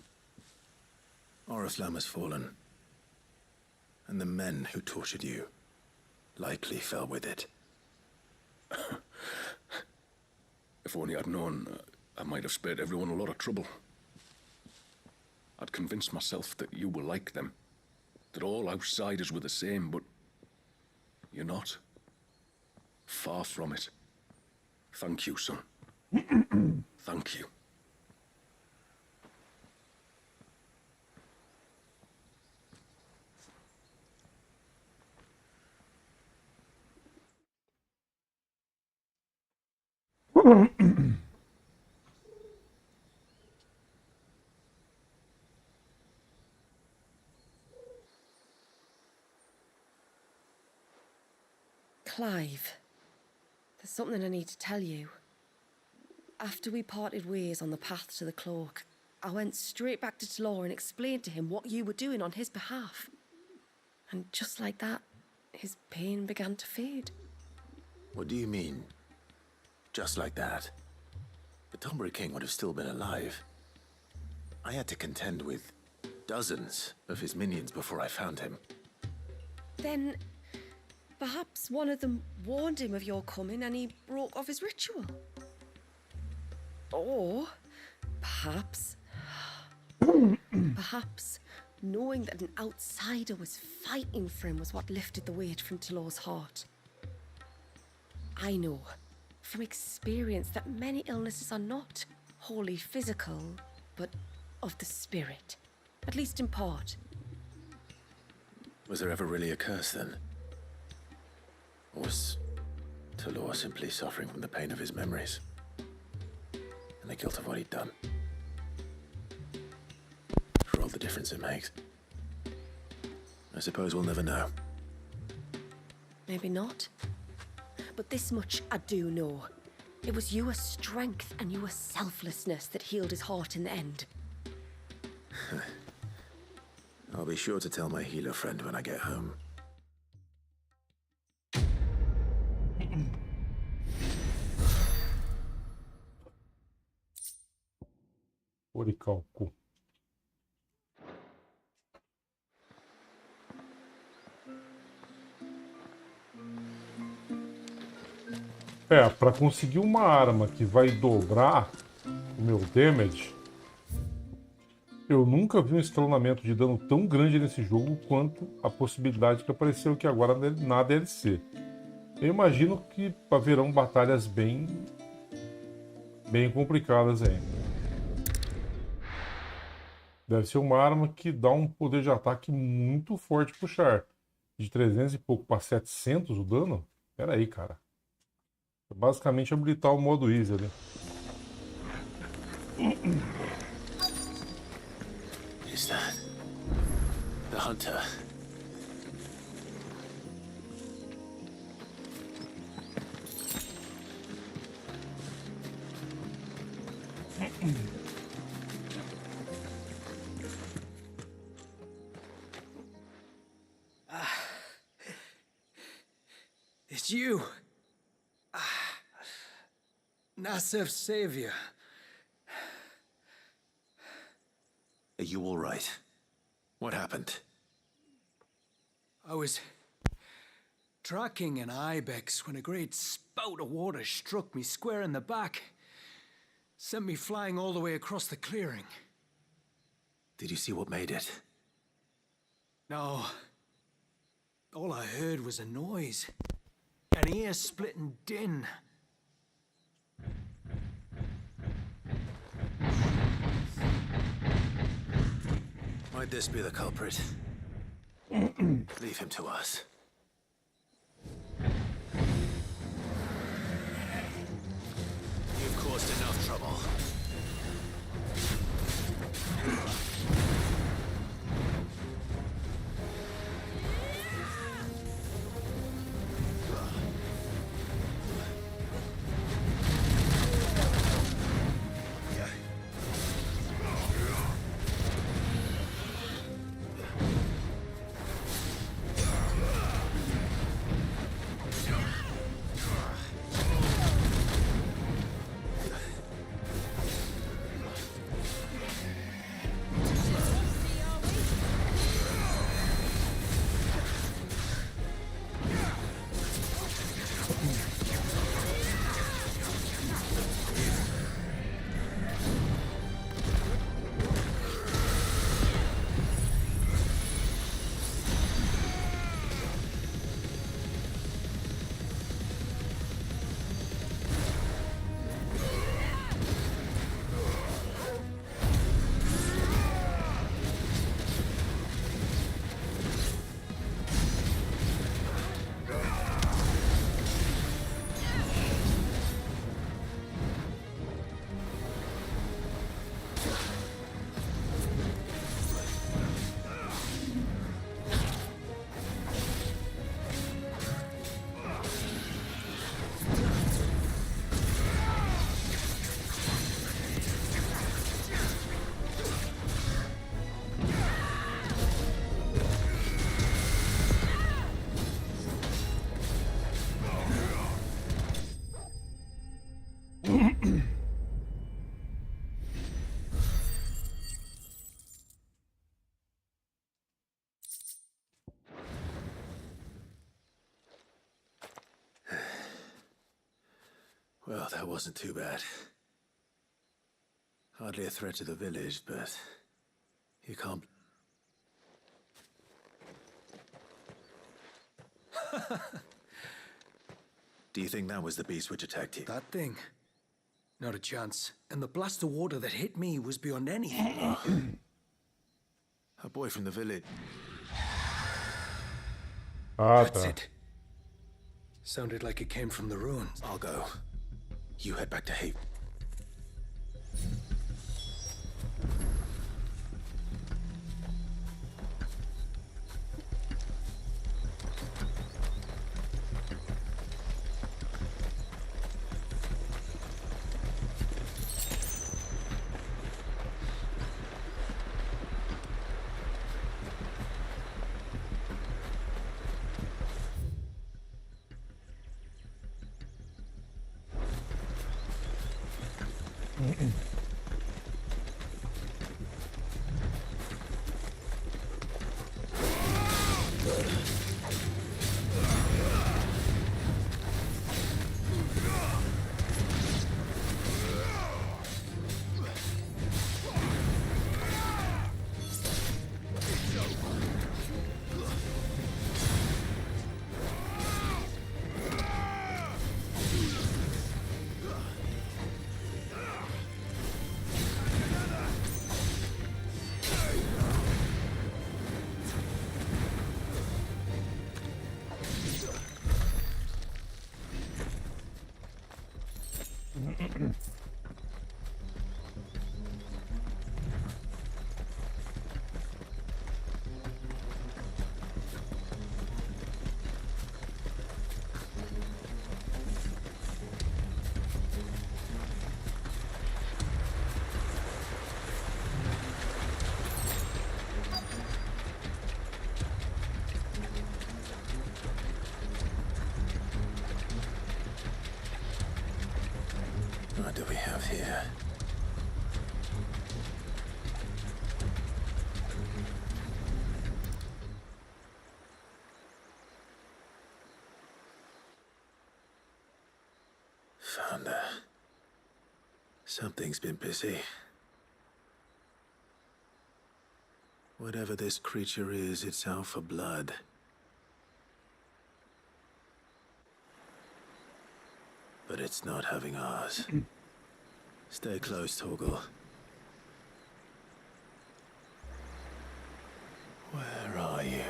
Oriflamme has fallen. And the men who tortured you likely fell with it. If only I'd known, I might have spared everyone a lot of trouble. I'd convinced myself that you were like them, that all outsiders were the same, but you're not. Far from it. Thank you, son. Thank you. Clive, there's something I need to tell you. After we parted ways on the path to the cloak, I went straight back to Talor and explained to him what you were doing on his behalf. And just like that, his pain began to fade. What do you mean? Just like that? The Tombray King would have still been alive. I had to contend with dozens of his minions before I found him. Then, perhaps one of them warned him of your coming and he broke off his ritual. Or, perhaps, knowing that an outsider was fighting for him was what lifted the weight from Talor's heart. I know, from experience, that many illnesses are not wholly physical, but of the spirit, at least in part. Was there ever really a curse then? Or was Talor simply suffering from the pain of his memories? And the guilt of what he'd done? For all the difference it makes. I suppose we'll never know. Maybe not. But this much I do know. It was your strength and your selflessness that healed his heart in the end. I'll be sure to tell my healer friend when I get home. Oricalco. Para conseguir uma arma que vai dobrar o meu damage, eu nunca vi um escalonamento de dano tão grande nesse jogo quanto a possibilidade que apareceu aqui agora na DLC. Eu imagino que haverão batalhas bem complicadas aí. Deve ser uma arma que dá um poder de ataque muito forte pro Char. De 300 e pouco para 700 o dano? Pera aí, cara. É basicamente habilitar o modo easy ali. Is that the hunter? It's you. Nassef's savior. Are you all right? What happened? I was tracking an ibex when a great spout of water struck me square in the back. Sent me flying all the way across the clearing. Did you see what made it? No. All I heard was a noise. An ear-splitting din. Might this be the culprit? Leave him to us. You've caused enough trouble. Well, that wasn't too bad. Hardly a threat to the village, but you can't... Do you think that was the beast which attacked you? That thing? Not a chance. And the blast of water that hit me was beyond anything. A boy from the village. That's it. Sounded like it came from the ruins. I'll go. You head back to Haven. What do we have here? Found her. Something's been busy. Whatever this creature is, it's out for blood. But it's not having ours. Stay close, Torgal. Where are you?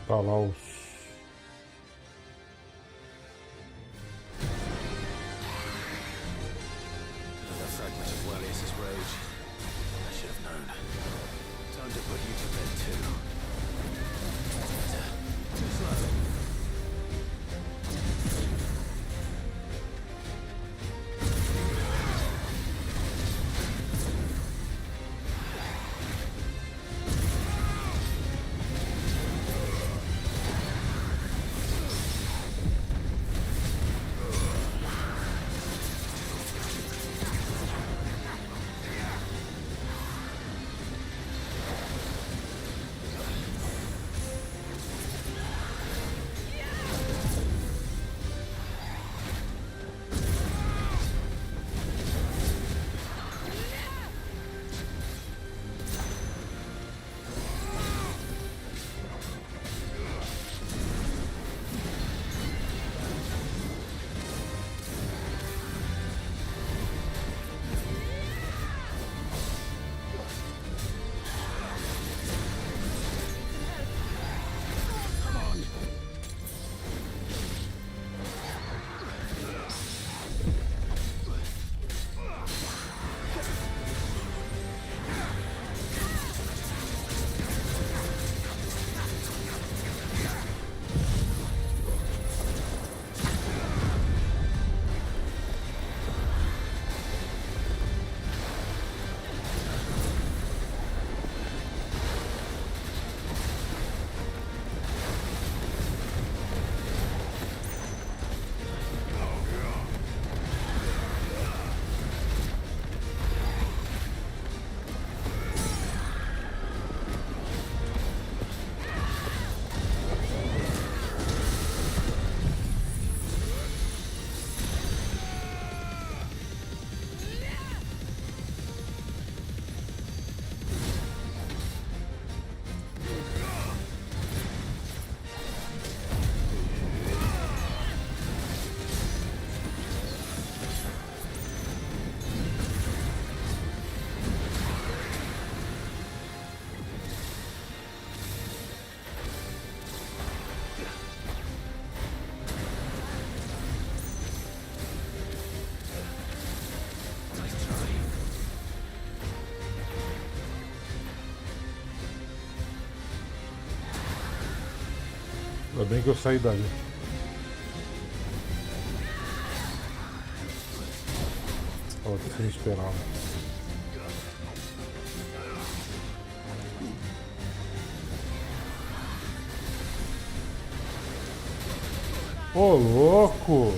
Tá lá os... Another fragment of Wallius's rage. I should have known. Time to put you to bed too. Too slow. Ainda bem que eu saí dali. Ó, que me esperava. Ô, louco!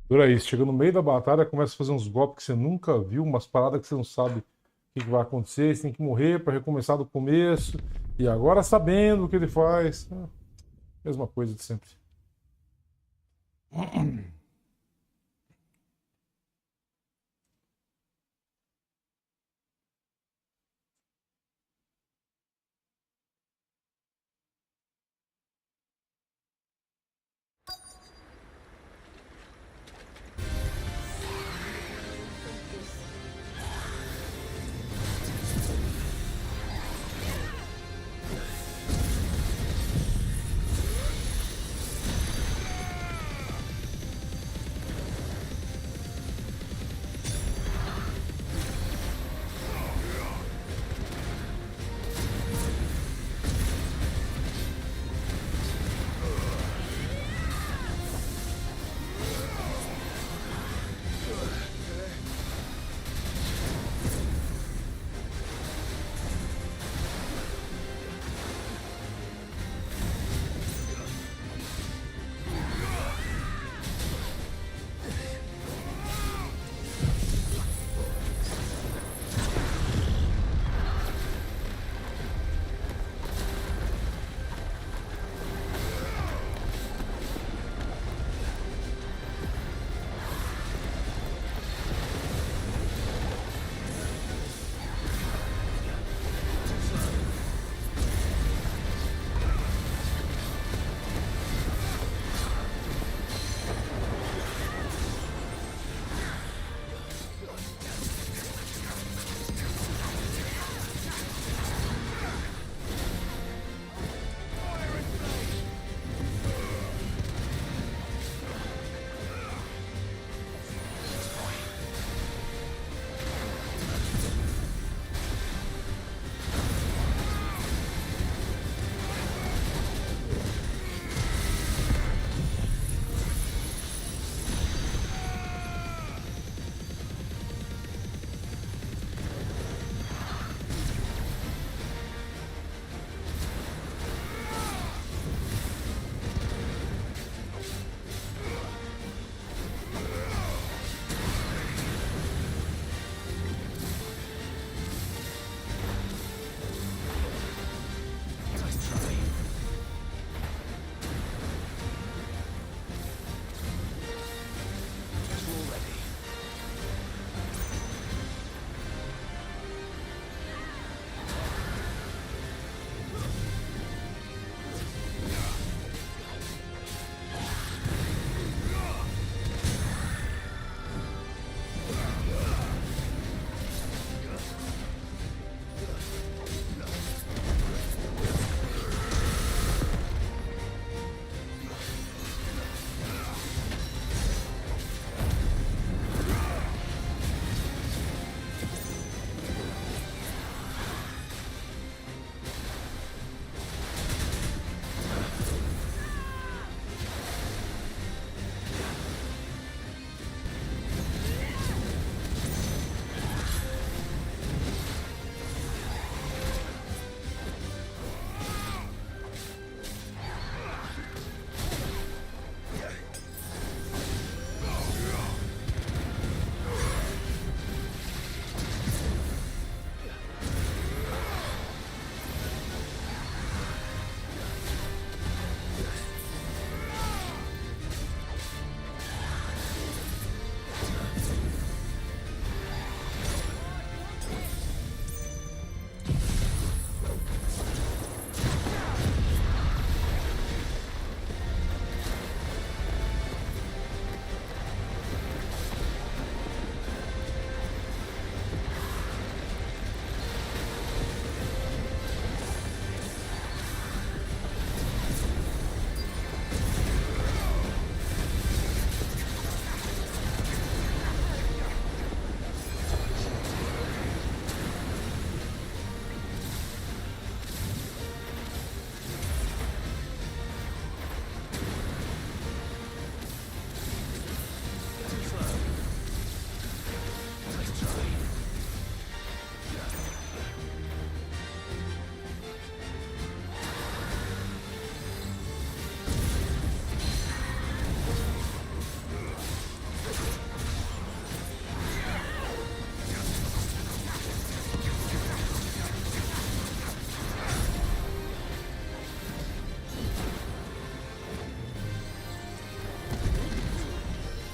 Dura isso, chega no meio da batalha, começa a fazer uns golpes que você nunca viu, umas paradas que você não sabe o que vai acontecer, você tem que morrer para recomeçar do começo, e agora sabendo o que ele faz. Mesma coisa de sempre.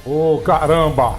Ô, caramba!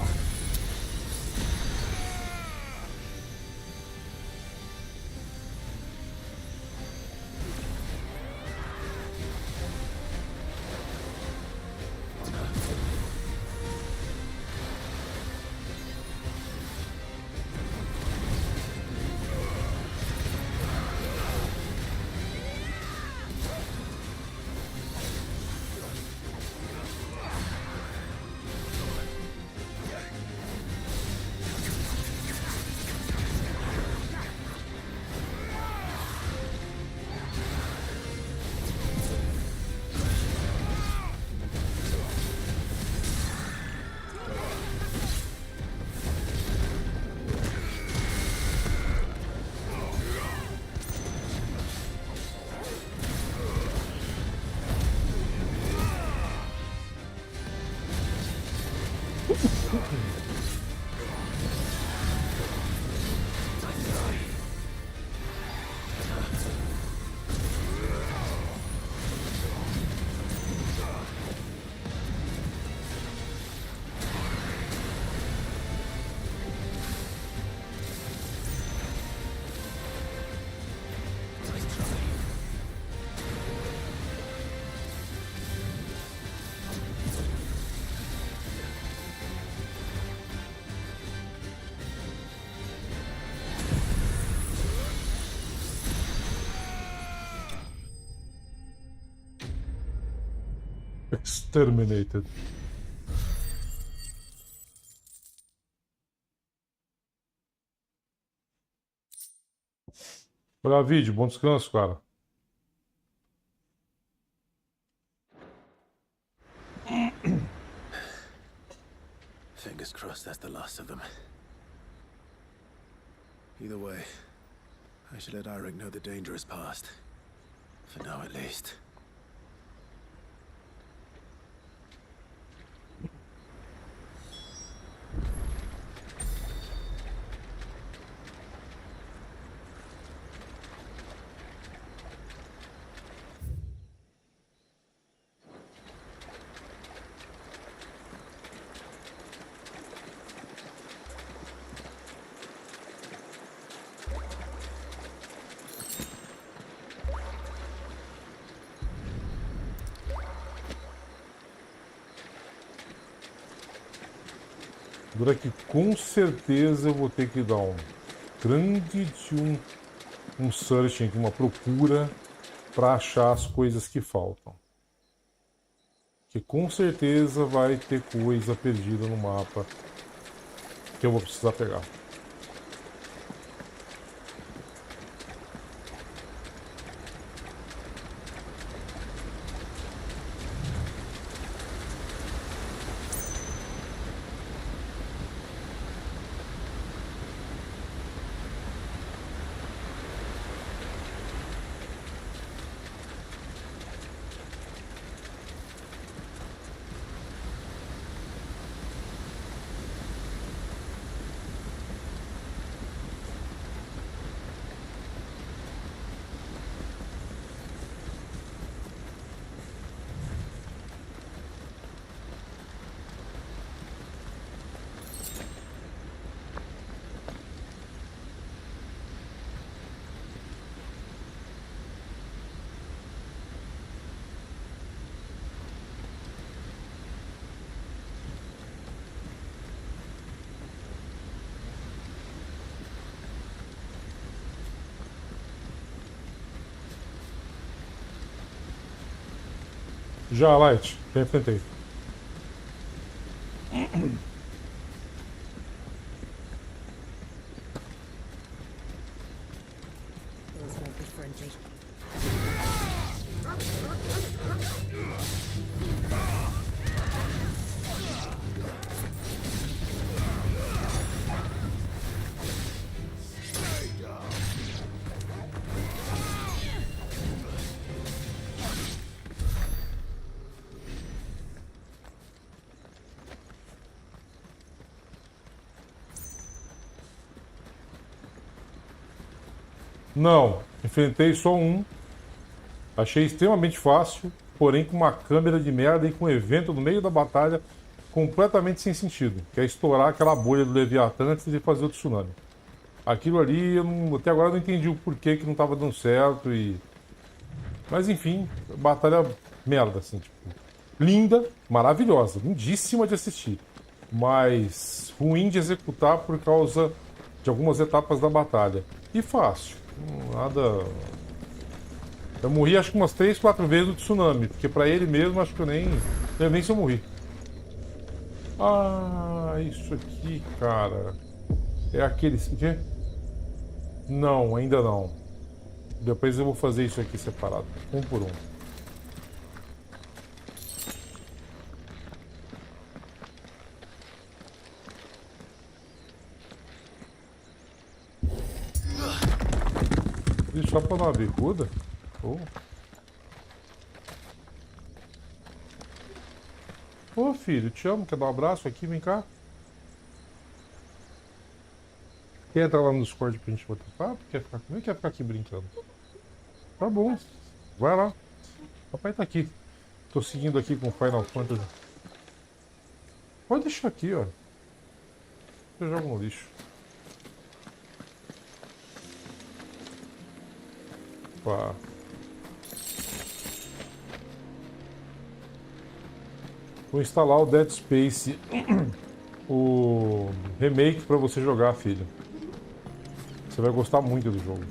Exterminated. Olá, vídeo. Bom descanso, cara. Fingers crossed that's the last of them. Either way, I should let Eirik know the danger is past. For now, at least. Dura que com certeza eu vou ter que dar um grande de um searching, uma procura para achar as coisas que faltam. Que com certeza vai ter coisa perdida no mapa que eu vou precisar pegar. Já, Light, já enfrentei. Those won't be friendly. Não, enfrentei só um. Achei extremamente fácil, porém com uma câmera de merda e com um evento no meio da batalha completamente sem sentido, que é estourar aquela bolha do Leviatã antes de fazer o tsunami. Aquilo ali, até agora eu não entendi o porquê que não estava dando certo e... Mas enfim, batalha merda, assim, tipo... Linda, maravilhosa, lindíssima de assistir. Mas ruim de executar por causa de algumas etapas da batalha. E fácil, nada... Eu morri acho que umas 3, 4 vezes no tsunami, porque pra ele mesmo acho que eu nem se eu morri. Ah, isso aqui, cara... É aquele... O quê? Não, ainda não. Depois eu vou fazer isso aqui separado, um por um. E só pra dar uma bicuda? Oh. Ô filho, te amo, quer dar um abraço aqui? Vem cá. Quer entrar lá no Discord pra gente botar papo? Quer ficar comigo? Quer ficar aqui brincando? Tá bom, vai lá. Papai tá aqui. Tô seguindo aqui com Final Fantasy. Pode deixar aqui, ó. Eu jogo no lixo. Pá. Vou instalar o Dead Space, o remake pra você jogar, filho. Você vai gostar muito do jogo.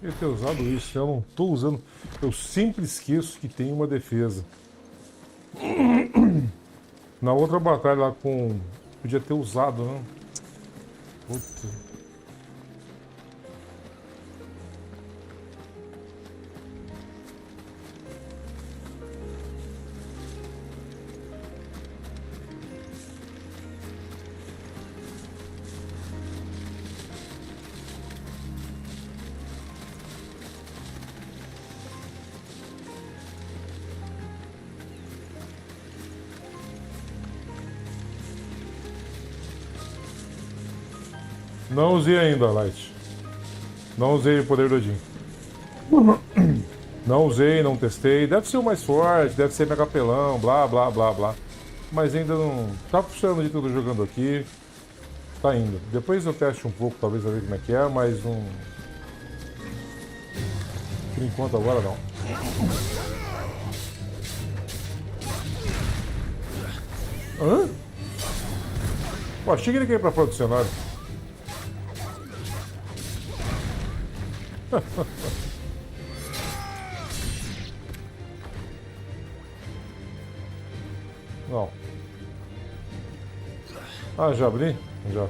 Eu ter usado isso, eu não tô usando. Eu sempre esqueço que tem uma defesa. Na outra batalha lá com... Podia ter usado, né? Puta. Não usei ainda, Light. Não usei o poder do Odin. Não usei, não testei. Deve ser o mais forte, deve ser mega pelão, blá, blá, blá, blá. Mas ainda não... Tá funcionando de tudo jogando aqui. Tá indo. Depois eu teste um pouco, talvez, a ver como é que é, mas não... Por enquanto agora não. Hã? Pô, achei que ele quer ir pra fora do cenário. Não. Ah, já abri? Já.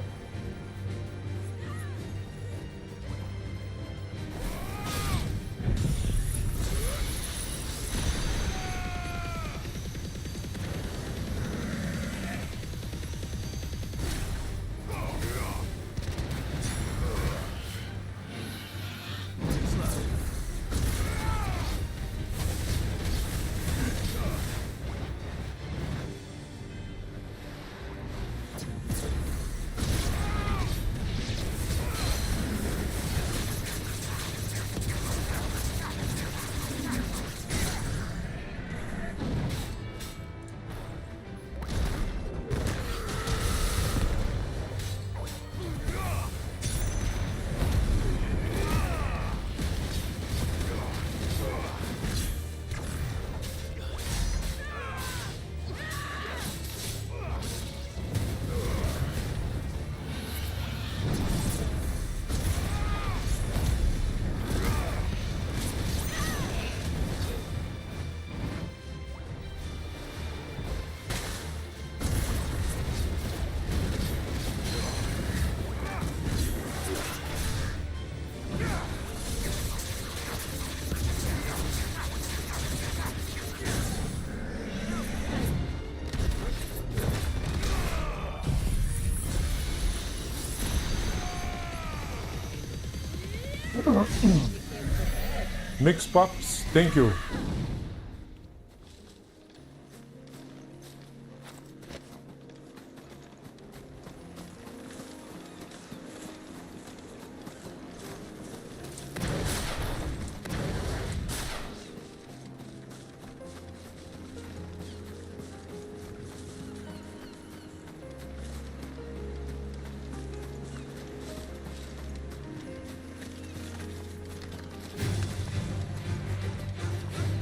Mix Pops, thank you.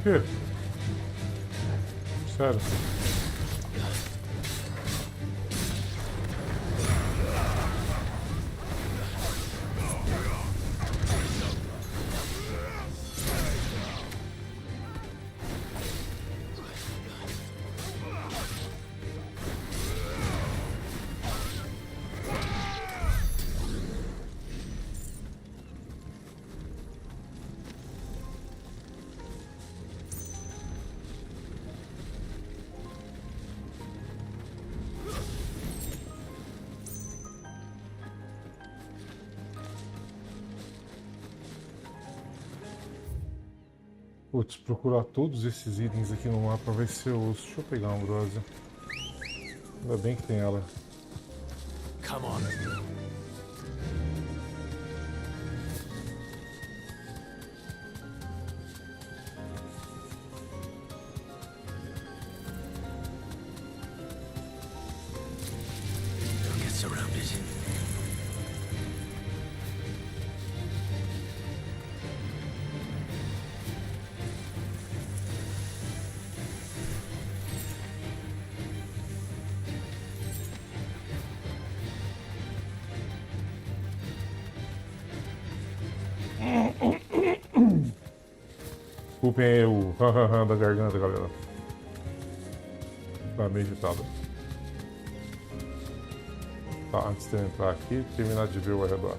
Que? Sério? Putz, procurar todos esses itens aqui no mapa vai ser osso. Deixa eu pegar uma ambrosia. Ainda bem que tem ela. Come on. Don't get surrounded. Desculpem aí o da garganta, galera. Tá meio agitado. Tá, antes de eu entrar aqui, terminar de ver o arredor.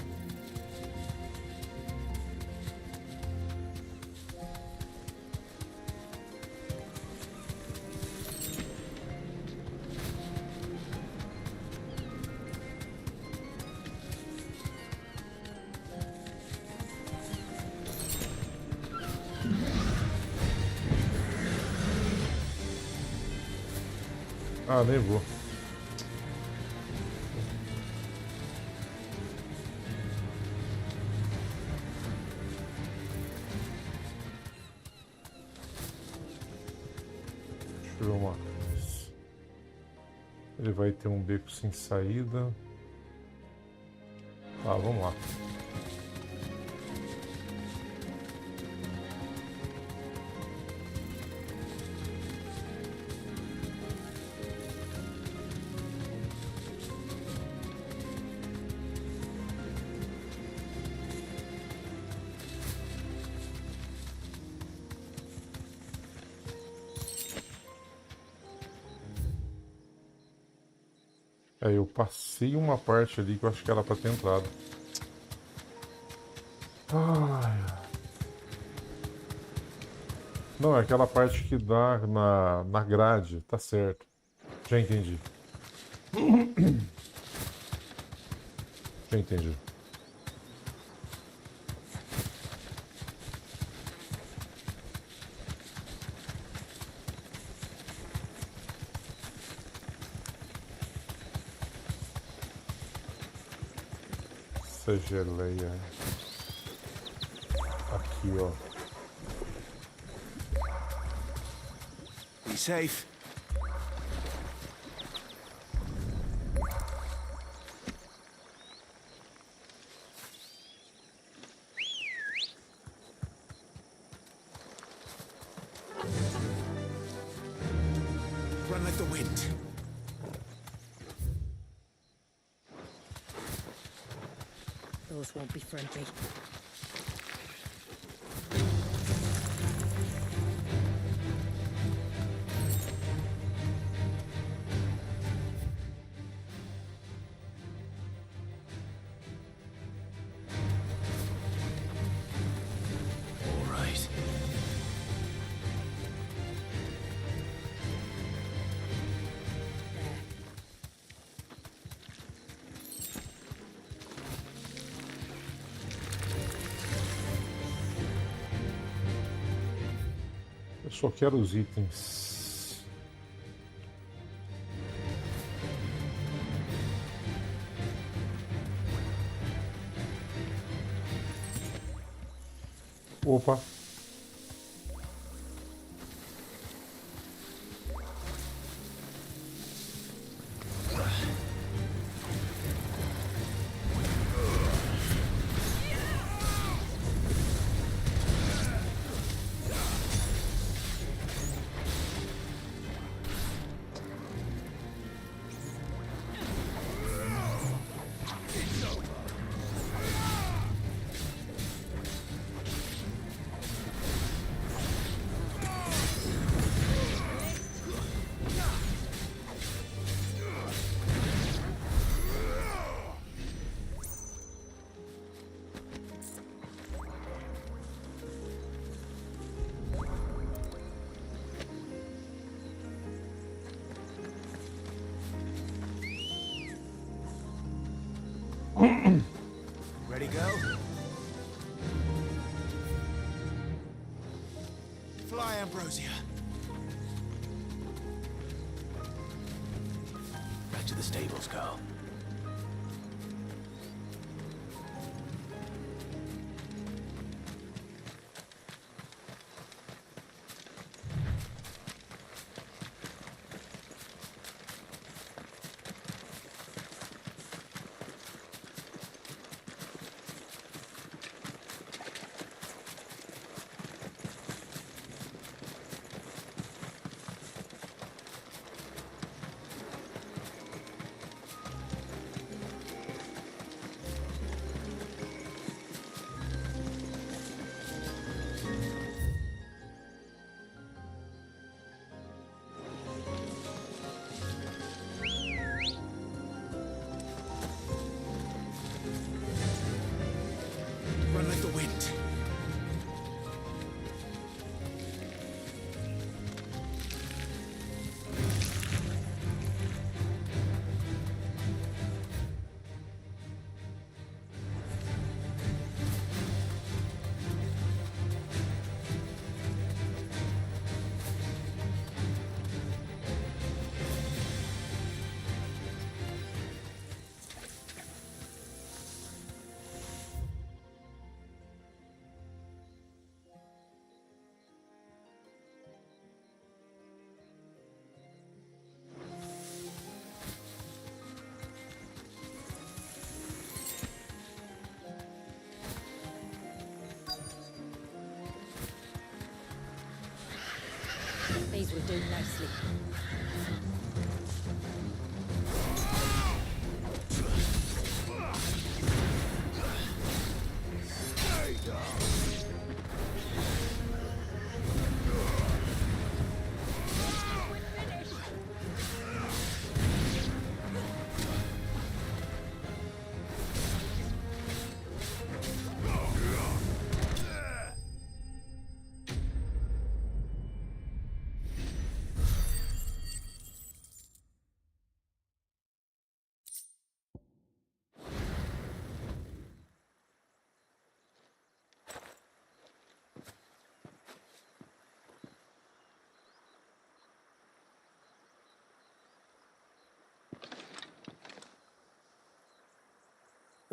Ah, nem vou. Deixa eu ver uma coisa. Ele vai ter um beco sem saída. Tá, vamos lá. É, eu passei uma parte ali que eu acho que era pra ter entrado. Ai. Não, é aquela parte que dá na grade, tá certo. Já entendi. Já entendi. Essa geleia. Aqui, ó. Be safe. Run like the wind. Those won't be friendly. All right. Eu só quero os itens. Opa. Ready, go? Fly, Ambrosia. Back to the stables, go. Run like the wind. These will do nicely.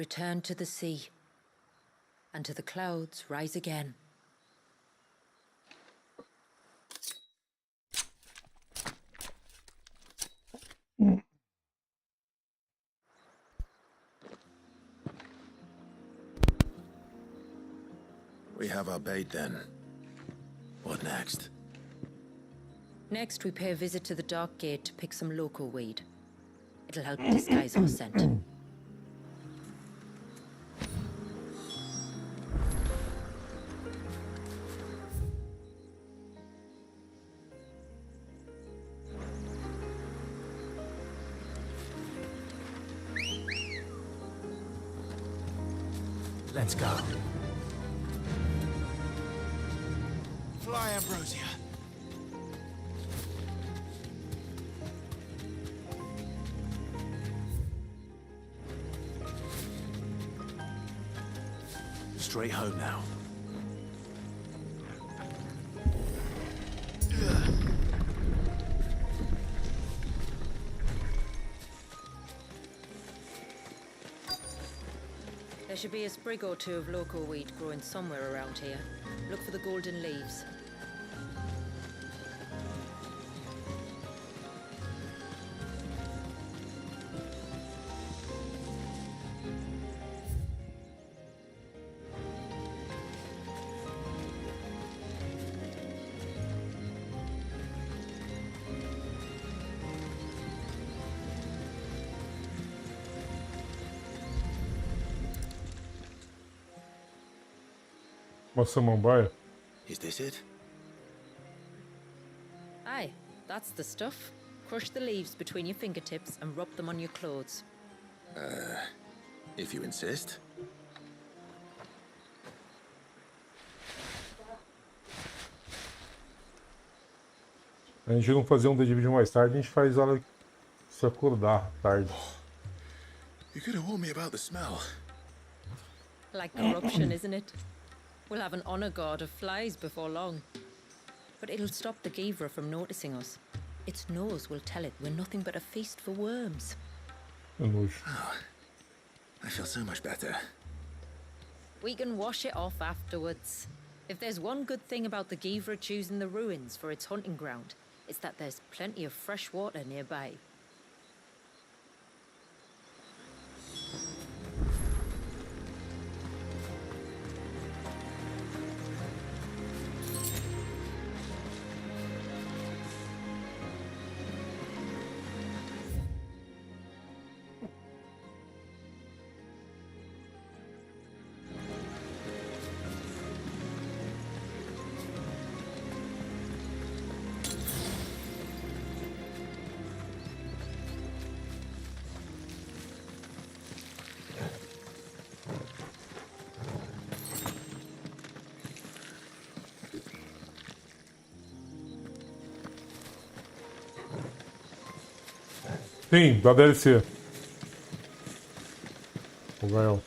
return to the sea, and to the clouds rise again. We have our bait then. What next? Next, we pay a visit to the Dark Gate to pick some local weed. It'll help disguise our scent. Let's go. Fly, Ambrosia. Straight home now. There should be a sprig or two of local weed growing somewhere around here. Look for the golden leaves. Uma samambaia? Is this it? Aye, that's the stuff. Crush the leaves between your fingertips and rub them on your clothes. If you insist. A gente não fazer um The Division mais tarde, a gente faz ela se acordar tarde. You could have warned me about the smell. Like corruption, isn't it? We'll have an honor guard of flies before long. But it'll stop the Givra from noticing us. Its nose will tell it we're nothing but a feast for worms. Nojo. Oh, I feel so much better. We can wash it off afterwards. If there's one good thing about the Givra choosing the ruins for its hunting ground, it's that there's plenty of fresh water nearby. Sim, da DLC. O Gael.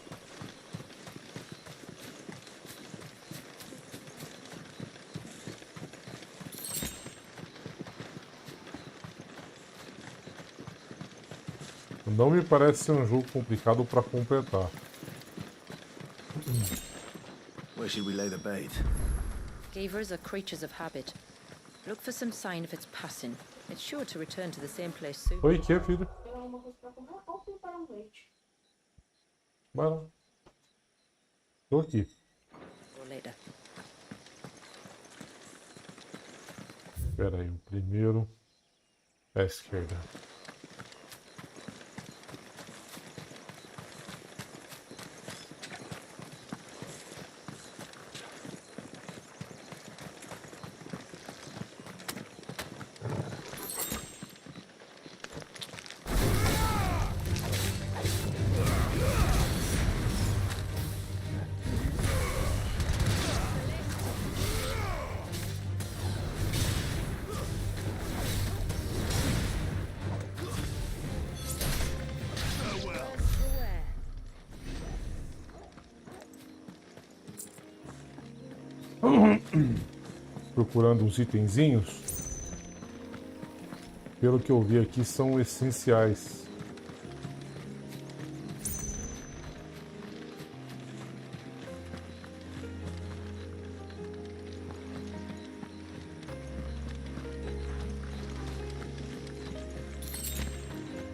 Não me parece ser um jogo complicado para completar. Where should we lay the bait? Givers are creatures of habit. Look for some sign of its passing. It's sure to return to the same place soon. Oi, que é, filho? Vai lá. Tô aqui. Or later. Espera aí, o primeiro é à esquerda. Procurando uns itenzinhos. Pelo que eu vi aqui, são essenciais.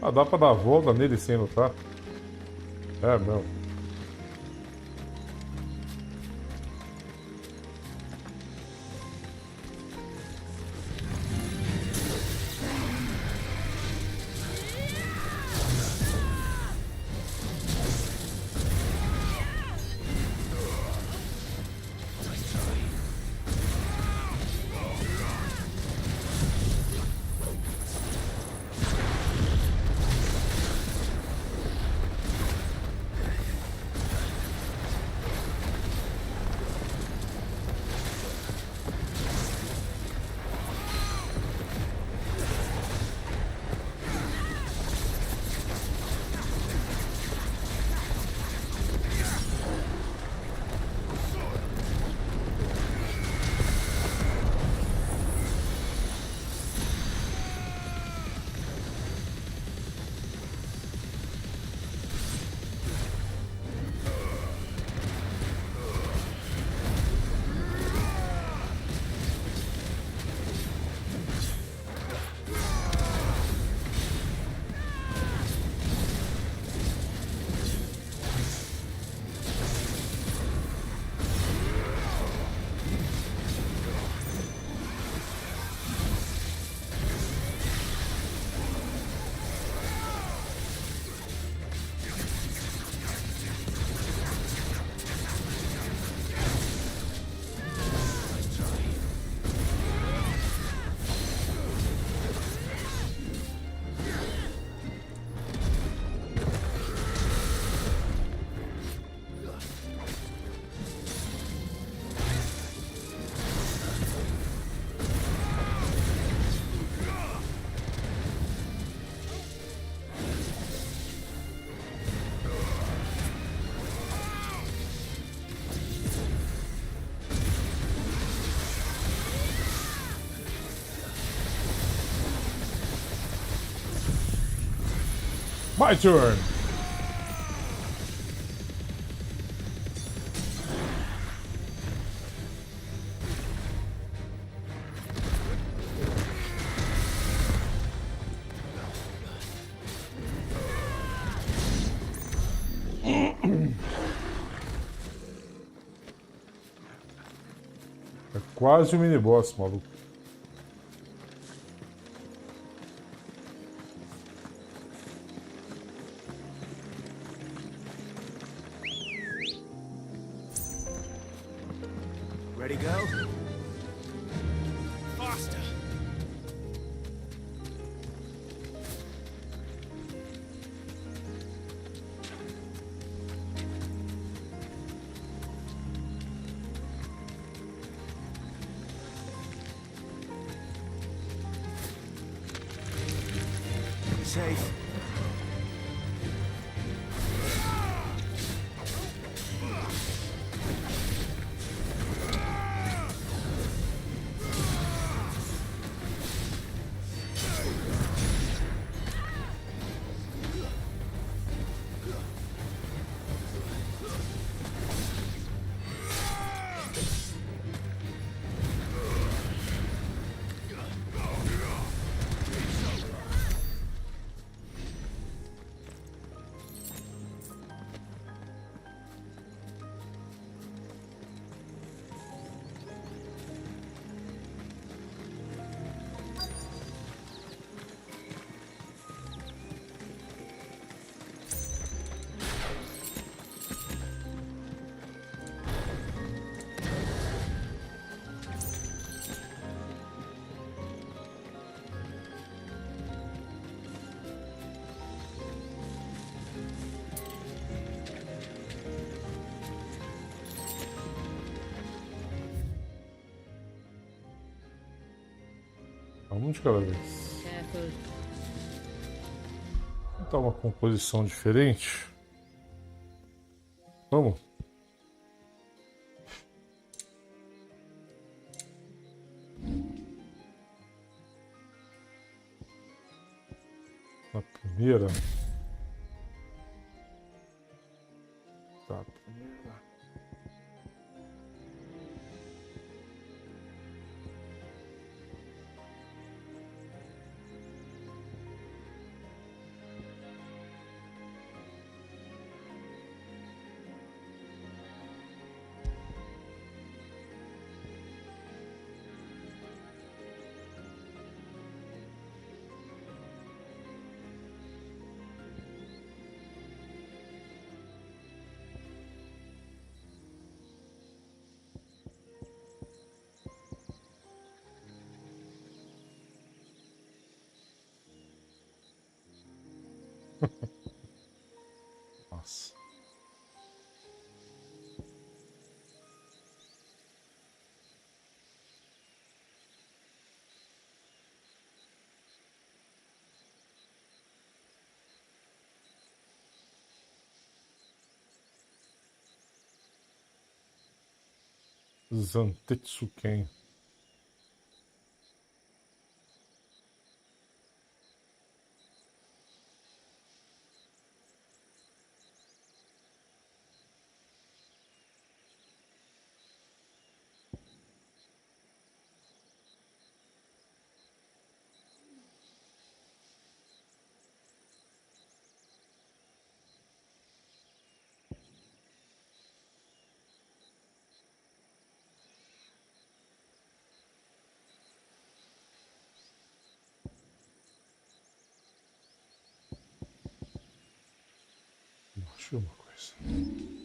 Ah, dá pra dar a volta nele sem lutar? É, não. My turn. É quase um mini-boss, maluco. Ready, go? Faster! Safe. Um de cada vez. Careful. Vou tentar uma composição diferente. Vamos. A primeira. Tá. Nossa. Zantetsuken. Deixa eu ver uma coisa.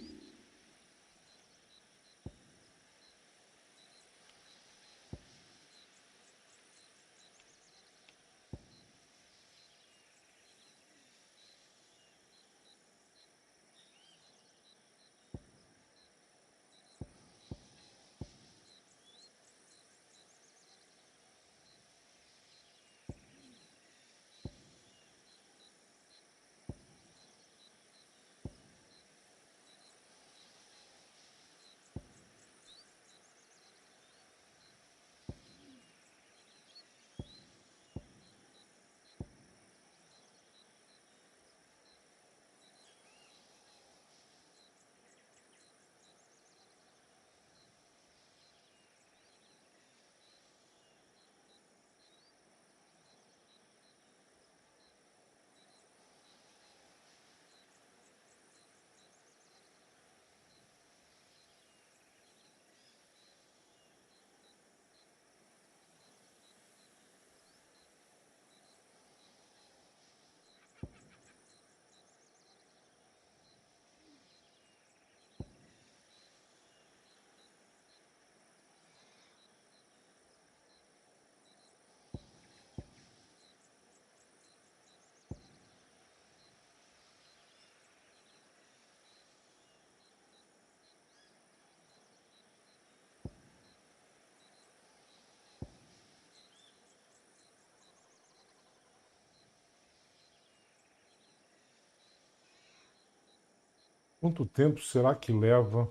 Quanto tempo será que leva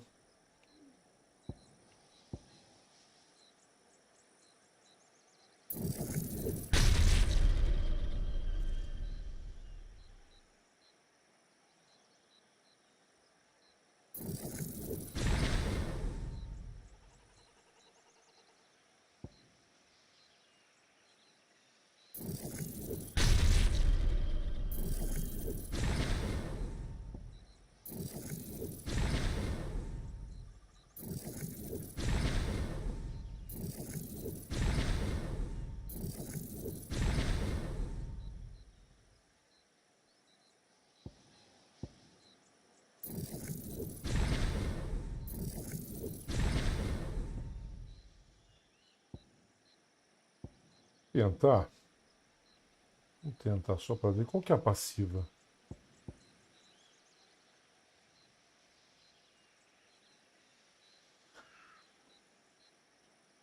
tentar? Vou tentar só para ver qual que é a passiva.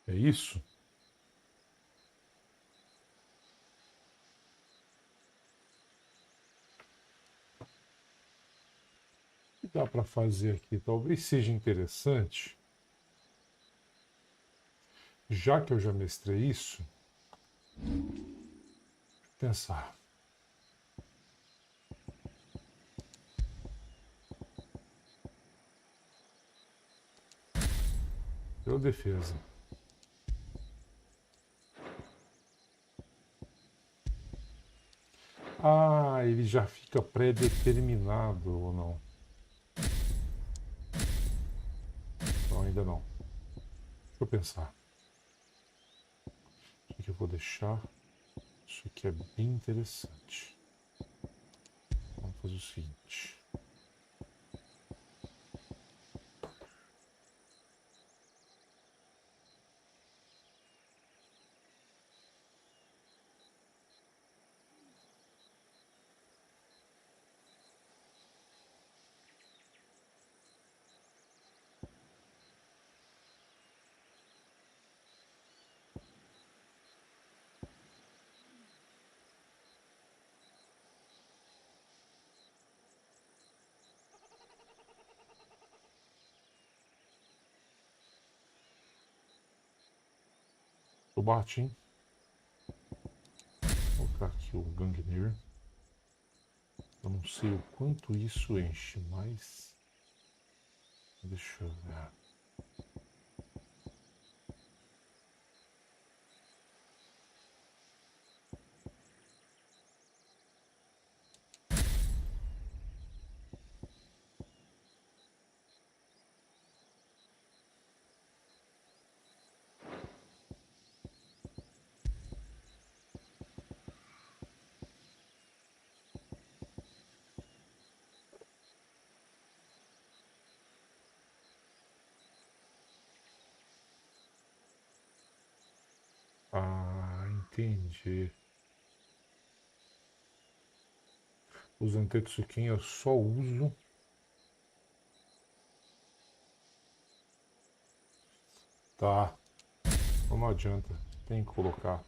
É isso? O que dá para fazer aqui? Talvez seja interessante, já que eu já mestrei isso, pensar. Deu defesa. Ah, ele já fica pré-determinado ou não? Não, ainda não. Deixa eu pensar. O que eu vou deixar? Isso aqui é bem interessante. Vamos fazer o seguinte. Tô baratinho. Vou colocar aqui o Gangner. Eu não sei o quanto isso enche, mas... Deixa eu ver. Ah, entendi. Os Antetsuken eu só uso. Tá. Então não adianta. Tem que colocar.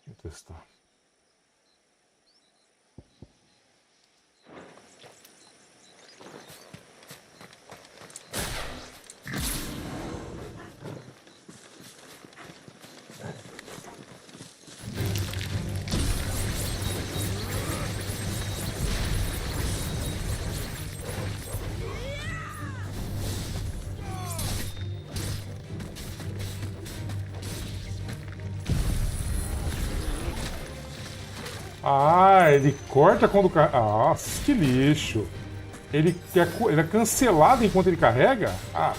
Vou testar. Ah, ele corta quando... Nossa, que lixo. Ele é cancelado enquanto ele carrega? Ah.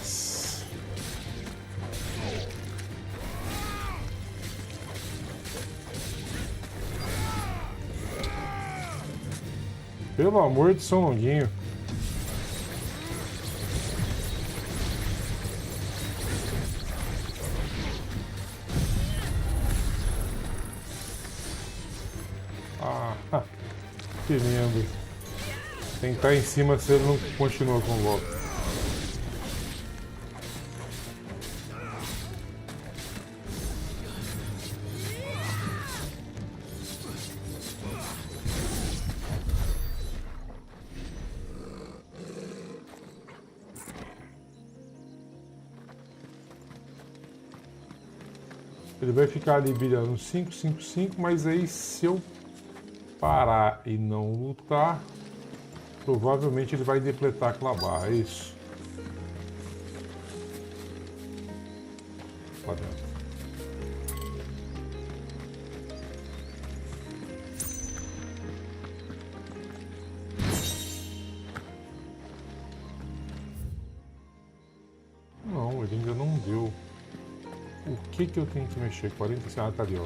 Pelo amor de São Longuinho. Ah, que lindo. Tentar em cima se ele não continua com o golpe. Ele vai ficar ali brilhando 5, 5, 5, mas aí se eu parar e não lutar, provavelmente ele vai depletar aquela barra, é isso? Lá dentro. Não, ele ainda não deu. O que eu tenho que mexer? 45. Ah, tá ali, ó.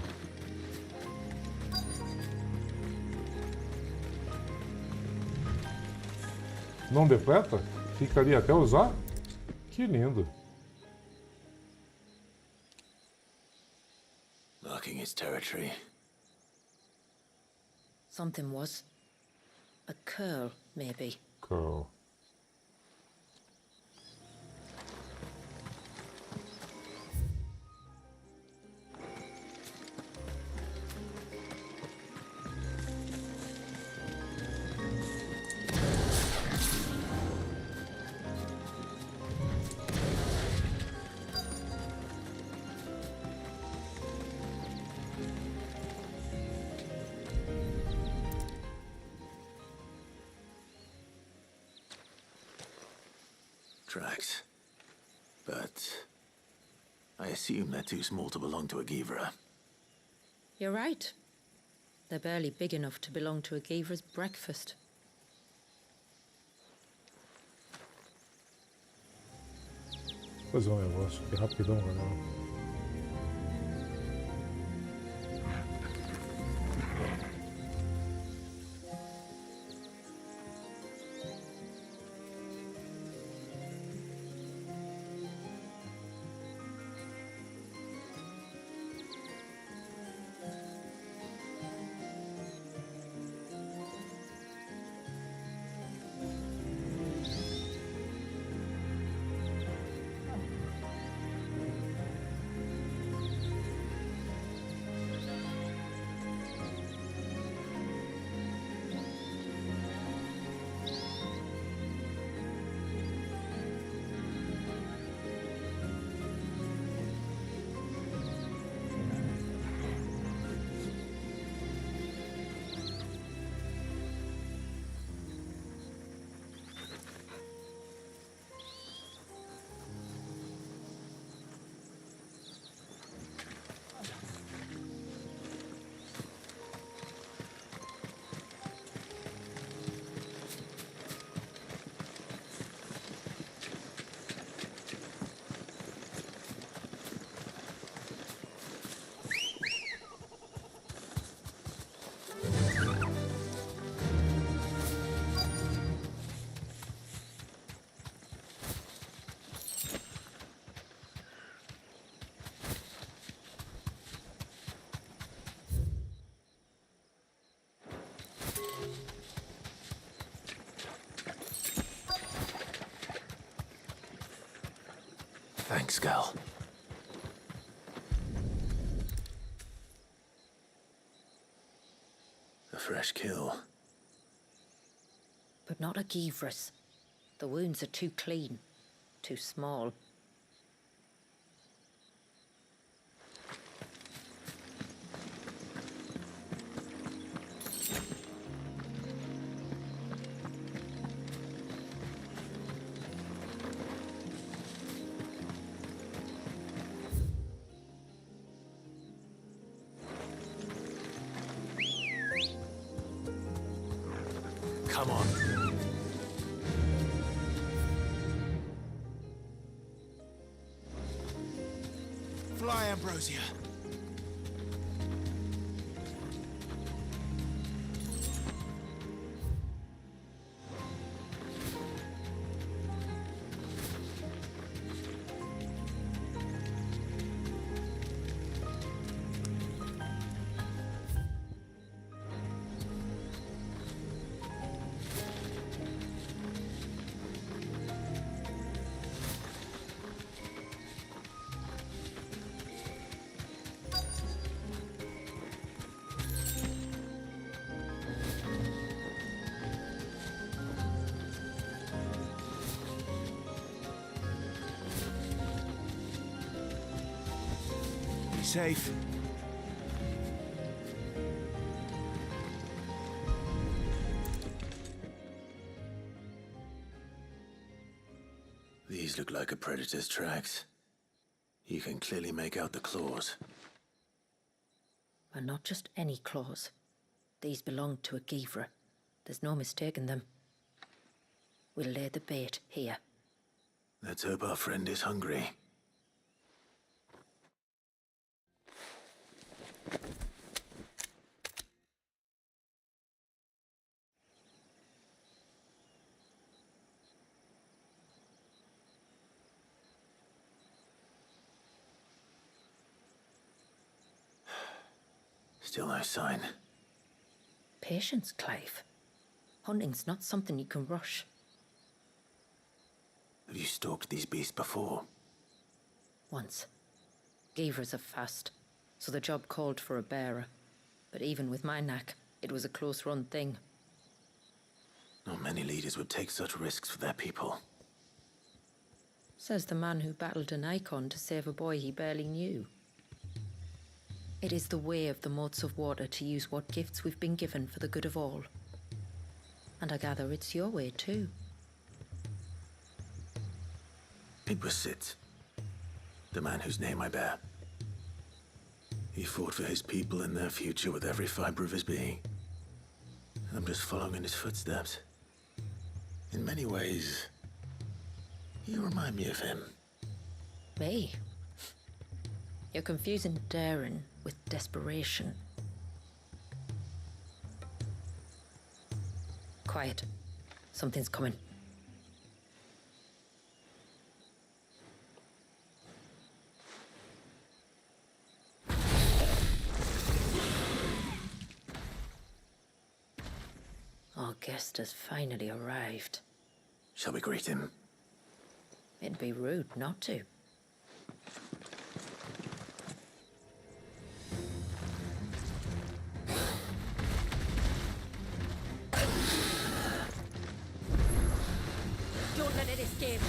Não depleta? Fica ali até usar? Que lindo. Marking his territory. Something was. A curl, maybe. Curl. Tracks. But I assume they're too small to belong to a Givra. You're right. They're barely big enough to belong to a Givra's breakfast. Vou fazer um negócio aqui rapidão, galera. Thanks, gal. A fresh kill. But not a Givras. The wounds are too clean, too small. Come on. Fly, Ambrosia. Be safe. These look like a predator's tracks. You can clearly make out the claws. And not just any claws. These belonged to a Givra. There's no mistaking them. We'll lay the bait here. Let's hope our friend is hungry. Still no sign. Patience, Clive. Hunting's not something you can rush. Have you stalked these beasts before? Once. Givras are fast, so the job called for a bearer. But even with my knack, it was a close-run thing. Not many leaders would take such risks for their people. Says the man who battled an icon to save a boy he barely knew. It is the way of the moats of water to use what gifts we've been given for the good of all. And I gather it's your way too. It was Sid, the man whose name I bear. He fought for his people and their future with every fiber of his being. I'm just following in his footsteps. In many ways, you remind me of him. Me? You're confusing daring with desperation. Quiet. Something's coming. Our guest has finally arrived. Shall we greet him? It'd be rude not to. Don't let it escape.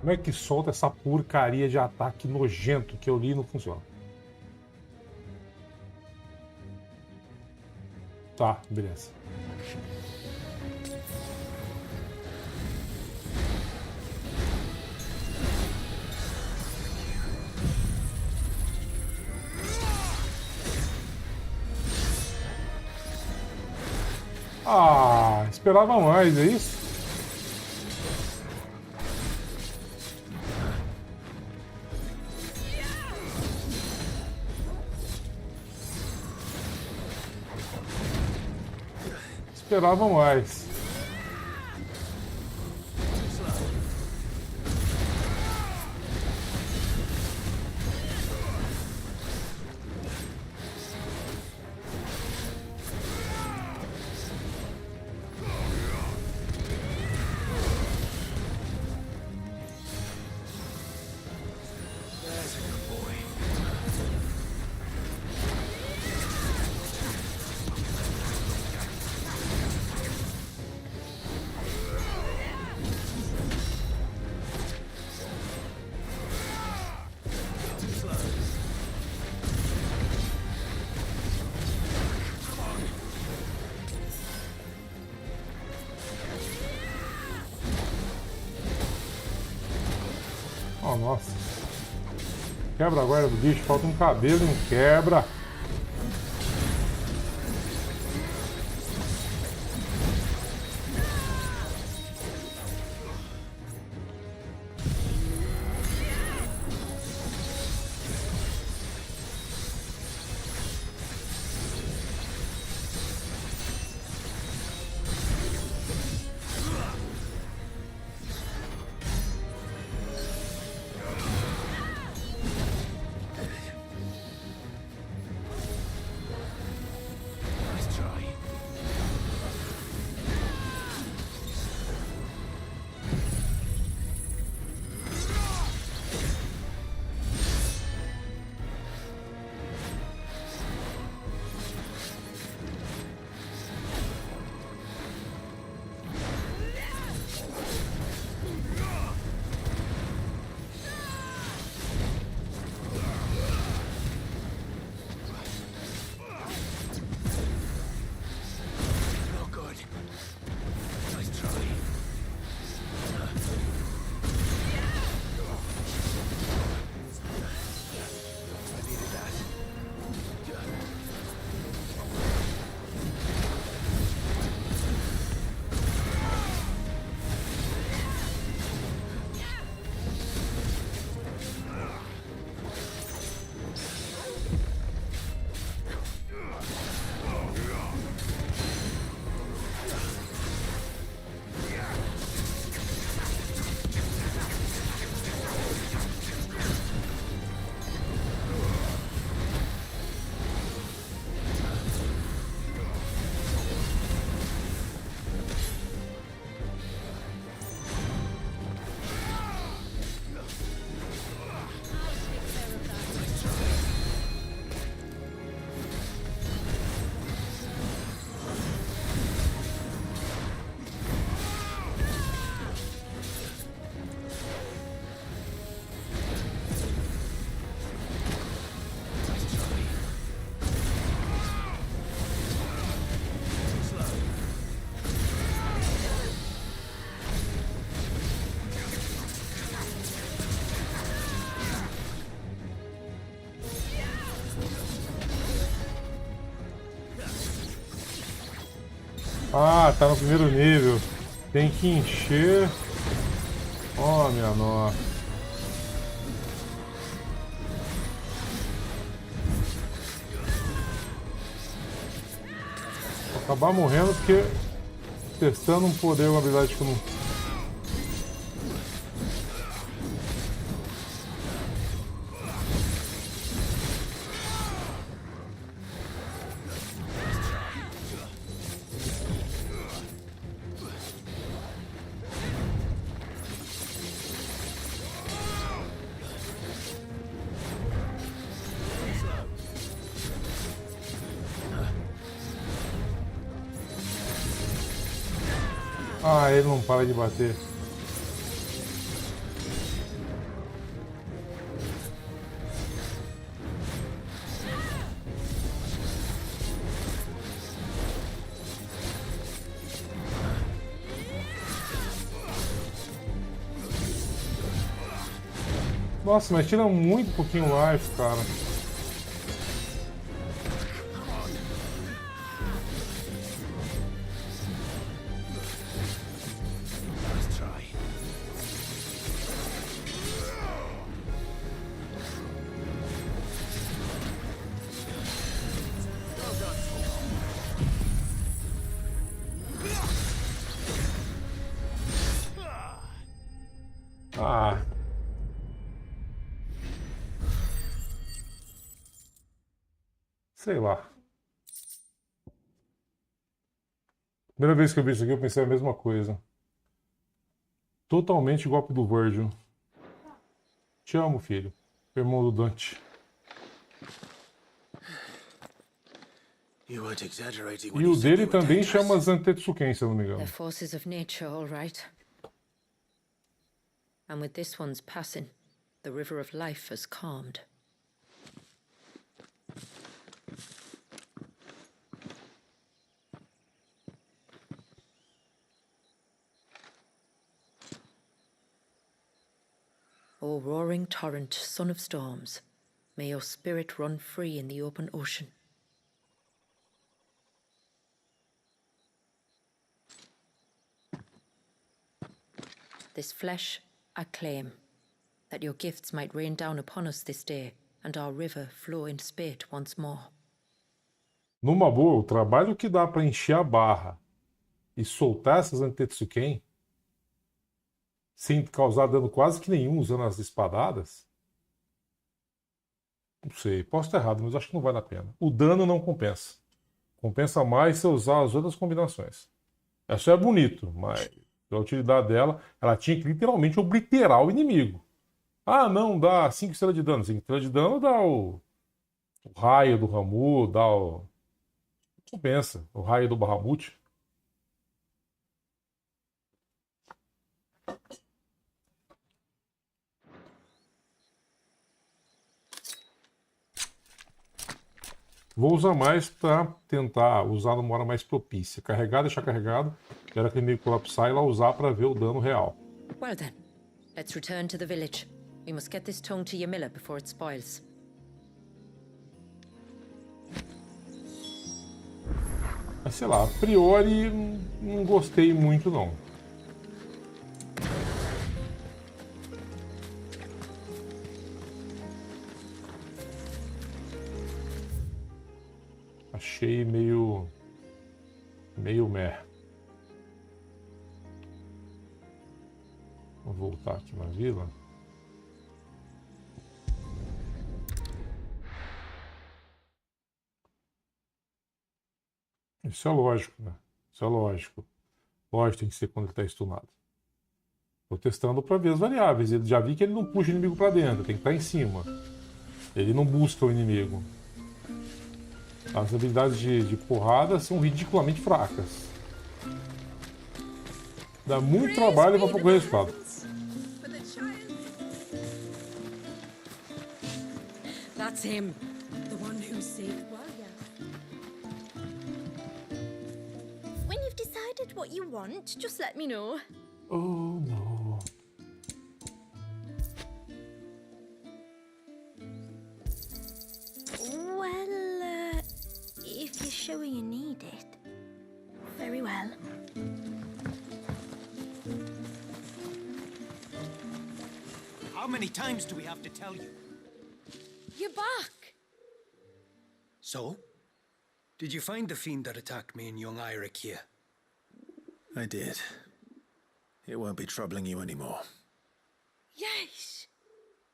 Como é que solta essa porcaria de ataque nojento que eu li e não funciona? Tá, beleza. Ah, esperava mais, é isso? Esperava mais. Oh, nossa. Quebra a guarda do bicho, falta um cabelo e um quebra. Ah, tá no primeiro nível. Tem que encher. Oh, minha nossa. Vou acabar morrendo porque testando um poder, uma habilidade que eu não... Ah, ele não para de bater. Nossa, mas tira muito pouquinho life, cara. Ah. Sei lá. Primeira vez que eu vi isso aqui, eu pensei a mesma coisa. Totalmente golpe do Virgil. Te amo, filho. Irmão do Dante. You weren't exaggerating when E you o said dele they were também dangerous. chama Zantetsuken, se eu não me engano. They're forces of nature, all right. And with this one's passing, the river of life has calmed. O roaring torrent, son of storms, may your spirit run free in the open ocean. This flesh I claim, that your gifts might rain down upon us this day, and our river flow in spate once more. Numa boa, o trabalho que dá pra encher a barra e soltar essas Zantetsuken sem causar dano quase que nenhum usando as espadadas. Não sei, posso estar errado, mas acho que não vale a pena. O dano não compensa. Compensa mais se eu usar as outras combinações. Essa é bonito, mas a utilidade dela, ela tinha que literalmente obliterar o inimigo. Ah, não, dá 5 estrelas de dano. 5 estrelas de dano dá o raio do Ramu, dá o... Compensa, o raio do Bahamut. Vou usar mais para tentar usar numa hora mais propícia. Carregar, deixar carregado. Quero que o inimigo colapsar e lá usar para ver o dano real. Well then, let's return to the village. We must get this tongue to Yamila before it spoils. Mas sei lá, a priori não gostei muito não. Achei meio meh. Vou voltar aqui na vila. Isso é lógico, né? Isso é lógico. Lógico, tem que ser quando ele está stunado. Estou testando para ver as variáveis. Ele já vi que ele não puxa o inimigo para dentro, tem que estar em cima. Ele não busca o inimigo. As habilidades de porrada são ridiculamente fracas. Dá muito trabalho para pouco resultado. That's him, the one who saved Warrior. When you've decided what you want, just let me know. Oh no. Well, if you're sure you need it, very well. How many times do we have to tell you? You're back! So? Did you find the fiend that attacked me and young Eirik here? I did. It won't be troubling you anymore. Yes!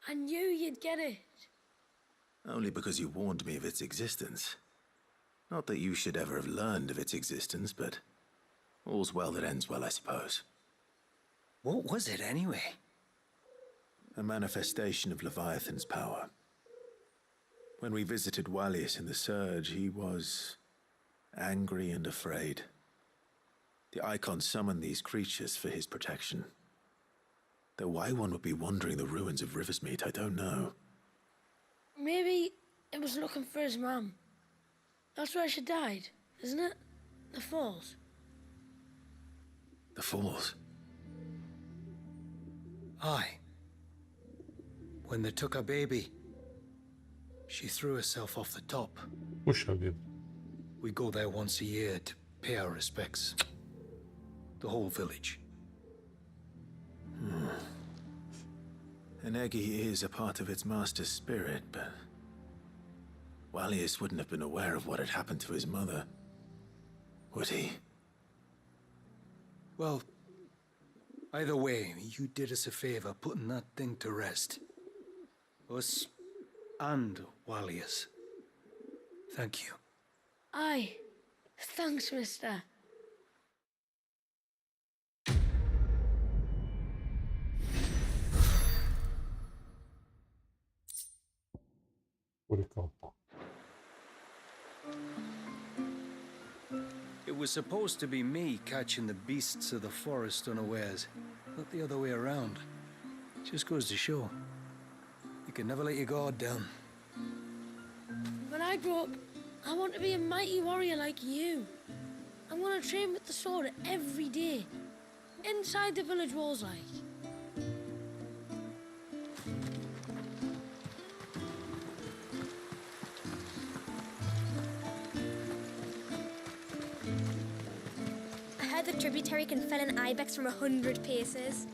I knew you'd get it. Only because you warned me of its existence. Not that you should ever have learned of its existence, but all's well that ends well, I suppose. What was it anyway? A manifestation of Leviathan's power. When we visited Wallius in the Surge, he was angry and afraid. The Icon summoned these creatures for his protection. Though why one would be wandering the ruins of Riversmeet, I don't know. Maybe it was looking for his mum. That's where she died, isn't it? The Falls. The Falls? Aye. When they took her baby, she threw herself off the top. Puxa vida. We go there once a year to pay our respects. The whole village. An Eggy is a part of its master's spirit, but Wallius wouldn't have been aware of what had happened to his mother, would he? Well, either way, you did us a favor putting that thing to rest. Us and Wallius. Thank you. Aye. Thanks, mister. Oricalco. It was supposed to be me catching the beasts of the forest unawares, not the other way around. Just goes to show. You can never let your guard down. When I grow up, I want to be a mighty warrior like you. I want to train with the sword every day. Inside the village walls, like. I heard the tributary can fell an ibex from 100 paces.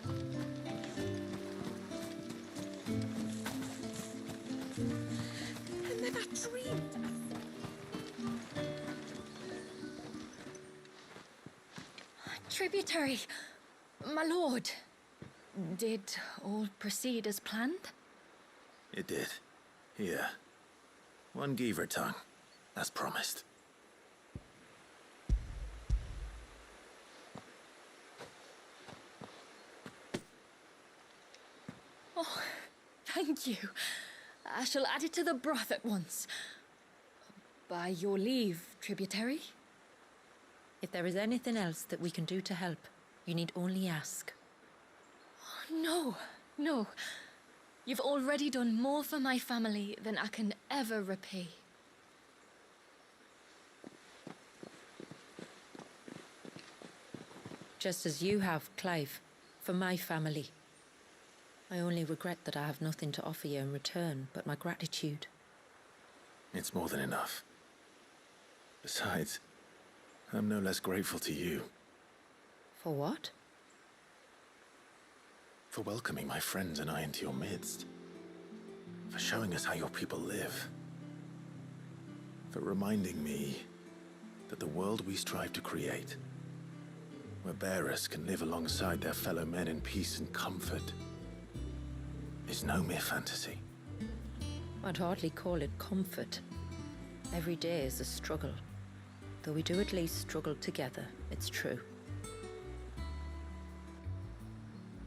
I never dreamed. Tributary, my lord. Did all proceed as planned? It did. Here. One Geaver tongue, as promised. Oh, thank you. I shall add it to the broth at once. By your leave, tributary. If there is anything else that we can do to help, you need only ask. No, no. You've already done more for my family than I can ever repay. Just as you have, Clive, for my family. I only regret that I have nothing to offer you in return but my gratitude. It's more than enough. Besides, I'm no less grateful to you. For what? For welcoming my friends and I into your midst. For showing us how your people live. For reminding me that the world we strive to create, where bearers can live alongside their fellow men in peace and comfort, is no mere fantasy. I'd hardly call it comfort. Every day is a struggle. Though we do at least struggle together, it's true.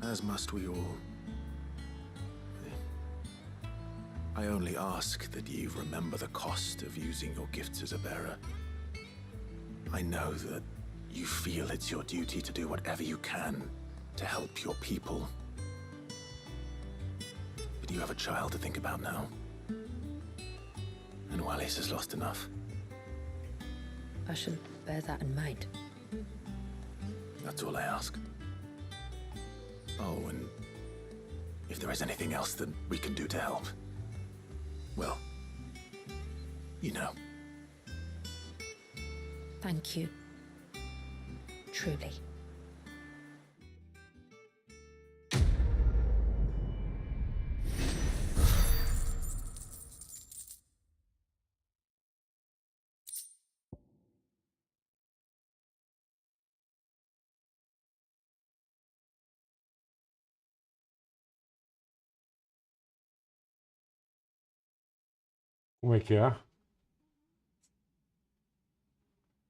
As must we all. I only ask that you remember the cost of using your gifts as a bearer. I know that you feel it's your duty to do whatever you can to help your people. But you have a child to think about now. And Wallis has lost enough. I shall bear that in mind. That's all I ask. Oh, and if there is anything else that we can do to help, well, you know. Thank you. Truly. Como é que é? O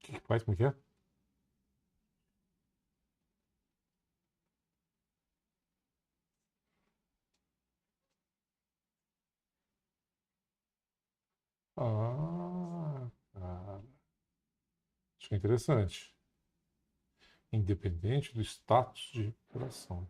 que faz? Como é que é? Cara. Acho que é interessante. Independente do status de recuperação.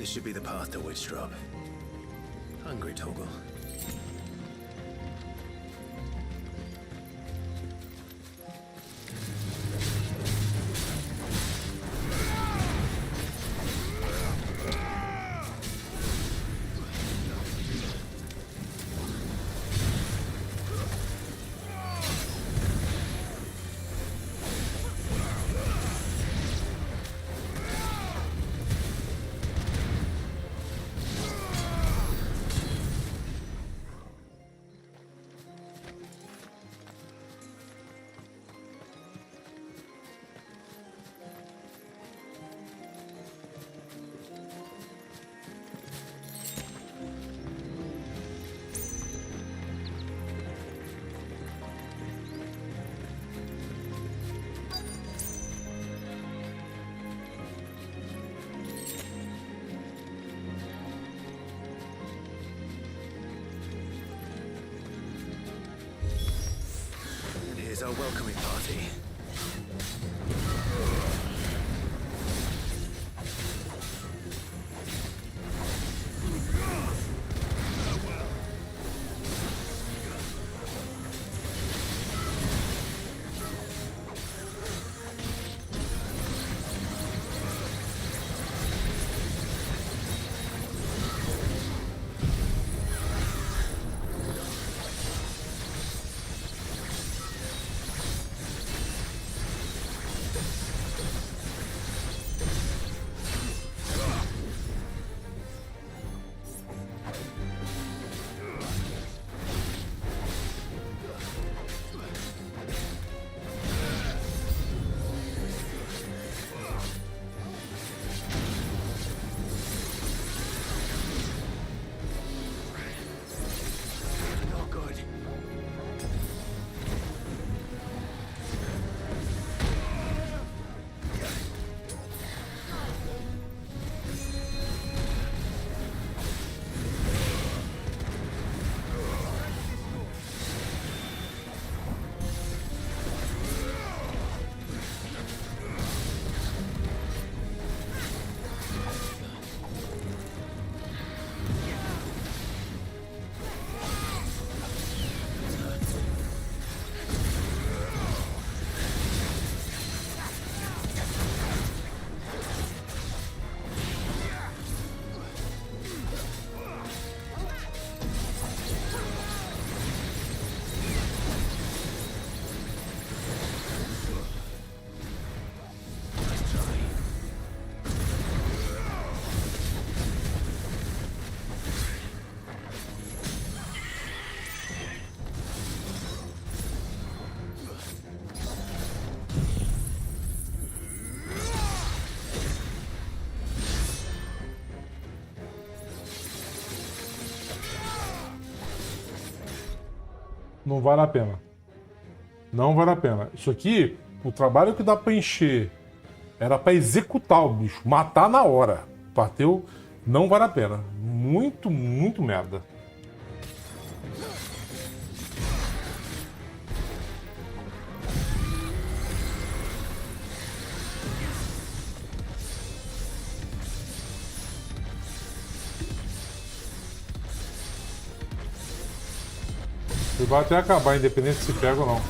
This should be the path to Witchdrop. Hungry, Toggle? Here's our welcoming party. Não vale a pena. Não vale a pena. Isso aqui, o trabalho que dá pra encher era pra executar o bicho, matar na hora. Bateu, não vale a pena. Muito, muito merda. Ele vai até acabar, independente se pega ou não.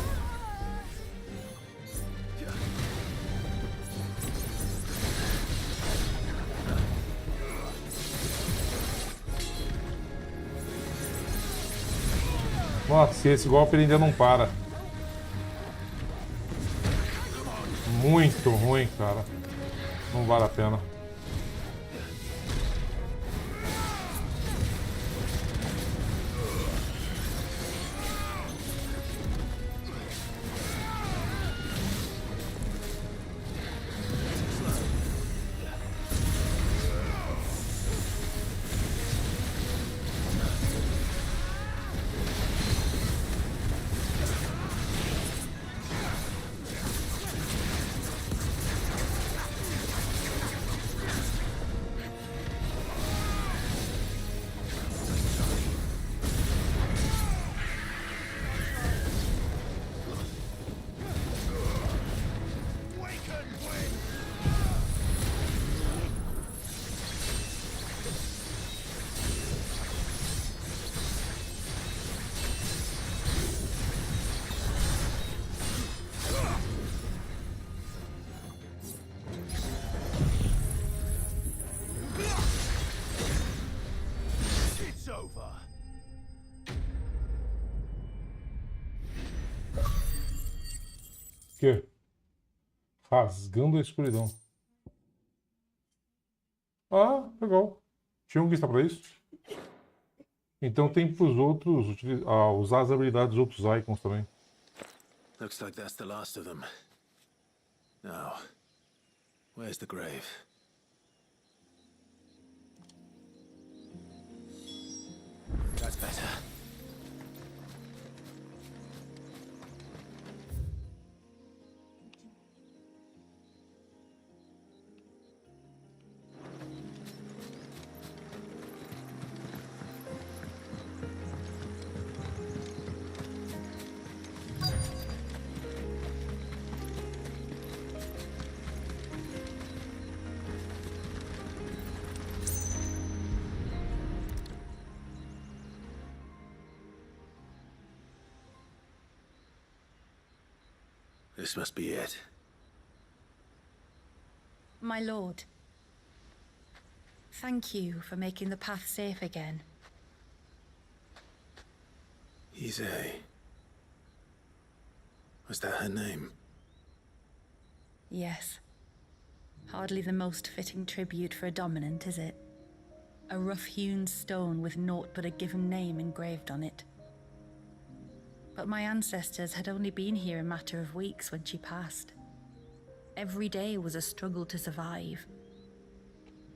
Nossa, esse golpe ele ainda não para. Muito ruim, cara. Não vale a pena. quê? Rasgando a escuridão. Ah, legal. Tinha um guista pra isso? Então tem pros outros usar as habilidades dos outros icons também. Looks like that's the last of them. Now, where's the grave? That's better. This must be it. My lord, thank you for making the path safe again. Ise. Was that her name? Yes. Hardly the most fitting tribute for a dominant, is it? A rough-hewn stone with naught but a given name engraved on it. But my ancestors had only been here a matter of weeks when she passed. Every day was a struggle to survive.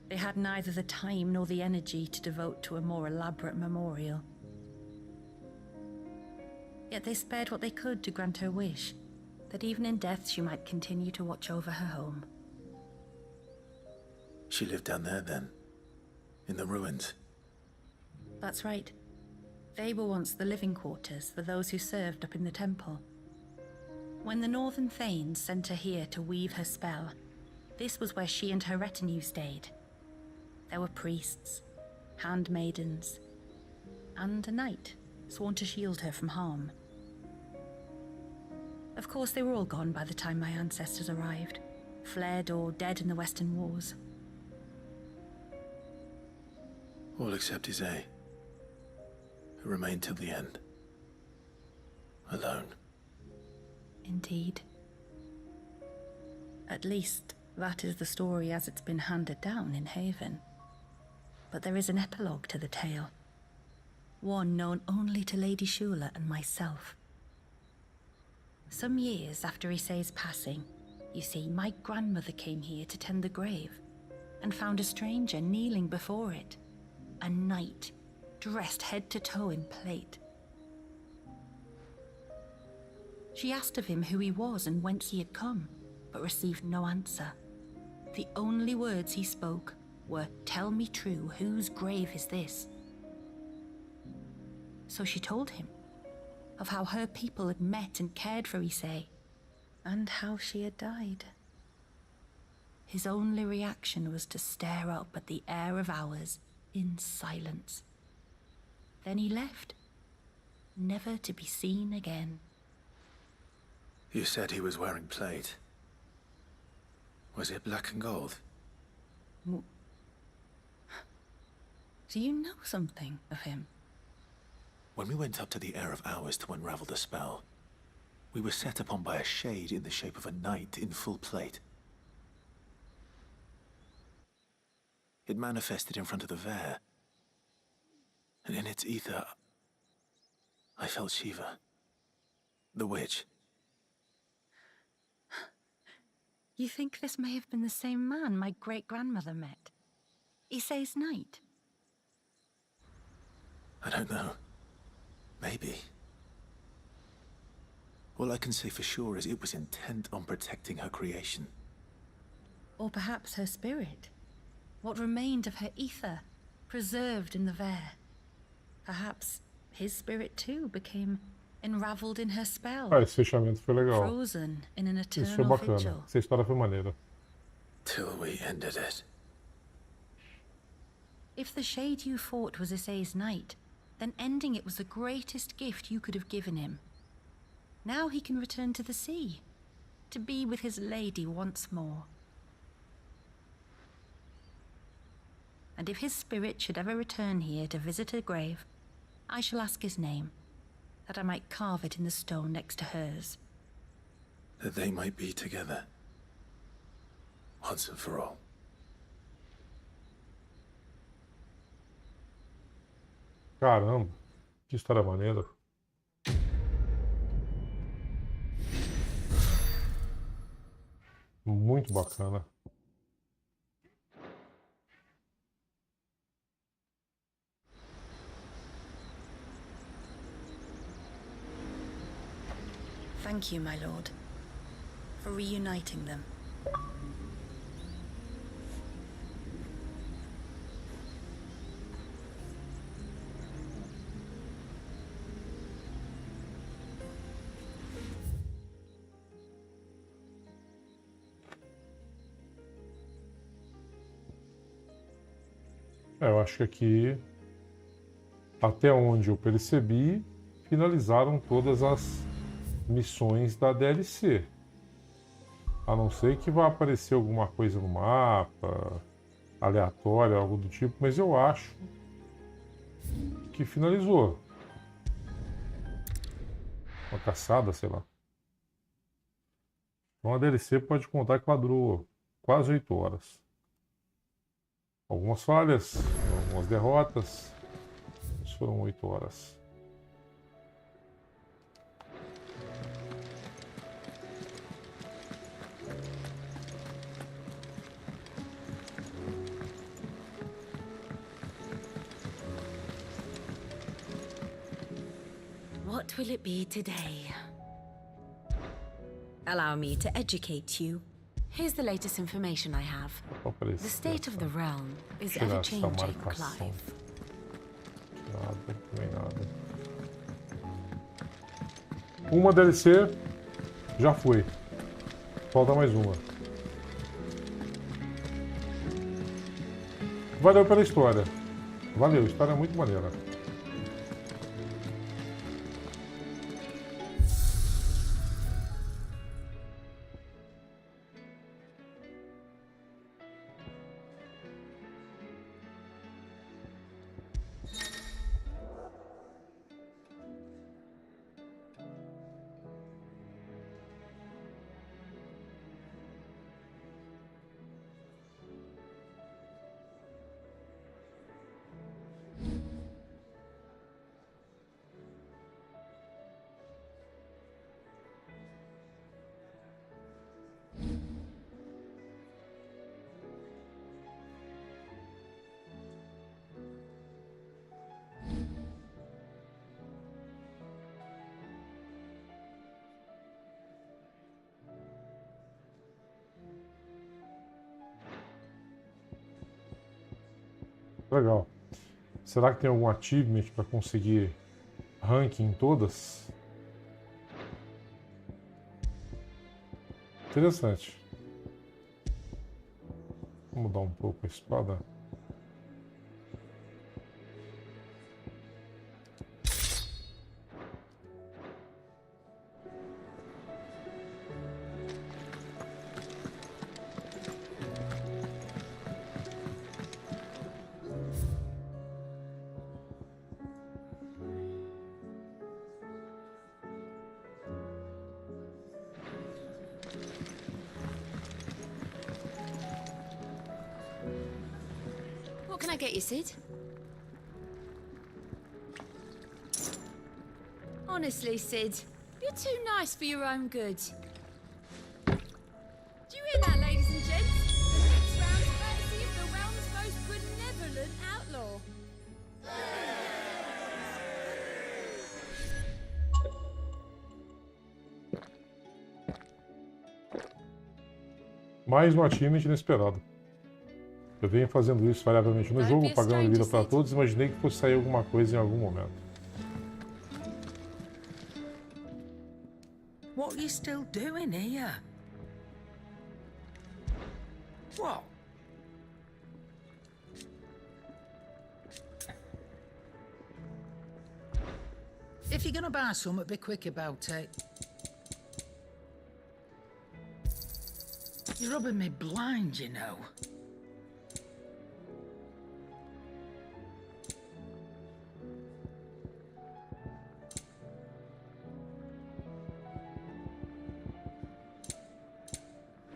They had neither the time nor the energy to devote to a more elaborate memorial. Yet they spared what they could to grant her wish, that even in death she might continue to watch over her home. She lived down there then? In the ruins? That's right. They were once the living quarters for those who served up in the temple. When the Northern Thanes sent her here to weave her spell, this was where she and her retinue stayed. There were priests, handmaidens, and a knight sworn to shield her from harm. Of course, they were all gone by the time my ancestors arrived, fled or dead in the Western Wars. All except Ise, who remained till the end. Alone. Indeed. At least, that is the story as it's been handed down in Haven. But there is an epilogue to the tale. One known only to Lady Shula and myself. Some years after Ise's passing, you see, my grandmother came here to tend the grave, and found a stranger kneeling before it. A knight, dressed head to toe in plate. She asked of him who he was and whence he had come, but received no answer. The only words he spoke were, "Tell me true, whose grave is this?" So she told him of how her people had met and cared for Ise, and how she had died. His only reaction was to stare up at the air of hours in silence. Then he left, never to be seen again. You said he was wearing plate. Was it black and gold? Do you know something of him? When we went up to the Air of Hours to unravel the spell, we were set upon by a shade in the shape of a knight in full plate. It manifested in front of the Vare, and in its ether, I felt Shiva, the witch. You think this may have been the same man my great-grandmother met? Ise's knight? I don't know. Maybe. All I can say for sure is it was intent on protecting her creation. Or perhaps her spirit? What remained of her ether, preserved in the Vare? Perhaps his spirit too became enraveled in her spell. Esse fechamento foi legal. Frozen in an Isso foi eternal bacana. vigil. Essa história foi maneira. Till we ended it. If the shade you fought was Ise's knight, then ending it was the greatest gift you could have given him. Now he can return to the sea, to be with his lady once more. And if his spirit should ever return here to visit her grave, I shall ask his name, that I might carve it in the stone next to hers. that they might be together. Once and for all. Caramba, que história maneira. Muito bacana. Thank you, my lord, for reuniting them. Eu acho que aqui, até onde eu percebi, finalizaram todas as missões da DLC. A não ser que vá aparecer alguma coisa no mapa, aleatória, algo do tipo, mas eu acho que finalizou. Uma caçada, sei lá. Então a DLC pode contar que ela durou quase 8 horas. Algumas falhas, algumas derrotas, mas foram 8 horas. What will it be today? Allow me to educate you. Here's the latest information I have. The state of the realm is ever-changing, Clive. Nada, nem nada. Uma DLC já foi. Falta mais uma. Valeu pela história. Valeu, história muito maneira. Legal. Será que tem algum achievement para conseguir ranking em todas? Interessante. Vamos mudar um pouco a espada. What can I get you, Sid? Honestly, Sid, you're too nice for your own good. Do you hear that, ladies and gents? The next round is courtesy of the realm's most benevolent outlaw. Mais um achievement inesperado. Eu venho fazendo isso variavelmente no jogo, pagando vida para todos, imaginei que fosse sair alguma coisa em algum momento. What are you still doing here? What? If you're gonna buy something, be quick about it. You're rubbing me blind, you know.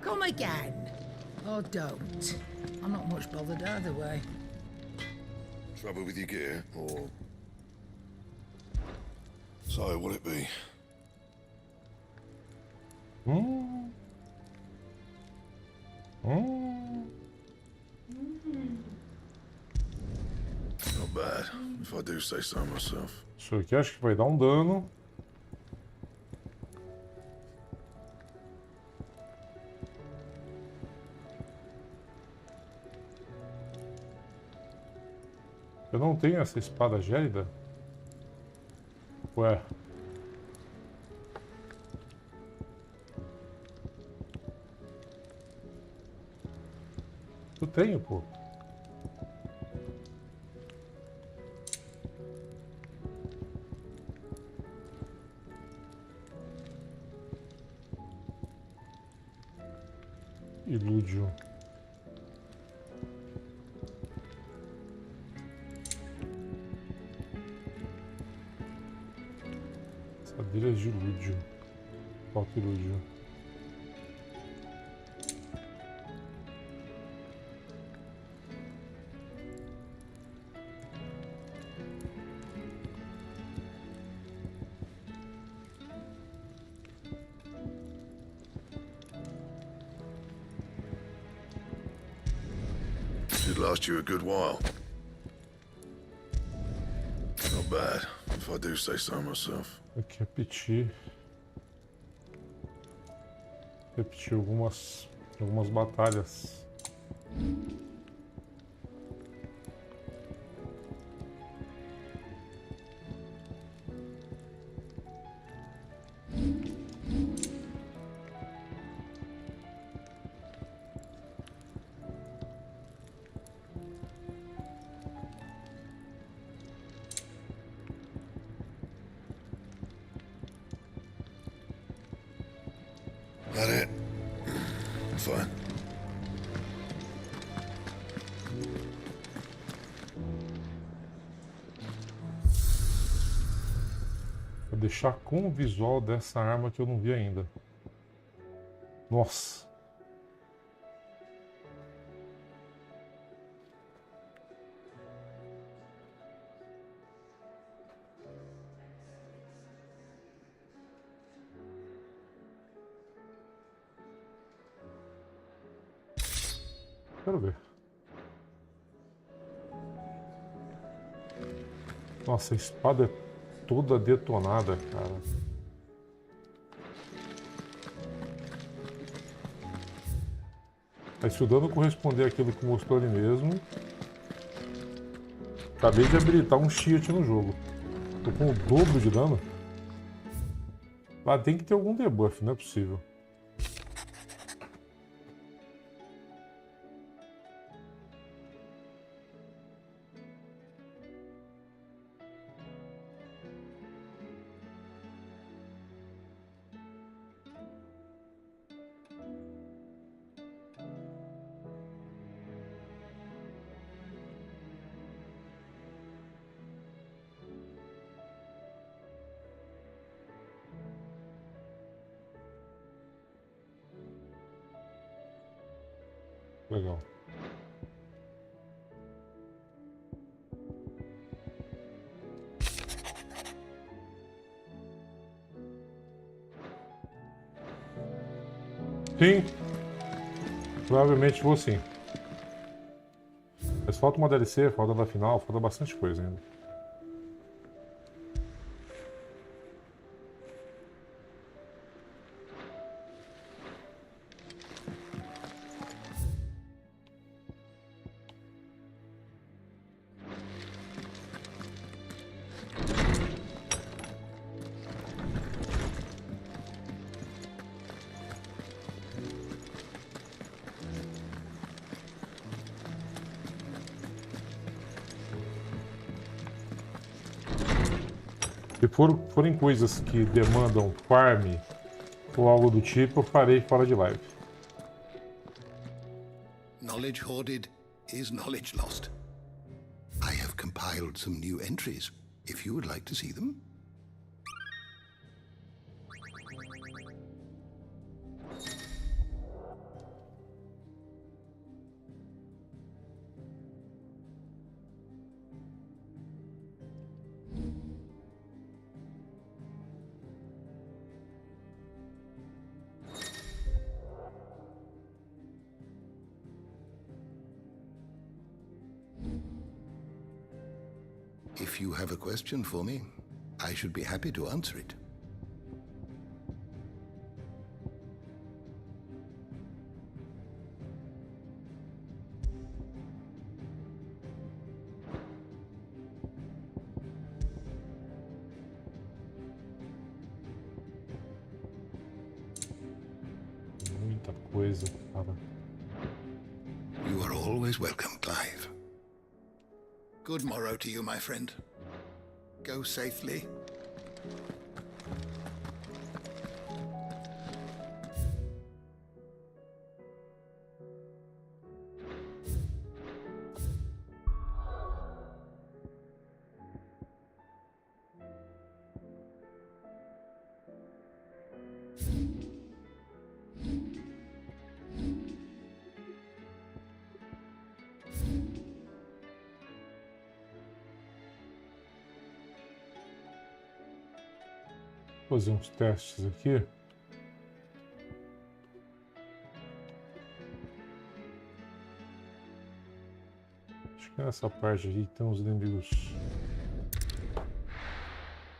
Come again. Or don't. I'm not much bothered either way. Trouble with your gear, or... So, what'll it be? Not bad, if I do say so myself. Isso aqui acho que vai dar um dano. Eu não tenho essa espada gélida? Ué. Eu tenho, pô. Ilúdio. Cadeiras de ilúdio. Falta ilúdio. Should last you a good while. Not bad, if I do say so myself. Aqui repetir algumas batalhas. That it? Fine. Vou deixar com o visual dessa arma que eu não vi ainda. Nossa. Quero ver. Nossa, a espada é toda detonada, cara. Mas se o dano corresponder àquilo que mostrou ali mesmo... Acabei de habilitar um shield no jogo. Tô com o dobro de dano. Lá tem que ter algum debuff, não é possível. Legal. Sim. Provavelmente vou sim. Mas falta uma DLC, falta da final, falta bastante coisa ainda. Se forem coisas que demandam farm ou algo do tipo, eu farei fora de live. Knowledge hoarded is knowledge lost. I have compiled some new entries, if you would like to see them. If you have a question for me, I should be happy to answer it. Muita coisa, cara. You are always welcome, Clive. Good morrow to you, my friend. Go safely. Vou fazer uns testes aqui. Acho que nessa parte aqui tem uns inimigos.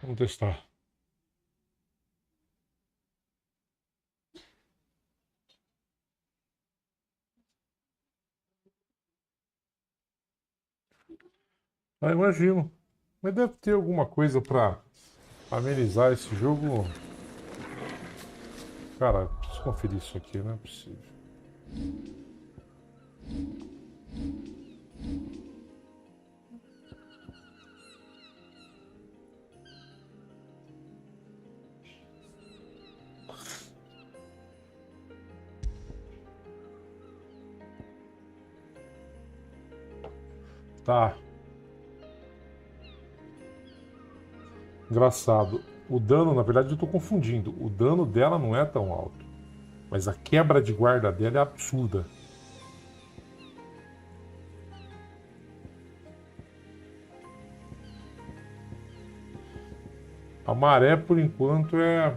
Vamos testar. Ah, imagino. Mas deve ter alguma coisa para amenizar esse jogo. Cara, preciso conferir isso aqui, não é possível. Tá. Engraçado. O dano, na verdade, eu tô confundindo. O dano dela não é tão alto. Mas a quebra de guarda dela é absurda. A maré, por enquanto, é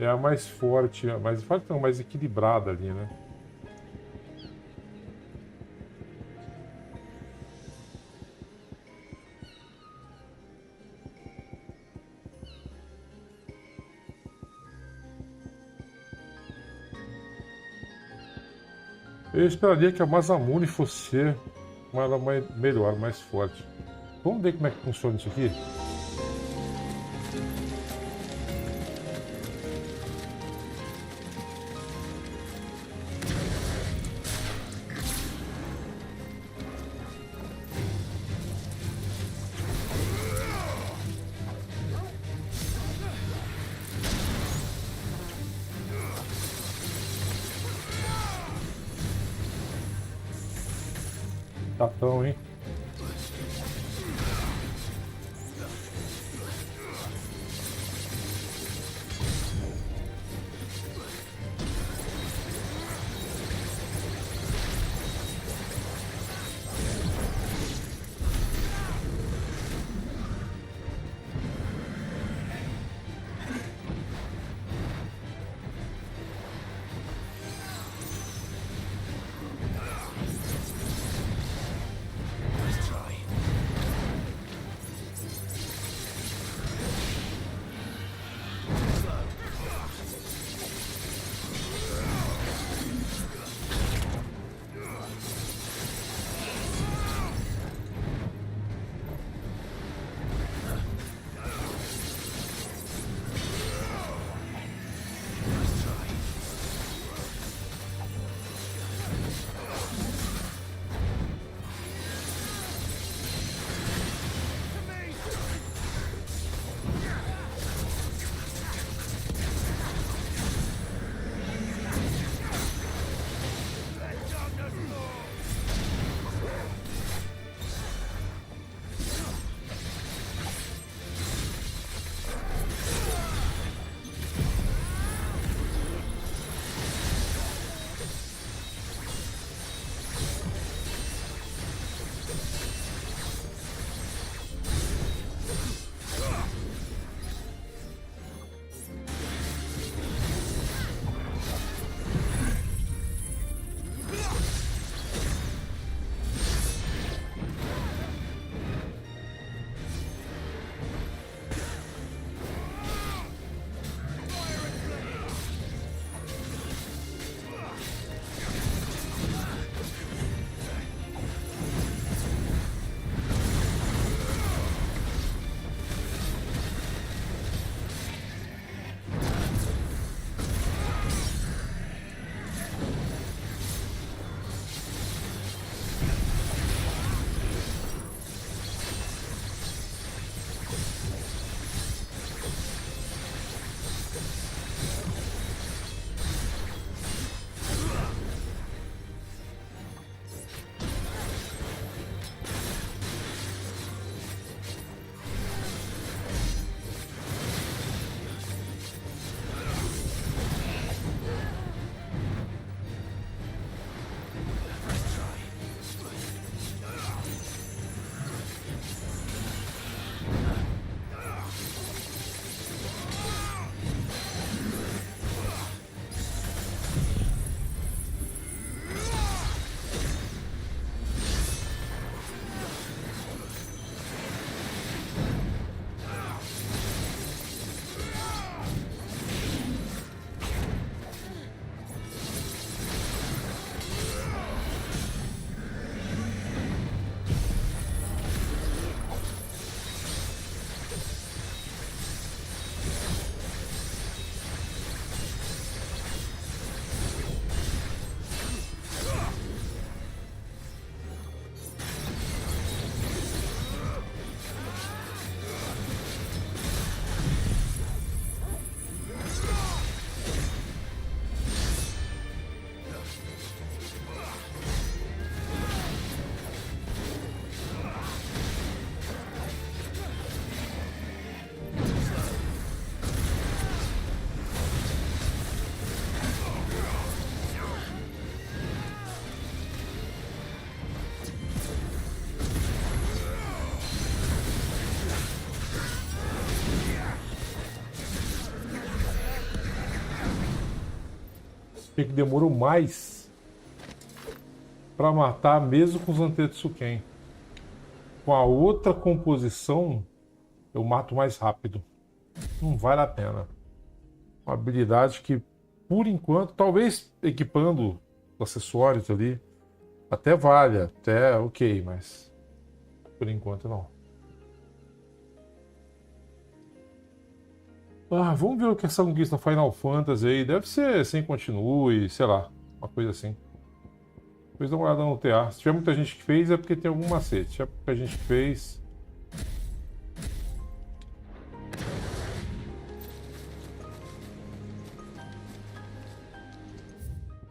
a mais forte. Mais forte não, mais equilibrada ali, né? Eu esperaria que a Masamune fosse ser melhor, mais forte. Vamos ver como é que funciona isso aqui? Tatão, hein? que demorou mais para matar mesmo com os Antetsuken. Com a outra composição, eu mato mais rápido. Não vale a pena. Uma habilidade que, por enquanto, talvez equipando acessórios ali, até vale, até ok, mas por enquanto não. Vamos ver o que essa conquista Final Fantasy aí. Deve ser sem continue, sei lá, uma coisa assim. Depois dá uma olhada no TA. Se tiver muita gente que fez, é porque tem algum macete. Se tiver pouca gente que fez.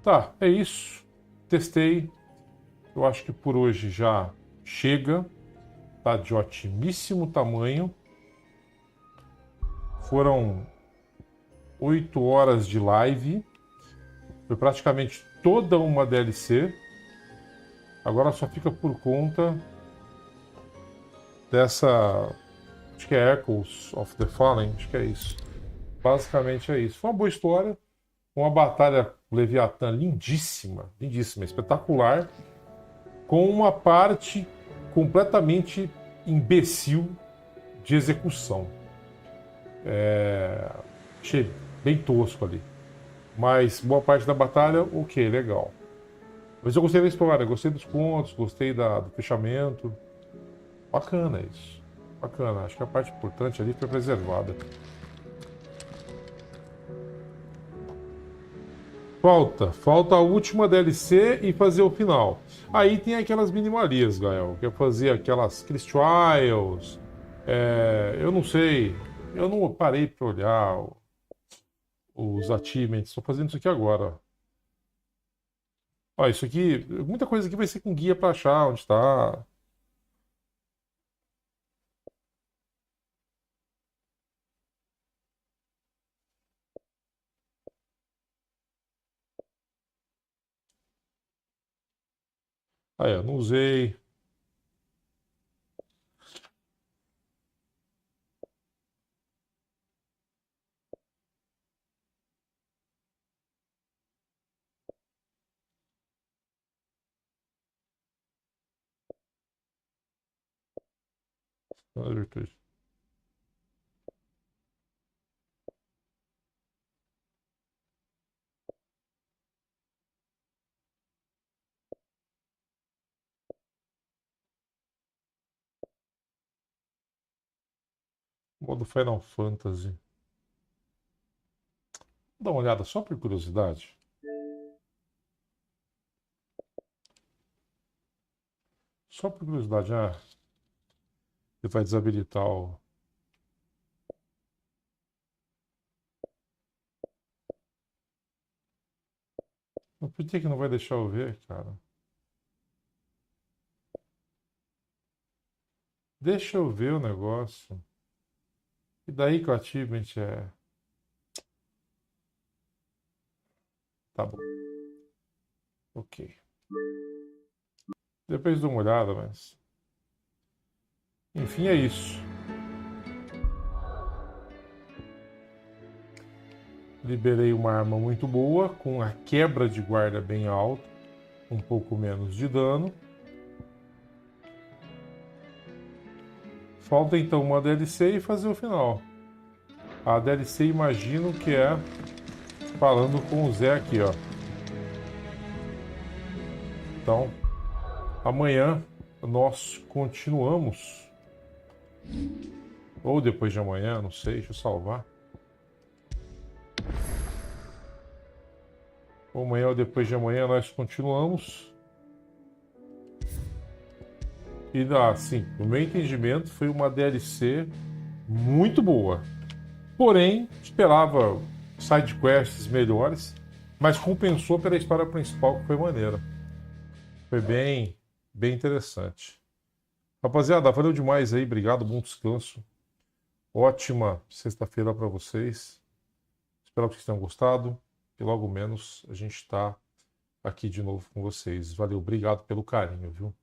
Tá, é isso. Testei. Eu acho que por hoje já chega. Tá de otimíssimo tamanho. Foram 8 horas de live. Foi praticamente toda uma DLC. Agora só fica por conta dessa... Acho que é Echoes of the Fallen. Acho que é isso. Basicamente é isso. Foi uma boa história. Uma batalha Leviatã lindíssima. Lindíssima, espetacular. Com uma parte completamente imbecil de execução. Achei bem tosco ali. Mas boa parte da batalha, ok, legal. Mas eu gostei da história, gostei dos pontos, gostei do fechamento. Bacana isso. Bacana. Acho que a parte importante ali foi preservada. Falta a última DLC e fazer o final. Aí tem aquelas minimalias, Gael, que é fazer aqueles trials. Eu não sei. Eu não parei para olhar os achievements. Estou fazendo isso aqui agora. Ó, isso aqui, muita coisa aqui vai ser com guia para achar onde está. Aí, eu não usei. Modo Final Fantasy. Dá uma olhada só por curiosidade. Só por curiosidade, ele vai desabilitar o... Mas por que não vai deixar eu ver, cara? Deixa eu ver o negócio. E daí que o achievement é... Tá bom. Ok. Depois dou uma olhada, mas... Enfim, é isso. Liberei uma arma muito boa, com a quebra de guarda bem alta, um pouco menos de dano. Falta então uma DLC e fazer o final. A DLC imagino que é falando com o Zé aqui, ó. Então, amanhã nós continuamos. Ou depois de amanhã, não sei, deixa eu salvar. Ou amanhã ou depois de amanhã nós continuamos. E assim, no meu entendimento, foi uma DLC muito boa. Porém, esperava sidequests melhores, mas compensou pela história principal, que foi maneira. Foi bem interessante. Rapaziada, valeu demais aí, obrigado, bom descanso. Ótima sexta-feira para vocês. Espero que vocês tenham gostado. E logo menos a gente está aqui de novo com vocês. Valeu, obrigado pelo carinho, viu?